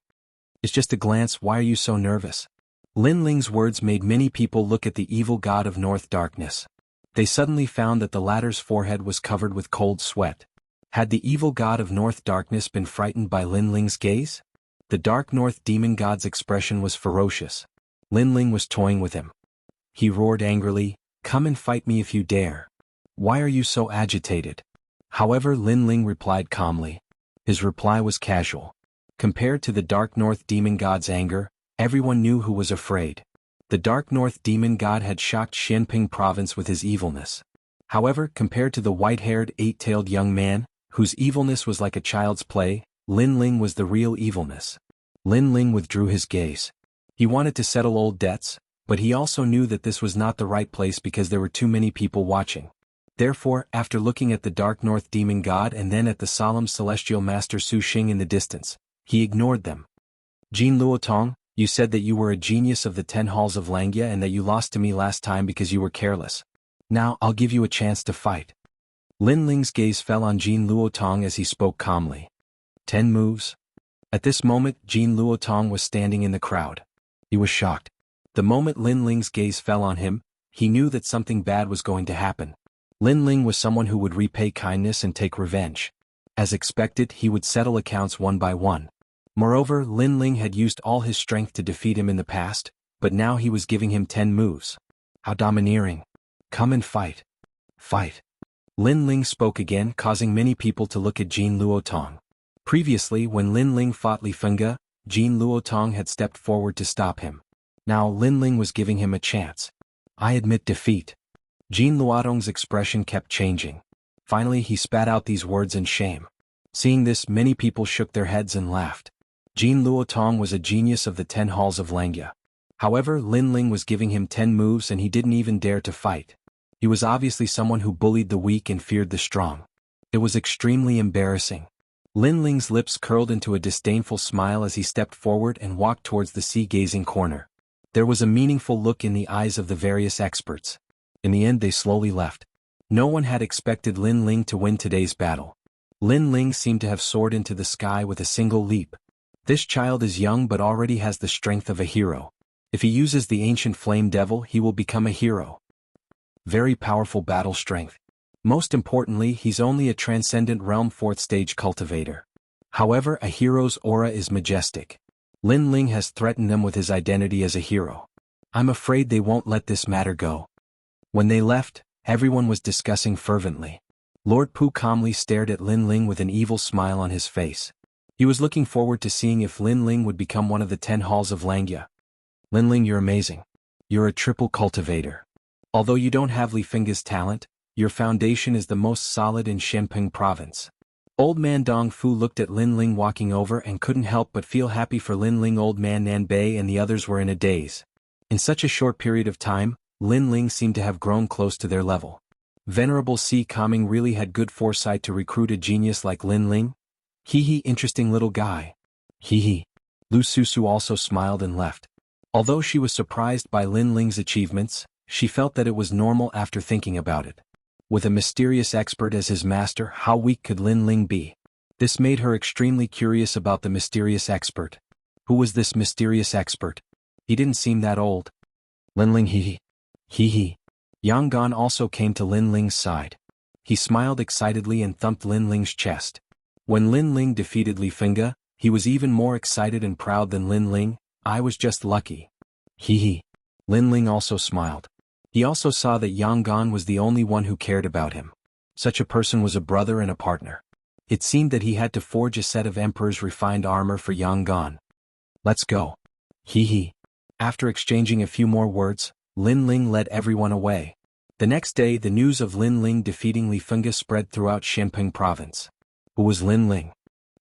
It's just a glance, why are you so nervous? Lin Ling's words made many people look at the evil god of North Darkness. They suddenly found that the latter's forehead was covered with cold sweat. Had the evil god of North Darkness been frightened by Lin Ling's gaze? The Dark North Demon God's expression was ferocious. Lin Ling was toying with him. He roared angrily, "Come and fight me if you dare. Why are you so agitated?" However, Lin Ling replied calmly. His reply was casual. Compared to the Dark North Demon God's anger, everyone knew who was afraid. The Dark North Demon God had shocked Xianping province with his evilness. However, compared to the white-haired, 8-tailed young man, whose evilness was like a child's play, Lin Ling was the real evilness. Lin Ling withdrew his gaze. He wanted to settle old debts, but he also knew that this was not the right place because there were too many people watching. Therefore, after looking at the Dark North Demon God and then at the solemn celestial master Su Xing in the distance, he ignored them. Jin Luotong, You said that you were a genius of the 10 halls of Langya and that you lost to me last time because you were careless. Now I'll give you a chance to fight. Lin Ling's gaze fell on Jin Luotong as he spoke calmly. 10 moves? At this moment, Jin Luotong was standing in the crowd. He was shocked. The moment Lin Ling's gaze fell on him, he knew that something bad was going to happen. Lin Ling was someone who would repay kindness and take revenge. As expected, he would settle accounts one by one. Moreover, Lin Ling had used all his strength to defeat him in the past, but now he was giving him 10 moves. How domineering. Come and fight. Fight. Lin Ling spoke again, causing many people to look at Jin Luotong. Previously, when Lin Ling fought Li Fengge, Jin Luotong had stepped forward to stop him. Now Lin Ling was giving him a chance. I admit defeat. Jin Luotong's expression kept changing. Finally he spat out these words in shame. Seeing this, many people shook their heads and laughed. Jin Luotong was a genius of the 10 halls of Langya. However, Lin Ling was giving him 10 moves and he didn't even dare to fight. He was obviously someone who bullied the weak and feared the strong. It was extremely embarrassing. Lin Ling's lips curled into a disdainful smile as he stepped forward and walked towards the sea-gazing corner. There was a meaningful look in the eyes of the various experts. In the end they slowly left. No one had expected Lin Ling to win today's battle. Lin Ling seemed to have soared into the sky with a single leap. This child is young but already has the strength of a hero. If he uses the ancient flame devil, he will become a hero. Very powerful battle strength. Most importantly, he's only a transcendent realm 4th stage cultivator. However, a hero's aura is majestic. Lin Ling has threatened them with his identity as a hero. I'm afraid they won't let this matter go. When they left, everyone was discussing fervently. Lord Pu calmly stared at Lin Ling with an evil smile on his face. He was looking forward to seeing if Lin Ling would become one of the 10 halls of Langya. Lin Ling, you're amazing. You're a triple cultivator. Although you don't have Li Fengge's talent, your foundation is the most solid in Shenping province. Old man Dong Fu looked at Lin Ling walking over and couldn't help but feel happy for Lin Ling. Old man Nan Bei and the others were in a daze. In such a short period of time, Lin Ling seemed to have grown close to their level. Venerable Si Kaming really had good foresight to recruit a genius like Lin Ling. Hee, interesting little guy. Hee. Lu Susu also smiled and left. Although she was surprised by Lin Ling's achievements, she felt that it was normal after thinking about it. With a mysterious expert as his master, how weak could Lin Ling be? This made her extremely curious about the mysterious expert. Who was this mysterious expert? He didn't seem that old. Lin Ling hee. Yang Gan also came to Lin Ling's side. He smiled excitedly and thumped Lin Ling's chest. When Lin Ling defeated Li Fengge, he was even more excited and proud than Lin Ling. I was just lucky. Lin Ling also smiled. He also saw that Yang Gan was the only one who cared about him. Such a person was a brother and a partner. It seemed that he had to forge a set of Emperor's refined armor for Yang Gan. Let's go. After exchanging a few more words, Lin Ling led everyone away. The next day, the news of Lin Ling defeating Li Fengge spread throughout Shenping province. Who was Lin Ling?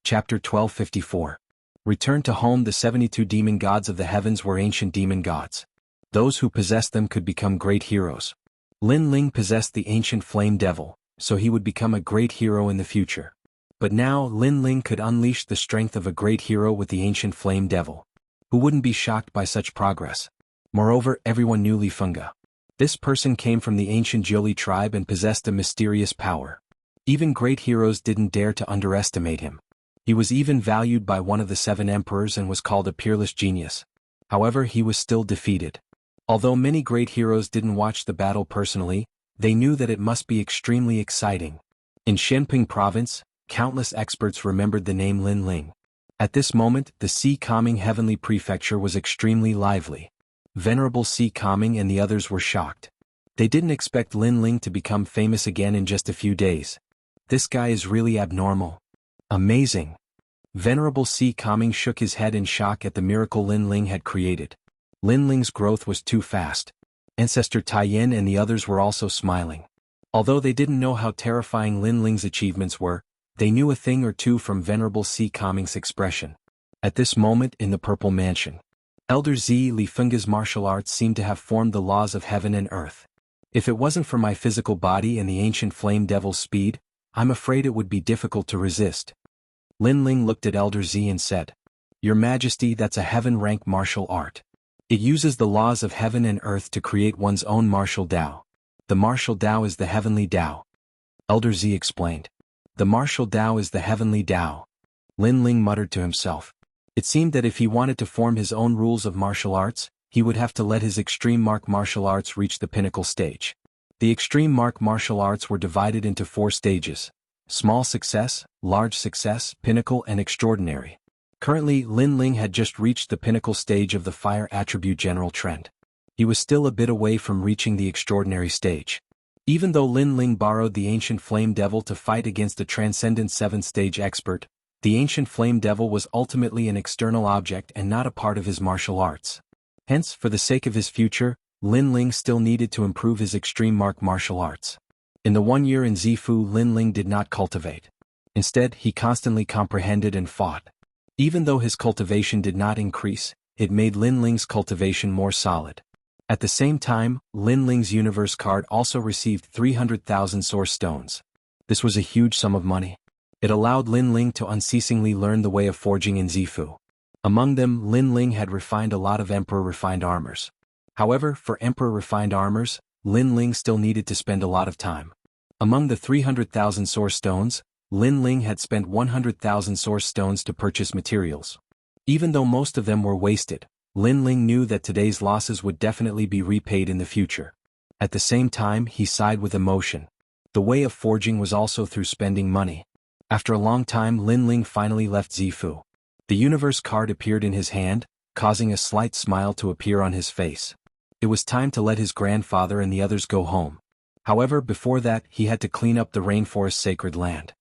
Chapter 1254. Return to home. The 72 demon gods of the heavens were ancient demon gods. Those who possessed them could become great heroes. Lin Ling possessed the ancient flame devil, so he would become a great hero in the future. But now Lin Ling could unleash the strength of a great hero with the ancient flame devil. Who wouldn't be shocked by such progress? Moreover, everyone knew Li Fengge. This person came from the ancient Jiuli tribe and possessed a mysterious power. Even great heroes didn't dare to underestimate him. He was even valued by one of the 7 emperors and was called a peerless genius. However, he was still defeated. Although many great heroes didn't watch the battle personally, they knew that it must be extremely exciting. In Shenping province, countless experts remembered the name Lin Ling. At this moment, the Si Kaming Heavenly Prefecture was extremely lively. Venerable Si Kaming and the others were shocked. They didn't expect Lin Ling to become famous again in just a few days. This guy is really abnormal. Amazing. Venerable Si Kaming shook his head in shock at the miracle Lin Ling had created. Lin Ling's growth was too fast. Ancestor Taiyin and the others were also smiling. Although they didn't know how terrifying Lin Ling's achievements were, they knew a thing or two from Venerable Si Kaming's expression. At this moment in the Purple Mansion, Elder Zi Li Fengge's martial arts seemed to have formed the laws of heaven and earth. If it wasn't for my physical body and the ancient flame devil's speed, I'm afraid it would be difficult to resist. Lin Ling looked at Elder Zi and said, Your Majesty, that's a heaven-rank martial art. It uses the laws of heaven and earth to create one's own martial Tao. The martial Tao is the heavenly Tao. Elder Z explained. The martial Tao is the heavenly Tao. Lin Ling muttered to himself. It seemed that if he wanted to form his own rules of martial arts, he would have to let his extreme mark martial arts reach the pinnacle stage. The extreme mark martial arts were divided into 4 stages: small success, large success, pinnacle, and extraordinary. Currently, Lin Ling had just reached the pinnacle stage of the fire attribute general trend. He was still a bit away from reaching the extraordinary stage. Even though Lin Ling borrowed the ancient flame devil to fight against the transcendent 7th stage expert, the ancient flame devil was ultimately an external object and not a part of his martial arts. Hence, for the sake of his future, Lin Ling still needed to improve his extreme mark martial arts. In the 1 year in Zifu, Lin Ling did not cultivate. Instead, he constantly comprehended and fought. Even though his cultivation did not increase, it made Lin Ling's cultivation more solid. At the same time, Lin Ling's universe card also received 300,000 source stones. This was a huge sum of money. It allowed Lin Ling to unceasingly learn the way of forging in Zifu. Among them, Lin Ling had refined a lot of Emperor refined armors. However, for Emperor refined armors, Lin Ling still needed to spend a lot of time. Among the 300,000 source stones, Lin Ling had spent 100,000 source stones to purchase materials. Even though most of them were wasted, Lin Ling knew that today's losses would definitely be repaid in the future. At the same time, he sighed with emotion. The way of forging was also through spending money. After a long time, Lin Ling finally left Zifu. The universe card appeared in his hand, causing a slight smile to appear on his face. It was time to let his grandfather and the others go home. However, before that, he had to clean up the rainforest sacred land.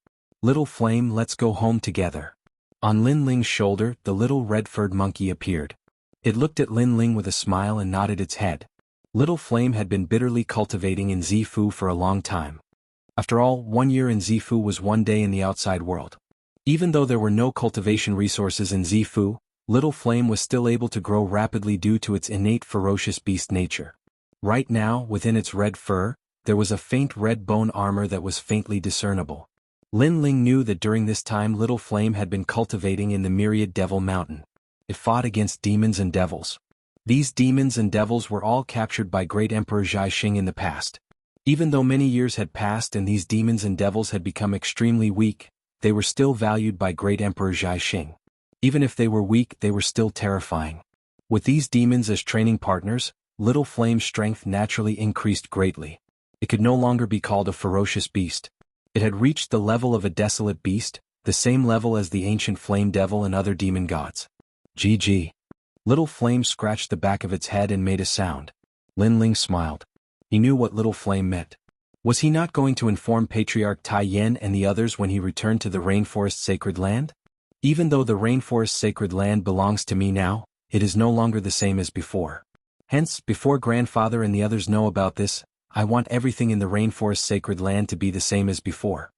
Little Flame, let's go home together. On Lin Ling's shoulder, the little red-furred monkey appeared. It looked at Lin Ling with a smile and nodded its head. Little Flame had been bitterly cultivating in Zifu for a long time. After all, 1 year in Zifu was 1 day in the outside world. Even though there were no cultivation resources in Zifu, Little Flame was still able to grow rapidly due to its innate ferocious beast nature. Right now, within its red fur, there was a faint red bone armor that was faintly discernible. Lin Ling knew that during this time Little Flame had been cultivating in the myriad Devil Mountain. It fought against demons and devils. These demons and devils were all captured by Great Emperor Jianghu in the past. Even though many years had passed and these demons and devils had become extremely weak, they were still valued by Great Emperor Jianghu. Even if they were weak, they were still terrifying. With these demons as training partners, Little Flame's strength naturally increased greatly. It could no longer be called a ferocious beast. It had reached the level of a desolate beast, the same level as the ancient flame devil and other demon gods. GG. Little Flame scratched the back of its head and made a sound. Lin Ling smiled. He knew what Little Flame meant. Was he not going to inform Patriarch Tai Yen and the others when he returned to the Rainforest Sacred Land? Even though the Rainforest Sacred Land belongs to me now, it is no longer the same as before. Hence, before Grandfather and the others know about this, I want everything in the Rainforest Sacred Land to be the same as before.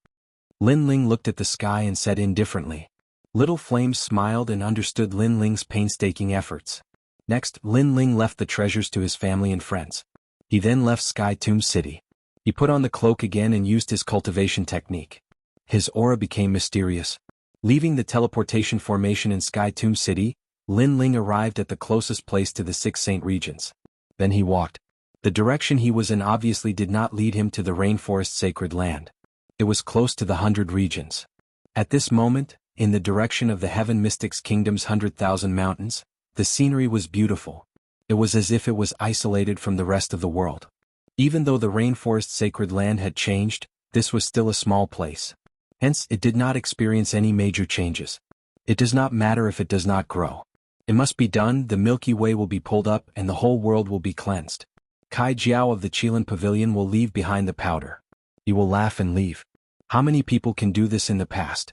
Lin Ling looked at the sky and said indifferently. Little Flame smiled and understood Lin Ling's painstaking efforts. Next, Lin Ling left the treasures to his family and friends. He then left Sky Tomb City. He put on the cloak again and used his cultivation technique. His aura became mysterious. Leaving the teleportation formation in Sky Tomb City, Lin Ling arrived at the closest place to the 6 Saint Regions. Then he walked. The direction he was in obviously did not lead him to the Rainforest Sacred Land. It was close to the 100 Regions. At this moment, in the direction of the Heaven Mystics Kingdom's 100,000 mountains, the scenery was beautiful. It was as if it was isolated from the rest of the world. Even though the Rainforest Sacred Land had changed, this was still a small place. Hence, it did not experience any major changes. It does not matter if it does not grow. It must be done, the Milky Way will be pulled up and the whole world will be cleansed. Kai Jiao of the Qilin Pavilion will leave behind the powder. He will laugh and leave. How many people can do this in the past?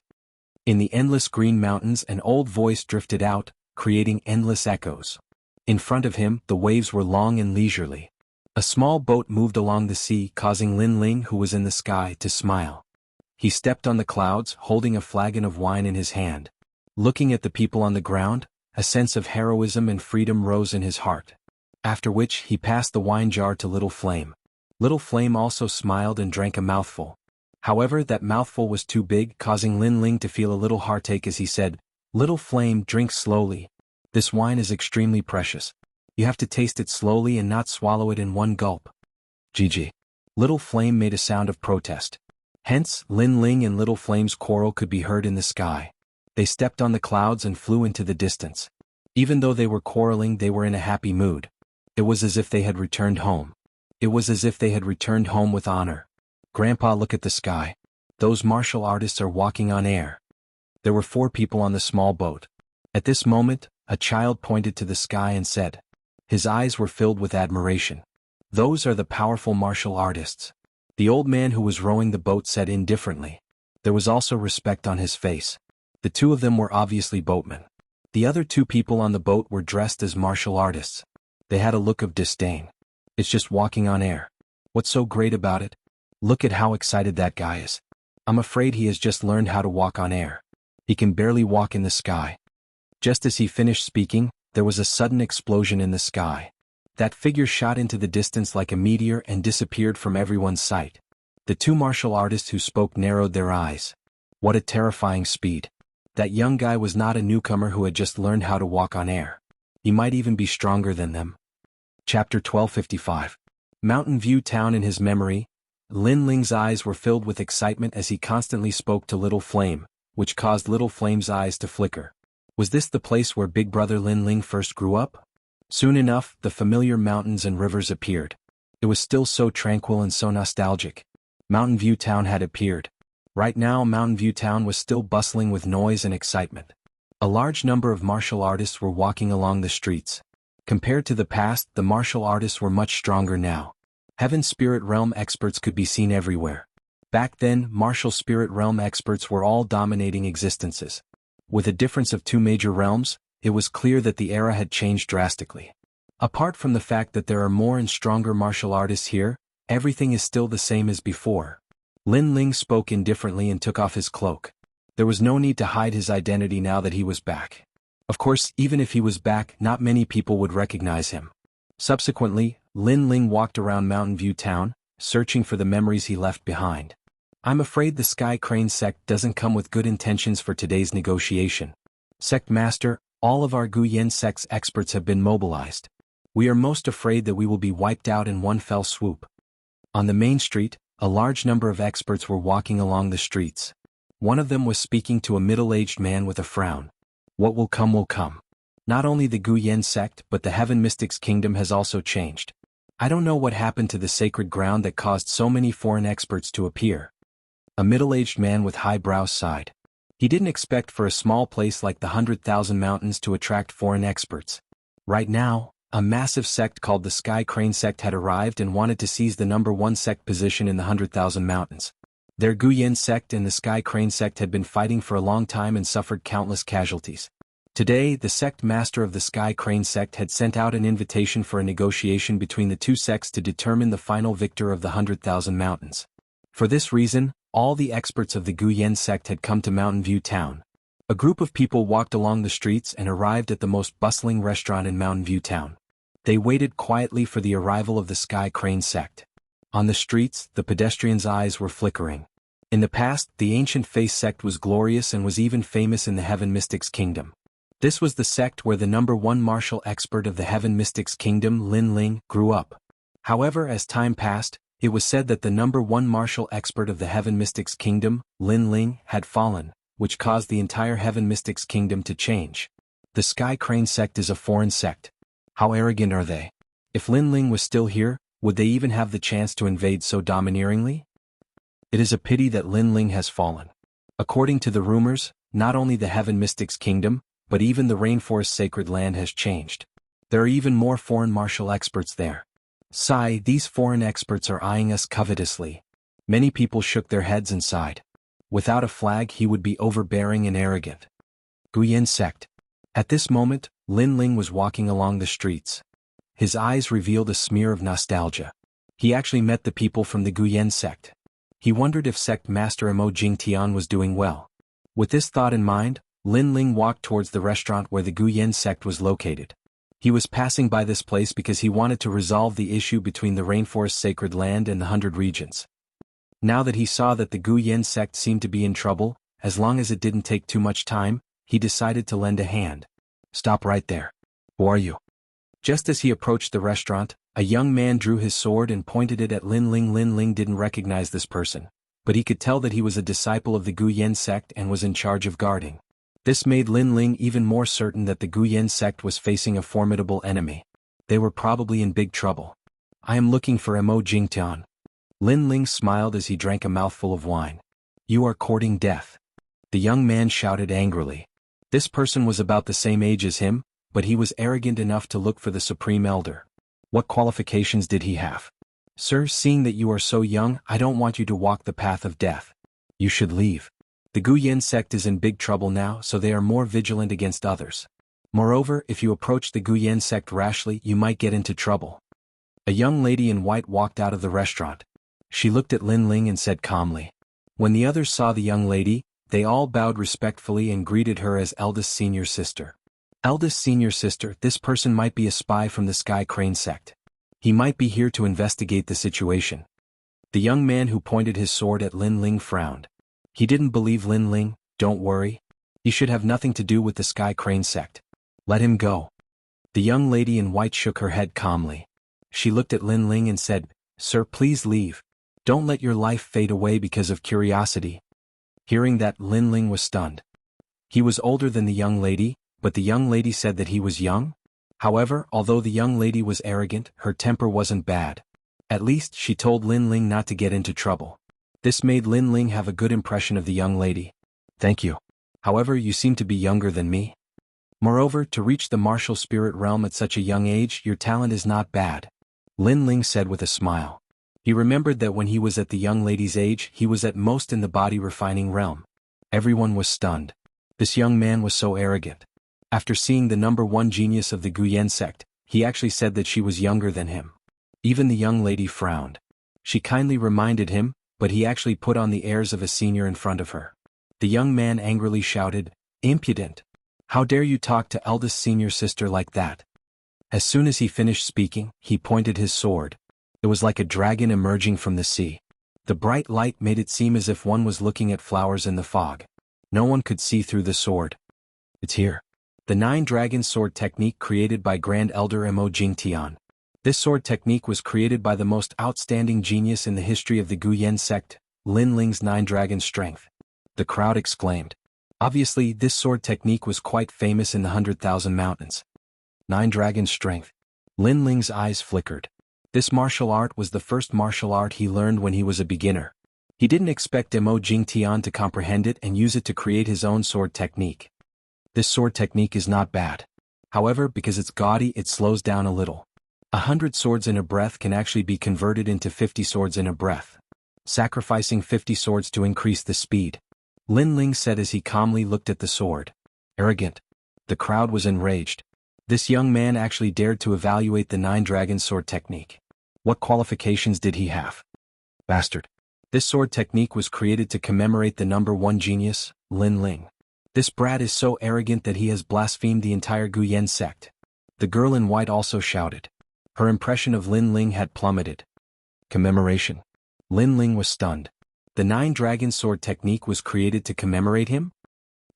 In the endless green mountains an old voice drifted out, creating endless echoes. In front of him, the waves were long and leisurely. A small boat moved along the sea, causing Lin Ling, who was in the sky, to smile. He stepped on the clouds, holding a flagon of wine in his hand. Looking at the people on the ground, a sense of heroism and freedom rose in his heart. After which, he passed the wine jar to Little Flame. Little Flame also smiled and drank a mouthful. However, that mouthful was too big, causing Lin Ling to feel a little heartache as he said, Little Flame, drink slowly. This wine is extremely precious. You have to taste it slowly and not swallow it in one gulp. Gigi. Little Flame made a sound of protest. Hence, Lin Ling and Little Flame's quarrel could be heard in the sky. They stepped on the clouds and flew into the distance. Even though they were quarreling, they were in a happy mood. It was as if they had returned home. It was as if they had returned home with honor. Grandpa, look at the sky. Those martial artists are walking on air. There were 4 people on the small boat. At this moment, a child pointed to the sky and said. His eyes were filled with admiration. Those are the powerful martial artists. The old man who was rowing the boat said indifferently. There was also respect on his face. The 2 of them were obviously boatmen. The other 2 people on the boat were dressed as martial artists. They had a look of disdain. It's just walking on air. What's so great about it? Look at how excited that guy is. I'm afraid he has just learned how to walk on air. He can barely walk in the sky. Just as he finished speaking, there was a sudden explosion in the sky. That figure shot into the distance like a meteor and disappeared from everyone's sight. The 2 martial artists who spoke narrowed their eyes. What a terrifying speed. That young guy was not a newcomer who had just learned how to walk on air. He might even be stronger than them. Chapter 1255. Mountain View Town. In his memory, Lin Ling's eyes were filled with excitement as he constantly spoke to Little Flame, which caused Little Flame's eyes to flicker. Was this the place where Big Brother Lin Ling first grew up? Soon enough, the familiar mountains and rivers appeared. It was still so tranquil and so nostalgic. Mountain View Town had appeared. Right now, Mountain View Town was still bustling with noise and excitement. A large number of martial artists were walking along the streets. Compared to the past, the martial artists were much stronger now. Heaven Spirit Realm experts could be seen everywhere. Back then, martial spirit realm experts were all dominating existences. With a difference of 2 major realms, it was clear that the era had changed drastically. Apart from the fact that there are more and stronger martial artists here, everything is still the same as before. Lin Ling spoke indifferently and took off his cloak. There was no need to hide his identity now that he was back. Of course, even if he was back, not many people would recognize him. Subsequently, Lin Ling walked around Mountain View Town, searching for the memories he left behind. I'm afraid the Sky Crane sect doesn't come with good intentions for today's negotiation. Sect Master, all of our Guyan sect's experts have been mobilized. We are most afraid that we will be wiped out in one fell swoop. On the main street, a large number of experts were walking along the streets. One of them was speaking to a middle-aged man with a frown. What will come will come. Not only the Guyan sect but the Heaven Mystics Kingdom has also changed. I don't know what happened to the sacred ground that caused so many foreign experts to appear. A middle-aged man with high brows sighed. He didn't expect for a small place like the 100,000 Mountains to attract foreign experts. Right now, a massive sect called the Sky Crane sect had arrived and wanted to seize the #1 sect position in the 100,000 Mountains. Their Guyan sect and the Sky Crane sect had been fighting for a long time and suffered countless casualties. Today, the sect master of the Sky Crane sect had sent out an invitation for a negotiation between the 2 sects to determine the final victor of the 100,000 Mountains. For this reason, all the experts of the Guyan sect had come to Mountain View Town. A group of people walked along the streets and arrived at the most bustling restaurant in Mountain View Town. They waited quietly for the arrival of the Sky Crane sect. On the streets, the pedestrians' eyes were flickering. In the past, the Ancient Face sect was glorious and was even famous in the Heaven Mystics Kingdom. This was the sect where the #1 martial expert of the Heaven Mystics Kingdom, Lin Ling, grew up. However, as time passed, it was said that the #1 martial expert of the Heaven Mystics Kingdom, Lin Ling, had fallen, which caused the entire Heaven Mystics Kingdom to change. The Sky Crane sect is a foreign sect. How arrogant are they? If Lin Ling was still here, would they even have the chance to invade so domineeringly? It is a pity that Lin Ling has fallen. According to the rumors, not only the Heaven Mystics Kingdom, but even the Rainforest Sacred Land has changed. There are even more foreign martial experts there. Sigh, these foreign experts are eyeing us covetously. Many people shook their heads and sighed. Without a flag he would be overbearing and arrogant. Guyan sect. At this moment, Lin Ling was walking along the streets. His eyes revealed a smear of nostalgia. He actually met the people from the Guyan sect. He wondered if sect master Imo Jingtian was doing well. With this thought in mind, Lin Ling walked towards the restaurant where the Guyan sect was located. He was passing by this place because he wanted to resolve the issue between the Rainforest Sacred Land and the 100 Regions. Now that he saw that the Guyan sect seemed to be in trouble, as long as it didn't take too much time, he decided to lend a hand. Stop right there. Who are you? Just as he approached the restaurant, a young man drew his sword and pointed it at Lin Ling. Lin Ling didn't recognize this person, but he could tell that he was a disciple of the Guyan sect and was in charge of guarding. This made Lin Ling even more certain that the Guyan sect was facing a formidable enemy. They were probably in big trouble. I am looking for Mo Jingtian. Lin Ling smiled as he drank a mouthful of wine. You are courting death. The young man shouted angrily. This person was about the same age as him, but he was arrogant enough to look for the Supreme Elder. What qualifications did he have? Sir, seeing that you are so young, I don't want you to walk the path of death. You should leave. The Guyan sect is in big trouble now, so they are more vigilant against others. Moreover, if you approach the Guyan sect rashly, you might get into trouble. A young lady in white walked out of the restaurant. She looked at Lin Ling and said calmly. When the others saw the young lady, they all bowed respectfully and greeted her as eldest senior sister. Eldest senior sister, this person might be a spy from the Sky Crane sect. He might be here to investigate the situation. The young man who pointed his sword at Lin Ling frowned. He didn't believe Lin Ling. Don't worry. He should have nothing to do with the Sky Crane sect. Let him go. The young lady in white shook her head calmly. She looked at Lin Ling and said, Sir, please leave. Don't let your life fade away because of curiosity. Hearing that, Lin Ling was stunned. He was older than the young lady, but the young lady said that he was young? However, although the young lady was arrogant, her temper wasn't bad. At least, she told Lin Ling not to get into trouble. This made Lin Ling have a good impression of the young lady. Thank you. However, you seem to be younger than me. Moreover, to reach the martial spirit realm at such a young age, your talent is not bad. Lin Ling said with a smile. He remembered that when he was at the young lady's age, he was at most in the body refining realm. Everyone was stunned. This young man was so arrogant. After seeing the #1 genius of the Guyan sect, he actually said that she was younger than him. Even the young lady frowned. She kindly reminded him, but he actually put on the airs of a senior in front of her. The young man angrily shouted, Impudent! How dare you talk to eldest senior sister like that? As soon as he finished speaking, he pointed his sword. It was like a dragon emerging from the sea. The bright light made it seem as if one was looking at flowers in the fog. No one could see through the sword. It's here. The 9-dragon sword technique created by Grand Elder Mo Jingtian. This sword technique was created by the most outstanding genius in the history of the Guyan sect, Lin Ling's 9-dragon strength. The crowd exclaimed. Obviously, this sword technique was quite famous in the 100,000 mountains. 9-dragon strength. Lin Ling's eyes flickered. This martial art was the first martial art he learned when he was a beginner. He didn't expect Mo Jingtian to comprehend it and use it to create his own sword technique. This sword technique is not bad. However, because it's gaudy, it slows down a little. 100 swords in a breath can actually be converted into 50 swords in a breath. Sacrificing 50 swords to increase the speed. Lin Ling said as he calmly looked at the sword. Arrogant. The crowd was enraged. This young man actually dared to evaluate the 9-dragon sword technique. What qualifications did he have? Bastard. This sword technique was created to commemorate the #1 genius, Lin Ling. This brat is so arrogant that he has blasphemed the entire Guyan sect. The girl in white also shouted. Her impression of Lin Ling had plummeted. Commemoration. Lin Ling was stunned. The 9-dragon sword technique was created to commemorate him?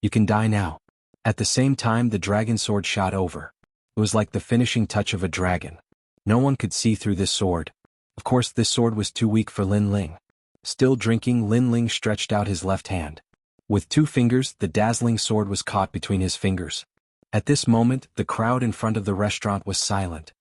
You can die now. At the same time, the dragon sword shot over. It was like the finishing touch of a dragon. No one could see through this sword. Of course, this sword was too weak for Lin Ling. Still drinking, Lin Ling stretched out his left hand. With 2 fingers, the dazzling sword was caught between his fingers. At this moment, the crowd in front of the restaurant was silent.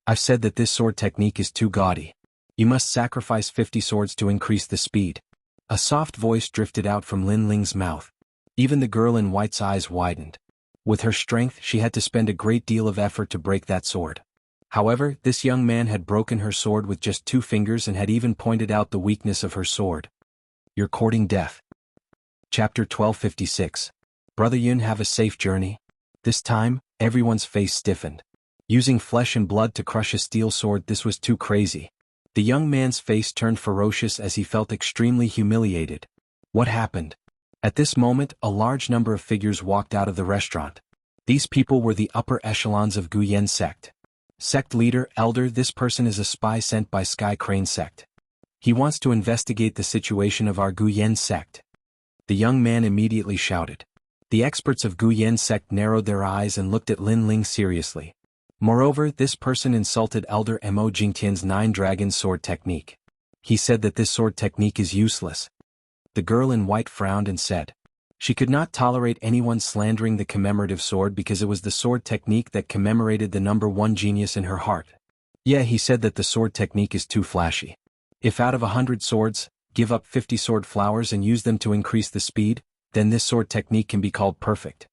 I've said that this sword technique is too gaudy. You must sacrifice 50 swords to increase the speed. A soft voice drifted out from Lin Ling's mouth. Even the girl in white's eyes widened. With her strength, she had to spend a great deal of effort to break that sword. However, this young man had broken her sword with just 2 fingers and had even pointed out the weakness of her sword. You're courting death. Chapter 1256. Brother Yun, have a safe journey. This time, everyone's face stiffened. Using flesh and blood to crush a steel sword, this was too crazy. The young man's face turned ferocious as he felt extremely humiliated. What happened? At this moment, a large number of figures walked out of the restaurant. These people were the upper echelons of Guyan sect. Sect leader, elder, this person is a spy sent by Sky Crane sect. He wants to investigate the situation of our Guyan sect. The young man immediately shouted. The experts of Guyan sect narrowed their eyes and looked at Lin Ling seriously. Moreover, this person insulted Elder Mo Jingtian's 9-dragon sword technique. He said that this sword technique is useless. The girl in white frowned and said, she could not tolerate anyone slandering the commemorative sword because it was the sword technique that commemorated the number 1 genius in her heart. Yeah, he said that the sword technique is too flashy. If out of 100 swords, give up 50 sword flowers and use them to increase the speed, then this sword technique can be called perfect.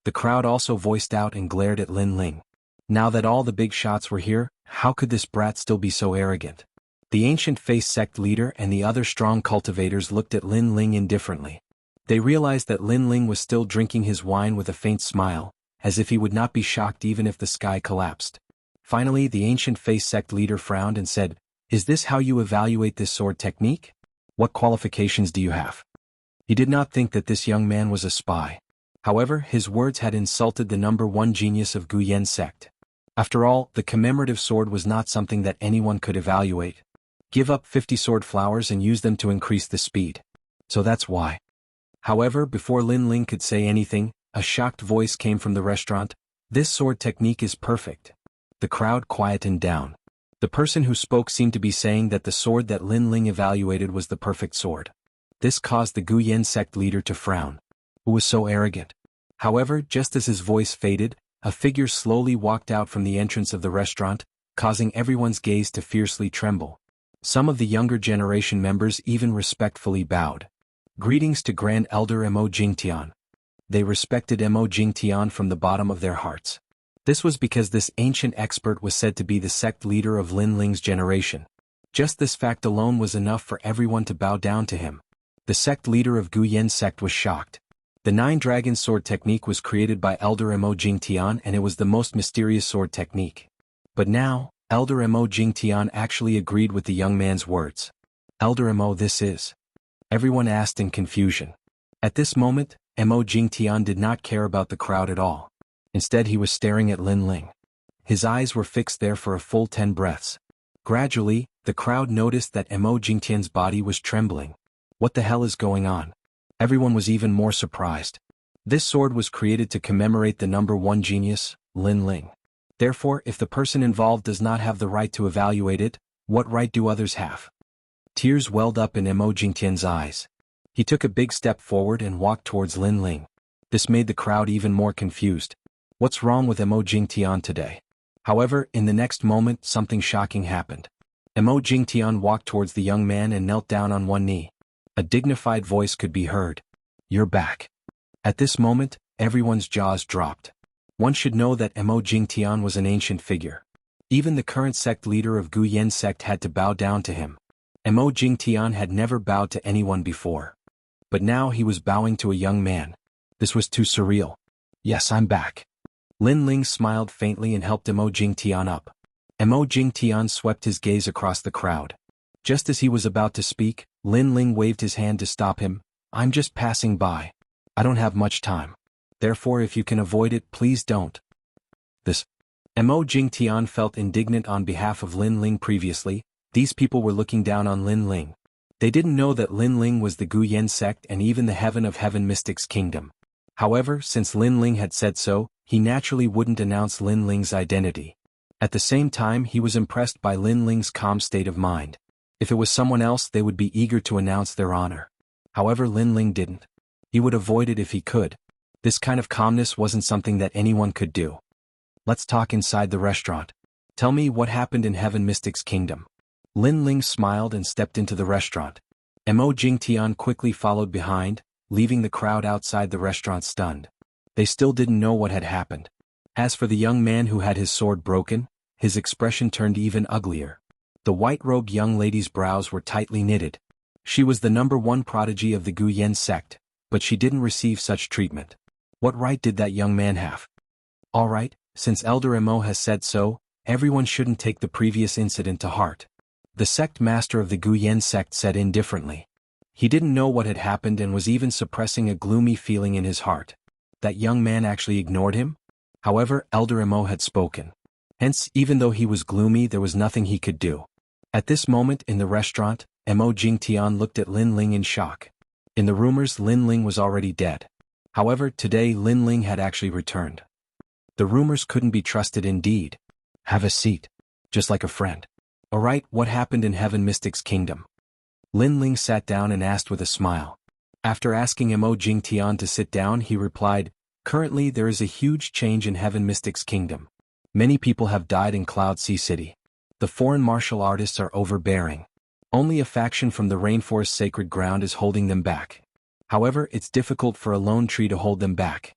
The crowd also voiced out and glared at Lin Ling. Now that all the big shots were here, how could this brat still be so arrogant? The ancient face sect leader and the other strong cultivators looked at Lin Ling indifferently. They realized that Lin Ling was still drinking his wine with a faint smile, as if he would not be shocked even if the sky collapsed. Finally, the ancient face sect leader frowned and said, is this how you evaluate this sword technique? What qualifications do you have? He did not think that this young man was a spy. However, his words had insulted the number 1 genius of Guyan sect. After all, the commemorative sword was not something that anyone could evaluate. Give up 50 sword flowers and use them to increase the speed. So that's why. However, before Lin Ling could say anything, a shocked voice came from the restaurant. This sword technique is perfect. The crowd quietened down. The person who spoke seemed to be saying that the sword that Lin Ling evaluated was the perfect sword. This caused the Guyan sect leader to frown. Who was so arrogant? However, just as his voice faded, a figure slowly walked out from the entrance of the restaurant, causing everyone's gaze to fiercely tremble. Some of the younger generation members even respectfully bowed. Greetings to Grand Elder Mo Jingtian. They respected Mo Jingtian from the bottom of their hearts. This was because this ancient expert was said to be the sect leader of Lin Ling's generation. Just this fact alone was enough for everyone to bow down to him. The sect leader of Guyan sect was shocked. The 9-dragon sword technique was created by Elder Mo Jingtian and it was the most mysterious sword technique. But now, Elder Mo Jingtian actually agreed with the young man's words. Elder Mo, this is. Everyone asked in confusion. At this moment, Mo Jingtian did not care about the crowd at all. Instead he was staring at Lin Ling. His eyes were fixed there for a full 10 breaths. Gradually, the crowd noticed that Mo Jingtian's body was trembling. What the hell is going on? Everyone was even more surprised. This sword was created to commemorate the number 1 genius, Lin Ling. Therefore, if the person involved does not have the right to evaluate it, what right do others have? Tears welled up in Mo Jingtian's eyes. He took a big step forward and walked towards Lin Ling. This made the crowd even more confused. What's wrong with Mo Jingtian today? However, in the next moment something shocking happened. Mo Jingtian walked towards the young man and knelt down on one knee. A dignified voice could be heard. You're back. At this moment, everyone's jaws dropped. One should know that Mo Jingtian was an ancient figure. Even the current sect leader of Guyan sect had to bow down to him. Mo Jingtian had never bowed to anyone before. But now he was bowing to a young man. This was too surreal. Yes, I'm back. Lin Ling smiled faintly and helped Mo Jingtian up. Mo Jingtian swept his gaze across the crowd. Just as he was about to speak, Lin Ling waved his hand to stop him. I'm just passing by. I don't have much time. Therefore, if you can avoid it, please don't. Mo Jingtian felt indignant on behalf of Lin Ling previously. These people were looking down on Lin Ling. They didn't know that Lin Ling was the Guyan sect and even the Heaven of Heaven Mystics Kingdom. However, since Lin Ling had said so, he naturally wouldn't announce Lin Ling's identity. At the same time, he was impressed by Lin Ling's calm state of mind. If it was someone else, they would be eager to announce their honor. However, Lin Ling didn't. He would avoid it if he could. This kind of calmness wasn't something that anyone could do. Let's talk inside the restaurant. Tell me what happened in Heaven Mystics Kingdom. Lin Ling smiled and stepped into the restaurant. Mo Jingtian quickly followed behind, leaving the crowd outside the restaurant stunned. They still didn't know what had happened. As for the young man who had his sword broken, his expression turned even uglier. The white-robed young lady's brows were tightly knitted. She was the number 1 prodigy of the Guyan sect, but she didn't receive such treatment. What right did that young man have? All right, since Elder Mo has said so, everyone shouldn't take the previous incident to heart. The sect master of the Guyan sect said indifferently. He didn't know what had happened and was even suppressing a gloomy feeling in his heart. That young man actually ignored him? However, Elder Mo had spoken. Hence, even though he was gloomy, there was nothing he could do. At this moment in the restaurant, Mo Jingtian looked at Lin Ling in shock. In the rumors, Lin Ling was already dead. However, today Lin Ling had actually returned. The rumors couldn't be trusted indeed. Have a seat. Just like a friend. Alright, what happened in Heaven Mystic's kingdom? Lin Ling sat down and asked with a smile. After asking Mo Jingtian to sit down, he replied, currently there is a huge change in Heaven Mystic's kingdom. Many people have died in Cloud Sea City. The foreign martial artists are overbearing. Only a faction from the Rainforest Sacred Ground is holding them back. However, it's difficult for a lone tree to hold them back.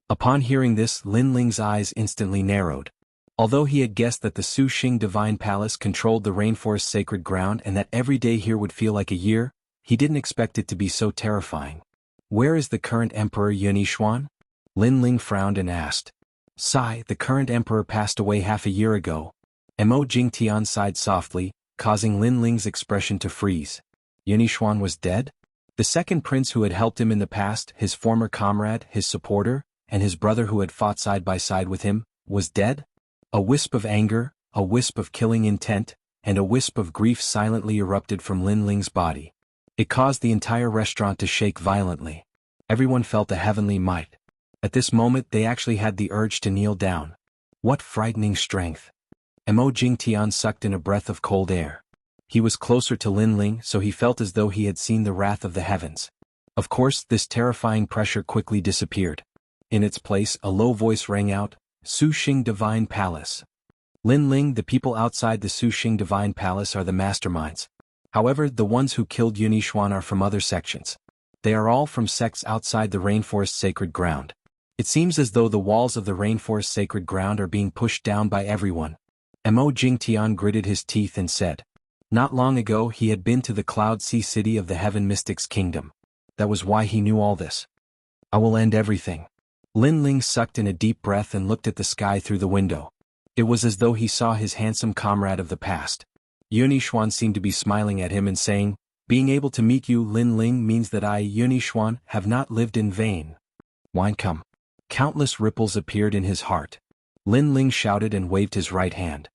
Upon hearing this, Lin Ling's eyes instantly narrowed. Although he had guessed that the Su Xing Divine Palace controlled the Rainforest Sacred Ground and that every day here would feel like a year, he didn't expect it to be so terrifying. Where is the current Emperor Yunixuan? Lin Ling frowned and asked. Sigh, the current emperor passed away half a year ago. Mo Jingtian sighed softly, causing Lin Ling's expression to freeze. Yunixuan was dead? The second prince who had helped him in the past, his former comrade, his supporter, and his brother who had fought side by side with him, was dead? A wisp of anger, a wisp of killing intent, and a wisp of grief silently erupted from Lin Ling's body. It caused the entire restaurant to shake violently. Everyone felt a heavenly might. At this moment they actually had the urge to kneel down. What frightening strength! Mo Jingtian sucked in a breath of cold air. He was closer to Lin Ling, so he felt as though he had seen the wrath of the heavens. Of course, this terrifying pressure quickly disappeared. In its place, a low voice rang out, Su Xing Divine Palace. Lin Ling, the people outside the Su Xing Divine Palace are the masterminds. However, the ones who killed Yunixuan are from other sections. They are all from sects outside the Rainforest Sacred Ground. It seems as though the walls of the Rainforest Sacred Ground are being pushed down by everyone. Mo Jingtian gritted his teeth and said. Not long ago he had been to the Cloud Sea City of the Heaven Mystic's kingdom. That was why he knew all this. I will end everything. Lin Ling sucked in a deep breath and looked at the sky through the window. It was as though he saw his handsome comrade of the past. Yunixuan seemed to be smiling at him and saying, being able to meet you, Lin Ling, means that I, Yunixuan, have not lived in vain. Wine come. Countless ripples appeared in his heart. Lin Ling shouted and waved his right hand.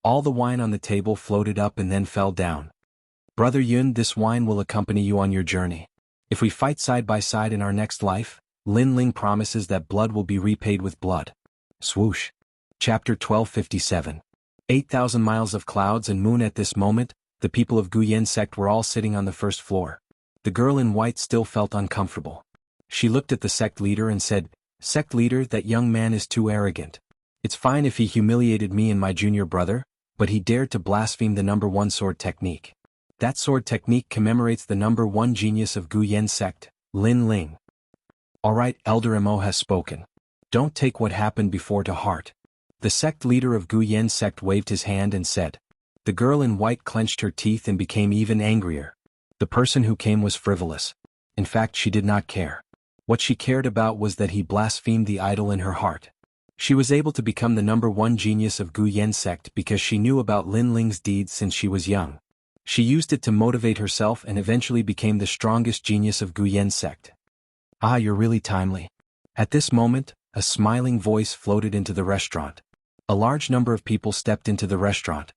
All the wine on the table floated up and then fell down. Brother Yun, this wine will accompany you on your journey. If we fight side by side in our next life, Lin Ling promises that blood will be repaid with blood. Swoosh. Chapter 1257. 8,000 miles of clouds and moon. At this moment, the people of Guyan sect were all sitting on the first floor. The girl in white still felt uncomfortable. She looked at the sect leader and said, Sect leader, that young man is too arrogant. It's fine if he humiliated me and my junior brother, but he dared to blaspheme the number one sword technique. That sword technique commemorates the number one genius of Guyan sect, Lin Ling. Alright, Elder Mo has spoken. Don't take what happened before to heart. The sect leader of Guyan sect waved his hand and said. The girl in white clenched her teeth and became even angrier. The person who came was frivolous. In fact, she did not care. What she cared about was that he blasphemed the idol in her heart. She was able to become the number one genius of Guyan sect because she knew about Lin Ling's deeds since she was young. She used it to motivate herself and eventually became the strongest genius of Guyan sect. Ah, you're really timely. At this moment, a smiling voice floated into the restaurant. A large number of people stepped into the restaurant.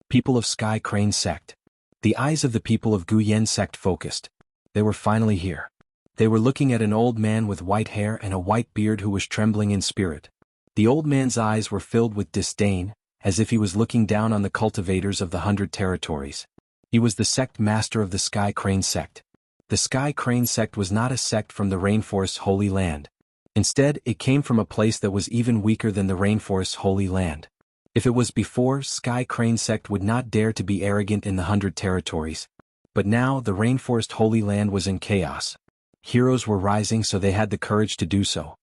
People of Sky Crane sect. The eyes of the people of Guyan sect focused. They were finally here. They were looking at an old man with white hair and a white beard who was trembling in spirit. The old man's eyes were filled with disdain, as if he was looking down on the cultivators of the 100 territories. He was the sect master of the Sky Crane sect. The Sky Crane sect was not a sect from the Rainforest's Holy Land. Instead, it came from a place that was even weaker than the Rainforest's Holy Land. If it was before, Sky Crane sect would not dare to be arrogant in the 100 territories. But now, the Rainforest Holy Land was in chaos. Heroes were rising, so they had the courage to do so.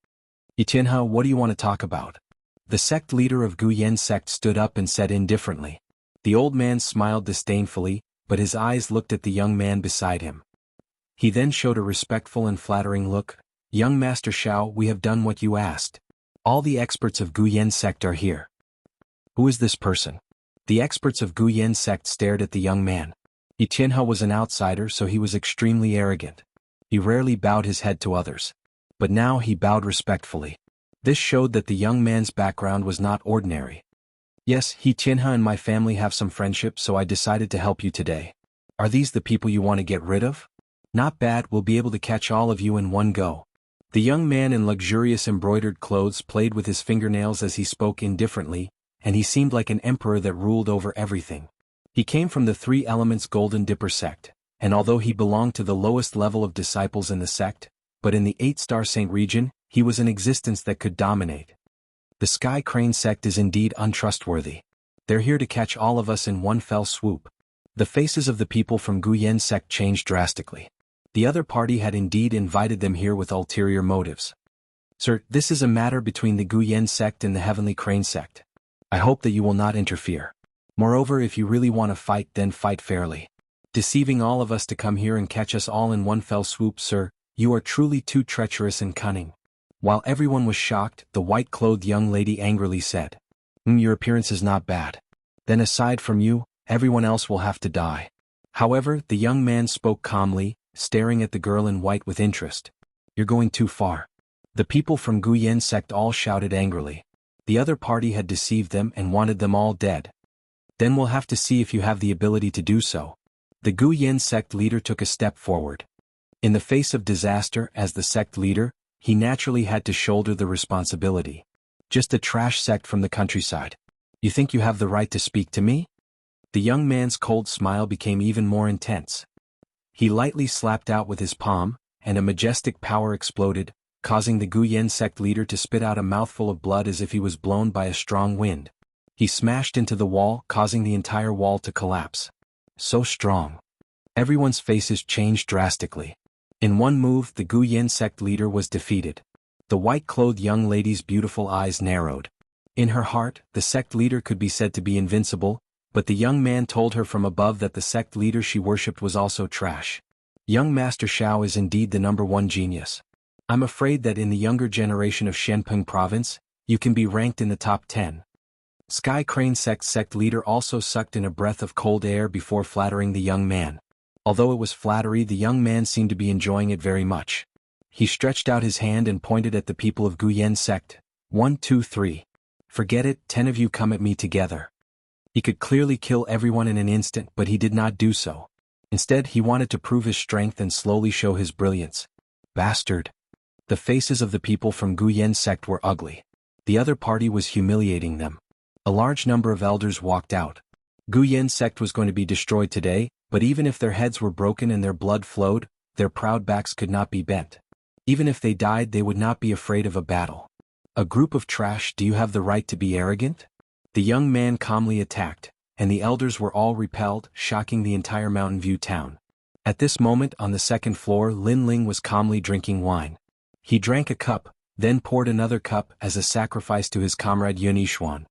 Jianghu, what do you want to talk about? The sect leader of Guyan sect stood up and said indifferently. The old man smiled disdainfully, but his eyes looked at the young man beside him. He then showed a respectful and flattering look. Young Master Shao, we have done what you asked. All the experts of Guyan sect are here. Who is this person? The experts of Guyan sect stared at the young man. Jianghu was an outsider, so he was extremely arrogant. He rarely bowed his head to others. But now he bowed respectfully. This showed that the young man's background was not ordinary. Yes, Jianghu and my family have some friendship, so I decided to help you today. Are these the people you want to get rid of? Not bad, we'll be able to catch all of you in one go. The young man in luxurious embroidered clothes played with his fingernails as he spoke indifferently, and he seemed like an emperor that ruled over everything. He came from the Three Elements Golden Dipper sect, and although he belonged to the lowest level of disciples in the sect, but in the 8-star Saint region, he was an existence that could dominate. The Sky Crane sect is indeed untrustworthy. They're here to catch all of us in one fell swoop. The faces of the people from Guyen sect changed drastically. The other party had indeed invited them here with ulterior motives. Sir, this is a matter between the Guyen sect and the Heavenly Crane sect. I hope that you will not interfere. Moreover, if you really want to fight, then fight fairly. Deceiving all of us to come here and catch us all in one fell swoop, sir, you are truly too treacherous and cunning. While everyone was shocked, the white-clothed young lady angrily said, Your appearance is not bad. Then aside from you, everyone else will have to die. However, the young man spoke calmly, staring at the girl in white with interest. You're going too far. The people from Guyen sect all shouted angrily. The other party had deceived them and wanted them all dead. Then we'll have to see if you have the ability to do so. The Guyen sect leader took a step forward. In the face of disaster as the sect leader, he naturally had to shoulder the responsibility. Just a trash sect from the countryside. You think you have the right to speak to me? The young man's cold smile became even more intense. He lightly slapped out with his palm, and a majestic power exploded, causing the Guyen sect leader to spit out a mouthful of blood as if he was blown by a strong wind. He smashed into the wall, causing the entire wall to collapse. So strong. Everyone's faces changed drastically. In one move, the Guyen sect leader was defeated. The white-clothed young lady's beautiful eyes narrowed. In her heart, the sect leader could be said to be invincible, but the young man told her from above that the sect leader she worshipped was also trash. Young Master Xiao is indeed the #1 genius. I'm afraid that in the younger generation of Shenpeng province, you can be ranked in the top 10. Sky Crane sect leader also sucked in a breath of cold air before flattering the young man. Although it was flattery, the young man seemed to be enjoying it very much. He stretched out his hand and pointed at the people of Guyen sect. 1, 2, 3. Forget it, 10 of you come at me together. He could clearly kill everyone in an instant, but he did not do so. Instead, he wanted to prove his strength and slowly show his brilliance. Bastard. The faces of the people from Guyen sect were ugly. The other party was humiliating them. A large number of elders walked out. Guyen sect was going to be destroyed today, but even if their heads were broken and their blood flowed, their proud backs could not be bent. Even if they died, they would not be afraid of a battle. A group of trash, do you have the right to be arrogant? The young man calmly attacked, and the elders were all repelled, shocking the entire Mountain View town. At this moment on the second floor, Lin Ling was calmly drinking wine. He drank a cup, then poured another cup as a sacrifice to his comrade Yunixuan.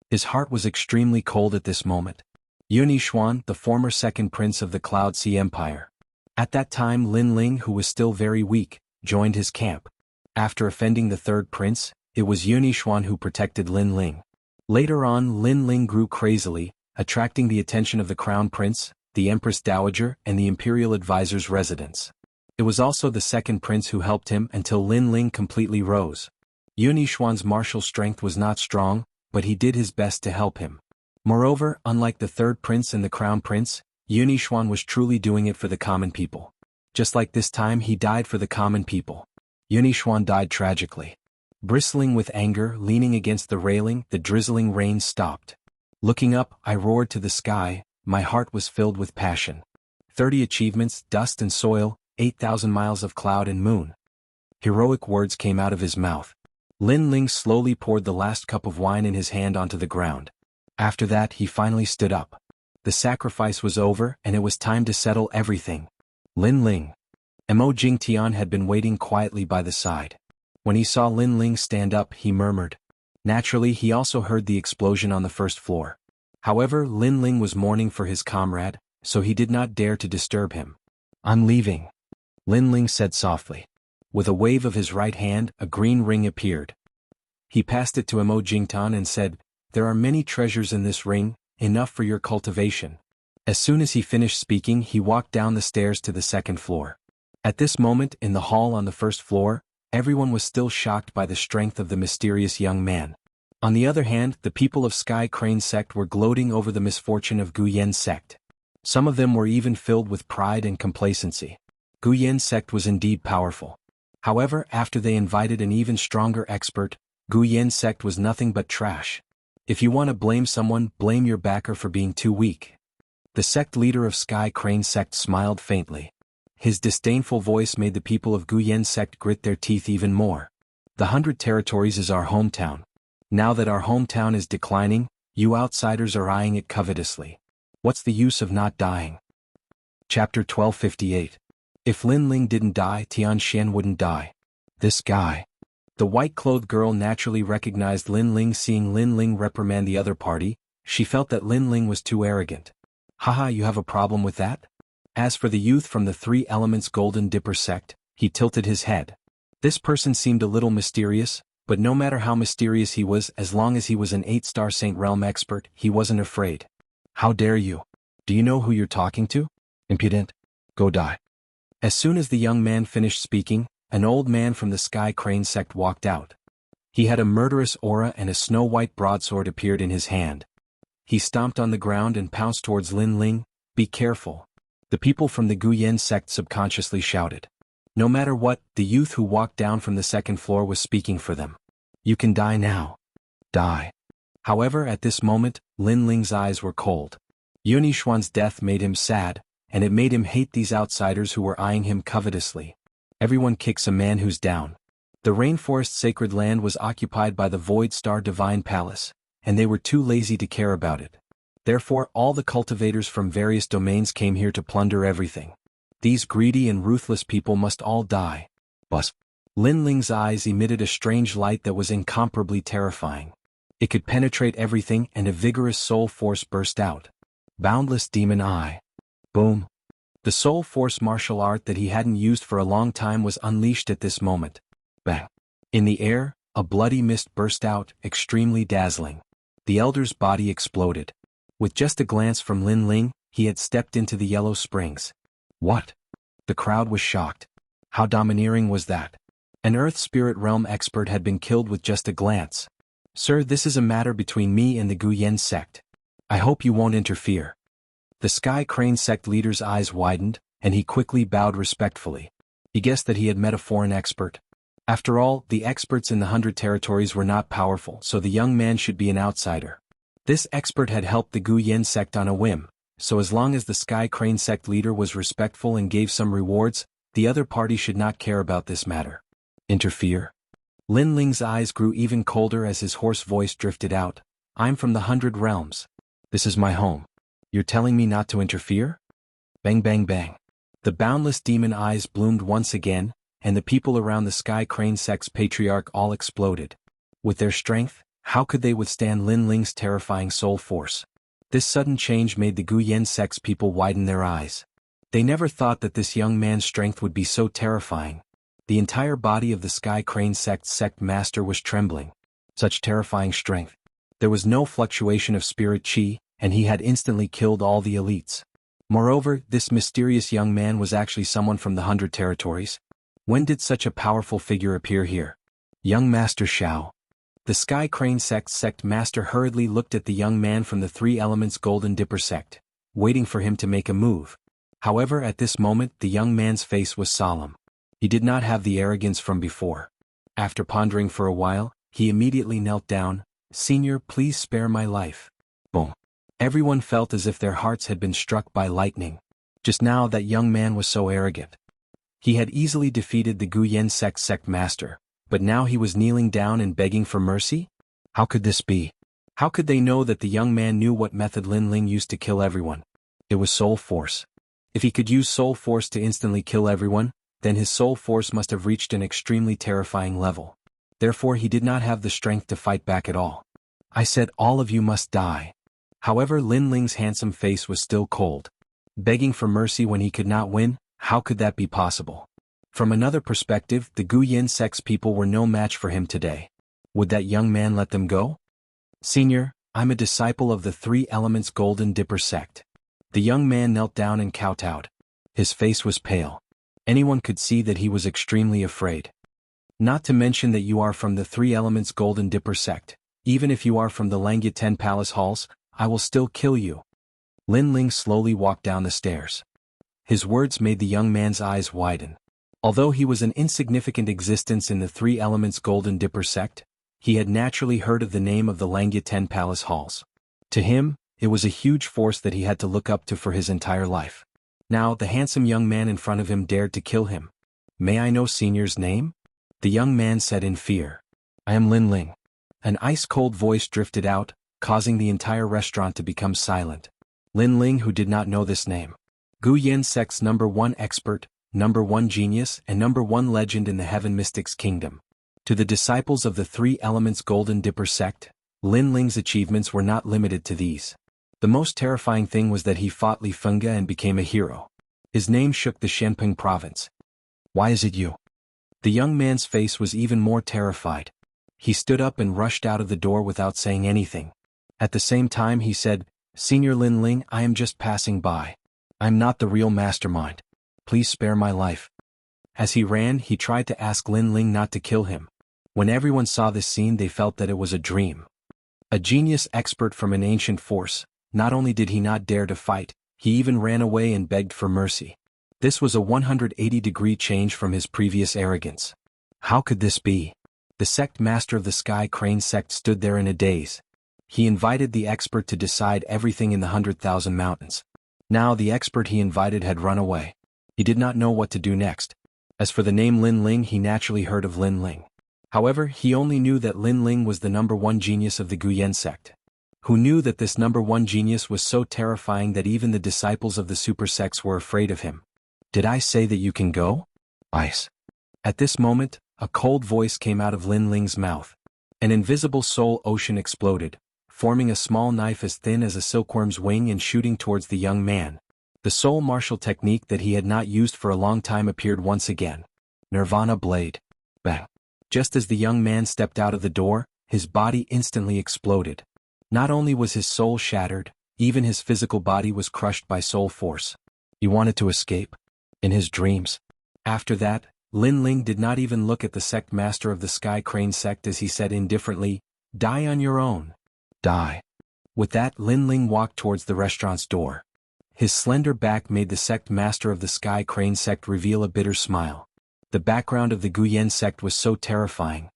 His heart was extremely cold at this moment. Yunixuan, the former second prince of the Cloud Sea Empire. At that time Lin Ling, who was still very weak, joined his camp. After offending the third prince, it was Yunixuan who protected Lin Ling. Later on, Lin Ling grew crazily, attracting the attention of the crown prince, the empress dowager, and the imperial advisor's residence. It was also the second prince who helped him until Lin Ling completely rose. Yunixuan's martial strength was not strong, but he did his best to help him. Moreover, unlike the third prince and the crown prince, Yunixuan was truly doing it for the common people. Just like this time, he died for the common people. Yunixuan died tragically. Bristling with anger, leaning against the railing, the drizzling rain stopped. Looking up, I roared to the sky, my heart was filled with passion. 30 achievements, dust and soil, 8,000 miles of cloud and moon. Heroic words came out of his mouth. Lin Ling slowly poured the last cup of wine in his hand onto the ground. After that, he finally stood up. The sacrifice was over, and it was time to settle everything. Lin Ling. Mo Jingtian had been waiting quietly by the side. When he saw Lin Ling stand up, he murmured. Naturally, he also heard the explosion on the first floor. However, Lin Ling was mourning for his comrade, so he did not dare to disturb him. I'm leaving, Lin Ling said softly. With a wave of his right hand, a green ring appeared. He passed it to Mo Jingtan and said, There are many treasures in this ring, enough for your cultivation. As soon as he finished speaking, he walked down the stairs to the second floor. At this moment, in the hall on the first floor, everyone was still shocked by the strength of the mysterious young man. On the other hand, the people of Sky Crane sect were gloating over the misfortune of Guyen sect. Some of them were even filled with pride and complacency. Guyen sect was indeed powerful. However, after they invited an even stronger expert, Gu Yin sect was nothing but trash. If you want to blame someone, blame your backer for being too weak. The sect leader of Sky Crane sect smiled faintly. His disdainful voice made the people of Gu Yin sect grit their teeth even more. The 100 Territories is our hometown. Now that our hometown is declining, you outsiders are eyeing it covetously. What's the use of not dying? Chapter 1258. If Lin Ling didn't die, Tianxian wouldn't die. This guy. The white-clothed girl naturally recognized Lin Ling. Seeing Lin Ling reprimand the other party, she felt that Lin Ling was too arrogant. Haha, you have a problem with that? As for the youth from the Three Elements Golden Dipper sect, he tilted his head. This person seemed a little mysterious, but no matter how mysterious he was, as long as he was an 8-star Saint Realm expert, he wasn't afraid. How dare you? Do you know who you're talking to? Impudent. Go die. As soon as the young man finished speaking, an old man from the Sky Crane sect walked out. He had a murderous aura and a snow-white broadsword appeared in his hand. He stomped on the ground and pounced towards Lin Ling. Be careful. The people from the Gu Yin sect subconsciously shouted. No matter what, the youth who walked down from the second floor was speaking for them. You can die now. Die. However, at this moment, Lin Ling's eyes were cold. Yunishuan's death made him sad, and it made him hate these outsiders who were eyeing him covetously. Everyone kicks a man who's down. The rainforest sacred land was occupied by the Void Star Divine Palace, and they were too lazy to care about it. Therefore, all the cultivators from various domains came here to plunder everything. These greedy and ruthless people must all die. Bus. Lin Ling's eyes emitted a strange light that was incomparably terrifying. It could penetrate everything, and a vigorous soul force burst out. Boundless Demon Eye. Boom. The soul force martial art that he hadn't used for a long time was unleashed at this moment. Bang. In the air, a bloody mist burst out, extremely dazzling. The elder's body exploded. With just a glance from Lin Ling, he had stepped into the Yellow Springs. What? The crowd was shocked. How domineering was that? An Earth Spirit Realm expert had been killed with just a glance. Sir, this is a matter between me and the Gu Yin sect. I hope you won't interfere. The Sky Crane sect leader's eyes widened, and he quickly bowed respectfully. He guessed that he had met a foreign expert. After all, the experts in the 100 Territories were not powerful, so the young man should be an outsider. This expert had helped the Gu Yin sect on a whim, so as long as the Sky Crane sect leader was respectful and gave some rewards, the other party should not care about this matter. Interfere? Lin Ling's eyes grew even colder as his hoarse voice drifted out. I'm from the 100 Realms. This is my home. You're telling me not to interfere? Bang bang bang. The boundless demon eyes bloomed once again, and the people around the Sky Crane sect's patriarch all exploded. With their strength, how could they withstand Lin Ling's terrifying soul force? This sudden change made the Gu Yin sect's people widen their eyes. They never thought that this young man's strength would be so terrifying. The entire body of the Sky Crane sect's sect master was trembling. Such terrifying strength. There was no fluctuation of spirit chi, and he had instantly killed all the elites. Moreover, this mysterious young man was actually someone from the 100 Territories. When did such a powerful figure appear here? Young Master Xiao. The Sky Crane sect's sect master hurriedly looked at the young man from the Three Elements Golden Dipper sect, waiting for him to make a move. However, at this moment, the young man's face was solemn. He did not have the arrogance from before. After pondering for a while, he immediately knelt down. Senior, please spare my life. Boom. Everyone felt as if their hearts had been struck by lightning. Just now that young man was so arrogant. He had easily defeated the Gu Yin sect master, but now he was kneeling down and begging for mercy? How could this be? How could they know that the young man knew what method Lin Ling used to kill everyone? It was soul force. If he could use soul force to instantly kill everyone, then his soul force must have reached an extremely terrifying level. Therefore he did not have the strength to fight back at all. I said all of you must die. However, Lin Ling's handsome face was still cold. Begging for mercy when he could not win, how could that be possible? From another perspective, the Gu Yin sect's people were no match for him today. Would that young man let them go? Senior, I'm a disciple of the Three Elements Golden Dipper sect. The young man knelt down and kowtowed. His face was pale. Anyone could see that he was extremely afraid. Not to mention that you are from the Three Elements Golden Dipper sect. Even if you are from the Langya 10 Palace Halls, I will still kill you. Lin Ling slowly walked down the stairs. His words made the young man's eyes widen. Although he was an insignificant existence in the Three Elements Golden Dipper sect, he had naturally heard of the name of the Langya Ten Palace Halls. To him, it was a huge force that he had to look up to for his entire life. Now, the handsome young man in front of him dared to kill him. "May I know Senior's name?" The young man said in fear. "I am Lin Ling." An ice-cold voice drifted out, causing the entire restaurant to become silent. Lin Ling, who did not know this name. Gu Yen sect's #1 expert, #1 genius, and #1 legend in the Heaven Mystics Kingdom. To the disciples of the Three Elements Golden Dipper sect, Lin Ling's achievements were not limited to these. The most terrifying thing was that he fought Li Fengge and became a hero. His name shook the Shenping province. "Why is it you?" The young man's face was even more terrified. He stood up and rushed out of the door without saying anything. At the same time he said, "Senior Lin Ling, I am just passing by. I'm not the real mastermind. Please spare my life." As he ran, he tried to ask Lin Ling not to kill him. When everyone saw this scene, they felt that it was a dream. A genius expert from an ancient force, not only did he not dare to fight, he even ran away and begged for mercy. This was a 180-degree change from his previous arrogance. How could this be? The sect master of the Sky Crane sect stood there in a daze. He invited the expert to decide everything in the 100,000 mountains. Now the expert he invited had run away. He did not know what to do next. As for the name Lin Ling, he naturally heard of Lin Ling. However, he only knew that Lin Ling was the #1 genius of the Guyen sect. Who knew that this #1 genius was so terrifying that even the disciples of the super sects were afraid of him? "Did I say that you can go?" "Ice." At this moment, a cold voice came out of Lin Ling's mouth. An invisible soul ocean exploded, forming a small knife as thin as a silkworm's wing and shooting towards the young man. The soul martial technique that he had not used for a long time appeared once again. Nirvana Blade. Bang. Just as the young man stepped out of the door, his body instantly exploded. Not only was his soul shattered, even his physical body was crushed by soul force. He wanted to escape. In his dreams. After that, Lin Ling did not even look at the sect master of the Sky Crane sect as he said indifferently, "Die on your own. Die." With that, Lin Ling walked towards the restaurant's door. His slender back made the sect master of the Sky Crane sect reveal a bitter smile. The background of the Guyen sect was so terrifying.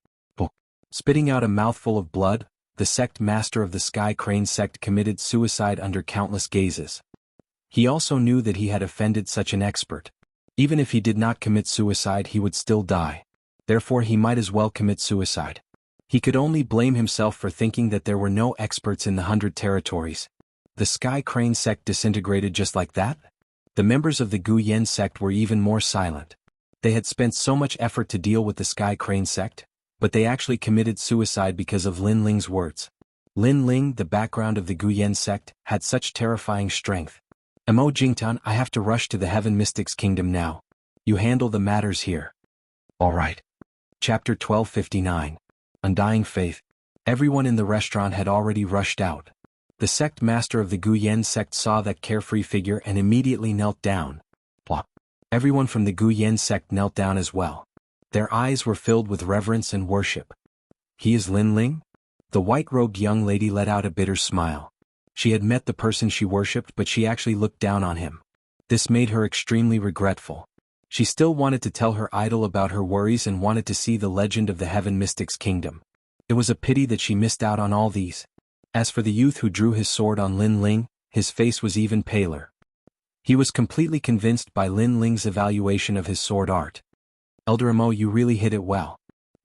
Spitting out a mouthful of blood, the sect master of the Sky Crane sect committed suicide under countless gazes. He also knew that he had offended such an expert. Even if he did not commit suicide, he would still die. Therefore he might as well commit suicide. He could only blame himself for thinking that there were no experts in the 100 territories. The Sky Crane sect disintegrated just like that? The members of the Guyen sect were even more silent. They had spent so much effort to deal with the Sky Crane sect, but they actually committed suicide because of Lin Ling's words. Lin Ling, the background of the Guyen sect, had such terrifying strength. "Mo Jingtan, I have to rush to the Heaven Mystics Kingdom now. You handle the matters here." "All right." Chapter 1259. Undying Faith. Everyone in the restaurant had already rushed out. The sect master of the Guyen sect saw that carefree figure and immediately knelt down. Plop. Everyone from the Guyen sect knelt down as well. Their eyes were filled with reverence and worship. "He is Lin Ling?" The white-robed young lady let out a bitter smile. She had met the person she worshipped, but she actually looked down on him. This made her extremely regretful. She still wanted to tell her idol about her worries and wanted to see the legend of the Heaven Mystics Kingdom. It was a pity that she missed out on all these. As for the youth who drew his sword on Lin Ling, his face was even paler. He was completely convinced by Lin Ling's evaluation of his sword art. "Elder Mo, you really hit it well."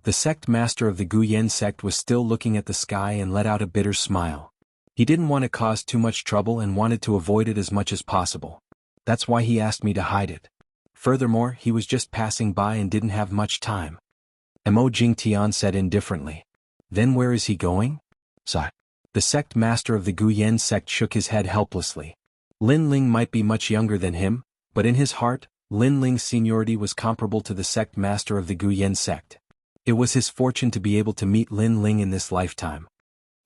The sect master of the Guyen sect was still looking at the sky and let out a bitter smile. He didn't want to cause too much trouble and wanted to avoid it as much as possible. That's why he asked me to hide it. Furthermore, he was just passing by and didn't have much time. Mo Jingtian said indifferently. "Then where is he going?" Sigh. The sect master of the Guyen sect shook his head helplessly. Lin Ling might be much younger than him, but in his heart, Lin Ling's seniority was comparable to the sect master of the Guyen sect. It was his fortune to be able to meet Lin Ling in this lifetime.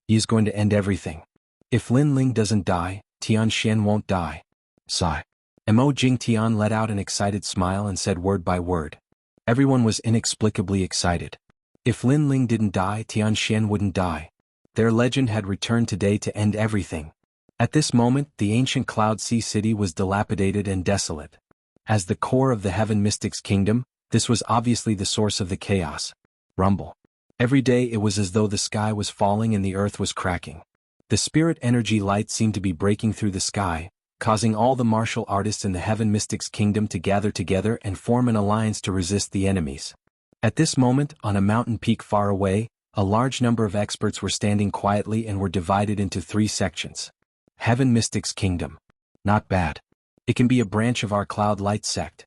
He is going to end everything. If Lin Ling doesn't die, Tianxian won't die. Sigh. Mo Jingtian let out an excited smile and said word by word. Everyone was inexplicably excited. If Lin Ling didn't die, Tianxian wouldn't die. Their legend had returned today to end everything. At this moment, the ancient Cloud Sea City was dilapidated and desolate. As the core of the Heaven Mystics Kingdom, This was obviously the source of the chaos. Rumble. Every day it was as though the sky was falling and the earth was cracking. The spirit energy light seemed to be breaking through the sky, causing all the martial artists in the Heaven Mystics Kingdom to gather together and form an alliance to resist the enemies. At this moment, on a mountain peak far away, a large number of experts were standing quietly and were divided into 3 sections. Heaven Mystics Kingdom. Not bad. It can be a branch of our Cloud Light sect.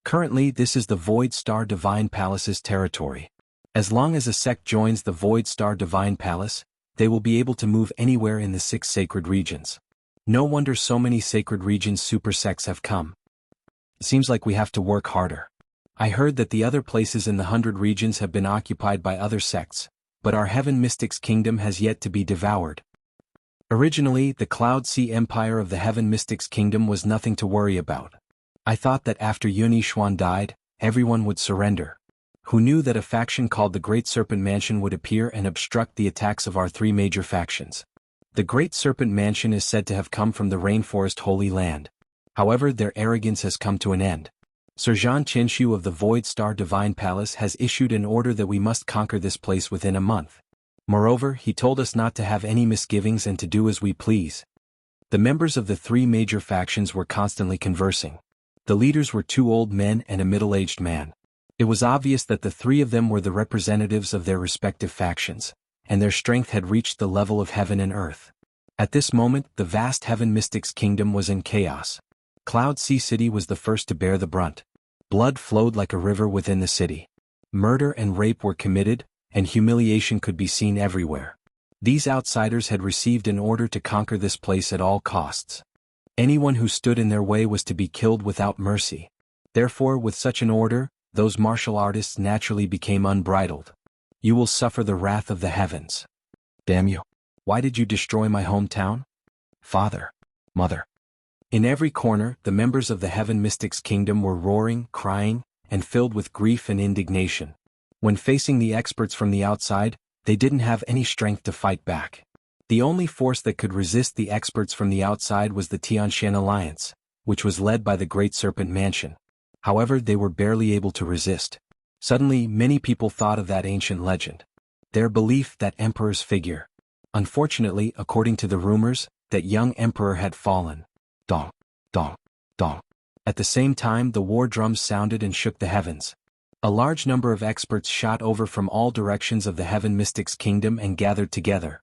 Currently, this is the Void Star Divine Palace's territory. As long as a sect joins the Void Star Divine Palace, they will be able to move anywhere in the 6 sacred regions. No wonder so many sacred regions super sects have come. Seems like we have to work harder. I heard that the other places in the 100 regions have been occupied by other sects, but our Heaven Mystics Kingdom has yet to be devoured. Originally, the Cloud Sea Empire of the Heaven Mystics Kingdom was nothing to worry about. I thought that after Yunixuan died, everyone would surrender. Who knew that a faction called the Great Serpent Mansion would appear and obstruct the attacks of our 3 major factions? The Great Serpent Mansion is said to have come from the Rainforest Holy Land. However, their arrogance has come to an end. Sir Xianxia of the Void Star Divine Palace has issued an order that we must conquer this place within a month. Moreover, he told us not to have any misgivings and to do as we please. The members of the 3 major factions were constantly conversing. The leaders were 2 old men and a middle-aged man. It was obvious that the 3 of them were the representatives of their respective factions, and their strength had reached the level of heaven and earth. At this moment, the vast Heaven Mystics Kingdom was in chaos. Cloud Sea City was the first to bear the brunt. Blood flowed like a river within the city. Murder and rape were committed, and humiliation could be seen everywhere. These outsiders had received an order to conquer this place at all costs. Anyone who stood in their way was to be killed without mercy. Therefore, with such an order, those martial artists naturally became unbridled. You will suffer the wrath of the heavens. Damn you. Why did you destroy my hometown? Father. Mother. In every corner, the members of the Heaven Mystics Kingdom were roaring, crying, and filled with grief and indignation. When facing the experts from the outside, they didn't have any strength to fight back. The only force that could resist the experts from the outside was the Xianxia Alliance, which was led by the Great Serpent Mansion. However, they were barely able to resist. Suddenly, many people thought of that ancient legend. Their belief that Emperor's figure. Unfortunately, according to the rumors, that young Emperor had fallen. Dong, dong, dong. At the same time, the war drums sounded and shook the heavens. A large number of experts shot over from all directions of the Heaven Mystics Kingdom and gathered together.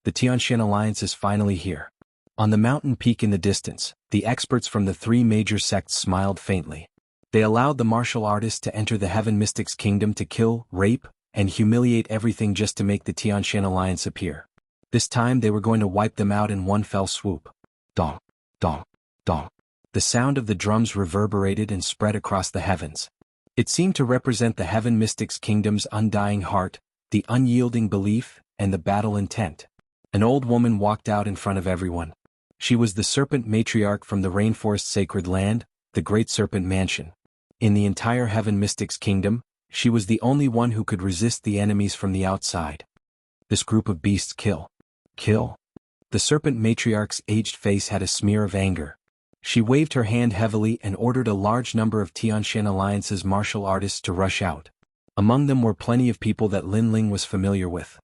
The Xianxia Alliance is finally here. On the mountain peak in the distance, the experts from the 3 major sects smiled faintly. They allowed the martial artists to enter the Heaven Mystics Kingdom to kill, rape, and humiliate everything just to make the Xianxia Alliance appear. This time they were going to wipe them out in one fell swoop. Dong, dong, dong. The sound of the drums reverberated and spread across the heavens. It seemed to represent the Heaven Mystics Kingdom's undying heart, the unyielding belief, and the battle intent. An old woman walked out in front of everyone. She was the Serpent Matriarch from the Rainforest Sacred Land, the Great Serpent Mansion. In the entire Heaven Mystics Kingdom, she was the only one who could resist the enemies from the outside. This group of beasts kill. Kill. The Serpent Matriarch's aged face had a smear of anger. She waved her hand heavily and ordered a large number of Xianxia Alliance's martial artists to rush out. Among them were plenty of people that Lin Ling was familiar with.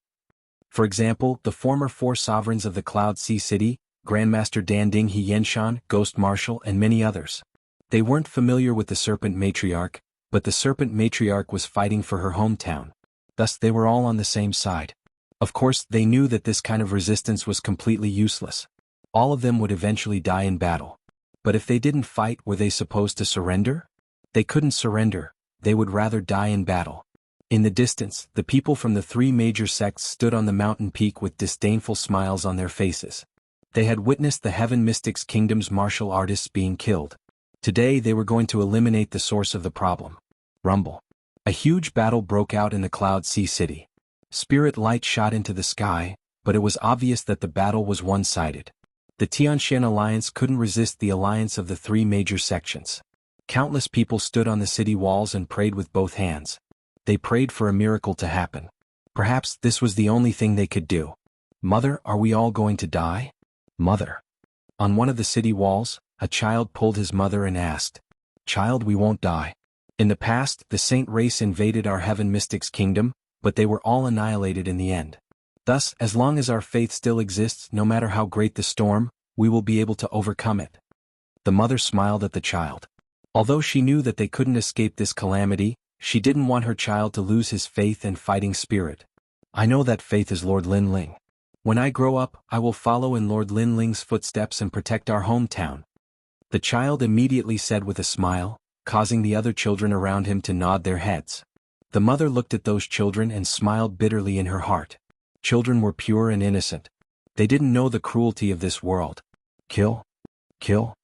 For example, the former 4 sovereigns of the Cloud Sea City, Grandmaster Danding He Yenshan, Ghost Marshal, and many others. They weren't familiar with the Serpent Matriarch, but the Serpent Matriarch was fighting for her hometown. Thus they were all on the same side. Of course, they knew that this kind of resistance was completely useless. All of them would eventually die in battle. But if they didn't fight, were they supposed to surrender? They couldn't surrender, they would rather die in battle. In the distance, the people from the 3 major sects stood on the mountain peak with disdainful smiles on their faces. They had witnessed the Heaven Mystics Kingdom's martial artists being killed. Today they were going to eliminate the source of the problem. Rumble. A huge battle broke out in the Cloud Sea City. Spirit light shot into the sky, but it was obvious that the battle was one-sided. The Xianxia Alliance couldn't resist the alliance of the 3 major sections. Countless people stood on the city walls and prayed with both hands. They prayed for a miracle to happen. Perhaps this was the only thing they could do. Mother, are we all going to die? Mother. On one of the city walls, a child pulled his mother and asked, Child, we won't die. In the past, the saint race invaded our heaven mystics' kingdom, but they were all annihilated in the end. Thus, as long as our faith still exists, no matter how great the storm, we will be able to overcome it. The mother smiled at the child. Although she knew that they couldn't escape this calamity, she didn't want her child to lose his faith and fighting spirit. I know that faith is Lord Lin Ling. When I grow up, I will follow in Lord Lin Ling's footsteps and protect our hometown. The child immediately said with a smile, causing the other children around him to nod their heads. The mother looked at those children and smiled bitterly in her heart. Children were pure and innocent. They didn't know the cruelty of this world. Kill! Kill!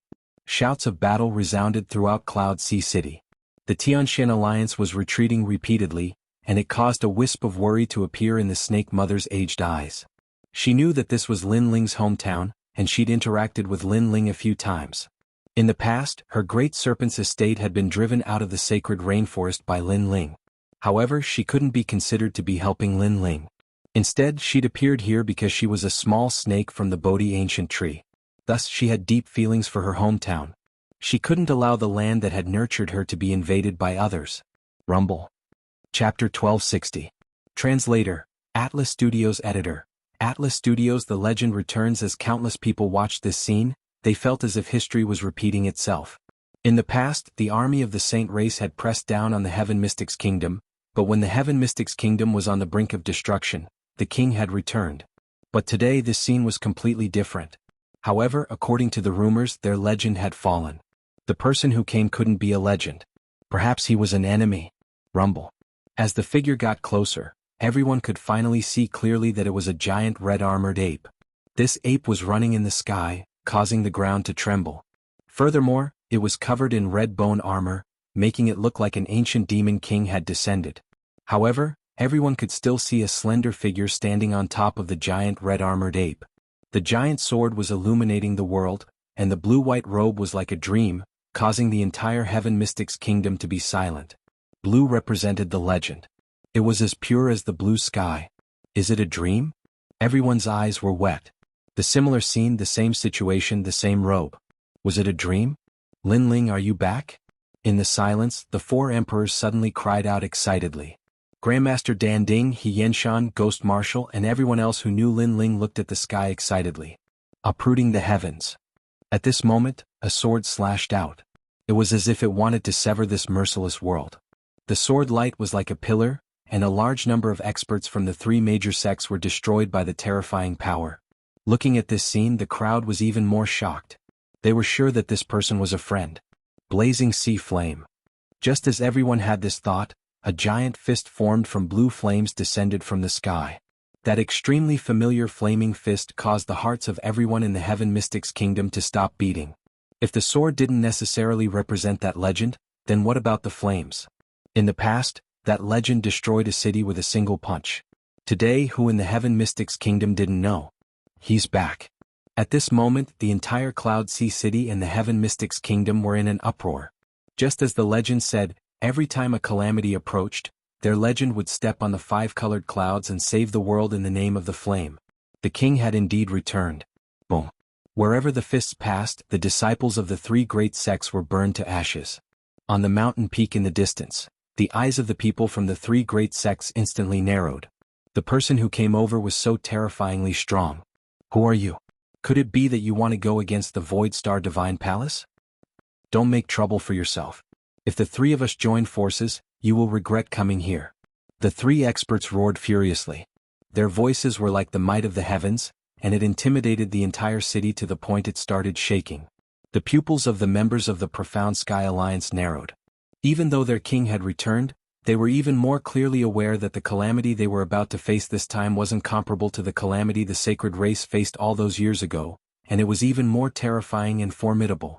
Shouts of battle resounded throughout Cloud Sea City. The Tianxian alliance was retreating repeatedly, and it caused a wisp of worry to appear in the snake mother's aged eyes. She knew that this was Lin Ling's hometown, and she'd interacted with Lin Ling a few times. In the past, her great serpent's estate had been driven out of the sacred rainforest by Lin Ling. However, she couldn't be considered to be helping Lin Ling. Instead, she'd appeared here because she was a small snake from the Bodhi ancient tree. Thus, she had deep feelings for her hometown. She couldn't allow the land that had nurtured her to be invaded by others. Rumble. Chapter 1260. Translator, Atlas Studios Editor. Atlas Studios. The legend returns. As countless people watched this scene, they felt as if history was repeating itself. In the past, the army of the saint race had pressed down on the Heaven Mystics Kingdom, but when the Heaven Mystics Kingdom was on the brink of destruction, the king had returned. But today this scene was completely different. However, according to the rumors, their legend had fallen. The person who came couldn't be a legend. Perhaps he was an enemy. Rumble. As the figure got closer, everyone could finally see clearly that it was a giant red-armored ape. This ape was running in the sky, causing the ground to tremble. Furthermore, it was covered in red bone armor, making it look like an ancient demon king had descended. However, everyone could still see a slender figure standing on top of the giant red-armored ape. The giant sword was illuminating the world, and the blue-white robe was like a dream, causing the entire Heaven Mystics Kingdom to be silent. Blue represented the legend. It was as pure as the blue sky. Is it a dream? Everyone's eyes were wet. The similar scene, the same situation, the same robe. Was it a dream? Lin Ling, are you back? In the silence, the four emperors suddenly cried out excitedly. Grandmaster Dan Ding, He Yenshan, Ghost Marshal, and everyone else who knew Lin Ling looked at the sky excitedly. Uprooting the heavens. At this moment, a sword slashed out. It was as if it wanted to sever this merciless world. The sword light was like a pillar, and a large number of experts from the three major sects were destroyed by the terrifying power. Looking at this scene, the crowd was even more shocked. They were sure that this person was a friend. Blazing sea flame. Just as everyone had this thought, a giant fist formed from blue flames descended from the sky. That extremely familiar flaming fist caused the hearts of everyone in the Heaven Mystics Kingdom to stop beating. If the sword didn't necessarily represent that legend, then what about the flames? In the past, that legend destroyed a city with a single punch. Today, who in the Heaven Mystics Kingdom didn't know? He's back. At this moment, the entire Cloud Sea City and the Heaven Mystics Kingdom were in an uproar. Just as the legend said, every time a calamity approached, their legend would step on the five-colored clouds and save the world in the name of the flame. The king had indeed returned. Boom. Wherever the fists passed, the disciples of the three great sects were burned to ashes. On the mountain peak in the distance, the eyes of the people from the three great sects instantly narrowed. The person who came over was so terrifyingly strong. Who are you? Could it be that you want to go against the Void Star Divine Palace? Don't make trouble for yourself. If the three of us join forces, you will regret coming here. The three experts roared furiously. Their voices were like the might of the heavens, and it intimidated the entire city to the point it started shaking. The pupils of the members of the Profound Sky Alliance narrowed. Even though their king had returned, they were even more clearly aware that the calamity they were about to face this time wasn't comparable to the calamity the sacred race faced all those years ago, and it was even more terrifying and formidable.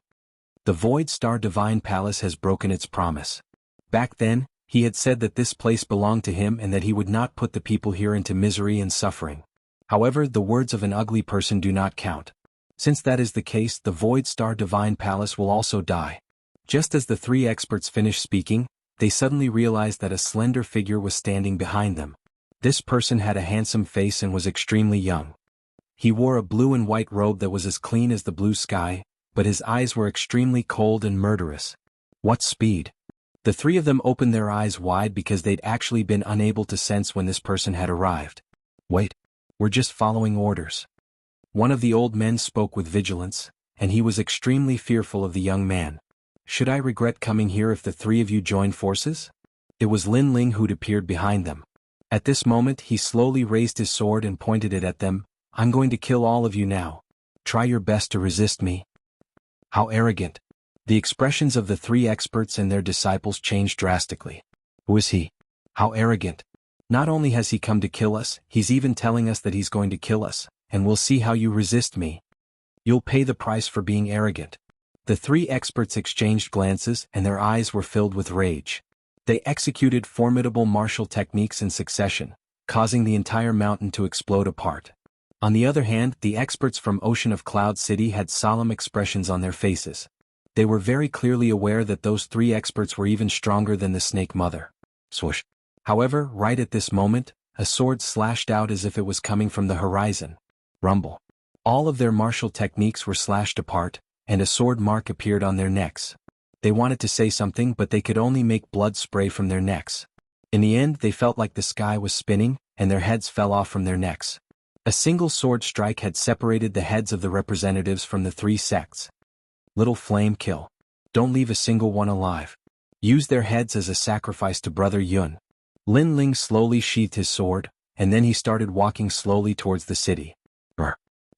The Void Star Divine Palace has broken its promise. Back then, he had said that this place belonged to him and that he would not put the people here into misery and suffering. However, the words of an ugly person do not count. Since that is the case, the Void Star Divine Palace will also die. Just as the three experts finished speaking, they suddenly realized that a slender figure was standing behind them. This person had a handsome face and was extremely young. He wore a blue and white robe that was as clean as the blue sky, but his eyes were extremely cold and murderous. What speed! The three of them opened their eyes wide because they'd actually been unable to sense when this person had arrived. Wait, we're just following orders. One of the old men spoke with vigilance, and he was extremely fearful of the young man. Should I regret coming here if the three of you join forces? It was Lin Ling who'd appeared behind them. At this moment he slowly raised his sword and pointed it at them. I'm going to kill all of you now. Try your best to resist me. How arrogant. The expressions of the three experts and their disciples changed drastically. Who is he? How arrogant. Not only has he come to kill us, he's even telling us that he's going to kill us, and we'll see how you resist me. You'll pay the price for being arrogant. The three experts exchanged glances and their eyes were filled with rage. They executed formidable martial techniques in succession, causing the entire mountain to explode apart. On the other hand, the experts from Ocean of Cloud City had solemn expressions on their faces. They were very clearly aware that those three experts were even stronger than the Snake Mother. Swoosh. However, right at this moment, a sword slashed out as if it was coming from the horizon. Rumble. All of their martial techniques were slashed apart, and a sword mark appeared on their necks. They wanted to say something but they could only make blood spray from their necks. In the end they felt like the sky was spinning, and their heads fell off from their necks. A single sword strike had separated the heads of the representatives from the three sects. Little flame kill. Don't leave a single one alive. Use their heads as a sacrifice to Brother Yun. Lin Ling slowly sheathed his sword, and then he started walking slowly towards the city.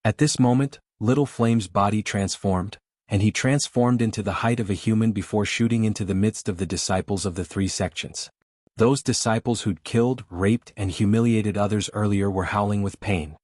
At this moment, Little Flame's body transformed, and he transformed into the height of a human before shooting into the midst of the disciples of the three sections. Those disciples who'd killed, raped, and humiliated others earlier were howling with pain.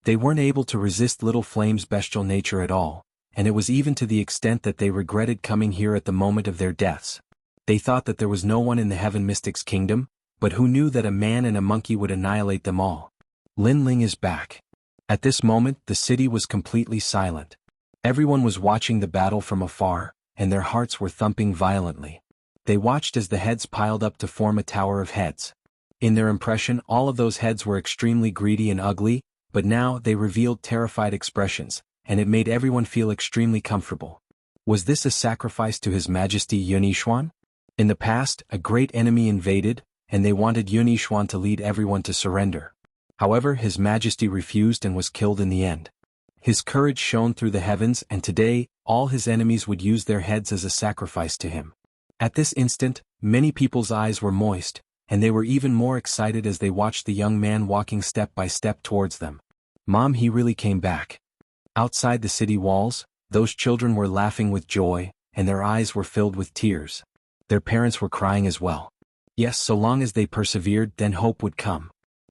They weren't able to resist Little Flame's bestial nature at all, and it was even to the extent that they regretted coming here at the moment of their deaths. They thought that there was no one in the Heaven Mystics Kingdom, but who knew that a man and a monkey would annihilate them all. Lin Ling is back. At this moment, the city was completely silent. Everyone was watching the battle from afar, and their hearts were thumping violently. They watched as the heads piled up to form a tower of heads. In their impression, all of those heads were extremely greedy and ugly, but now they revealed terrified expressions, and it made everyone feel extremely comfortable. Was this a sacrifice to His Majesty Yun Yishuan? In the past, a great enemy invaded, and they wanted Yun Yishuan to lead everyone to surrender. However, His Majesty refused and was killed in the end. His courage shone through the heavens, and today, all his enemies would use their heads as a sacrifice to him. At this instant, many people's eyes were moist, and they were even more excited as they watched the young man walking step by step towards them. Mom, he really came back. Outside the city walls, those children were laughing with joy, and their eyes were filled with tears. Their parents were crying as well. Yes, so long as they persevered, then hope would come.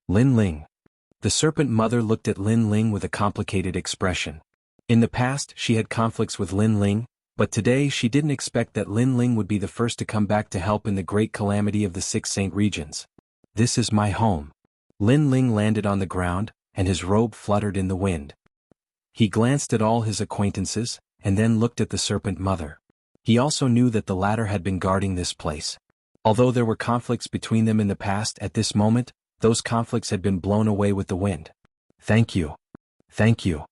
Lin Ling. The serpent mother looked at Lin Ling with a complicated expression. In the past, she had conflicts with Lin Ling, but today she didn't expect that Lin Ling would be the first to come back to help in the great calamity of the 6 Saint regions. This is my home. Lin Ling landed on the ground, and his robe fluttered in the wind. He glanced at all his acquaintances, and then looked at the serpent mother. He also knew that the latter had been guarding this place. Although there were conflicts between them in the past, at this moment, those conflicts had been blown away with the wind. Thank you. Thank you.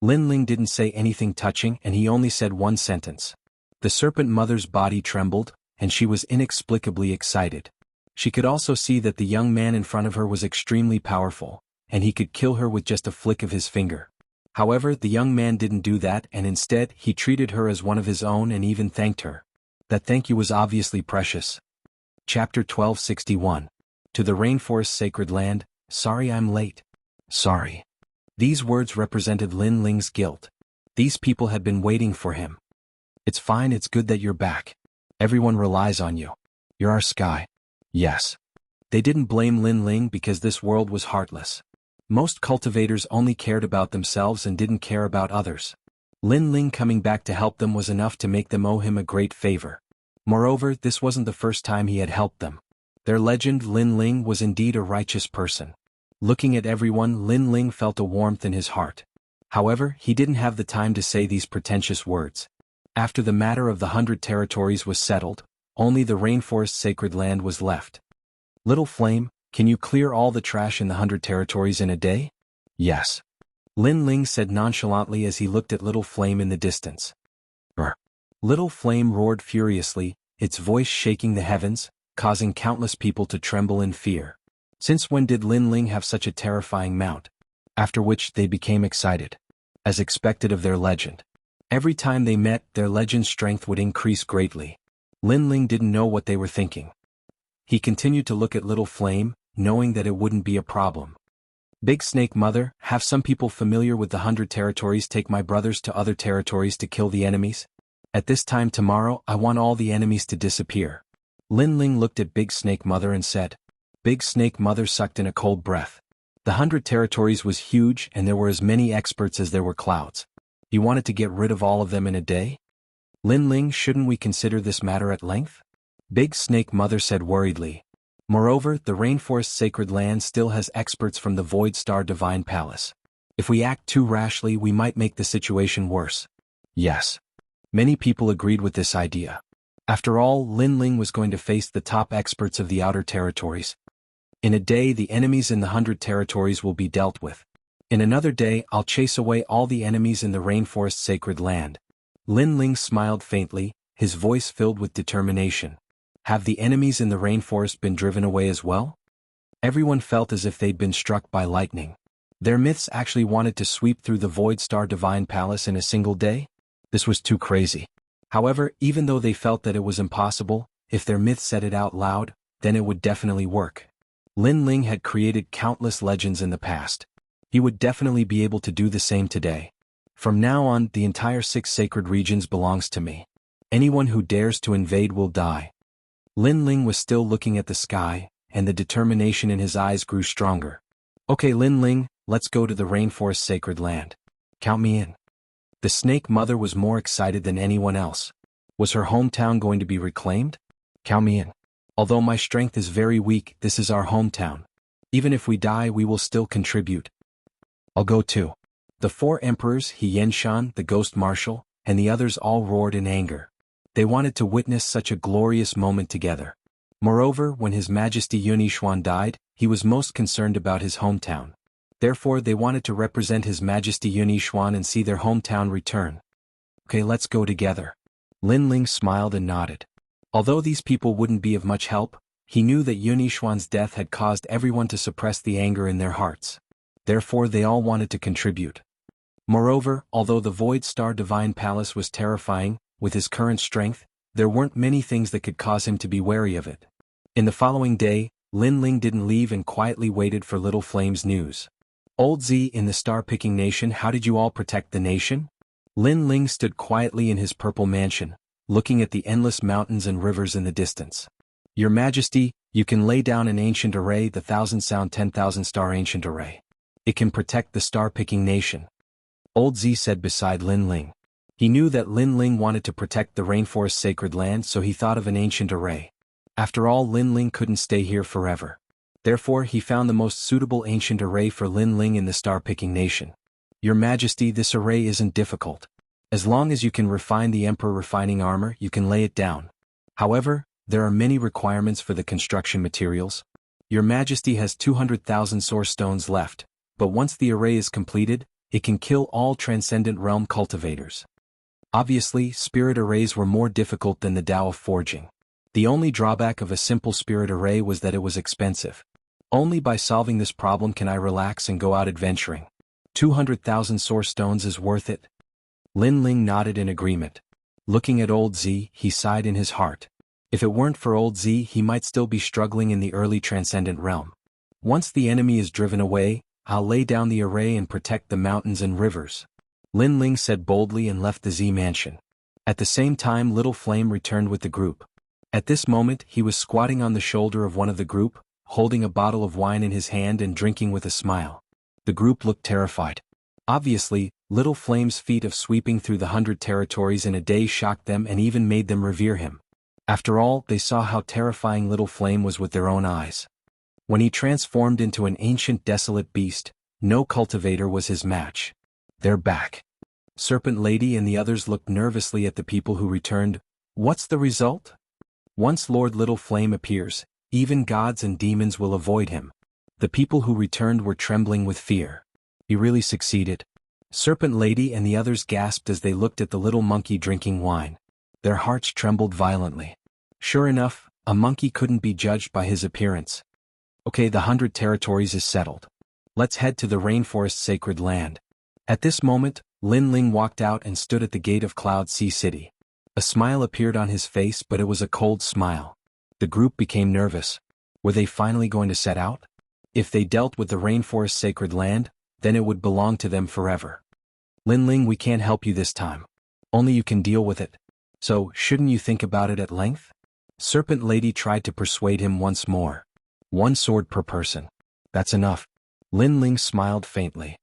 Lin Ling didn't say anything touching, and he only said one sentence. The serpent mother's body trembled, and she was inexplicably excited. She could also see that the young man in front of her was extremely powerful, and he could kill her with just a flick of his finger. However, the young man didn't do that, and instead, he treated her as one of his own and even thanked her. That thank you was obviously precious. Chapter 1261. To the Rainforest Sacred Land, sorry I'm late. Sorry. These words represented Lin Ling's guilt. These people had been waiting for him. It's fine, it's good that you're back. Everyone relies on you. You're our sky. Yes. They didn't blame Lin Ling because this world was heartless. Most cultivators only cared about themselves and didn't care about others. Lin Ling coming back to help them was enough to make them owe him a great favor. Moreover, this wasn't the first time he had helped them. Their legend, Lin Ling, was indeed a righteous person. Looking at everyone, Lin Ling felt a warmth in his heart. However, he didn't have the time to say these pretentious words. After the matter of the 100 territories was settled, only the Rainforest Sacred Land was left. Little Flame, can you clear all the trash in the 100 territories in a day? Yes. Lin Ling said nonchalantly as he looked at Little Flame in the distance. Little Flame roared furiously, its voice shaking the heavens, causing countless people to tremble in fear. Since when did Lin Ling have such a terrifying mount? After which they became excited. As expected of their legend. Every time they met, their legend's strength would increase greatly. Lin Ling didn't know what they were thinking. He continued to look at Little Flame, knowing that it wouldn't be a problem. Big Snake Mother, have some people familiar with the 100 territories take my brothers to other territories to kill the enemies? At this time tomorrow, I want all the enemies to disappear. Lin Ling looked at Big Snake Mother and said. Big Snake Mother sucked in a cold breath. The 100 territories was huge and there were as many experts as there were clouds. He wanted to get rid of all of them in a day? Lin Ling, shouldn't we consider this matter at length? Big Snake Mother said worriedly. Moreover, the Rainforest Sacred Land still has experts from the Void Star Divine Palace. If we act too rashly, we might make the situation worse. Yes. Many people agreed with this idea. After all, Lin Ling was going to face the top experts of the outer territories. In a day, the enemies in the 100 territories will be dealt with. In another day, I'll chase away all the enemies in the Rainforest Sacred Land. Lin Ling smiled faintly, his voice filled with determination. Have the enemies in the rainforest been driven away as well? Everyone felt as if they'd been struck by lightning. Their myths actually wanted to sweep through the Void Star Divine Palace in a single day? This was too crazy. However, even though they felt that it was impossible, if their myth said it out loud, then it would definitely work. Lin Ling had created countless legends in the past. He would definitely be able to do the same today. From now on, the entire 6 sacred regions belongs to me. Anyone who dares to invade will die. Lin Ling was still looking at the sky, and the determination in his eyes grew stronger. Okay Lin Ling, let's go to the Rainforest Sacred Land. Count me in. The Snake Mother was more excited than anyone else. Was her hometown going to be reclaimed? Count me in. Although my strength is very weak, this is our hometown. Even if we die, we will still contribute. I'll go too. The 4 emperors, Xianxia, the Ghost Marshal, and the others all roared in anger. They wanted to witness such a glorious moment together. Moreover, when His Majesty Yunixuan died, he was most concerned about his hometown. Therefore, they wanted to represent His Majesty Yunixuan and see their hometown return. Okay, let's go together. Lin Ling smiled and nodded. Although these people wouldn't be of much help, he knew that Yunixuan's death had caused everyone to suppress the anger in their hearts. Therefore, they all wanted to contribute. Moreover, although the Void Star Divine Palace was terrifying, with his current strength, there weren't many things that could cause him to be wary of it. In the following day, Lin Ling didn't leave and quietly waited for Little Flame's news. Old Z in the Star-Picking Nation, how did you all protect the nation? Lin Ling stood quietly in his purple mansion, looking at the endless mountains and rivers in the distance. Your Majesty, you can lay down an ancient array, the 1000-sound 10,000-star ancient array. It can protect the Star-Picking Nation. Old Z said beside Lin Ling. He knew that Lin Ling wanted to protect the Rainforest Sacred Land, so he thought of an ancient array. After all, Lin Ling couldn't stay here forever. Therefore, he found the most suitable ancient array for Lin Ling in the Star-Picking Nation. Your Majesty, this array isn't difficult. As long as you can refine the Emperor refining armor, you can lay it down. However, there are many requirements for the construction materials. Your Majesty has 200,000 source stones left, but once the array is completed, it can kill all Transcendent Realm cultivators. Obviously, spirit arrays were more difficult than the Tao of forging. The only drawback of a simple spirit array was that it was expensive. Only by solving this problem can I relax and go out adventuring. 200,000 source stones is worth it. Lin Ling nodded in agreement. Looking at Old Z, he sighed in his heart. If it weren't for Old Z, he might still be struggling in the early Transcendent Realm. Once the enemy is driven away, I'll lay down the array and protect the mountains and rivers. Lin Ling said boldly and left the Z mansion. At the same time, Little Flame returned with the group. At this moment, he was squatting on the shoulder of one of the group, holding a bottle of wine in his hand and drinking with a smile. The group looked terrified. Obviously, Little Flame's feat of sweeping through the 100 territories in a day shocked them and even made them revere him. After all, they saw how terrifying Little Flame was with their own eyes. When he transformed into an ancient desolate beast, no cultivator was his match. They're back. Serpent Lady and the others looked nervously at the people who returned. What's the result? Once Lord Little Flame appears, even gods and demons will avoid him. The people who returned were trembling with fear. He really succeeded. Serpent Lady and the others gasped as they looked at the little monkey drinking wine. Their hearts trembled violently. Sure enough, a monkey couldn't be judged by his appearance. Okay, the 100 territories is settled. Let's head to the rainforest sacred land. At this moment, Lin Ling walked out and stood at the gate of Cloud Sea City. A smile appeared on his face, but it was a cold smile. The group became nervous. Were they finally going to set out? If they dealt with the rainforest sacred land, then it would belong to them forever. Lin Ling, we can't help you this time. Only you can deal with it. So, shouldn't you think about it at length? Serpent Lady tried to persuade him once more. 1 sword per person. That's enough. Lin Ling smiled faintly.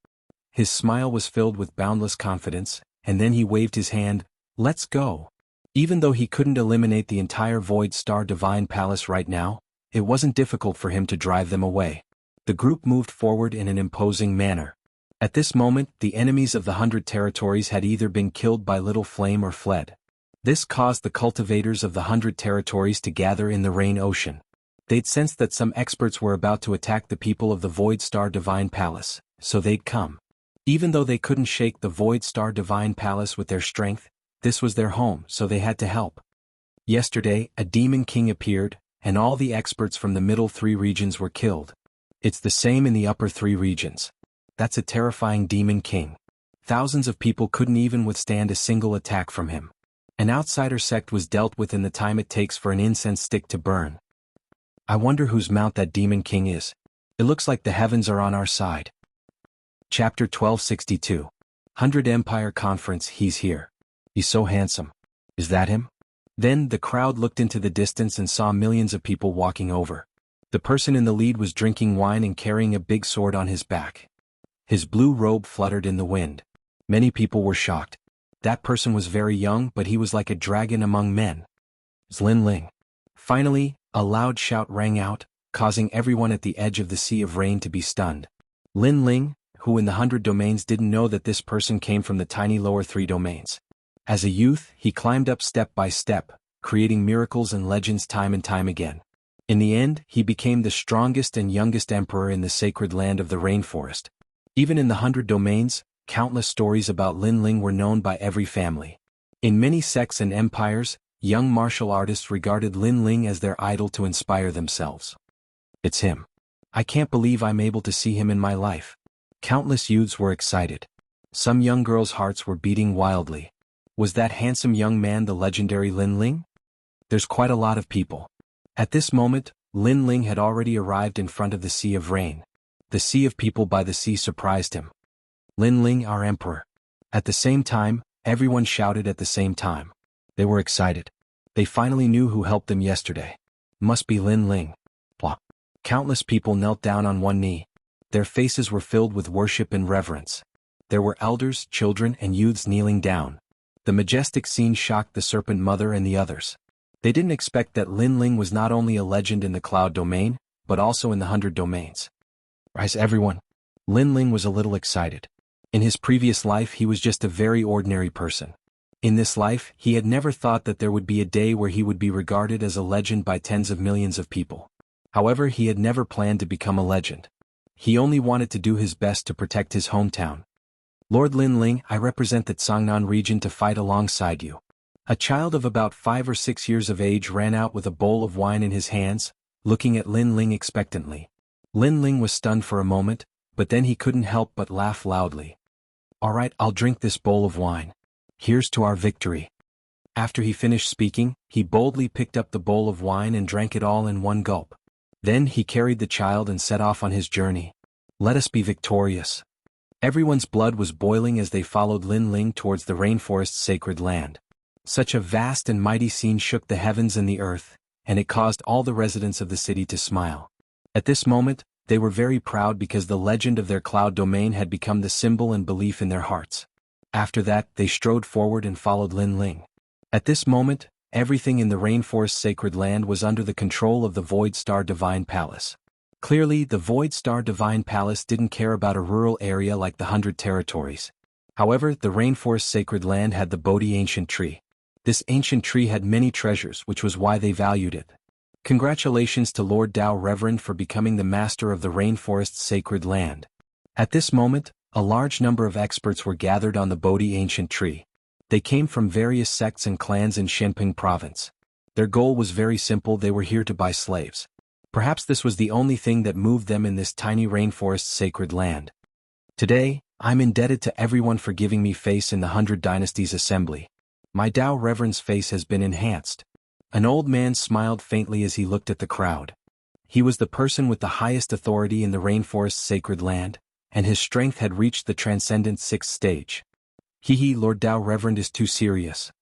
His smile was filled with boundless confidence, and then he waved his hand. Let's go. Even though he couldn't eliminate the entire Void Star Divine Palace right now, it wasn't difficult for him to drive them away. The group moved forward in an imposing manner. At this moment, the enemies of the 100 territories had either been killed by Little Flame or fled. This caused the cultivators of the 100 territories to gather in the Rain Ocean. They'd sensed that some experts were about to attack the people of the Void Star Divine Palace, so they'd come. Even though they couldn't shake the Void Star Divine Palace with their strength, this was their home, so they had to help. Yesterday, a demon king appeared, and all the experts from the middle 3 regions were killed. It's the same in the upper 3 regions. That's a terrifying demon king. Thousands of people couldn't even withstand a single attack from him. An outsider sect was dealt with in the time it takes for an incense stick to burn. I wonder whose mount that demon king is. It looks like the heavens are on our side. Chapter 1262. 100 Empire Conference. He's here. He's so handsome. Is that him? Then the crowd looked into the distance and saw millions of people walking over. The person in the lead was drinking wine and carrying a big sword on his back. His blue robe fluttered in the wind. Many people were shocked. That person was very young, but he was like a dragon among men. It's Lin Ling. Finally, a loud shout rang out, causing everyone at the edge of the Sea of Rain to be stunned. Lin Ling, who in the 100 domains didn't know that this person came from the tiny lower 3 domains. As a youth, he climbed up step by step, creating miracles and legends time and time again. In the end, he became the strongest and youngest emperor in the sacred land of the rainforest. Even in the 100 domains, countless stories about Lin Ling were known by every family. In many sects and empires, young martial artists regarded Lin Ling as their idol to inspire themselves. It's him. I can't believe I'm able to see him in my life. Countless youths were excited. Some young girls' hearts were beating wildly. Was that handsome young man the legendary Lin Ling? There's quite a lot of people. At this moment, Lin Ling had already arrived in front of the Sea of Rain. The sea of people by the sea surprised him. Lin Ling, our emperor. At the same time, everyone shouted at the same time. They were excited. They finally knew who helped them yesterday. Must be Lin Ling. Blah. Countless people knelt down on one knee. Their faces were filled with worship and reverence. There were elders, children, and youths kneeling down. The majestic scene shocked the Serpent Mother and the others. They didn't expect that Lin Ling was not only a legend in the Cloud Domain, but also in the 100 domains. Rise everyone. Lin Ling was a little excited. In his previous life he was just a very ordinary person. In this life, he had never thought that there would be a day where he would be regarded as a legend by tens of millions of people. However, he had never planned to become a legend. He only wanted to do his best to protect his hometown. Lord Lin Ling, I represent the Cangnan region to fight alongside you. A child of about 5 or 6 years of age ran out with a bowl of wine in his hands, looking at Lin Ling expectantly. Lin Ling was stunned for a moment, but then he couldn't help but laugh loudly. All right, I'll drink this bowl of wine. Here's to our victory. After he finished speaking, he boldly picked up the bowl of wine and drank it all in one gulp. Then he carried the child and set off on his journey. Let us be victorious. Everyone's blood was boiling as they followed Lin Ling towards the rainforest's sacred land. Such a vast and mighty scene shook the heavens and the earth, and it caused all the residents of the city to smile. At this moment, they were very proud because the legend of their cloud domain had become the symbol and belief in their hearts. After that, they strode forward and followed Lin Ling. At this moment, everything in the rainforest sacred land was under the control of the Void Star Divine Palace. Clearly, the Void Star Divine Palace didn't care about a rural area like the 100 territories. However, the rainforest sacred land had the Bodhi ancient tree. This ancient tree had many treasures, which was why they valued it. Congratulations to Lord Dao Reverend for becoming the master of the rainforest's sacred land. At this moment, a large number of experts were gathered on the Bodhi ancient tree. They came from various sects and clans in Shenping province. Their goal was very simple: they were here to buy slaves. Perhaps this was the only thing that moved them in this tiny rainforest sacred land. Today, I'm indebted to everyone for giving me face in the 100 Dynasties Assembly. My Tao Reverend's face has been enhanced. An old man smiled faintly as he looked at the crowd. He was the person with the highest authority in the rainforest's sacred land, and his strength had reached the transcendent 6th stage. Lord Tao Reverend is too serious.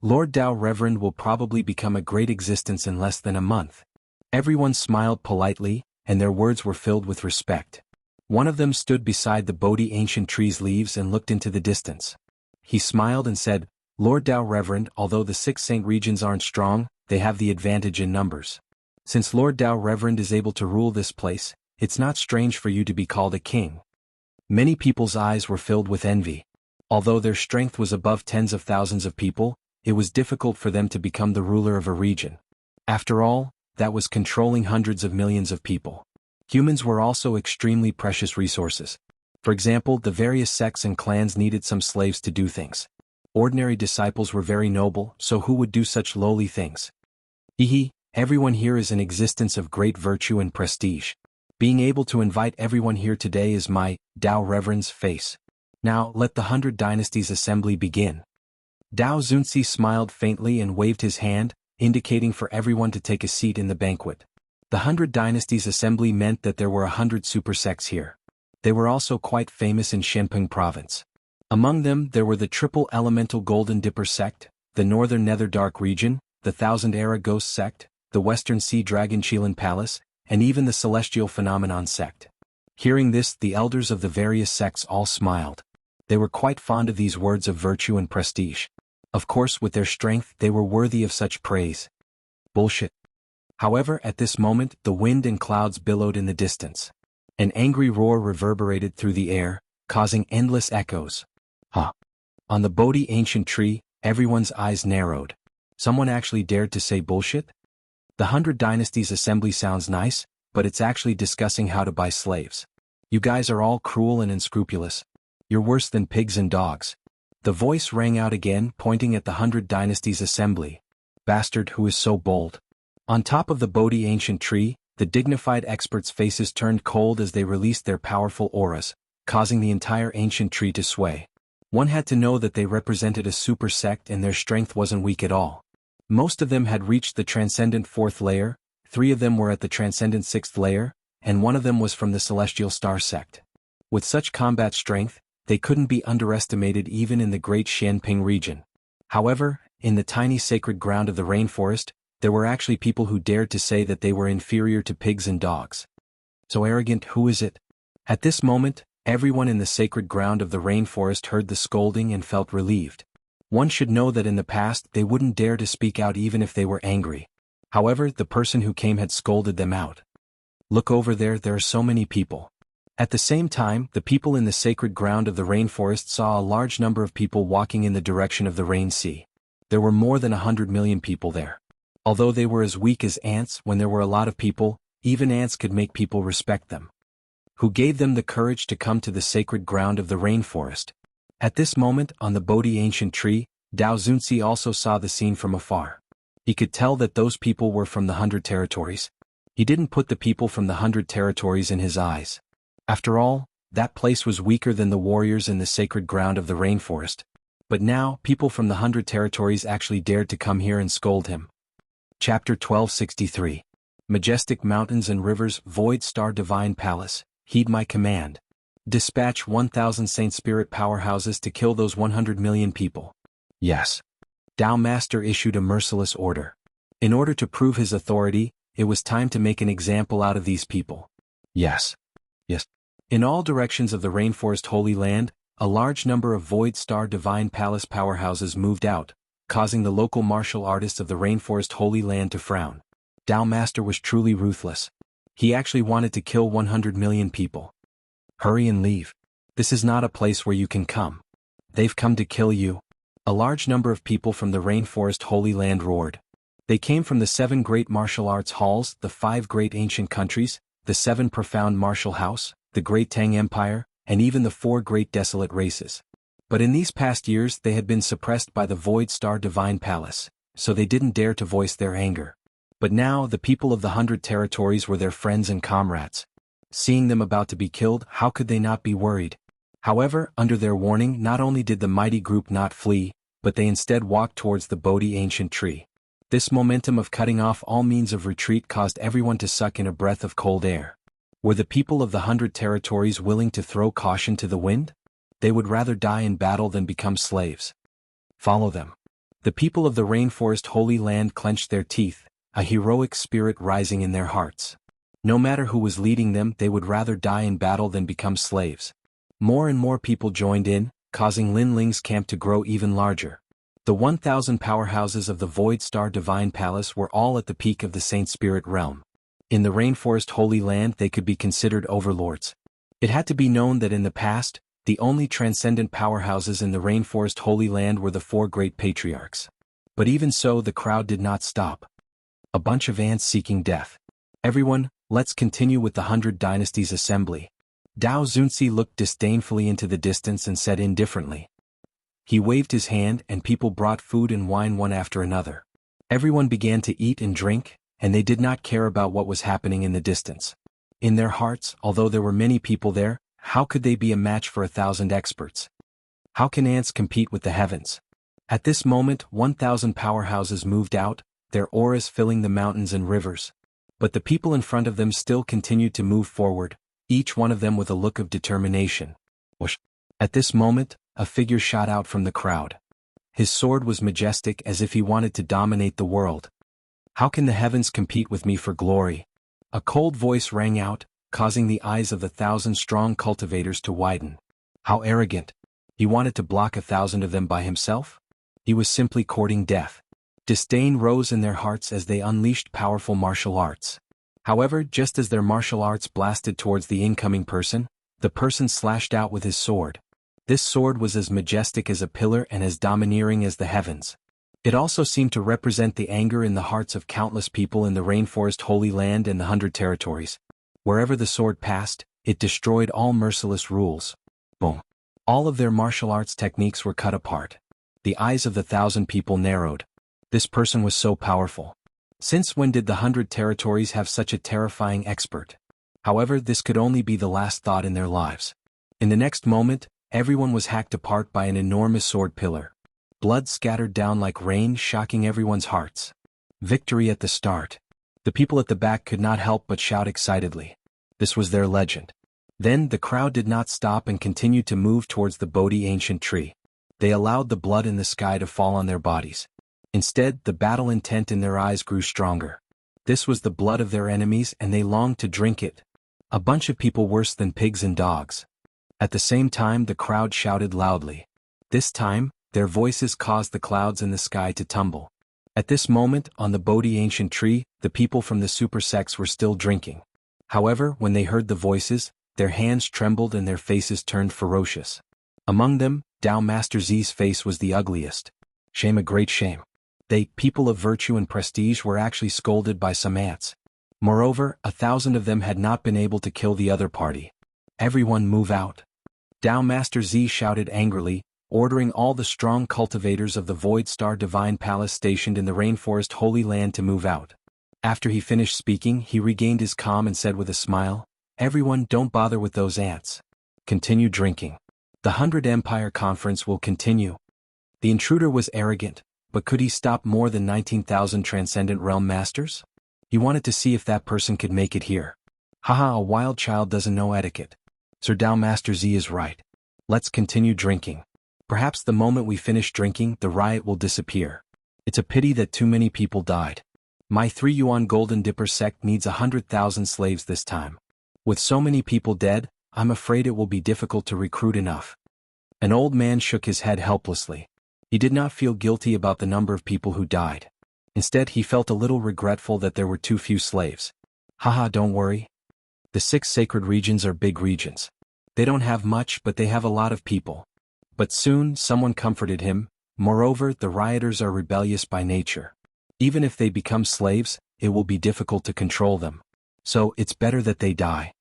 Lord Tao Reverend will probably become a great existence in less than a month. Everyone smiled politely, and their words were filled with respect. One of them stood beside the Bodhi ancient tree's leaves and looked into the distance. He smiled and said, Lord Tao Reverend, although the 6 saint regions aren't strong, they have the advantage in numbers. Since Lord Tao Reverend is able to rule this place, it's not strange for you to be called a king. Many people's eyes were filled with envy. Although their strength was above tens of thousands of people, it was difficult for them to become the ruler of a region. After all, that was controlling hundreds of millions of people. Humans were also extremely precious resources. For example, the various sects and clans needed some slaves to do things. Ordinary disciples were very noble, so who would do such lowly things? Everyone here is an existence of great virtue and prestige. Being able to invite everyone here today is my Tao Reverend's face. Now, let the 100 Dynasties Assembly begin. Tao Xunzi smiled faintly and waved his hand, indicating for everyone to take a seat in the banquet. The 100 Dynasties Assembly meant that there were 100 super sects here. They were also quite famous in Shenpeng province. Among them there were the Triple Elemental Golden Dipper sect, the Northern Nether Dark region, the Thousand Era Ghost sect, the Western Sea Dragon Chilan Palace, and even the Celestial Phenomenon sect. Hearing this, the elders of the various sects all smiled. They were quite fond of these words of virtue and prestige. Of course, with their strength, they were worthy of such praise. Bullshit. However, at this moment, the wind and clouds billowed in the distance. An angry roar reverberated through the air, causing endless echoes. On the Bodhi ancient tree, everyone's eyes narrowed. Someone actually dared to say bullshit? The 100 Dynasties Assembly sounds nice, but it's actually discussing how to buy slaves. You guys are all cruel and unscrupulous. You're worse than pigs and dogs. The voice rang out again, pointing at the 100 Dynasties Assembly. Bastard, who is so bold? On top of the Bodhi ancient tree, the dignified experts' faces turned cold as they released their powerful auras, causing the entire ancient tree to sway. One had to know that they represented a super sect and their strength wasn't weak at all. Most of them had reached the transcendent 4th layer, 3 of them were at the transcendent 6th layer, and 1 of them was from the celestial star sect. With such combat strength, they couldn't be underestimated even in the great Xianping region. However, in the tiny sacred ground of the rainforest, there were actually people who dared to say that they were inferior to pigs and dogs. So arrogant, who is it? At this moment, everyone in the sacred ground of the rainforest heard the scolding and felt relieved. One should know that in the past they wouldn't dare to speak out even if they were angry. However, the person who came had scolded them out. Look over there are so many people. At the same time, the people in the sacred ground of the rainforest saw a large number of people walking in the direction of the rain sea. There were more than 100 million people there. Although they were as weak as ants, when there were a lot of people, even ants could make people respect them. Who gave them the courage to come to the sacred ground of the rainforest? At this moment, on the Bodhi ancient tree, Tao Xunzi also saw the scene from afar. He could tell that those people were from the 100 territories. He didn't put the people from the 100 territories in his eyes. After all, that place was weaker than the warriors in the sacred ground of the rainforest. But now, people from the 100 territories actually dared to come here and scold him. Chapter 1263. Majestic mountains and rivers, void star divine palace, heed my command. Dispatch 1,000 Saint Spirit powerhouses to kill those 100 million people. Yes. Tao Master issued a merciless order. In order to prove his authority, it was time to make an example out of these people. Yes. In all directions of the rainforest Holy Land, a large number of Void Star Divine Palace powerhouses moved out, causing the local martial artists of the rainforest Holy Land to frown. Tao Master was truly ruthless. He actually wanted to kill 100 million people. Hurry and leave. This is not a place where you can come. They've come to kill you. A large number of people from the rainforest Holy Land roared. They came from the 7 great martial arts halls, the 5 great ancient countries, the 7 profound martial house, the great Tang Empire, and even the 4 great desolate races. But in these past years they had been suppressed by the Void Star Divine Palace, so they didn't dare to voice their anger. But now the people of the 100 territories were their friends and comrades. Seeing them about to be killed, how could they not be worried? However, under their warning, not only did the mighty group not flee, but they instead walked towards the Bodhi ancient tree. This momentum of cutting off all means of retreat caused everyone to suck in a breath of cold air. Were the people of the 100 territories willing to throw caution to the wind? They would rather die in battle than become slaves. Follow them. The people of the rainforest Holy Land clenched their teeth, a heroic spirit rising in their hearts. No matter who was leading them, they would rather die in battle than become slaves. More and more people joined in, causing Lin Ling's camp to grow even larger. The 1,000 powerhouses of the Void Star Divine Palace were all at the peak of the Saint Spirit realm. In the rainforest Holy Land they could be considered overlords. It had to be known that in the past, the only transcendent powerhouses in the rainforest Holy Land were the 4 great patriarchs. But even so, the crowd did not stop. A bunch of ants seeking death. Everyone, let's continue with the 100 Dynasties Assembly. Dao Zunzi looked disdainfully into the distance and said indifferently. He waved his hand and people brought food and wine one after another. Everyone began to eat and drink, and they did not care about what was happening in the distance. In their hearts, although there were many people there, how could they be a match for 1,000 experts? How can ants compete with the heavens? At this moment 1,000 powerhouses moved out, their auras filling the mountains and rivers. But the people in front of them still continued to move forward, each one of them with a look of determination. Whoosh! At this moment, a figure shot out from the crowd. His sword was majestic as if he wanted to dominate the world. How can the heavens compete with me for glory? A cold voice rang out, causing the eyes of the 1,000 strong cultivators to widen. How arrogant! He wanted to block 1,000 of them by himself? He was simply courting death. Disdain rose in their hearts as they unleashed powerful martial arts. However, just as their martial arts blasted towards the incoming person, the person slashed out with his sword. This sword was as majestic as a pillar and as domineering as the heavens. It also seemed to represent the anger in the hearts of countless people in the rainforest Holy Land and the 100 territories. Wherever the sword passed, it destroyed all merciless rules. Boom! All of their martial arts techniques were cut apart. The eyes of the 1,000 people narrowed. This person was so powerful. Since when did the 100 territories have such a terrifying expert? However, this could only be the last thought in their lives. In the next moment, everyone was hacked apart by an enormous sword pillar. Blood scattered down like rain, shocking everyone's hearts. Victory at the start. The people at the back could not help but shout excitedly. This was their legend. Then the crowd did not stop and continued to move towards the Bodhi ancient tree. They allowed the blood in the sky to fall on their bodies. Instead, the battle intent in their eyes grew stronger. This was the blood of their enemies and they longed to drink it. A bunch of people worse than pigs and dogs. At the same time the crowd shouted loudly. This time, their voices caused the clouds in the sky to tumble. At this moment, on the Bodhi ancient tree, the people from the super sects were still drinking. However, when they heard the voices, their hands trembled and their faces turned ferocious. Among them, Dao Master Z's face was the ugliest. Shame, a great shame. They, people of virtue and prestige, were actually scolded by some ants. Moreover, 1,000 of them had not been able to kill the other party. Everyone move out. Dao Master Z shouted angrily, ordering all the strong cultivators of the Void Star Divine Palace stationed in the rainforest Holy Land to move out. After he finished speaking, he regained his calm and said with a smile, "Everyone, don't bother with those ants. Continue drinking. The 100 Empire Conference will continue." The intruder was arrogant, but could he stop more than 19,000 Transcendent Realm Masters? He wanted to see if that person could make it here. Haha, a wild child doesn't know etiquette. Sir Dao Master Z is right. Let's continue drinking. Perhaps the moment we finish drinking, the riot will disappear. It's a pity that too many people died. My 3 Yuan Golden Dipper sect needs 100,000 slaves this time. With so many people dead, I'm afraid it will be difficult to recruit enough. An old man shook his head helplessly. He did not feel guilty about the number of people who died. Instead, he felt a little regretful that there were too few slaves. Haha, don't worry. The 6 sacred regions are big regions. They don't have much, but they have a lot of people. But soon, someone comforted him. Moreover, the rioters are rebellious by nature. Even if they become slaves, it will be difficult to control them. So, it's better that they die.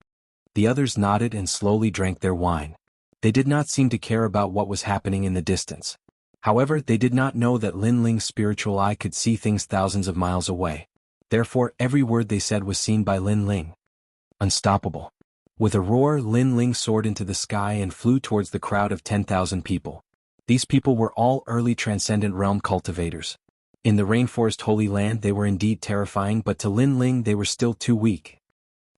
The others nodded and slowly drank their wine. They did not seem to care about what was happening in the distance. However, they did not know that Lin Ling's spiritual eye could see things thousands of miles away. Therefore, every word they said was seen by Lin Ling. Unstoppable. With a roar, Lin Ling soared into the sky and flew towards the crowd of 10,000 people. These people were all early Transcendent Realm cultivators. In the Rainforest Holy Land they were indeed terrifying, but to Lin Ling they were still too weak.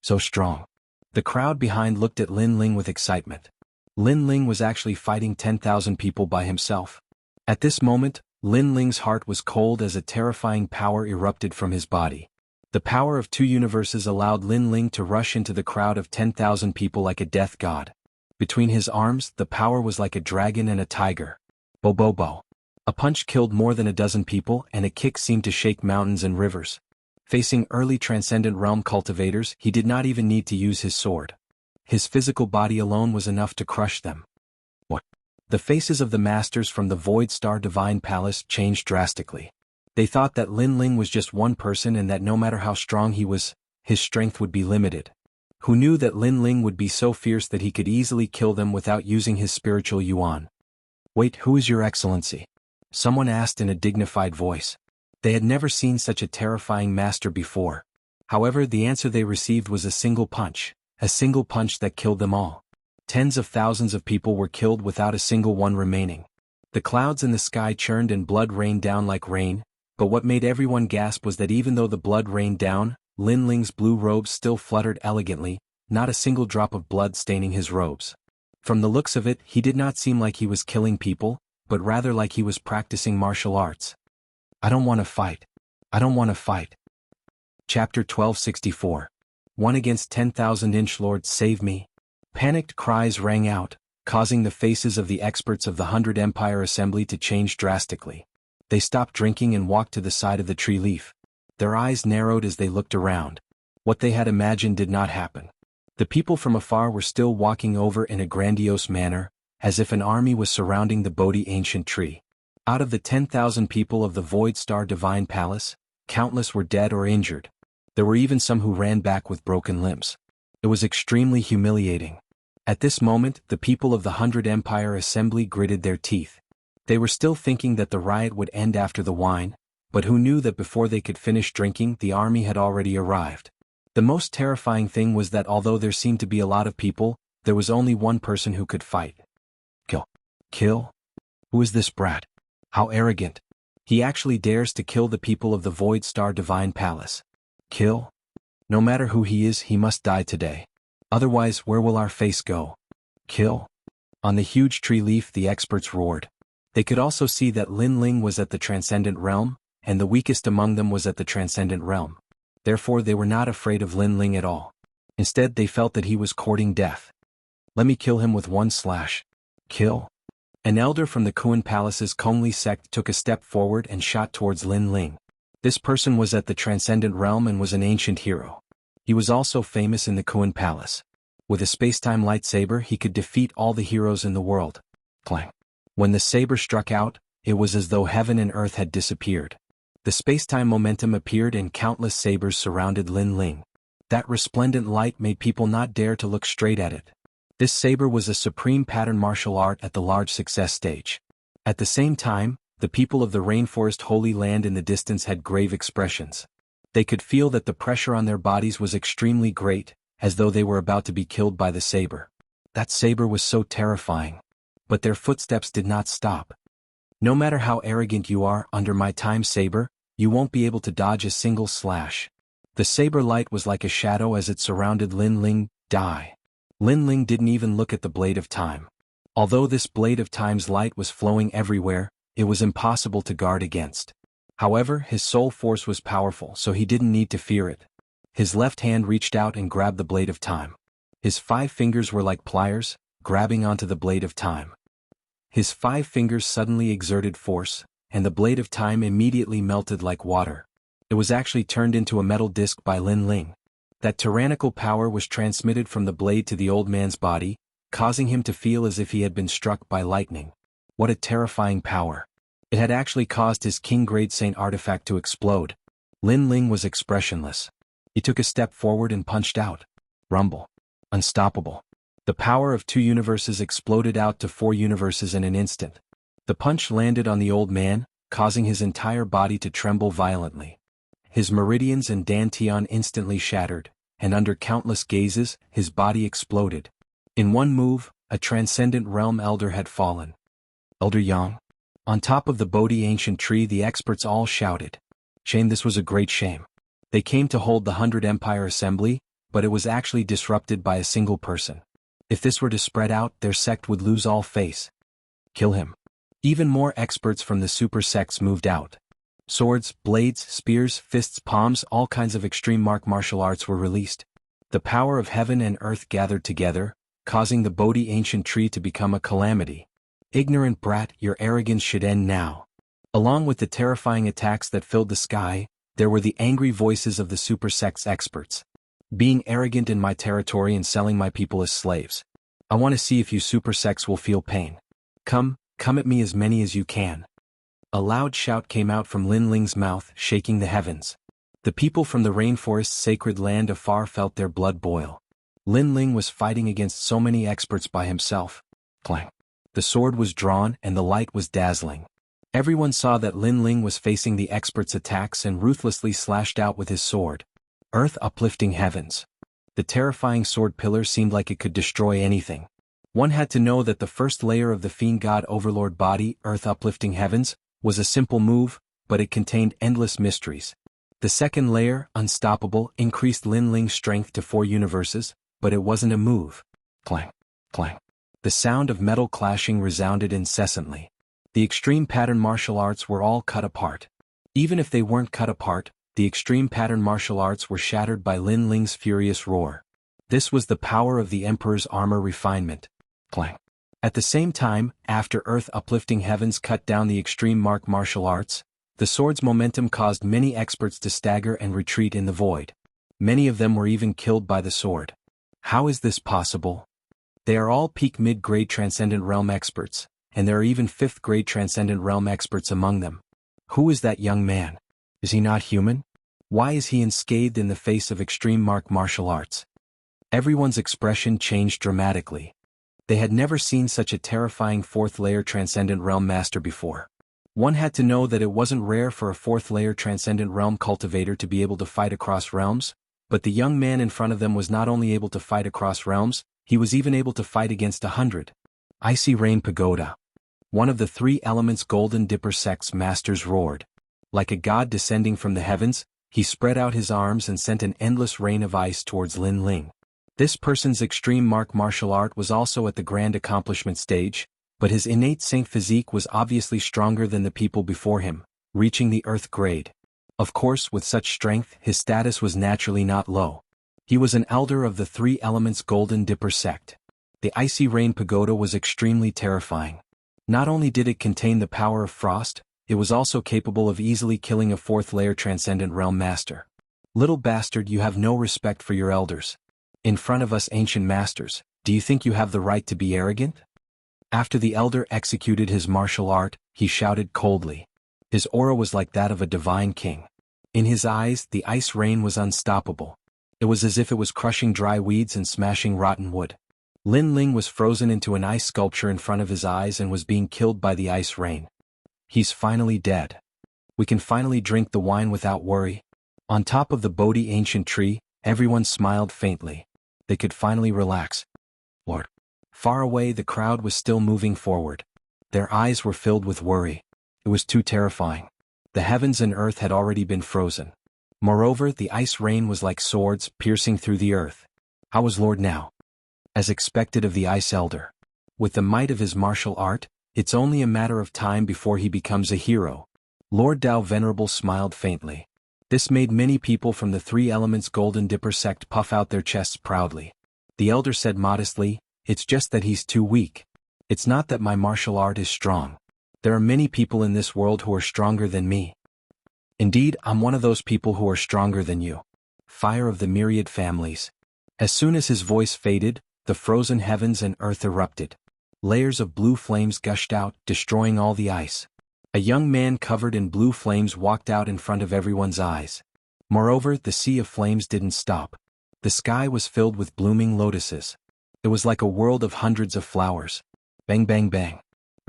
So strong. The crowd behind looked at Lin Ling with excitement. Lin Ling was actually fighting 10,000 people by himself. At this moment, Lin Ling's heart was cold as a terrifying power erupted from his body. The power of 2 universes allowed Lin Ling to rush into the crowd of 10,000 people like a death god. Between his arms, the power was like a dragon and a tiger. Bo bo bo. A punch killed more than a dozen people, and a kick seemed to shake mountains and rivers. Facing early Transcendent Realm cultivators, he did not even need to use his sword. His physical body alone was enough to crush them. What? The faces of the masters from the Void Star Divine Palace changed drastically. They thought that Lin Ling was just one person and that no matter how strong he was, his strength would be limited. Who knew that Lin Ling would be so fierce that he could easily kill them without using his spiritual yuan? Wait, who is your excellency? Someone asked in a dignified voice. They had never seen such a terrifying master before. However, the answer they received was a single punch that killed them all. Tens of thousands of people were killed without a single one remaining. The clouds in the sky churned and blood rained down like rain, but what made everyone gasp was that even though the blood rained down, Lin Ling's blue robes still fluttered elegantly, not a single drop of blood staining his robes. From the looks of it, he did not seem like he was killing people, but rather like he was practicing martial arts. I don't want to fight. I don't want to fight. Chapter 1264. 1 against 10,000 Inchlords, save me. Panicked cries rang out, causing the faces of the experts of the 100 Empire Assembly to change drastically. They stopped drinking and walked to the side of the tree leaf. Their eyes narrowed as they looked around. What they had imagined did not happen. The people from afar were still walking over in a grandiose manner, as if an army was surrounding the Bodhi ancient tree. Out of the 10,000 people of the Void Star Divine Palace, countless were dead or injured. There were even some who ran back with broken limbs. It was extremely humiliating. At this moment, the people of the 100 Empire Assembly gritted their teeth. They were still thinking that the riot would end after the wine, but who knew that before they could finish drinking, the army had already arrived. The most terrifying thing was that although there seemed to be a lot of people, there was only one person who could fight. Kill. Kill? Who is this brat? How arrogant. He actually dares to kill the people of the Void Star Divine Palace. Kill? No matter who he is, he must die today. Otherwise, where will our face go? Kill? On the huge tree leaf, the experts roared. They could also see that Lin Ling was at the Transcendent Realm, and the weakest among them was at the Transcendent Realm. Therefore, they were not afraid of Lin Ling at all. Instead, they felt that he was courting death. Let me kill him with one slash. Kill? An elder from the Kuan Palace's Kongli sect took a step forward and shot towards Lin Ling. This person was at the Transcendent Realm and was an ancient hero. He was also famous in the Kuan Palace. With a spacetime lightsaber, he could defeat all the heroes in the world. Clang. When the saber struck out, it was as though heaven and earth had disappeared. The spacetime momentum appeared and countless sabers surrounded Lin Ling. That resplendent light made people not dare to look straight at it. This saber was a supreme pattern martial art at the large success stage. At the same time, the people of the Rainforest Holy Land in the distance had grave expressions. They could feel that the pressure on their bodies was extremely great, as though they were about to be killed by the saber. That saber was so terrifying. But their footsteps did not stop. No matter how arrogant you are under my time saber, you won't be able to dodge a single slash. The saber light was like a shadow as it surrounded Lin Ling. Die. Lin Ling didn't even look at the blade of time. Although this blade of time's light was flowing everywhere, it was impossible to guard against. However, his soul force was powerful, so he didn't need to fear it. His left hand reached out and grabbed the blade of time. His 5 fingers were like pliers, grabbing onto the blade of time. His 5 fingers suddenly exerted force, and the blade of time immediately melted like water. It was actually turned into a metal disc by Lin Ling. That tyrannical power was transmitted from the blade to the old man's body, causing him to feel as if he had been struck by lightning. What a terrifying power. It had actually caused his King-grade Saint artifact to explode. Lin Ling was expressionless. He took a step forward and punched out. Rumble. Unstoppable. The power of 2 universes exploded out to 4 universes in an instant. The punch landed on the old man, causing his entire body to tremble violently. His meridians and dantian instantly shattered, and under countless gazes, his body exploded. In one move, a transcendent realm elder had fallen. Elder Yang. On top of the Bodhi ancient tree, the experts all shouted. Shame, this was a great shame. They came to hold the 100 Empire Assembly, but it was actually disrupted by a single person. If this were to spread out, their sect would lose all face. Kill him. Even more experts from the super sects moved out. Swords, blades, spears, fists, palms, all kinds of extreme martial arts were released. The power of heaven and earth gathered together, causing the Bodhi ancient tree to become a calamity. Ignorant brat, your arrogance should end now. Along with the terrifying attacks that filled the sky, there were the angry voices of the super sects experts. Being arrogant in my territory and selling my people as slaves. I want to see if you super sects will feel pain. Come at me, as many as you can. A loud shout came out from Lin Ling's mouth, shaking the heavens. The people from the rainforest's sacred land afar felt their blood boil. Lin Ling was fighting against so many experts by himself. Clang. The sword was drawn and the light was dazzling. Everyone saw that Lin Ling was facing the experts' attacks and ruthlessly slashed out with his sword. Earth uplifting heavens. The terrifying sword pillar seemed like it could destroy anything. One had to know that the first layer of the Fiend God Overlord body, Earth uplifting heavens, was a simple move, but it contained endless mysteries. The second layer, Unstoppable, increased Lin Ling's strength to 4 universes, but it wasn't a move. Clang, clang. The sound of metal clashing resounded incessantly. The extreme pattern martial arts were all cut apart. Even if they weren't cut apart, the extreme pattern martial arts were shattered by Lin Ling's furious roar. This was the power of the Emperor's armor refinement. Clang. At the same time, after Earth uplifting heavens cut down the extreme martial arts, the sword's momentum caused many experts to stagger and retreat in the void. Many of them were even killed by the sword. How is this possible? They are all peak mid-grade Transcendent Realm experts, and there are even 5th-grade Transcendent Realm experts among them. Who is that young man? Is he not human? Why is he unscathed in the face of extreme martial arts? Everyone's expression changed dramatically. They had never seen such a terrifying 4th-layer Transcendent Realm master before. One had to know that it wasn't rare for a 4th-layer Transcendent Realm cultivator to be able to fight across realms, but the young man in front of them was not only able to fight across realms, he was even able to fight against 100. Icy Rain Pagoda. One of the 3 elements Golden Dipper sect's masters roared. Like a god descending from the heavens, he spread out his arms and sent an endless rain of ice towards Lin Ling. This person's extreme martial art was also at the grand accomplishment stage, but his innate saint physique was obviously stronger than the people before him, reaching the earth grade. Of course, with such strength, his status was naturally not low. He was an elder of the 3 elements Golden Dipper sect. The Icy Rain Pagoda was extremely terrifying. Not only did it contain the power of frost, it was also capable of easily killing a 4th-layer Transcendent Realm master. Little bastard, you have no respect for your elders. In front of us ancient masters, do you think you have the right to be arrogant? After the elder executed his martial art, he shouted coldly. His aura was like that of a divine king. In his eyes, the ice rain was unstoppable. It was as if it was crushing dry weeds and smashing rotten wood. Lin Ling was frozen into an ice sculpture in front of his eyes and was being killed by the ice rain. He's finally dead. We can finally drink the wine without worry. On top of the Bodhi ancient tree, everyone smiled faintly. They could finally relax. Lord. Far away, the crowd was still moving forward. Their eyes were filled with worry. It was too terrifying. The heavens and earth had already been frozen. Moreover, the ice rain was like swords piercing through the earth. How was Lord now? As expected of the Ice Elder. With the might of his martial art, it's only a matter of time before he becomes a hero. Lord Dao Venerable smiled faintly. This made many people from the 3 elements Golden Dipper sect puff out their chests proudly. The elder said modestly, it's just that he's too weak. It's not that my martial art is strong. There are many people in this world who are stronger than me. Indeed, I'm one of those people who are stronger than you. Fire of the myriad families. As soon as his voice faded, the frozen heavens and earth erupted. Layers of blue flames gushed out, destroying all the ice. A young man covered in blue flames walked out in front of everyone's eyes. Moreover, the sea of flames didn't stop. The sky was filled with blooming lotuses. It was like a world of hundreds of flowers. Bang bang bang.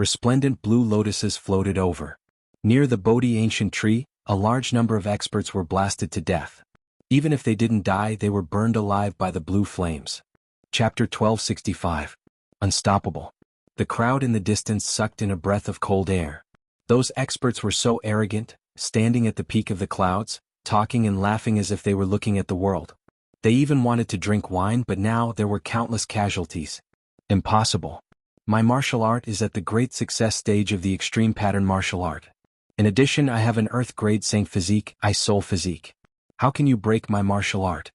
Resplendent blue lotuses floated over. Near the Bodhi ancient tree, a large number of experts were blasted to death. Even if they didn't die, they were burned alive by the blue flames. Chapter 1265. Unstoppable. The crowd in the distance sucked in a breath of cold air. Those experts were so arrogant, standing at the peak of the clouds, talking and laughing as if they were looking at the world. They even wanted to drink wine, but now there were countless casualties. Impossible. My martial art is at the great success stage of the extreme pattern martial art. In addition, I have an earth-grade Saint physique, I soul physique. How can you break my martial art?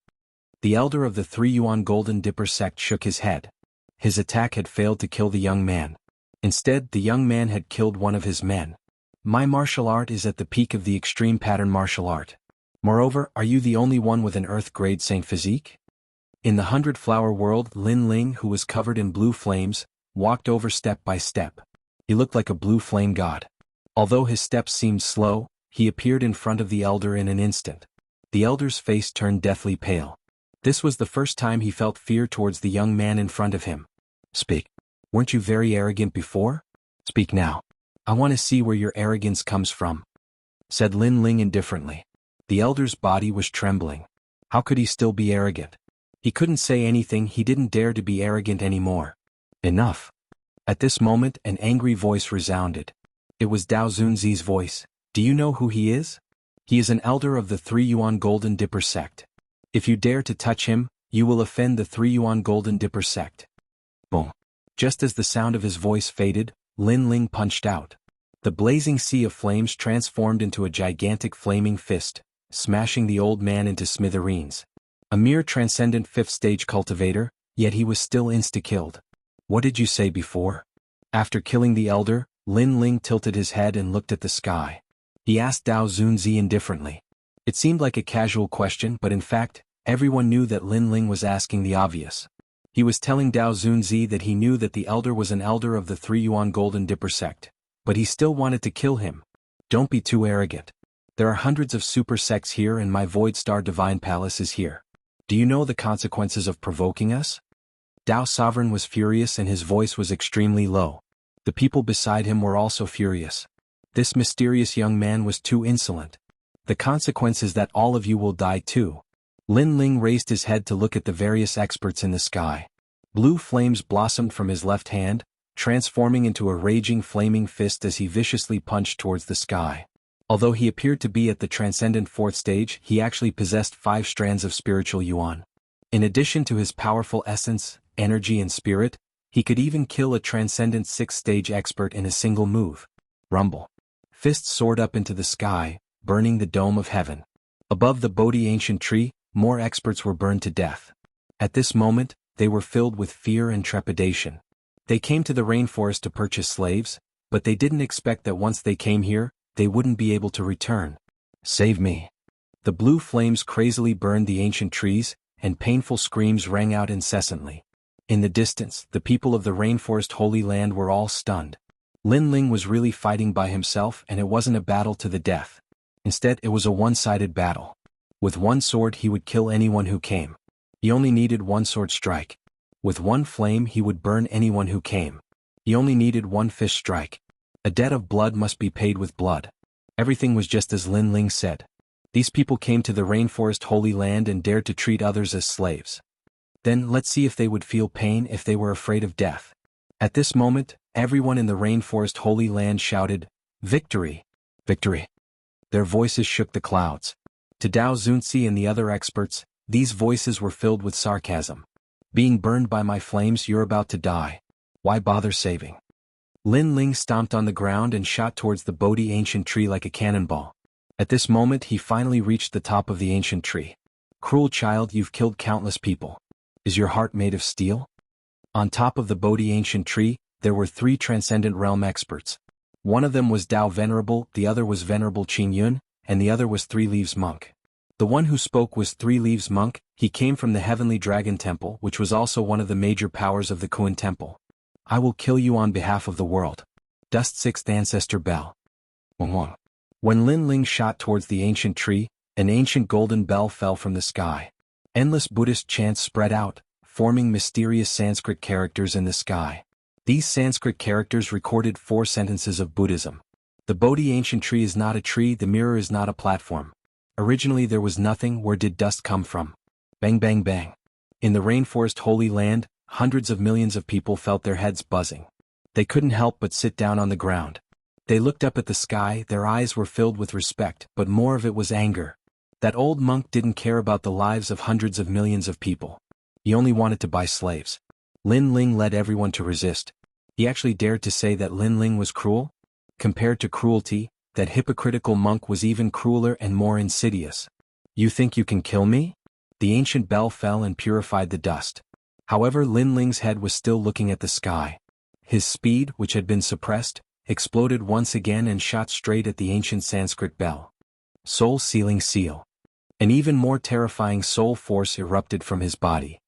The elder of the 3 Yuan Golden Dipper sect shook his head. His attack had failed to kill the young man. Instead, the young man had killed one of his men. My martial art is at the peak of the extreme pattern martial art. Moreover, are you the only one with an earth-grade Saint physique? In the 100-flower world, Lin Ling, who was covered in blue flames, walked over step by step. He looked like a blue flame god. Although his steps seemed slow, he appeared in front of the elder in an instant. The elder's face turned deathly pale. This was the first time he felt fear towards the young man in front of him. Speak. Weren't you very arrogant before? Speak now. I want to see where your arrogance comes from, said Lin Ling indifferently. The elder's body was trembling. How could he still be arrogant? He couldn't say anything, he didn't dare to be arrogant anymore. Enough. At this moment, an angry voice resounded. It was Dao Zunzi's voice. Do you know who he is? He is an elder of the 3 Yuan Golden Dipper sect. If you dare to touch him, you will offend the 3 Yuan Golden Dipper sect. Boom. Just as the sound of his voice faded, Lin Ling punched out. The blazing sea of flames transformed into a gigantic flaming fist, smashing the old man into smithereens. A mere transcendent 5th-stage cultivator, yet he was still insta-killed. What did you say before? After killing the elder, Lin Ling tilted his head and looked at the sky. He asked Dao Zunzi indifferently. It seemed like a casual question, but in fact, everyone knew that Lin Ling was asking the obvious. He was telling Dao Zunzi that he knew that the elder was an elder of the 3 Yuan Golden Dipper sect, but he still wanted to kill him. Don't be too arrogant. There are hundreds of super sects here and my Void Star Divine Palace is here. Do you know the consequences of provoking us? Dao Sovereign was furious and his voice was extremely low. The people beside him were also furious. This mysterious young man was too insolent. The consequence is that all of you will die too. Lin Ling raised his head to look at the various experts in the sky. Blue flames blossomed from his left hand, transforming into a raging flaming fist as he viciously punched towards the sky. Although he appeared to be at the transcendent 4th stage, he actually possessed 5 strands of spiritual yuan. In addition to his powerful essence, energy and spirit, he could even kill a transcendent 6th stage expert in a single move. Rumble. Fists soared up into the sky, burning the dome of heaven. Above the Bodhi ancient tree, more experts were burned to death. At this moment, they were filled with fear and trepidation. They came to the rainforest to purchase slaves, but they didn't expect that once they came here, they wouldn't be able to return. Save me. The blue flames crazily burned the ancient trees, and painful screams rang out incessantly. In the distance, the people of the rainforest Holy Land were all stunned. Lin Ling was really fighting by himself and it wasn't a battle to the death. Instead, it was a one-sided battle. With one sword he would kill anyone who came. He only needed one sword strike. With one flame he would burn anyone who came. He only needed one fist strike. A debt of blood must be paid with blood. Everything was just as Lin Ling said. These people came to the rainforest Holy Land and dared to treat others as slaves. Then let's see if they would feel pain if they were afraid of death. At this moment, everyone in the rainforest Holy Land shouted, "Victory! Victory!" Their voices shook the clouds. To Dao Zunzi and the other experts, these voices were filled with sarcasm. Being burned by my flames, you're about to die. Why bother saving? Lin Ling stomped on the ground and shot towards the Bodhi ancient tree like a cannonball. At this moment he finally reached the top of the ancient tree. Cruel child, you've killed countless people. Is your heart made of steel? On top of the Bodhi ancient tree, there were 3 transcendent realm experts. One of them was Dao Venerable, the other was Venerable Qing Yun, and the other was 3 Leaves Monk. The one who spoke was 3 Leaves Monk. He came from the Heavenly Dragon Temple, which was also one of the major powers of the Kuan Temple. I will kill you on behalf of the world. Dust 6th Ancestor Bell. When Lin Ling shot towards the ancient tree, an ancient golden bell fell from the sky. Endless Buddhist chants spread out, forming mysterious Sanskrit characters in the sky. These Sanskrit characters recorded 4 sentences of Buddhism. The Bodhi ancient tree is not a tree, the mirror is not a platform. Originally there was nothing, where did dust come from? Bang bang bang. In the rainforest holy land, hundreds of millions of people felt their heads buzzing. They couldn't help but sit down on the ground. They looked up at the sky, their eyes were filled with respect, but more of it was anger. That old monk didn't care about the lives of hundreds of millions of people. He only wanted to buy slaves. Lin Ling led everyone to resist. He actually dared to say that Lin Ling was cruel? Compared to cruelty, that hypocritical monk was even crueler and more insidious. You think you can kill me? The ancient bell fell and purified the dust. However, Lin Ling's head was still looking at the sky. His speed, which had been suppressed, exploded once again and shot straight at the ancient Sanskrit bell. Soul-sealing seal. An even more terrifying soul force erupted from his body.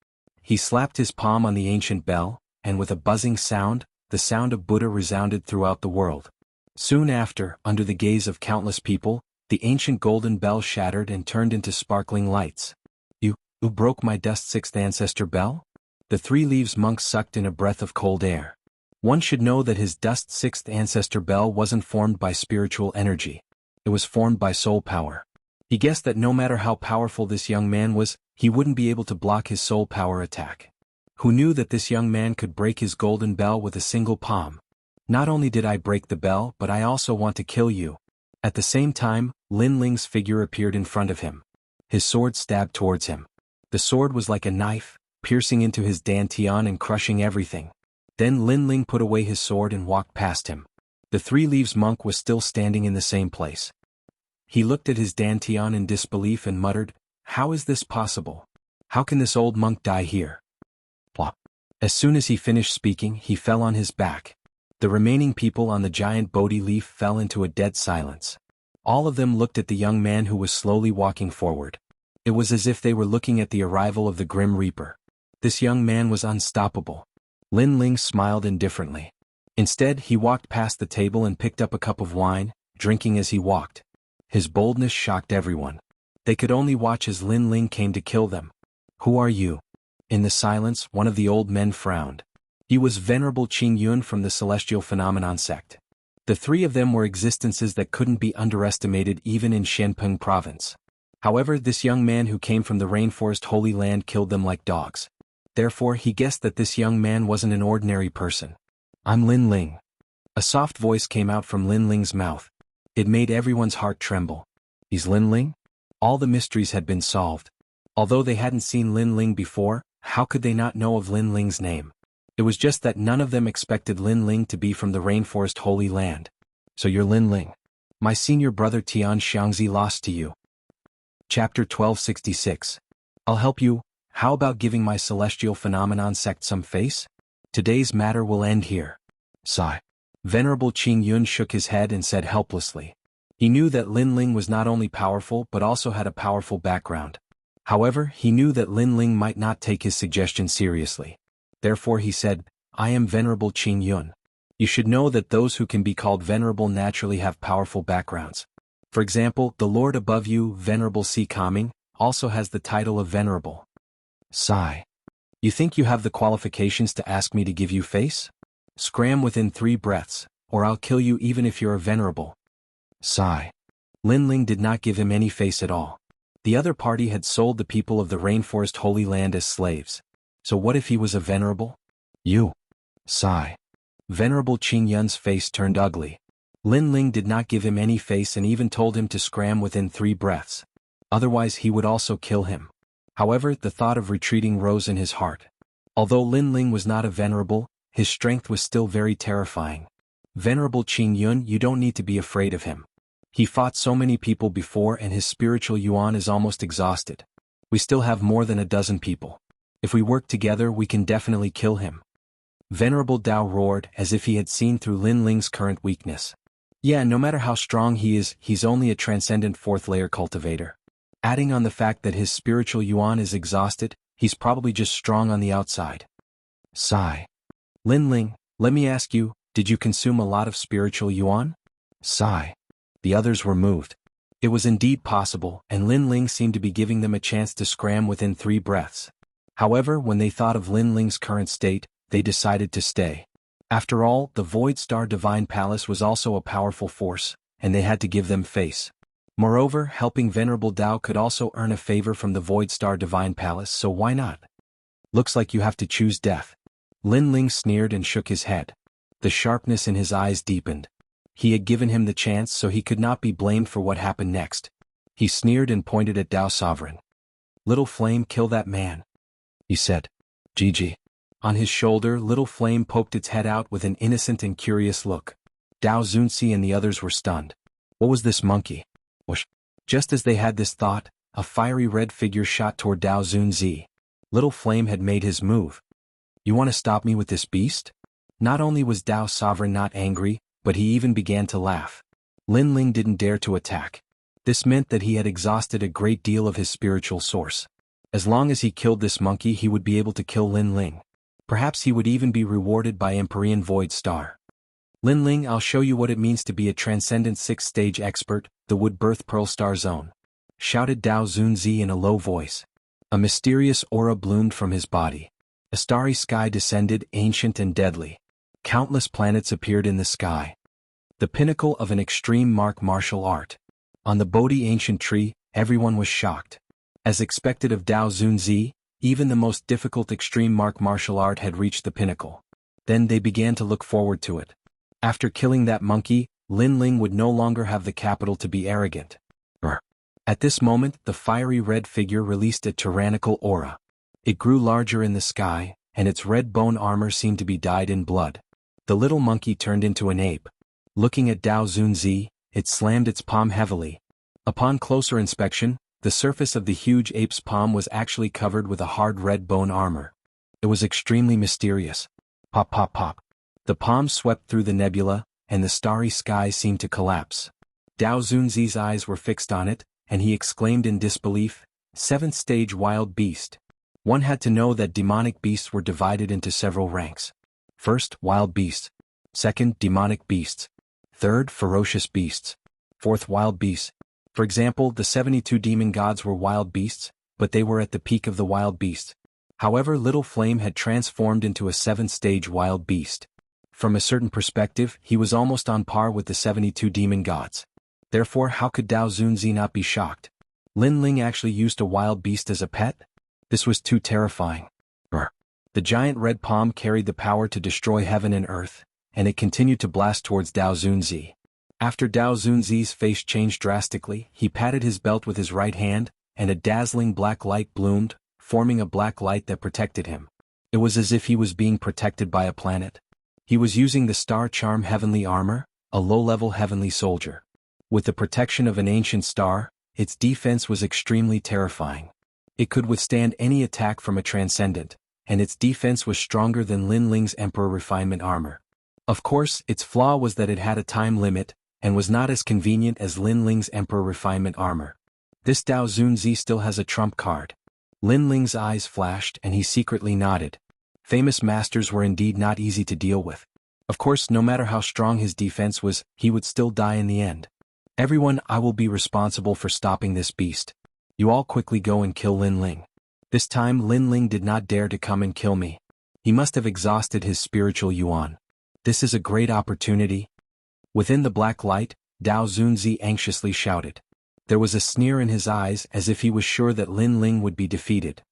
He slapped his palm on the ancient bell, and with a buzzing sound, the sound of Buddha resounded throughout the world. Soon after, under the gaze of countless people, the ancient golden bell shattered and turned into sparkling lights. You broke my dust sixth ancestor bell? The 3 leaves monk sucked in a breath of cold air. One should know that his dust sixth ancestor bell wasn't formed by spiritual energy. It was formed by soul power. He guessed that no matter how powerful this young man was, he wouldn't be able to block his soul power attack. Who knew that this young man could break his golden bell with a single palm? Not only did I break the bell, but I also want to kill you. At the same time, Lin Ling's figure appeared in front of him. His sword stabbed towards him. The sword was like a knife, piercing into his dantian and crushing everything. Then Lin Ling put away his sword and walked past him. The 3 leaves monk was still standing in the same place. He looked at his dantian in disbelief and muttered, "How is this possible? How can this old monk die here?" Plop. As soon as he finished speaking, he fell on his back. The remaining people on the giant Bodhi leaf fell into a dead silence. All of them looked at the young man who was slowly walking forward. It was as if they were looking at the arrival of the Grim Reaper. This young man was unstoppable. Lin Ling smiled indifferently. Instead, he walked past the table and picked up a cup of wine, drinking as he walked. His boldness shocked everyone. They could only watch as Lin Ling came to kill them. "Who are you?" In the silence, one of the old men frowned. He was Venerable Qing Yun from the Celestial Phenomenon sect. The 3 of them were existences that couldn't be underestimated even in Shenpeng province. However, this young man who came from the rainforest Holy Land killed them like dogs. Therefore, he guessed that this young man wasn't an ordinary person. "I'm Lin Ling." A soft voice came out from Lin Ling's mouth. It made everyone's heart tremble. He's Lin Ling? All the mysteries had been solved. Although they hadn't seen Lin Ling before, how could they not know of Lin Ling's name? It was just that none of them expected Lin Ling to be from the rainforest Holy Land. "So you're Lin Ling. My senior brother Tian Xianxia lost to you." Chapter 1266. I'll help you. How about giving my Celestial Phenomenon sect some face? Today's matter will end here. Sigh. Venerable Qing Yun shook his head and said helplessly. He knew that Lin Ling was not only powerful but also had a powerful background. However, he knew that Lin Ling might not take his suggestion seriously. Therefore he said, "I am Venerable Qing Yun. You should know that those who can be called venerable naturally have powerful backgrounds. For example, the Lord above you, Venerable Si Kaming, also has the title of Venerable." Sigh. You think you have the qualifications to ask me to give you face? Scram within 3 breaths, or I'll kill you even if you're a venerable. Sigh. Lin Ling did not give him any face at all. The other party had sold the people of the rainforest Holy Land as slaves. So what if he was a venerable? You. Sigh. Venerable Qing Yun's face turned ugly. Lin Ling did not give him any face and even told him to scram within 3 breaths. Otherwise he would also kill him. However, the thought of retreating rose in his heart. Although Lin Ling was not a venerable, his strength was still very terrifying. Venerable Qing Yun, you don't need to be afraid of him. He fought so many people before and his spiritual yuan is almost exhausted. We still have more than a dozen people. If we work together we can definitely kill him. Venerable Dao roared as if he had seen through Lin Ling's current weakness. Yeah, no matter how strong he is, he's only a transcendent 4th layer cultivator. Adding on the fact that his spiritual yuan is exhausted, he's probably just strong on the outside. Sigh. Lin Ling, let me ask you, did you consume a lot of spiritual yuan? Sigh. The others were moved. It was indeed possible, and Lin Ling seemed to be giving them a chance to scram within 3 breaths. However, when they thought of Lin Ling's current state, they decided to stay. After all, the Void Star Divine Palace was also a powerful force, and they had to give them face. Moreover, helping Venerable Dao could also earn a favor from the Void Star Divine Palace, so why not? Looks like you have to choose death. Lin Ling sneered and shook his head. The sharpness in his eyes deepened. He had given him the chance, so he could not be blamed for what happened next. He sneered and pointed at Dao Sovereign. Little Flame, kill that man, he said. Gigi. On his shoulder, Little Flame poked its head out with an innocent and curious look. Dao Zunzi and the others were stunned. What was this monkey? Whoosh. Just as they had this thought, a fiery red figure shot toward Dao Zunzi. Little Flame had made his move. You want to stop me with this beast? Not only was Dao Sovereign not angry, but he even began to laugh. Lin Ling didn't dare to attack. This meant that he had exhausted a great deal of his spiritual source. As long as he killed this monkey, he would be able to kill Lin Ling. Perhaps he would even be rewarded by Empyrean Void Star. Lin Ling, I'll show you what it means to be a transcendent 6th-stage expert, the Woodbirth Pearl Star Zone, shouted Dao Zunzi in a low voice. A mysterious aura bloomed from his body. A starry sky descended, ancient and deadly. Countless planets appeared in the sky. The pinnacle of an extreme martial art. On the Bodhi ancient tree, everyone was shocked. As expected of Dao Zunzi, even the most difficult extreme martial art had reached the pinnacle. Then they began to look forward to it. After killing that monkey, Lin Ling would no longer have the capital to be arrogant. At this moment, the fiery red figure released a tyrannical aura. It grew larger in the sky, and its red bone armor seemed to be dyed in blood. The little monkey turned into an ape. Looking at Dao Zunzi, it slammed its palm heavily. Upon closer inspection, the surface of the huge ape's palm was actually covered with a hard red bone armor. It was extremely mysterious. Pop pop pop. The palm swept through the nebula, and the starry sky seemed to collapse. Dao Zunzi's eyes were fixed on it, and he exclaimed in disbelief, 7th stage wild beast. One had to know that demonic beasts were divided into several ranks. First, wild beasts. Second, demonic beasts. Third, ferocious beasts. Fourth, wild beasts. For example, the 72 demon gods were wild beasts, but they were at the peak of the wild beasts. However, Little Flame had transformed into a 7th-stage wild beast. From a certain perspective, he was almost on par with the 72 demon gods. Therefore, how could Dao Zunzi not be shocked? Lin Ling actually used a wild beast as a pet? This was too terrifying. The giant red palm carried the power to destroy heaven and earth, and it continued to blast towards Dao Zunzi. After Dao Zunzi's face changed drastically, he patted his belt with his right hand, and a dazzling black light bloomed, forming a black light that protected him. It was as if he was being protected by a planet. He was using the Star Charm Heavenly Armor, a low-level heavenly soldier. With the protection of an ancient star, its defense was extremely terrifying. It could withstand any attack from a transcendent, and its defense was stronger than Lin Ling's Emperor Refinement armor. Of course, its flaw was that it had a time limit, and was not as convenient as Lin Ling's Emperor Refinement armor. This Dao Zunzi still has a trump card. Lin Ling's eyes flashed and he secretly nodded. Famous masters were indeed not easy to deal with. Of course, no matter how strong his defense was, he would still die in the end. Everyone, I will be responsible for stopping this beast. You all quickly go and kill Lin Ling. This time Lin Ling did not dare to come and kill me. He must have exhausted his spiritual yuan. This is a great opportunity. Within the black light, Dao Zunzi anxiously shouted. There was a sneer in his eyes as if he was sure that Lin Ling would be defeated.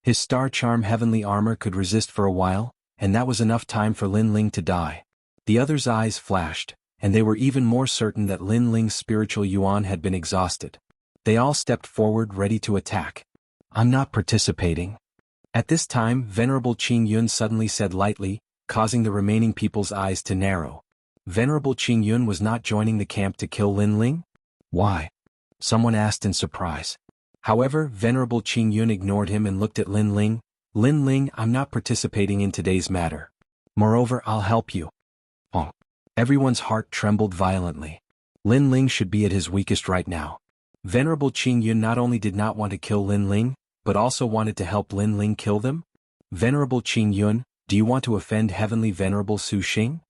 His Star Charm Heavenly Armor could resist for a while, and that was enough time for Lin Ling to die. The others' eyes flashed, and they were even more certain that Lin Ling's spiritual yuan had been exhausted. They all stepped forward ready to attack. I'm not participating. At this time, Venerable Qing Yun suddenly said lightly, causing the remaining people's eyes to narrow. Venerable Qing Yun was not joining the camp to kill Lin Ling? Why? Someone asked in surprise. However, Venerable Qing Yun ignored him and looked at Lin Ling. Lin Ling, I'm not participating in today's matter. Moreover, I'll help you. Oh. Everyone's heart trembled violently. Lin Ling should be at his weakest right now. Venerable Qing Yun not only did not want to kill Lin Ling, but also wanted to help Lin Ling kill them? Venerable Qing Yun, do you want to offend Heavenly Venerable Su Xing?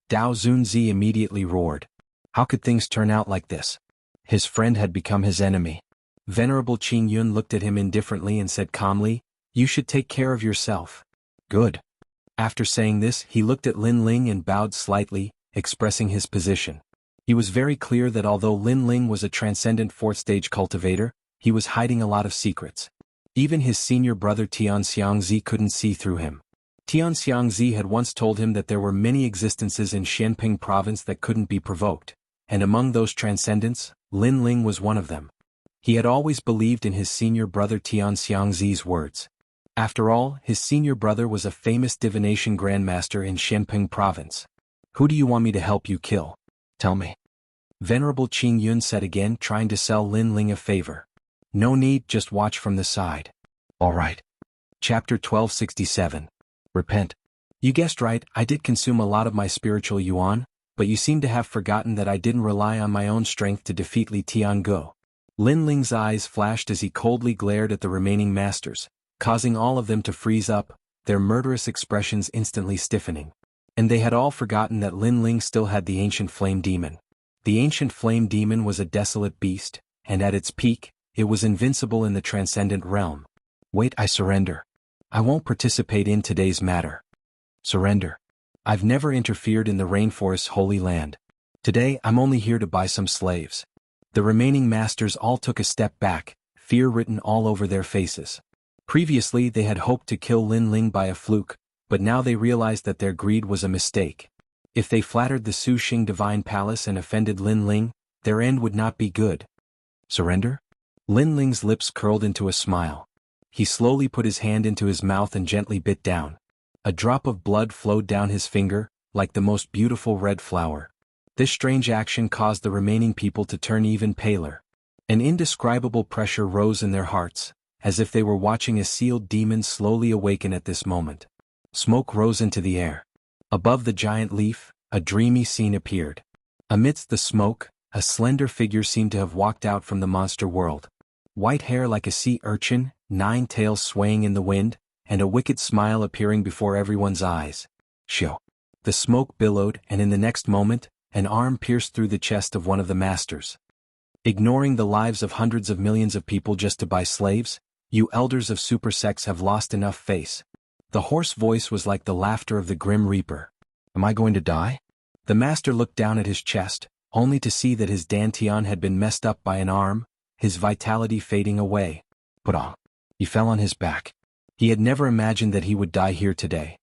Dao Zunzi immediately roared. How could things turn out like this? His friend had become his enemy. Venerable Qing Yun looked at him indifferently and said calmly, You should take care of yourself. Good. After saying this, he looked at Lin Ling and bowed slightly, expressing his position. He was very clear that although Lin Ling was a transcendent fourth-stage cultivator, he was hiding a lot of secrets. Even his senior brother Xianxia couldn't see through him. Xianxia had once told him that there were many existences in Xianping province that couldn't be provoked, and among those transcendents, Lin Ling was one of them. He had always believed in his senior brother Xianxia's words. After all, his senior brother was a famous divination grandmaster in Xianping province. "Who do you want me to help you kill? Tell me." Venerable Qing Yun said again, trying to sell Lin Ling a favor. "No need, just watch from the side." "All right." Chapter 1267. Repent. "You guessed right, I did consume a lot of my spiritual yuan, but you seem to have forgotten that I didn't rely on my own strength to defeat Li Tianguo." Lin Ling's eyes flashed as he coldly glared at the remaining masters, causing all of them to freeze up, their murderous expressions instantly stiffening. And they had all forgotten that Lin Ling still had the ancient flame demon. The ancient flame demon was a desolate beast, and at its peak, it was invincible in the transcendent realm. "Wait, I surrender. I won't participate in today's matter." "Surrender. I've never interfered in the rainforest's holy land. Today I'm only here to buy some slaves." The remaining masters all took a step back, fear written all over their faces. Previously they had hoped to kill Lin Ling by a fluke, but now they realized that their greed was a mistake. If they flattered the Suxing Divine Palace and offended Lin Ling, their end would not be good. "Surrender?" Lin Ling's lips curled into a smile. He slowly put his hand into his mouth and gently bit down. A drop of blood flowed down his finger, like the most beautiful red flower. This strange action caused the remaining people to turn even paler. An indescribable pressure rose in their hearts, as if they were watching a sealed demon slowly awaken at this moment. Smoke rose into the air. Above the giant leaf, a dreamy scene appeared. Amidst the smoke, a slender figure seemed to have walked out from the monster world. White hair like a sea urchin, 9 tails swaying in the wind, and a wicked smile appearing before everyone's eyes. "Shoo!" The smoke billowed, and in the next moment, an arm pierced through the chest of one of the masters. "Ignoring the lives of hundreds of millions of people just to buy slaves, you elders of super sects have lost enough face." The hoarse voice was like the laughter of the Grim Reaper. "Am I going to die?" The master looked down at his chest, only to see that his dantian had been messed up by an arm, his vitality fading away. Put-on. He fell on his back. He had never imagined that he would die here today.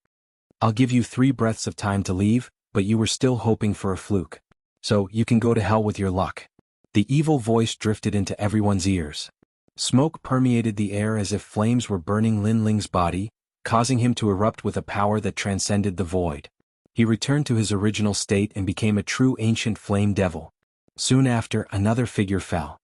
"I'll give you 3 breaths of time to leave, but you were still hoping for a fluke. So, you can go to hell with your luck." The evil voice drifted into everyone's ears. Smoke permeated the air as if flames were burning Lin Ling's body, causing him to erupt with a power that transcended the void. He returned to his original state and became a true ancient flame devil. Soon after, another figure fell.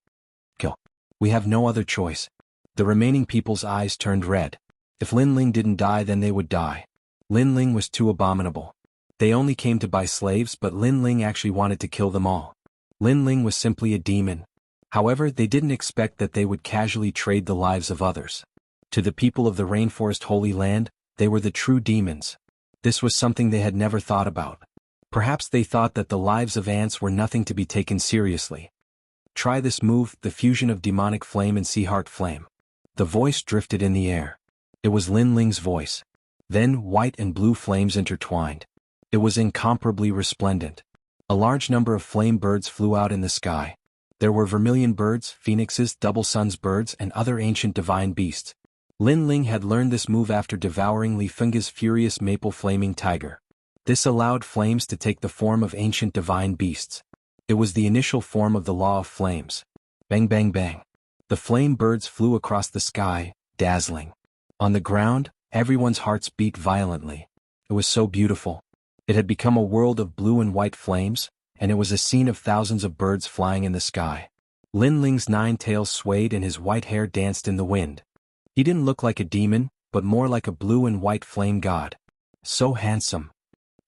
"Kill. We have no other choice." The remaining people's eyes turned red. If Lin Ling didn't die, then they would die. Lin Ling was too abominable. They only came to buy slaves, but Lin Ling actually wanted to kill them all. Lin Ling was simply a demon. However, they didn't expect that they would casually trade the lives of others. To the people of the Rainforest Holy Land, they were the true demons. This was something they had never thought about. Perhaps they thought that the lives of ants were nothing to be taken seriously. "Try this move, the fusion of demonic flame and sea heart flame." The voice drifted in the air. It was Lin Ling's voice. Then white and blue flames intertwined. It was incomparably resplendent. A large number of flame birds flew out in the sky. There were vermilion birds, phoenixes, double suns birds, and other ancient divine beasts. Lin Ling had learned this move after devouring Li Fengge's furious maple flaming tiger. This allowed flames to take the form of ancient divine beasts. It was the initial form of the law of flames. Bang bang bang. The flame birds flew across the sky, dazzling. On the ground, everyone's hearts beat violently. It was so beautiful. It had become a world of blue and white flames, and it was a scene of thousands of birds flying in the sky. Lin Ling's 9 tails swayed and his white hair danced in the wind. He didn't look like a demon, but more like a blue and white flame god. So handsome.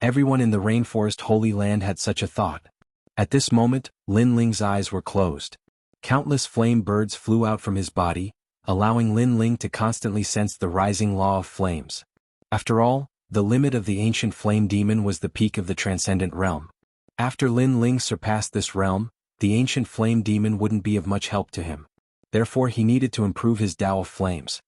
Everyone in the Rainforest Holy Land had such a thought. At this moment, Lin Ling's eyes were closed. Countless flame birds flew out from his body, allowing Lin Ling to constantly sense the rising law of flames. After all, the limit of the ancient flame demon was the peak of the transcendent realm. After Lin Ling surpassed this realm, the ancient flame demon wouldn't be of much help to him. Therefore he needed to improve his Tao of flames.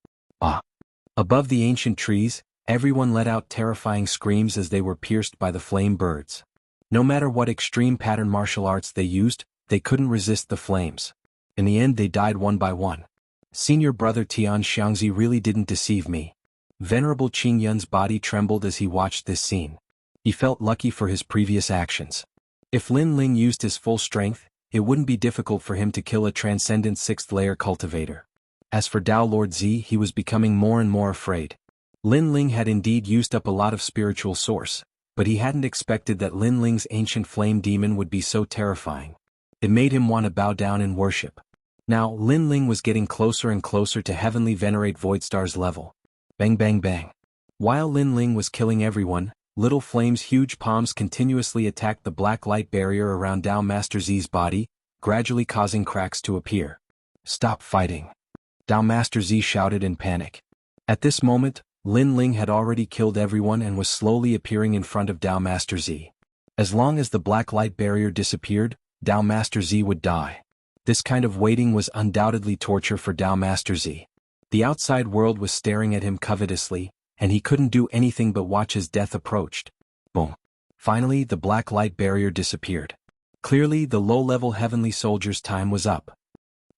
Above the ancient trees, Everyone let out terrifying screams as they were pierced by the flame birds. No matter what extreme pattern martial arts they used, they couldn't resist the flames. In the end they died one by one. Senior brother Tian Xianxia really didn't deceive me. Venerable Qing Yun's body trembled as he watched this scene. He felt lucky for his previous actions. If Lin Ling used his full strength, it wouldn't be difficult for him to kill a transcendent 6th layer cultivator. As for Dao Lord Z, he was becoming more and more afraid. Lin Ling had indeed used up a lot of spiritual source, but he hadn't expected that Lin Ling's ancient flame demon would be so terrifying. It made him want to bow down in worship. Now, Lin Ling was getting closer and closer to heavenly venerate Voidstar's level. Bang bang bang. While Lin Ling was killing everyone, Little Flame's huge palms continuously attacked the black light barrier around Dao Master Z's body, gradually causing cracks to appear. Stop fighting. Dao Master Z shouted in panic. At this moment, Lin Ling had already killed everyone and was slowly appearing in front of Dao Master Z. As long as the black light barrier disappeared, Dao Master Z would die. This kind of waiting was undoubtedly torture for Dao Master Z. The outside world was staring at him covetously, and he couldn't do anything but watch as death approached. Boom. Finally, the black light barrier disappeared. Clearly, the low-level heavenly soldier's time was up.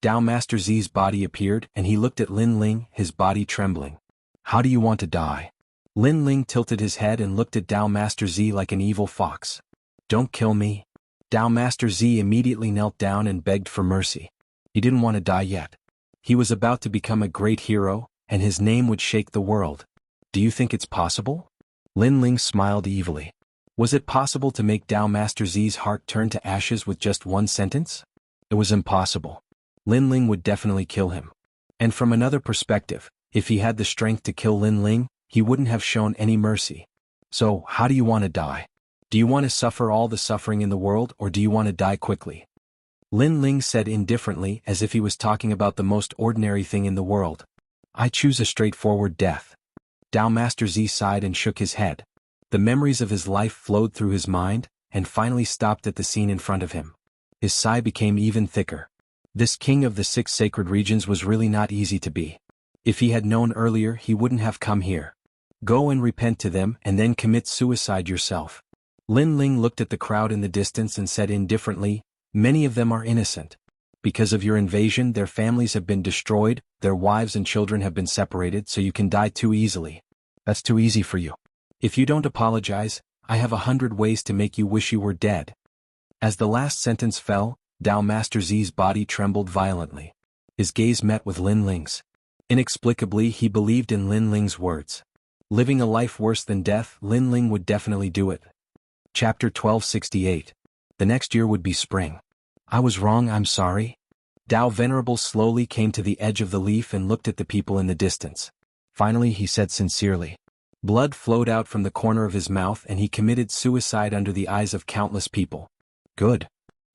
Dao Master Z's body appeared, and he looked at Lin Ling, his body trembling. How do you want to die? Lin Ling tilted his head and looked at Dao Master Z like an evil fox. Don't kill me. Dao Master Z immediately knelt down and begged for mercy. He didn't want to die yet. He was about to become a great hero, and his name would shake the world. Do you think it's possible? Lin Ling smiled evilly. Was it possible to make Dao Master Z's heart turn to ashes with just one sentence? It was impossible. Lin Ling would definitely kill him. And from another perspective, if he had the strength to kill Lin Ling, he wouldn't have shown any mercy. So, how do you want to die? Do you want to suffer all the suffering in the world, or do you want to die quickly? Lin Ling said indifferently, as if he was talking about the most ordinary thing in the world. I choose a straightforward death. Dao Master Z sighed and shook his head. The memories of his life flowed through his mind, and finally stopped at the scene in front of him. His sigh became even thicker. This king of the 6 sacred regions was really not easy to be. If he had known earlier, he wouldn't have come here. Go and repent to them and then commit suicide yourself. Lin Ling looked at the crowd in the distance and said indifferently, many of them are innocent. Because of your invasion, their families have been destroyed, their wives and children have been separated, so you can die too easily. That's too easy for you. If you don't apologize, I have 100 ways to make you wish you were dead. As the last sentence fell, Dao Master Z's body trembled violently. His gaze met with Lin Ling's. Inexplicably, he believed in Lin Ling's words. Living a life worse than death, Lin Ling would definitely do it. Chapter 1268. The next year would be spring. I was wrong, I'm sorry. Dao Venerable slowly came to the edge of the leaf and looked at the people in the distance. Finally he said sincerely. Blood flowed out from the corner of his mouth and he committed suicide under the eyes of countless people. Good.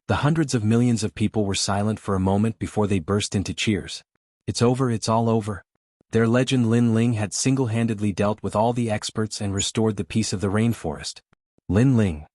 The hundreds of millions of people were silent for a moment before they burst into cheers. It's over, it's all over. Their legend Lin Ling had single-handedly dealt with all the experts and restored the peace of the rainforest. Lin Ling.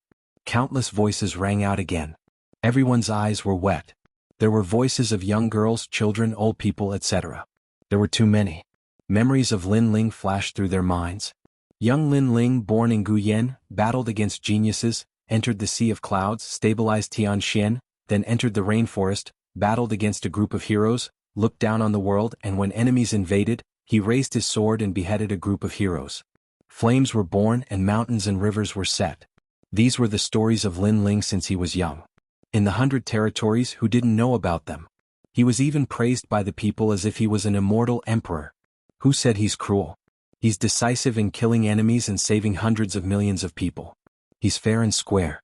Countless voices rang out again. Everyone's eyes were wet. There were voices of young girls, children, old people, etc. There were too many. Memories of Lin Ling flashed through their minds. Young Lin Ling, born in Guyan, battled against geniuses, entered the Sea of Clouds, stabilized Tianxian, then entered the rainforest, battled against a group of heroes, looked down on the world, and when enemies invaded, he raised his sword and beheaded a group of heroes. Flames were born and mountains and rivers were set. These were the stories of Lin Ling since he was young. In the 100 territories, who didn't know about them? He was even praised by the people as if he was an immortal emperor. Who said he's cruel? He's decisive in killing enemies and saving hundreds of millions of people. He's fair and square.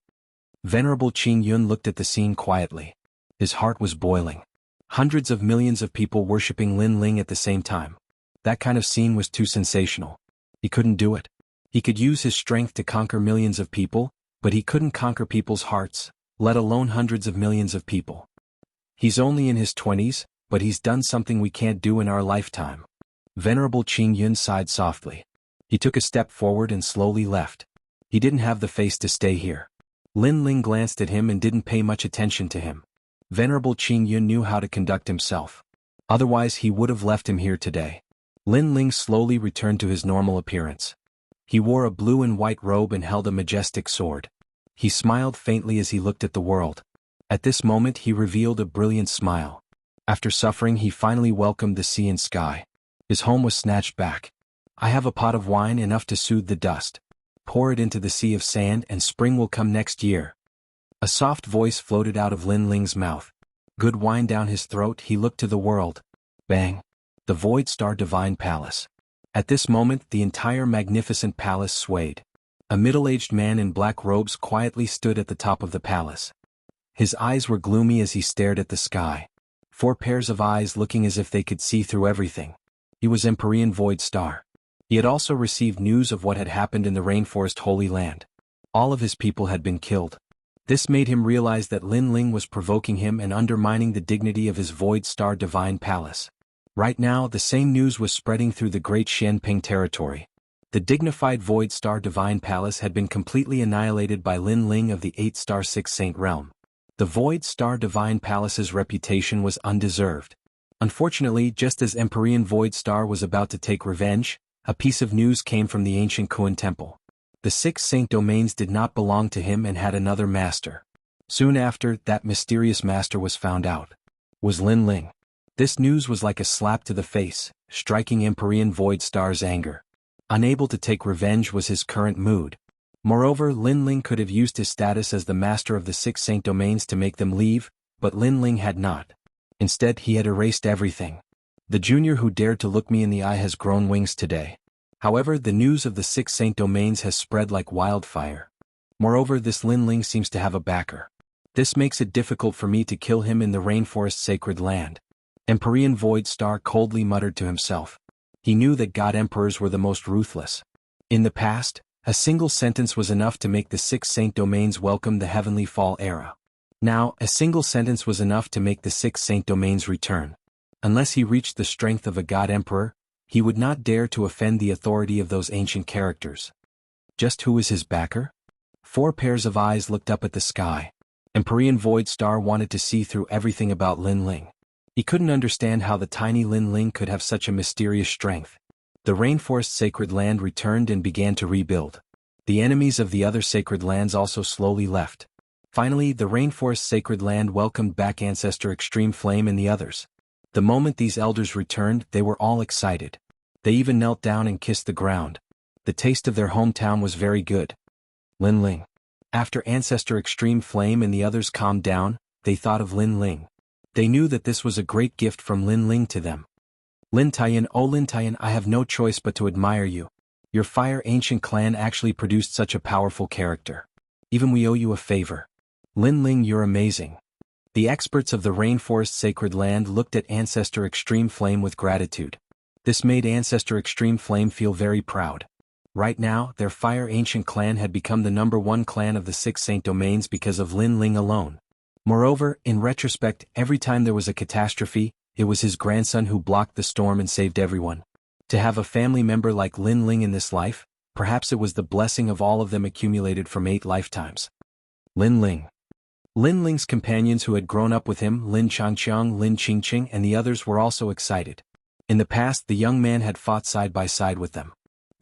Venerable Qing Yun looked at the scene quietly. His heart was boiling. Hundreds of millions of people worshipping Lin Ling at the same time. That kind of scene was too sensational. He couldn't do it. He could use his strength to conquer millions of people, but he couldn't conquer people's hearts, let alone hundreds of millions of people. He's only in his 20s, but he's done something we can't do in our lifetime. Venerable Qing Yun sighed softly. He took a step forward and slowly left. He didn't have the face to stay here. Lin Ling glanced at him and didn't pay much attention to him. Venerable Qing Yun knew how to conduct himself. Otherwise he would have left him here today. Lin Ling slowly returned to his normal appearance. He wore a blue and white robe and held a majestic sword. He smiled faintly as he looked at the world. At this moment he revealed a brilliant smile. After suffering he finally welcomed the sea and sky. His home was snatched back. I have a pot of wine enough to soothe the dust. Pour it into the sea of sand and spring will come next year. A soft voice floated out of Lin Ling's mouth. Good wine down his throat, he looked to the world. Bang! The Void Star Divine Palace. At this moment the entire magnificent palace swayed. A middle-aged man in black robes quietly stood at the top of the palace. His eyes were gloomy as he stared at the sky. 4 pairs of eyes looking as if they could see through everything. He was Empyrean Void Star. He had also received news of what had happened in the Rainforest Holy Land. All of his people had been killed. This made him realize that Lin Ling was provoking him and undermining the dignity of his Void Star Divine Palace. Right now the same news was spreading through the great Xianping territory. The dignified Void Star Divine Palace had been completely annihilated by Lin Ling of the 8-star 6 Saint Realm. The Void Star Divine Palace's reputation was undeserved. Unfortunately, just as Empyrean Void Star was about to take revenge, a piece of news came from the ancient Kuan Temple. The 6 Saint Domains did not belong to him and had another master. Soon after, that mysterious master was found out. Was Lin Ling. This news was like a slap to the face, striking Empyrean Void Star's anger. Unable to take revenge was his current mood. Moreover, Lin Ling could have used his status as the master of the 6 Saint Domains to make them leave, but Lin Ling had not. Instead, he had erased everything. The junior who dared to look me in the eye has grown wings today. However, the news of the 6 Saint Domains has spread like wildfire. Moreover, this Lin Ling seems to have a backer. This makes it difficult for me to kill him in the Rainforest Sacred Land. Empyrean Void Star coldly muttered to himself. He knew that God Emperors were the most ruthless. In the past, a single sentence was enough to make the 6 Saint Domains welcome the Heavenly Fall era. Now, a single sentence was enough to make the 6 Saint Domains return. Unless he reached the strength of a God Emperor, he would not dare to offend the authority of those ancient characters. Just who is his backer? 4 pairs of eyes looked up at the sky. Empyrean Void Star wanted to see through everything about Lin Ling. He couldn't understand how the tiny Lin Ling could have such a mysterious strength. The Rainforest Sacred Land returned and began to rebuild. The enemies of the other sacred lands also slowly left. Finally, the Rainforest Sacred Land welcomed back Ancestor Extreme Flame and the others. The moment these elders returned, they were all excited. They even knelt down and kissed the ground. The taste of their hometown was very good. Lin Ling. After Ancestor Extreme Flame and the others calmed down, they thought of Lin Ling. They knew that this was a great gift from Lin Ling to them. Lin Taiyan, oh Lin Taiyan, I have no choice but to admire you. Your Fire Ancient clan actually produced such a powerful character. Even we owe you a favor. Lin Ling, you're amazing. The experts of the Rainforest Sacred Land looked at Ancestor Extreme Flame with gratitude. This made Ancestor Extreme Flame feel very proud. Right now, their Fire Ancient clan had become the #1 clan of the 6 Saint Domains because of Lin Ling alone. Moreover, in retrospect, every time there was a catastrophe, it was his grandson who blocked the storm and saved everyone. To have a family member like Lin Ling in this life, perhaps it was the blessing of all of them accumulated from 8 lifetimes. Lin Ling. Lin Ling's companions who had grown up with him, Lin Changqiang, Lin Qingqing and the others were also excited. In the past the young man had fought side by side with them.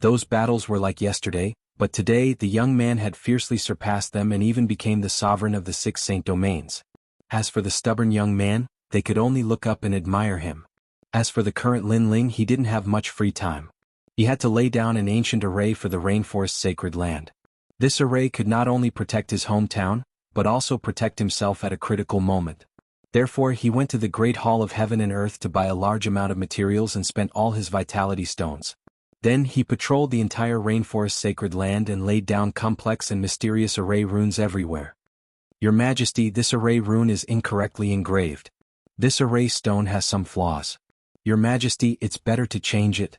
Those battles were like yesterday, but today the young man had fiercely surpassed them and even became the sovereign of the 6 Saint Domains. As for the stubborn young man, they could only look up and admire him. As for the current Lin Ling, he didn't have much free time. He had to lay down an ancient array for the Rainforest Sacred Land. This array could not only protect his hometown, but also protect himself at a critical moment. Therefore he went to the Great Hall of Heaven and Earth to buy a large amount of materials and spent all his vitality stones. Then he patrolled the entire Rainforest Sacred Land and laid down complex and mysterious array runes everywhere. Your Majesty, this array rune is incorrectly engraved. This array stone has some flaws. Your Majesty, it's better to change it.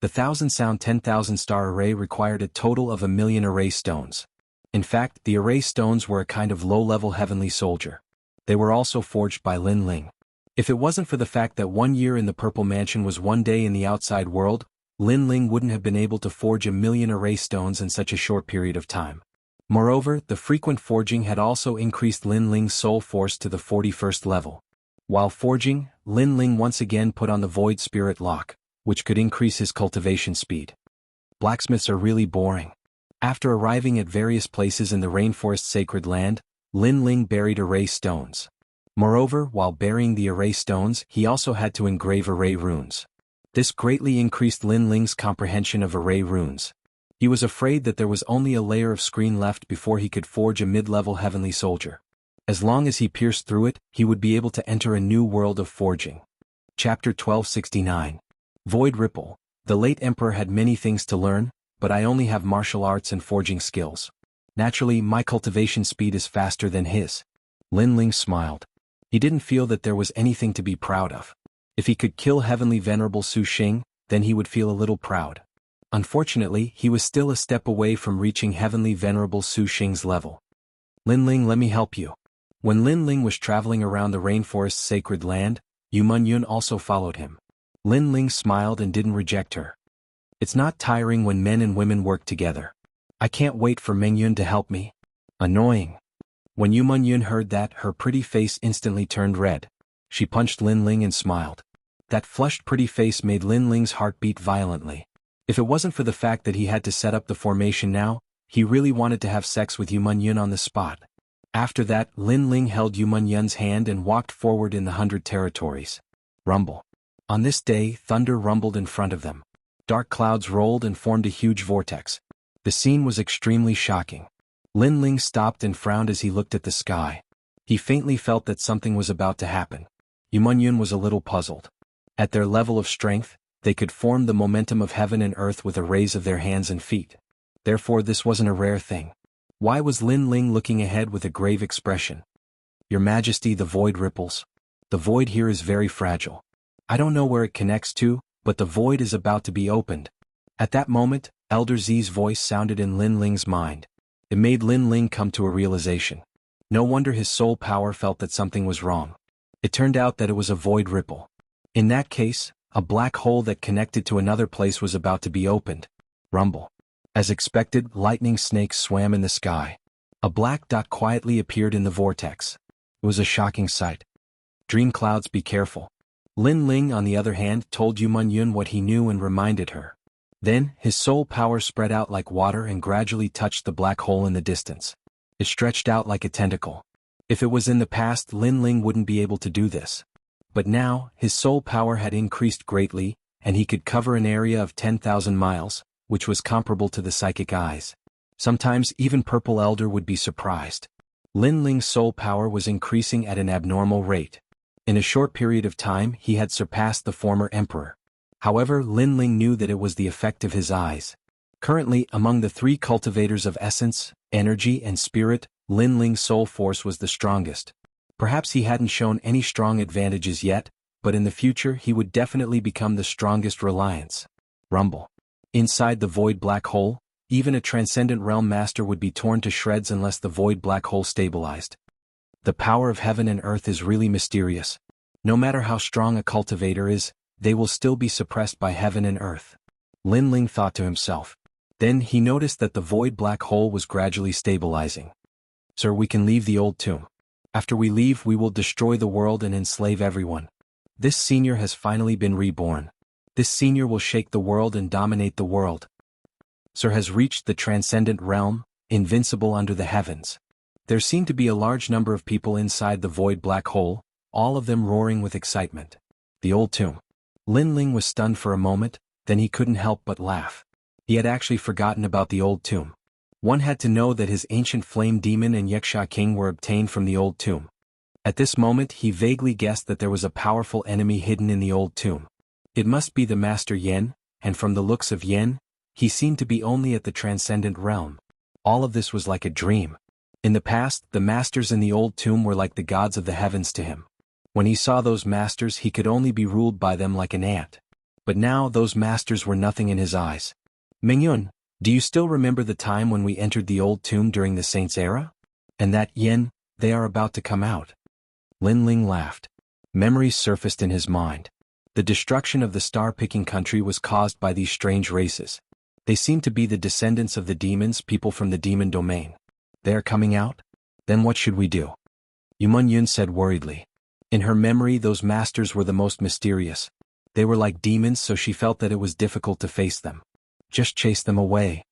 The 1000 sound 10,000 star array required a total of 1,000,000 array stones. In fact, the array stones were a kind of low-level heavenly soldier. They were also forged by Lin Ling. If it wasn't for the fact that 1 year in the Purple Mansion was 1 day in the outside world, Lin Ling wouldn't have been able to forge 1,000,000 array stones in such a short period of time. Moreover, the frequent forging had also increased Lin Ling's soul force to the 41st level. While forging, Lin Ling once again put on the Void Spirit Lock, which could increase his cultivation speed. Blacksmiths are really boring. After arriving at various places in the rainforest sacred land, Lin Ling buried array stones. Moreover, while burying the array stones, he also had to engrave array runes. This greatly increased Lin Ling's comprehension of array runes. He was afraid that there was only a layer of screen left before he could forge a mid-level heavenly soldier. As long as he pierced through it, he would be able to enter a new world of forging. Chapter 1269. Void Ripple. The late emperor had many things to learn, but I only have martial arts and forging skills. Naturally, my cultivation speed is faster than his. Lin Ling smiled. He didn't feel that there was anything to be proud of. If he could kill Heavenly Venerable Su Xing, then he would feel a little proud. Unfortunately, he was still a step away from reaching Heavenly Venerable Su Xing's level. Lin Ling, let me help you. When Lin Ling was traveling around the rainforest's sacred land, Yu Munyun also followed him. Lin Ling smiled and didn't reject her. It's not tiring when men and women work together. I can't wait for Mengyun to help me. Annoying. When Yu Munyun heard that, her pretty face instantly turned red. She punched Lin Ling and smiled. That flushed pretty face made Lin Ling's heart beat violently. If it wasn't for the fact that he had to set up the formation now, he really wanted to have sex with Yu Munyun on the spot. After that, Lin Ling held Yu Munyun's hand and walked forward in the 100 territories. Rumble. On this day, thunder rumbled in front of them. Dark clouds rolled and formed a huge vortex. The scene was extremely shocking. Lin Ling stopped and frowned as he looked at the sky. He faintly felt that something was about to happen. Yu Munyun was a little puzzled. At their level of strength, they could form the momentum of heaven and earth with a raise of their hands and feet. Therefore this wasn't a rare thing. Why was Lin Ling looking ahead with a grave expression? Your Majesty, the void ripples. The void here is very fragile. I don't know where it connects to, but the void is about to be opened. At that moment, Elder Z's voice sounded in Lin Ling's mind. It made Lin Ling come to a realization. No wonder his soul power felt that something was wrong. It turned out that it was a void ripple. In that case, a black hole that connected to another place was about to be opened. Rumble. As expected, lightning snakes swam in the sky. A black dot quietly appeared in the vortex. It was a shocking sight. Dream clouds, be careful. Lin Ling, on the other hand, told Yu Munyun what he knew and reminded her. Then, his soul power spread out like water and gradually touched the black hole in the distance. It stretched out like a tentacle. If it was in the past, Lin Ling wouldn't be able to do this. But now, his soul power had increased greatly, and he could cover an area of 10,000 miles, which was comparable to the psychic eyes. Sometimes even Purple Elder would be surprised. Lin Ling's soul power was increasing at an abnormal rate. In a short period of time, he had surpassed the former emperor. However, Lin Ling knew that it was the effect of his eyes. Currently, among the three cultivators of essence, energy and spirit, Lin Ling's soul force was the strongest. Perhaps he hadn't shown any strong advantages yet, but in the future he would definitely become the strongest reliance. Rumble. Inside the void black hole, even a transcendent realm master would be torn to shreds unless the void black hole stabilized. The power of heaven and earth is really mysterious. No matter how strong a cultivator is, they will still be suppressed by heaven and earth. Lin Ling thought to himself. Then he noticed that the void black hole was gradually stabilizing. Sir, we can leave the old tomb. After we leave, we will destroy the world and enslave everyone. This senior has finally been reborn. This senior will shake the world and dominate the world. Sir has reached the transcendent realm, invincible under the heavens. There seemed to be a large number of people inside the void black hole, all of them roaring with excitement. The old tomb. Lin Ling was stunned for a moment, then he couldn't help but laugh. He had actually forgotten about the old tomb. One had to know that his ancient flame demon and Xianxia king were obtained from the old tomb. At this moment he vaguely guessed that there was a powerful enemy hidden in the old tomb. It must be the Master Yen, and from the looks of Yen, he seemed to be only at the transcendent realm. All of this was like a dream. In the past, the masters in the old tomb were like the gods of the heavens to him. When he saw those masters, he could only be ruled by them like an ant. But now those masters were nothing in his eyes. Mengyun, do you still remember the time when we entered the old tomb during the Saints' era? And that, Yen, they are about to come out. Lin Ling laughed. Memories surfaced in his mind. The destruction of the star-picking country was caused by these strange races. They seemed to be the descendants of the demons, people from the demon domain. They are coming out? Then what should we do? Yu Munyun said worriedly. In her memory, those masters were the most mysterious. They were like demons, so she felt that it was difficult to face them. Just chase them away,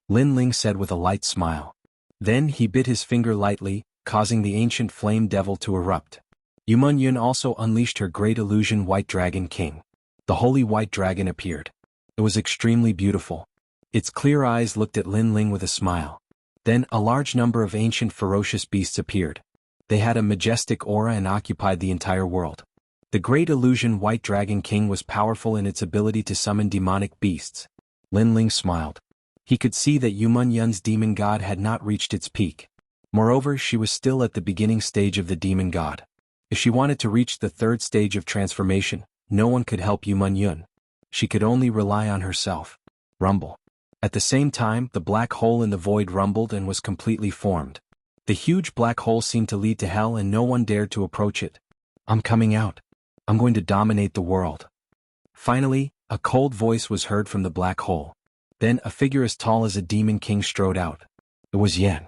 Lin Ling said with a light smile. Then he bit his finger lightly, causing the ancient flame devil to erupt. Yumun Yun also unleashed her great illusion White Dragon King. The holy white dragon appeared. It was extremely beautiful. Its clear eyes looked at Lin Ling with a smile. Then a large number of ancient ferocious beasts appeared. They had a majestic aura and occupied the entire world. The great illusion White Dragon King was powerful in its ability to summon demonic beasts. Lin Ling smiled. He could see that Yumun Yun's demon god had not reached its peak. Moreover, she was still at the beginning stage of the demon god. If she wanted to reach the third stage of transformation, no one could help Yumun Yun. She could only rely on herself. Rumble. At the same time, the black hole in the void rumbled and was completely formed. The huge black hole seemed to lead to hell and no one dared to approach it. I'm coming out. I'm going to dominate the world. Finally, a cold voice was heard from the black hole. Then a figure as tall as a demon king strode out. It was Yan.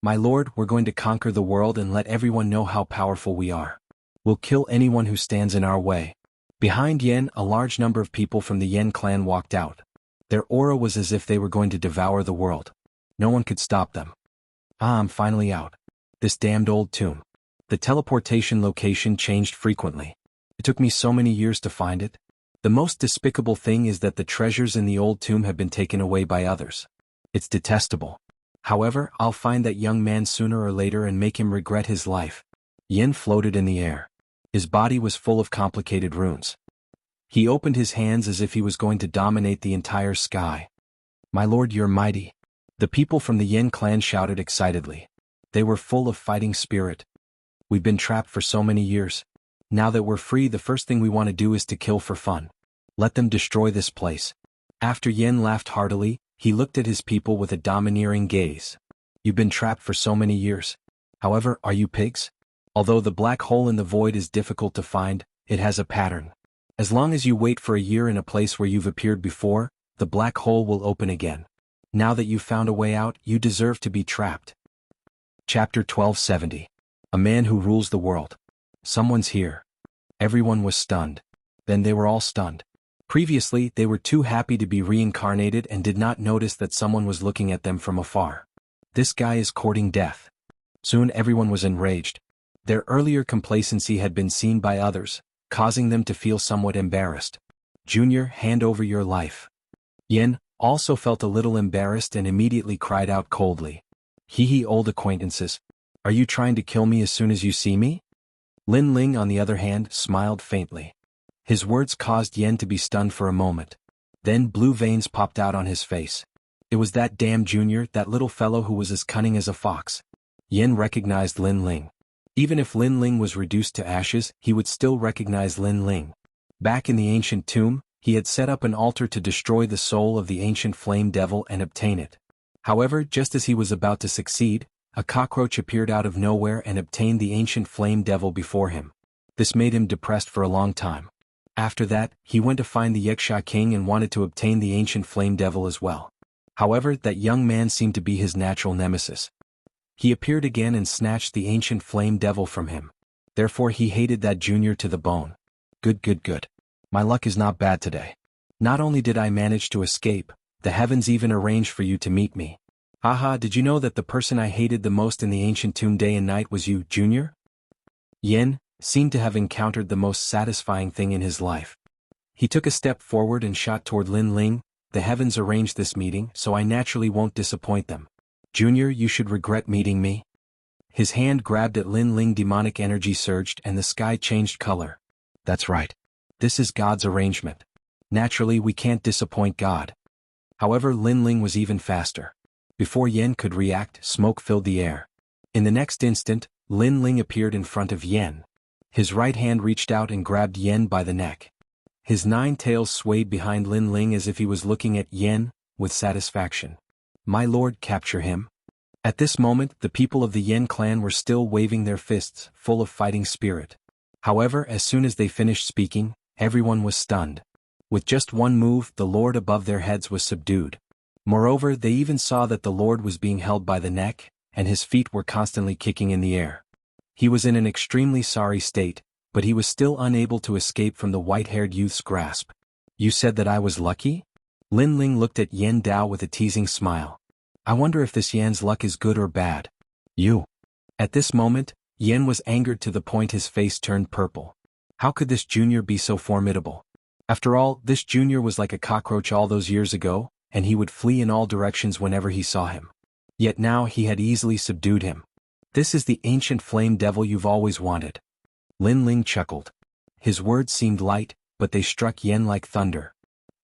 My lord, we're going to conquer the world and let everyone know how powerful we are. We'll kill anyone who stands in our way. Behind Yan, a large number of people from the Yan clan walked out. Their aura was as if they were going to devour the world. No one could stop them. I'm finally out. This damned old tomb. The teleportation location changed frequently. It took me so many years to find it. The most despicable thing is that the treasures in the old tomb have been taken away by others. It's detestable. However, I'll find that young man sooner or later and make him regret his life. Yin floated in the air. His body was full of complicated runes. He opened his hands as if he was going to dominate the entire sky. My lord, you're mighty. The people from the Yin clan shouted excitedly. They were full of fighting spirit. We've been trapped for so many years. Now that we're free, the first thing we want to do is to kill for fun. Let them destroy this place. After Yin laughed heartily, he looked at his people with a domineering gaze. You've been trapped for so many years. However, are you pigs? Although the black hole in the void is difficult to find, it has a pattern. As long as you wait for a year in a place where you've appeared before, the black hole will open again. Now that you've found a way out, you deserve to be trapped. Chapter 1270. A man who rules the world. Someone's here. Everyone was stunned. Then they were all stunned. Previously, they were too happy to be reincarnated and did not notice that someone was looking at them from afar. This guy is courting death. Soon everyone was enraged. Their earlier complacency had been seen by others, causing them to feel somewhat embarrassed. Junior, hand over your life. Yin also felt a little embarrassed and immediately cried out coldly. Hee old acquaintances. Are you trying to kill me as soon as you see me? Lin Ling, on the other hand, smiled faintly. His words caused Yen to be stunned for a moment. Then blue veins popped out on his face. It was that damn Junior, that little fellow who was as cunning as a fox. Yen recognized Lin Ling. Even if Lin Ling was reduced to ashes, he would still recognize Lin Ling. Back in the ancient tomb, he had set up an altar to destroy the soul of the ancient flame devil and obtain it. However, just as he was about to succeed, a cockroach appeared out of nowhere and obtained the ancient flame devil before him. This made him depressed for a long time. After that, he went to find the Xianxia king and wanted to obtain the ancient flame devil as well. However, that young man seemed to be his natural nemesis. He appeared again and snatched the ancient flame devil from him. Therefore he hated that Junior to the bone. Good. My luck is not bad today. Not only did I manage to escape, the heavens even arranged for you to meet me. Haha, did you know that the person I hated the most in the ancient tomb day and night was you, Junior? Yen seemed to have encountered the most satisfying thing in his life. He took a step forward and shot toward Lin Ling. The heavens arranged this meeting, so I naturally won't disappoint them. Junior, you should regret meeting me. His hand grabbed at Lin Ling. Demonic energy surged and the sky changed color. That's right. This is God's arrangement. Naturally, we can't disappoint God. However, Lin Ling was even faster. Before Yen could react, smoke filled the air. In the next instant, Lin Ling appeared in front of Yen. His right hand reached out and grabbed Yen by the neck. His 9 tails swayed behind Lin Ling as if he was looking at Yen with satisfaction. My lord, capture him. At this moment, the people of the Yen clan were still waving their fists, full of fighting spirit. However, as soon as they finished speaking, everyone was stunned. With just one move, the lord above their heads was subdued. Moreover, they even saw that the lord was being held by the neck, and his feet were constantly kicking in the air. He was in an extremely sorry state, but he was still unable to escape from the white-haired youth's grasp. You said that I was lucky? Lin Ling looked at Yan Dao with a teasing smile. I wonder if this Yan's luck is good or bad. You. At this moment, Yan was angered to the point his face turned purple. How could this junior be so formidable? After all, this junior was like a cockroach all those years ago, and he would flee in all directions whenever he saw him. Yet now he had easily subdued him. This is the ancient flame devil you've always wanted. Lin Ling chuckled. His words seemed light, but they struck Yan like thunder.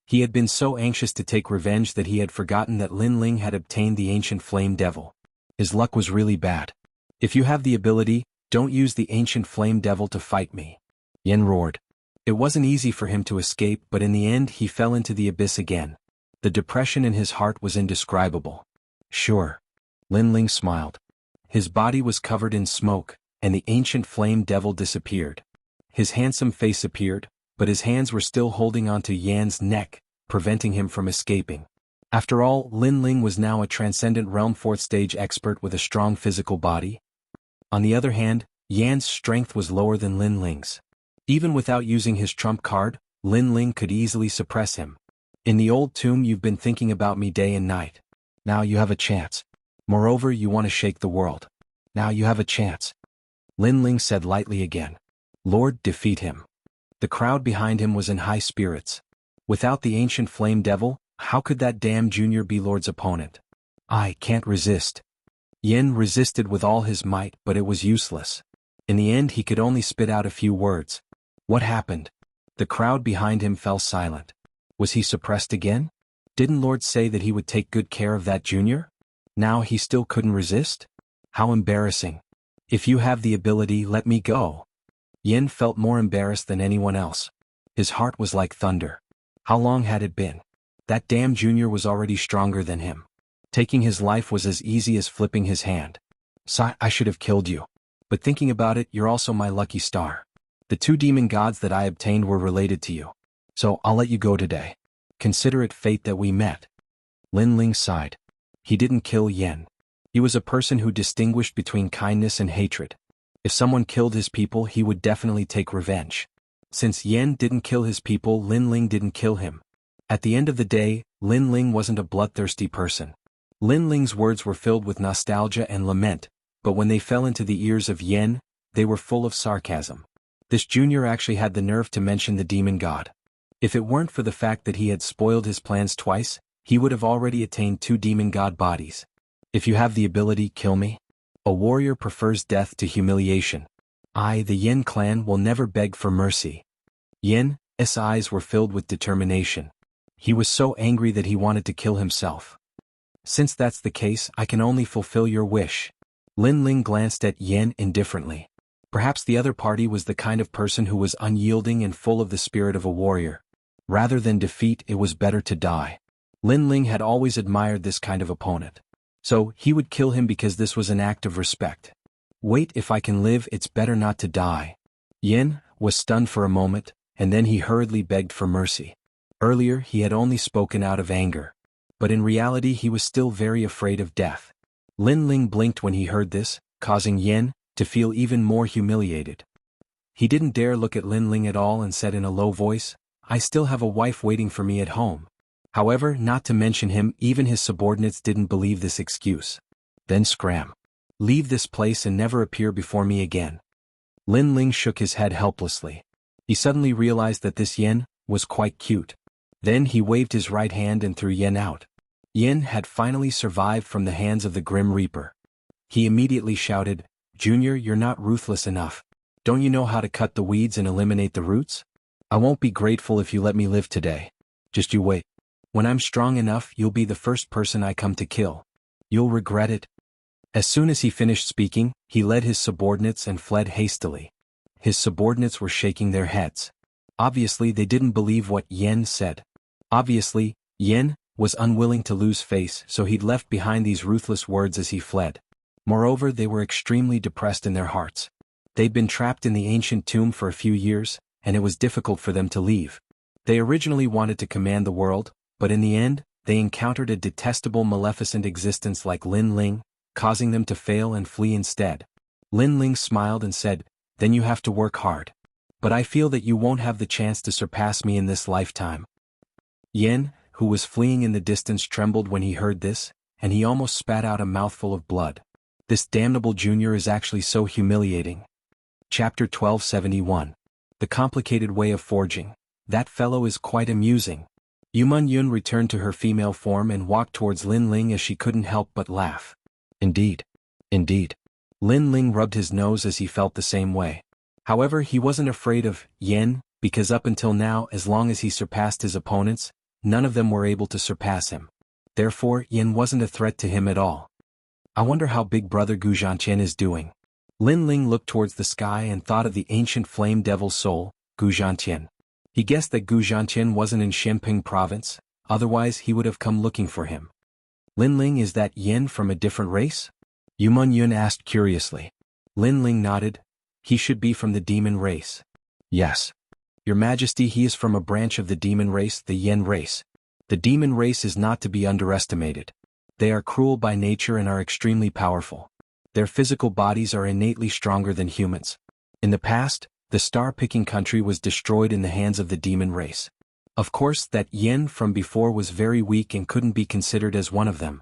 He had been so anxious to take revenge that he had forgotten that Lin Ling had obtained the ancient flame devil. His luck was really bad. If you have the ability, don't use the ancient flame devil to fight me. Yan roared. It wasn't easy for him to escape, but in the end he fell into the abyss again. The depression in his heart was indescribable. Sure. Lin Ling smiled. His body was covered in smoke, and the ancient flame devil disappeared. His handsome face appeared, but his hands were still holding onto Yan's neck, preventing him from escaping. After all, Lin Ling was now a transcendent realm 4th stage expert with a strong physical body. On the other hand, Yan's strength was lower than Lin Ling's. Even without using his trump card, Lin Ling could easily suppress him. In the old tomb you've been thinking about me day and night. Now you have a chance. Moreover, you want to shake the world. Now you have a chance. Lin Ling said lightly again. Lord, defeat him. The crowd behind him was in high spirits. Without the ancient flame devil, how could that damn junior be Lord's opponent? I can't resist. Yen resisted with all his might, but it was useless. In the end he could only spit out a few words. What happened? The crowd behind him fell silent. Was he suppressed again? Didn't Lord say that he would take good care of that junior? Now he still couldn't resist? How embarrassing. If you have the ability, let me go. Yen felt more embarrassed than anyone else. His heart was like thunder. How long had it been? That damn junior was already stronger than him. Taking his life was as easy as flipping his hand. I should have killed you. But thinking about it, you're also my lucky star. The 2 demon gods that I obtained were related to you. So I'll let you go today. Consider it fate that we met. Lin Ling sighed. He didn't kill Yen. He was a person who distinguished between kindness and hatred. If someone killed his people, he would definitely take revenge. Since Yen didn't kill his people, Lin Ling didn't kill him. At the end of the day, Lin Ling wasn't a bloodthirsty person. Lin Ling's words were filled with nostalgia and lament, but when they fell into the ears of Yen, they were full of sarcasm. This junior actually had the nerve to mention the demon god. If it weren't for the fact that he had spoiled his plans twice, he would have already attained 2 demon god bodies. If you have the ability, kill me. A warrior prefers death to humiliation. I, the Yen clan, will never beg for mercy. Yen's eyes were filled with determination. He was so angry that he wanted to kill himself. Since that's the case, I can only fulfill your wish. Lin Ling glanced at Yen indifferently. Perhaps the other party was the kind of person who was unyielding and full of the spirit of a warrior. Rather than defeat, it was better to die. Lin Ling had always admired this kind of opponent. So, he would kill him because this was an act of respect. Wait, if I can live, it's better not to die. Yen was stunned for a moment, and then he hurriedly begged for mercy. Earlier, he had only spoken out of anger. But in reality he was still very afraid of death. Lin Ling blinked when he heard this, causing Yen to feel even more humiliated. He didn't dare look at Lin Ling at all and said in a low voice, I still have a wife waiting for me at home. However, not to mention him, even his subordinates didn't believe this excuse. Then scram. Leave this place and never appear before me again. Lin Ling shook his head helplessly. He suddenly realized that this Yen was quite cute. Then he waved his right hand and threw Yen out. Yen had finally survived from the hands of the Grim Reaper. He immediately shouted, Junior, you're not ruthless enough. Don't you know how to cut the weeds and eliminate the roots? I won't be grateful if you let me live today. Just you wait. When I'm strong enough, you'll be the first person I come to kill. You'll regret it. As soon as he finished speaking, he led his subordinates and fled hastily. His subordinates were shaking their heads. Obviously they didn't believe what Yen said. Obviously, Yen was unwilling to lose face, so he'd left behind these ruthless words as he fled. Moreover, they were extremely depressed in their hearts. They'd been trapped in the ancient tomb for a few years, and it was difficult for them to leave. They originally wanted to command the world, but in the end, they encountered a detestable maleficent existence like Lin Ling, causing them to fail and flee instead. Lin Ling smiled and said, Then you have to work hard. But I feel that you won't have the chance to surpass me in this lifetime. Yen, who was fleeing in the distance, trembled when he heard this, and he almost spat out a mouthful of blood. This damnable junior is actually so humiliating. Chapter 1271. The Complicated Way of Forging. That fellow is quite amusing. Yun returned to her female form and walked towards Lin Ling as she couldn't help but laugh. Indeed. Indeed. Lin Ling rubbed his nose as he felt the same way. However, he wasn't afraid of Yin, because up until now, as long as he surpassed his opponents, none of them were able to surpass him. Therefore, Yin wasn't a threat to him at all. I wonder how big brother Gu Zhanqian is doing. Lin Ling looked towards the sky and thought of the ancient flame devil's soul, Gu Zhanqian. He guessed that Gu Zhanqian wasn't in Xinping province, otherwise he would have come looking for him. Lin Ling, is that Yin from a different race? Yun asked curiously. Lin Ling nodded. He should be from the demon race. Yes. Your Majesty, he is from a branch of the demon race, the Yin race. The demon race is not to be underestimated. They are cruel by nature and are extremely powerful. Their physical bodies are innately stronger than humans. In the past, the star-picking country was destroyed in the hands of the demon race. Of course, that Yin from before was very weak and couldn't be considered as one of them.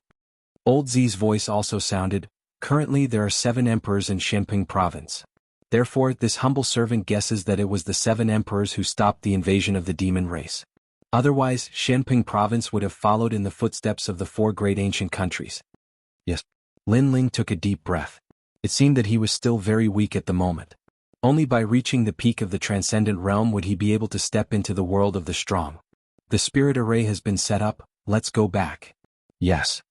Old Zi's voice also sounded. Currently there are 7 emperors in Xinping province. Therefore, this humble servant guesses that it was the 7 emperors who stopped the invasion of the demon race. Otherwise, Xinping province would have followed in the footsteps of the 4 great ancient countries. Yes. Lin Ling took a deep breath. It seemed that he was still very weak at the moment. Only by reaching the peak of the transcendent realm would he be able to step into the world of the strong. The spirit array has been set up, let's go back. Yes.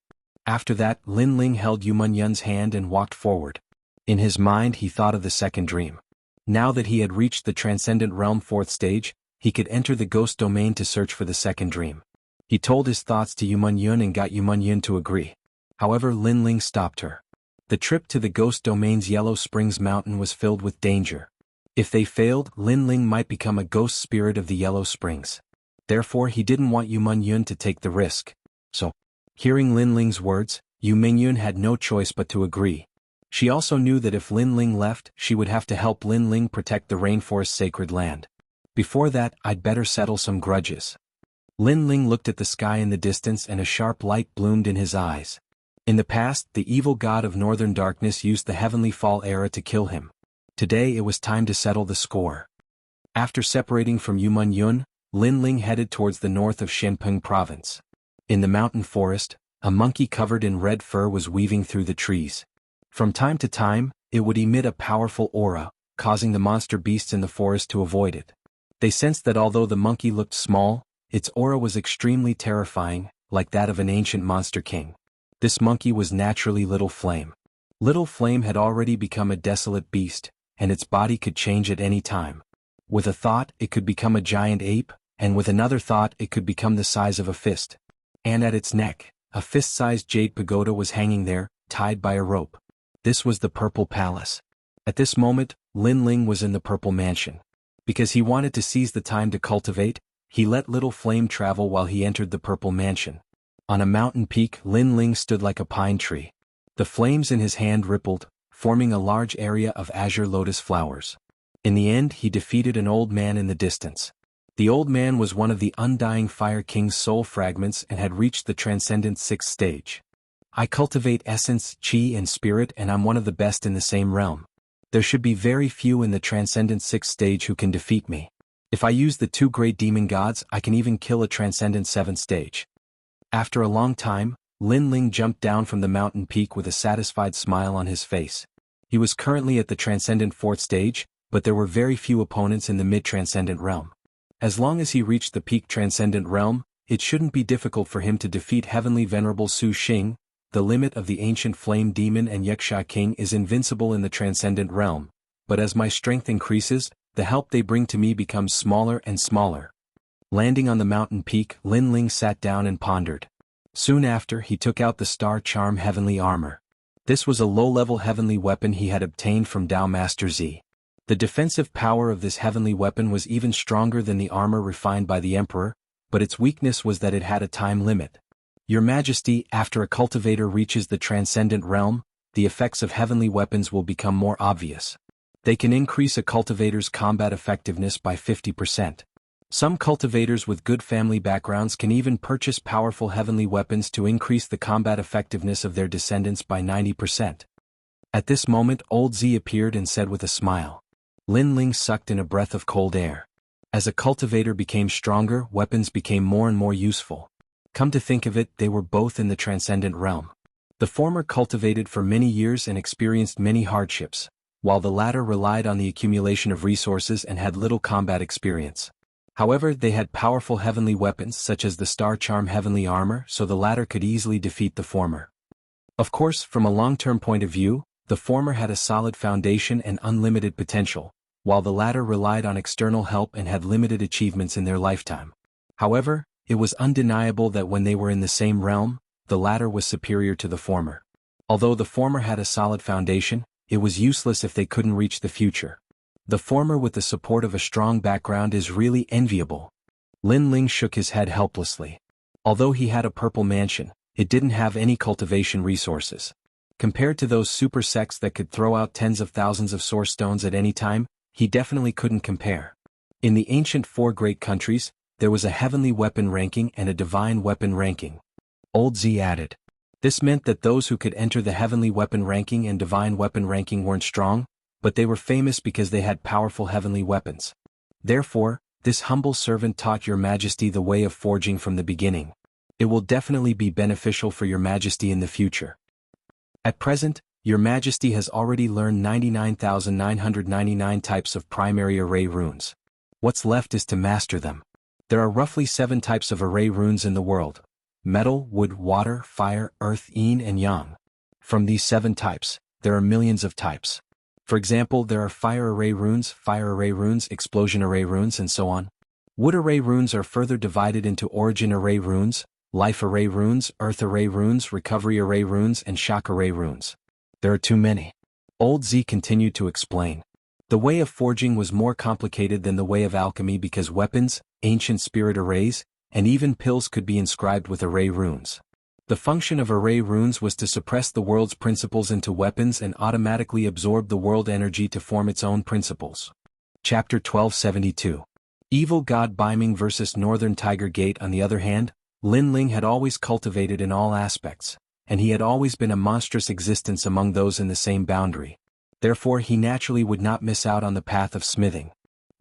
After that, Lin Ling held Yun's hand and walked forward. In his mind he thought of the second dream. Now that he had reached the transcendent realm 4th stage, he could enter the ghost domain to search for the second dream. He told his thoughts to Yun and got Yun to agree. However, Lin Ling stopped her. The trip to the ghost domain's Yellow Springs Mountain was filled with danger. If they failed, Lin Ling might become a ghost spirit of the Yellow Springs. Therefore, he didn't want Yun to take the risk. So, hearing Lin Ling's words, Yun had no choice but to agree. She also knew that if Lin Ling left, she would have to help Lin Ling protect the rainforest's sacred land. Before that, I'd better settle some grudges. Lin Ling looked at the sky in the distance and a sharp light bloomed in his eyes. In the past, the evil god of northern darkness used the heavenly fall era to kill him. Today it was time to settle the score. After separating from Yun, Lin Ling headed towards the north of Xinping province. In the mountain forest, a monkey covered in red fur was weaving through the trees. From time to time, it would emit a powerful aura, causing the monster beasts in the forest to avoid it. They sensed that although the monkey looked small, its aura was extremely terrifying, like that of an ancient monster king. This monkey was naturally Little Flame. Little Flame had already become a desolate beast, and its body could change at any time. With a thought, it could become a giant ape, and with another thought it could become the size of a fist. And at its neck, a fist-sized jade pagoda was hanging there, tied by a rope. This was the Purple Palace. At this moment, Lin Ling was in the Purple Mansion. Because he wanted to seize the time to cultivate, he let Little Flame travel while he entered the Purple Mansion. On a mountain peak, Lin Ling stood like a pine tree. The flames in his hand rippled, forming a large area of azure lotus flowers. In the end, he defeated an old man in the distance. The old man was one of the Undying Fire King's soul fragments and had reached the transcendent 6th stage. I cultivate essence, chi and spirit, and I'm one of the best in the same realm. There should be very few in the transcendent 6th stage who can defeat me. If I use the 2 great demon gods, I can even kill a transcendent 7th stage. After a long time, Lin Ling jumped down from the mountain peak with a satisfied smile on his face. He was currently at the transcendent 4th stage, but there were very few opponents in the mid-transcendent realm. As long as he reached the peak transcendent realm, it shouldn't be difficult for him to defeat Heavenly Venerable Su Xing. The limit of the ancient flame demon and Xianxia king is invincible in the transcendent realm, but as my strength increases, the help they bring to me becomes smaller and smaller. Landing on the mountain peak, Lin Ling sat down and pondered. Soon after, he took out the Star Charm Heavenly Armor. This was a low-level heavenly weapon he had obtained from Tao Master Z. The defensive power of this heavenly weapon was even stronger than the armor refined by the Emperor, but its weakness was that it had a time limit. Your Majesty, after a cultivator reaches the transcendent realm, the effects of heavenly weapons will become more obvious. They can increase a cultivator's combat effectiveness by 50%. Some cultivators with good family backgrounds can even purchase powerful heavenly weapons to increase the combat effectiveness of their descendants by 90%. At this moment old Z appeared and said with a smile. Lin Ling sucked in a breath of cold air. As a cultivator became stronger, weapons became more and more useful. Come to think of it, they were both in the transcendent realm. The former cultivated for many years and experienced many hardships, while the latter relied on the accumulation of resources and had little combat experience. However, they had powerful heavenly weapons such as the Star Charm heavenly armor, so the latter could easily defeat the former. Of course, from a long-term point of view, the former had a solid foundation and unlimited potential, while the latter relied on external help and had limited achievements in their lifetime. However, it was undeniable that when they were in the same realm, the latter was superior to the former. Although the former had a solid foundation, it was useless if they couldn't reach the future. The former with the support of a strong background is really enviable. Lin Ling shook his head helplessly. Although he had a purple mansion, it didn't have any cultivation resources. Compared to those super sects that could throw out tens of thousands of source stones at any time, he definitely couldn't compare. In the ancient 4 great countries, there was a heavenly weapon ranking and a divine weapon ranking. Old Z added. This meant that those who could enter the heavenly weapon ranking and divine weapon ranking weren't strong, but they were famous because they had powerful heavenly weapons. Therefore, this humble servant taught your majesty the way of forging from the beginning. It will definitely be beneficial for your majesty in the future. At present, your majesty has already learned 99,999 types of primary array runes. What's left is to master them. There are roughly 7 types of array runes in the world: metal, wood, water, fire, earth, yin and yang. From these 7 types, there are millions of types. For example, there are fire array runes, explosion array runes, and so on. Wood array runes are further divided into origin array runes, life array runes, earth array runes, recovery array runes, and shock array runes. There are too many. Old Z continued to explain. The way of forging was more complicated than the way of alchemy because weapons, ancient spirit arrays, and even pills could be inscribed with array runes. The function of array runes was to suppress the world's principles into weapons and automatically absorb the world energy to form its own principles. Chapter 1272. Evil God Biming vs. Northern Tiger Gate. On the other hand, Lin Ling had always cultivated in all aspects, and he had always been a monstrous existence among those in the same boundary. Therefore he naturally would not miss out on the path of smithing.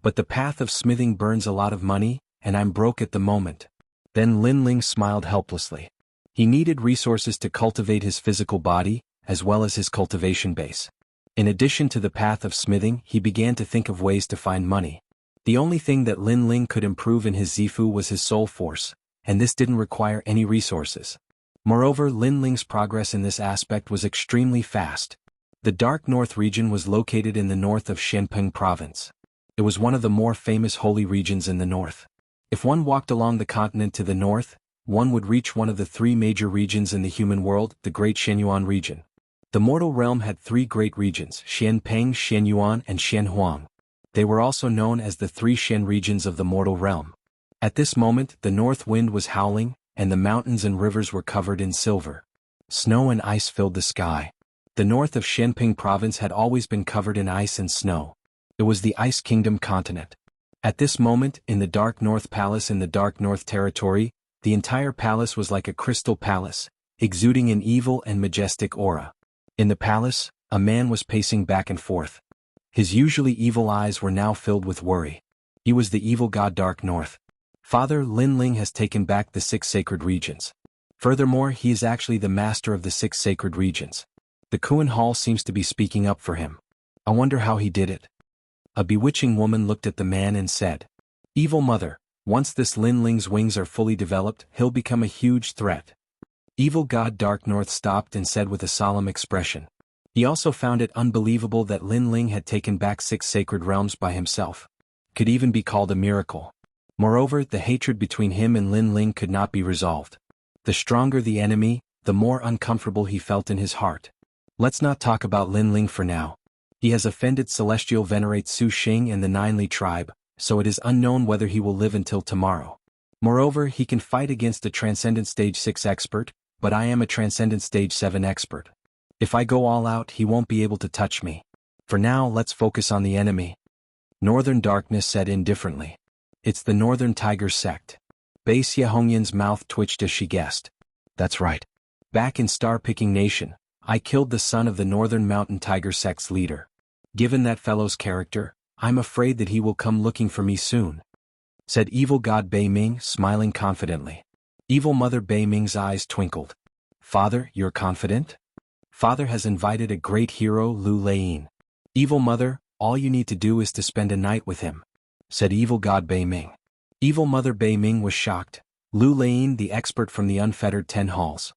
But the path of smithing burns a lot of money, and I'm broke at the moment. Then Lin Ling smiled helplessly. He needed resources to cultivate his physical body, as well as his cultivation base. In addition to the path of smithing, he began to think of ways to find money. The only thing that Lin Ling could improve in his Zifu was his soul force, and this didn't require any resources. Moreover, Lin Ling's progress in this aspect was extremely fast. The Dark North region was located in the north of Xianxia province. It was one of the more famous holy regions in the north. If one walked along the continent to the north, one would reach one of the 3 major regions in the human world, the Great Xianyuan region. The mortal realm had 3 great regions, Xianpeng, Xianyuan, and Xianhuang. They were also known as the 3 Xian regions of the mortal realm. At this moment, the north wind was howling, and the mountains and rivers were covered in silver. Snow and ice filled the sky. The north of Xianpeng province had always been covered in ice and snow. It was the Ice Kingdom continent. At this moment, in the Dark North Palace in the Dark North territory, the entire palace was like a crystal palace, exuding an evil and majestic aura. In the palace, a man was pacing back and forth. His usually evil eyes were now filled with worry. He was the evil god Dark North. Father Lin Ling has taken back the 6 sacred regions. Furthermore, he is actually the master of the 6 sacred regions. The Kuan Hall seems to be speaking up for him. I wonder how he did it. A bewitching woman looked at the man and said, "Evil mother, once this Lin Ling's wings are fully developed, he'll become a huge threat." Evil god Dark North stopped and said with a solemn expression. He also found it unbelievable that Lin Ling had taken back 6 sacred realms by himself. Could even be called a miracle. Moreover, the hatred between him and Lin Ling could not be resolved. The stronger the enemy, the more uncomfortable he felt in his heart. Let's not talk about Lin Ling for now. He has offended Celestial Venerate Su Xing and the Ninely tribe, so it is unknown whether he will live until tomorrow. Moreover, he can fight against a Transcendent Stage 6 expert, but I am a Transcendent Stage 7 expert. If I go all out, he won't be able to touch me. For now, let's focus on the enemy. Northern Darkness said indifferently. It's the Northern Tiger sect. Bei Xiahongyan's mouth twitched as she guessed. That's right. Back in Star-Picking Nation, I killed the son of the Northern Mountain Tiger sect's leader. Given that fellow's character, I'm afraid that he will come looking for me soon," said evil god Bei Ming, smiling confidently. Evil Mother Bei Ming's eyes twinkled. "Father, you're confident? Father has invited a great hero, Lu Lei. Evil Mother, all you need to do is to spend a night with him," said evil god Bei Ming. Evil Mother Bei Ming was shocked. Lu Lei, the expert from the Unfettered 10 Halls.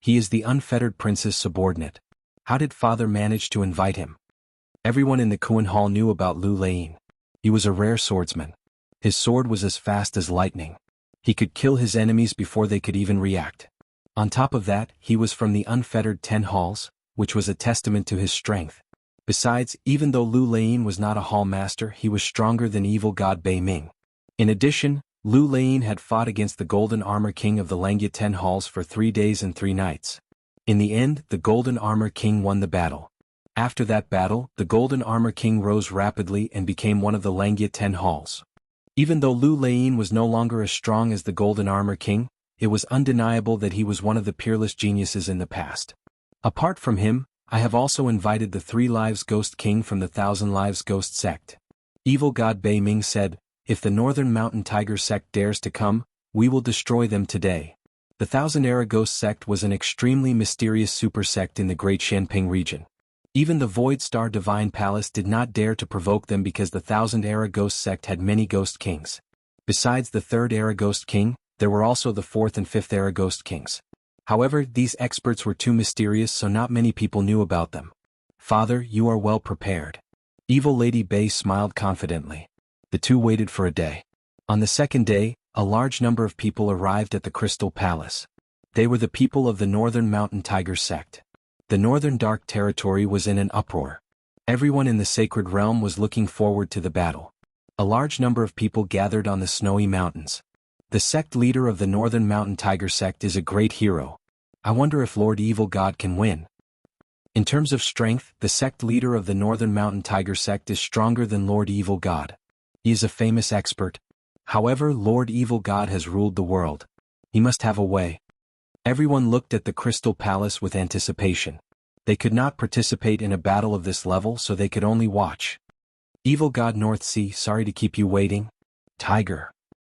He is the Unfettered Prince's subordinate. How did Father manage to invite him? Everyone in the Kuan Hall knew about Lu Lei. He was a rare swordsman. His sword was as fast as lightning. He could kill his enemies before they could even react. On top of that, he was from the Unfettered 10 Halls, which was a testament to his strength. Besides, even though Lu Lei was not a hall master, he was stronger than evil god Bei Ming. In addition, Lu Lei had fought against the Golden Armor King of the Langya 10 Halls for 3 days and 3 nights. In the end, the Golden Armor King won the battle. After that battle, the Golden Armor King rose rapidly and became one of the Langya 10 Halls. Even though Lu Lei was no longer as strong as the Golden Armor King, it was undeniable that he was one of the peerless geniuses in the past. Apart from him, I have also invited the 3 Lives Ghost King from the 1,000 Lives Ghost sect. Evil god Bei Ming said, "If the Northern Mountain Tiger sect dares to come, we will destroy them today." The 1,000 Era Ghost sect was an extremely mysterious super sect in the Great Xianping region. Even the Void Star Divine Palace did not dare to provoke them because the 1,000 Era Ghost sect had many Ghost Kings. Besides the 3rd Era Ghost King, there were also the 4th and 5th Era Ghost Kings. However, these experts were too mysterious, so not many people knew about them. "Father, you are well prepared." Evil Lady Bei smiled confidently. The two waited for a day. On the second day, a large number of people arrived at the Crystal Palace. They were the people of the Northern Mountain Tiger sect. The Northern Dark Territory was in an uproar. Everyone in the Sacred Realm was looking forward to the battle. A large number of people gathered on the snowy mountains. The sect leader of the Northern Mountain Tiger sect is a great hero. I wonder if Lord Evil God can win. In terms of strength, the sect leader of the Northern Mountain Tiger sect is stronger than Lord Evil God. He is a famous expert. However, Lord Evil God has ruled the world. He must have a way. Everyone looked at the Crystal Palace with anticipation. They could not participate in a battle of this level, so they could only watch. Evil God North Sea, sorry to keep you waiting. Tiger.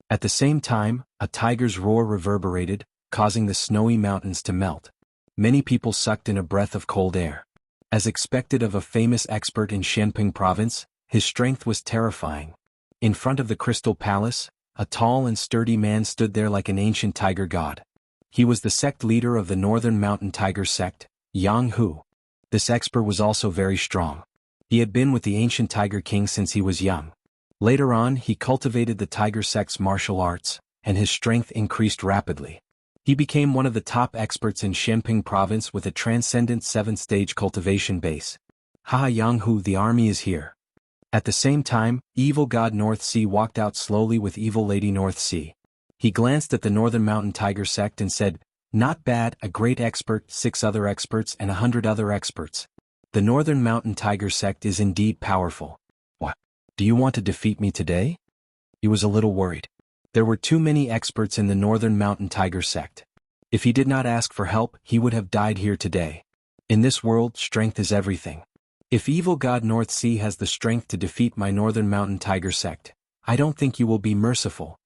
At the same time, a tiger's roar reverberated, causing the snowy mountains to melt. Many people sucked in a breath of cold air. As expected of a famous expert in Xianping province, his strength was terrifying. In front of the Crystal Palace, a tall and sturdy man stood there like an ancient tiger god. He was the sect leader of the Northern Mountain Tiger sect, Jianghu. This expert was also very strong. He had been with the ancient Tiger King since he was young. Later on, he cultivated the Tiger sect's martial arts, and his strength increased rapidly. He became one of the top experts in Xianping province with a transcendent 7-stage cultivation base. Haha, Jianghu, the army is here. At the same time, Evil God North Sea walked out slowly with Evil Lady North Sea. He glanced at the Northern Mountain Tiger sect and said, "Not bad, a great expert, 6 other experts and 100 other experts. The Northern Mountain Tiger sect is indeed powerful. What? Do you want to defeat me today?" He was a little worried. There were too many experts in the Northern Mountain Tiger sect. If he did not ask for help, he would have died here today. In this world, strength is everything. If Evil God North Sea has the strength to defeat my Northern Mountain Tiger sect, I don't think you will be merciful.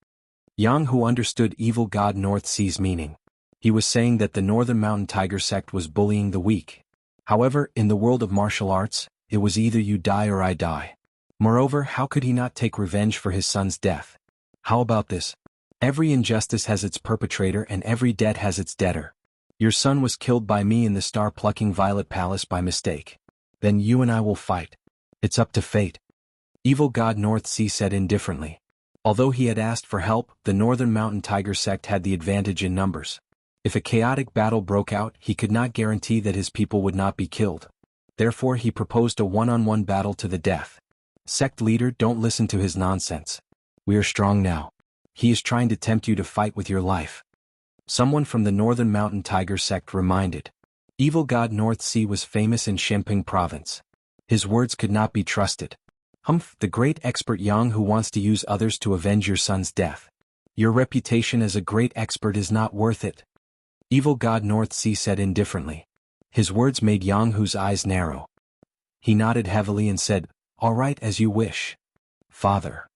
Jianghu understood Evil God North Sea's meaning. He was saying that the Northern Mountain Tiger sect was bullying the weak. However, in the world of martial arts, it was either you die or I die. Moreover, how could he not take revenge for his son's death? How about this? Every injustice has its perpetrator and every debt has its debtor. Your son was killed by me in the star-plucking Violet Palace by mistake. Then you and I will fight. It's up to fate. Evil God North Sea said indifferently. Although he had asked for help, the Northern Mountain Tiger sect had the advantage in numbers. If a chaotic battle broke out, he could not guarantee that his people would not be killed. Therefore he proposed a one-on-one battle to the death. Sect leader, don't listen to his nonsense. We are strong now. He is trying to tempt you to fight with your life. Someone from the Northern Mountain Tiger sect reminded. Evil God North Sea was famous in Xianping province. His words could not be trusted. Humph, the great expert Yang who wants to use others to avenge your son's death. Your reputation as a great expert is not worth it. Evil God North Sea said indifferently. His words made Jianghu's eyes narrow. He nodded heavily and said, "All right, as you wish, Father."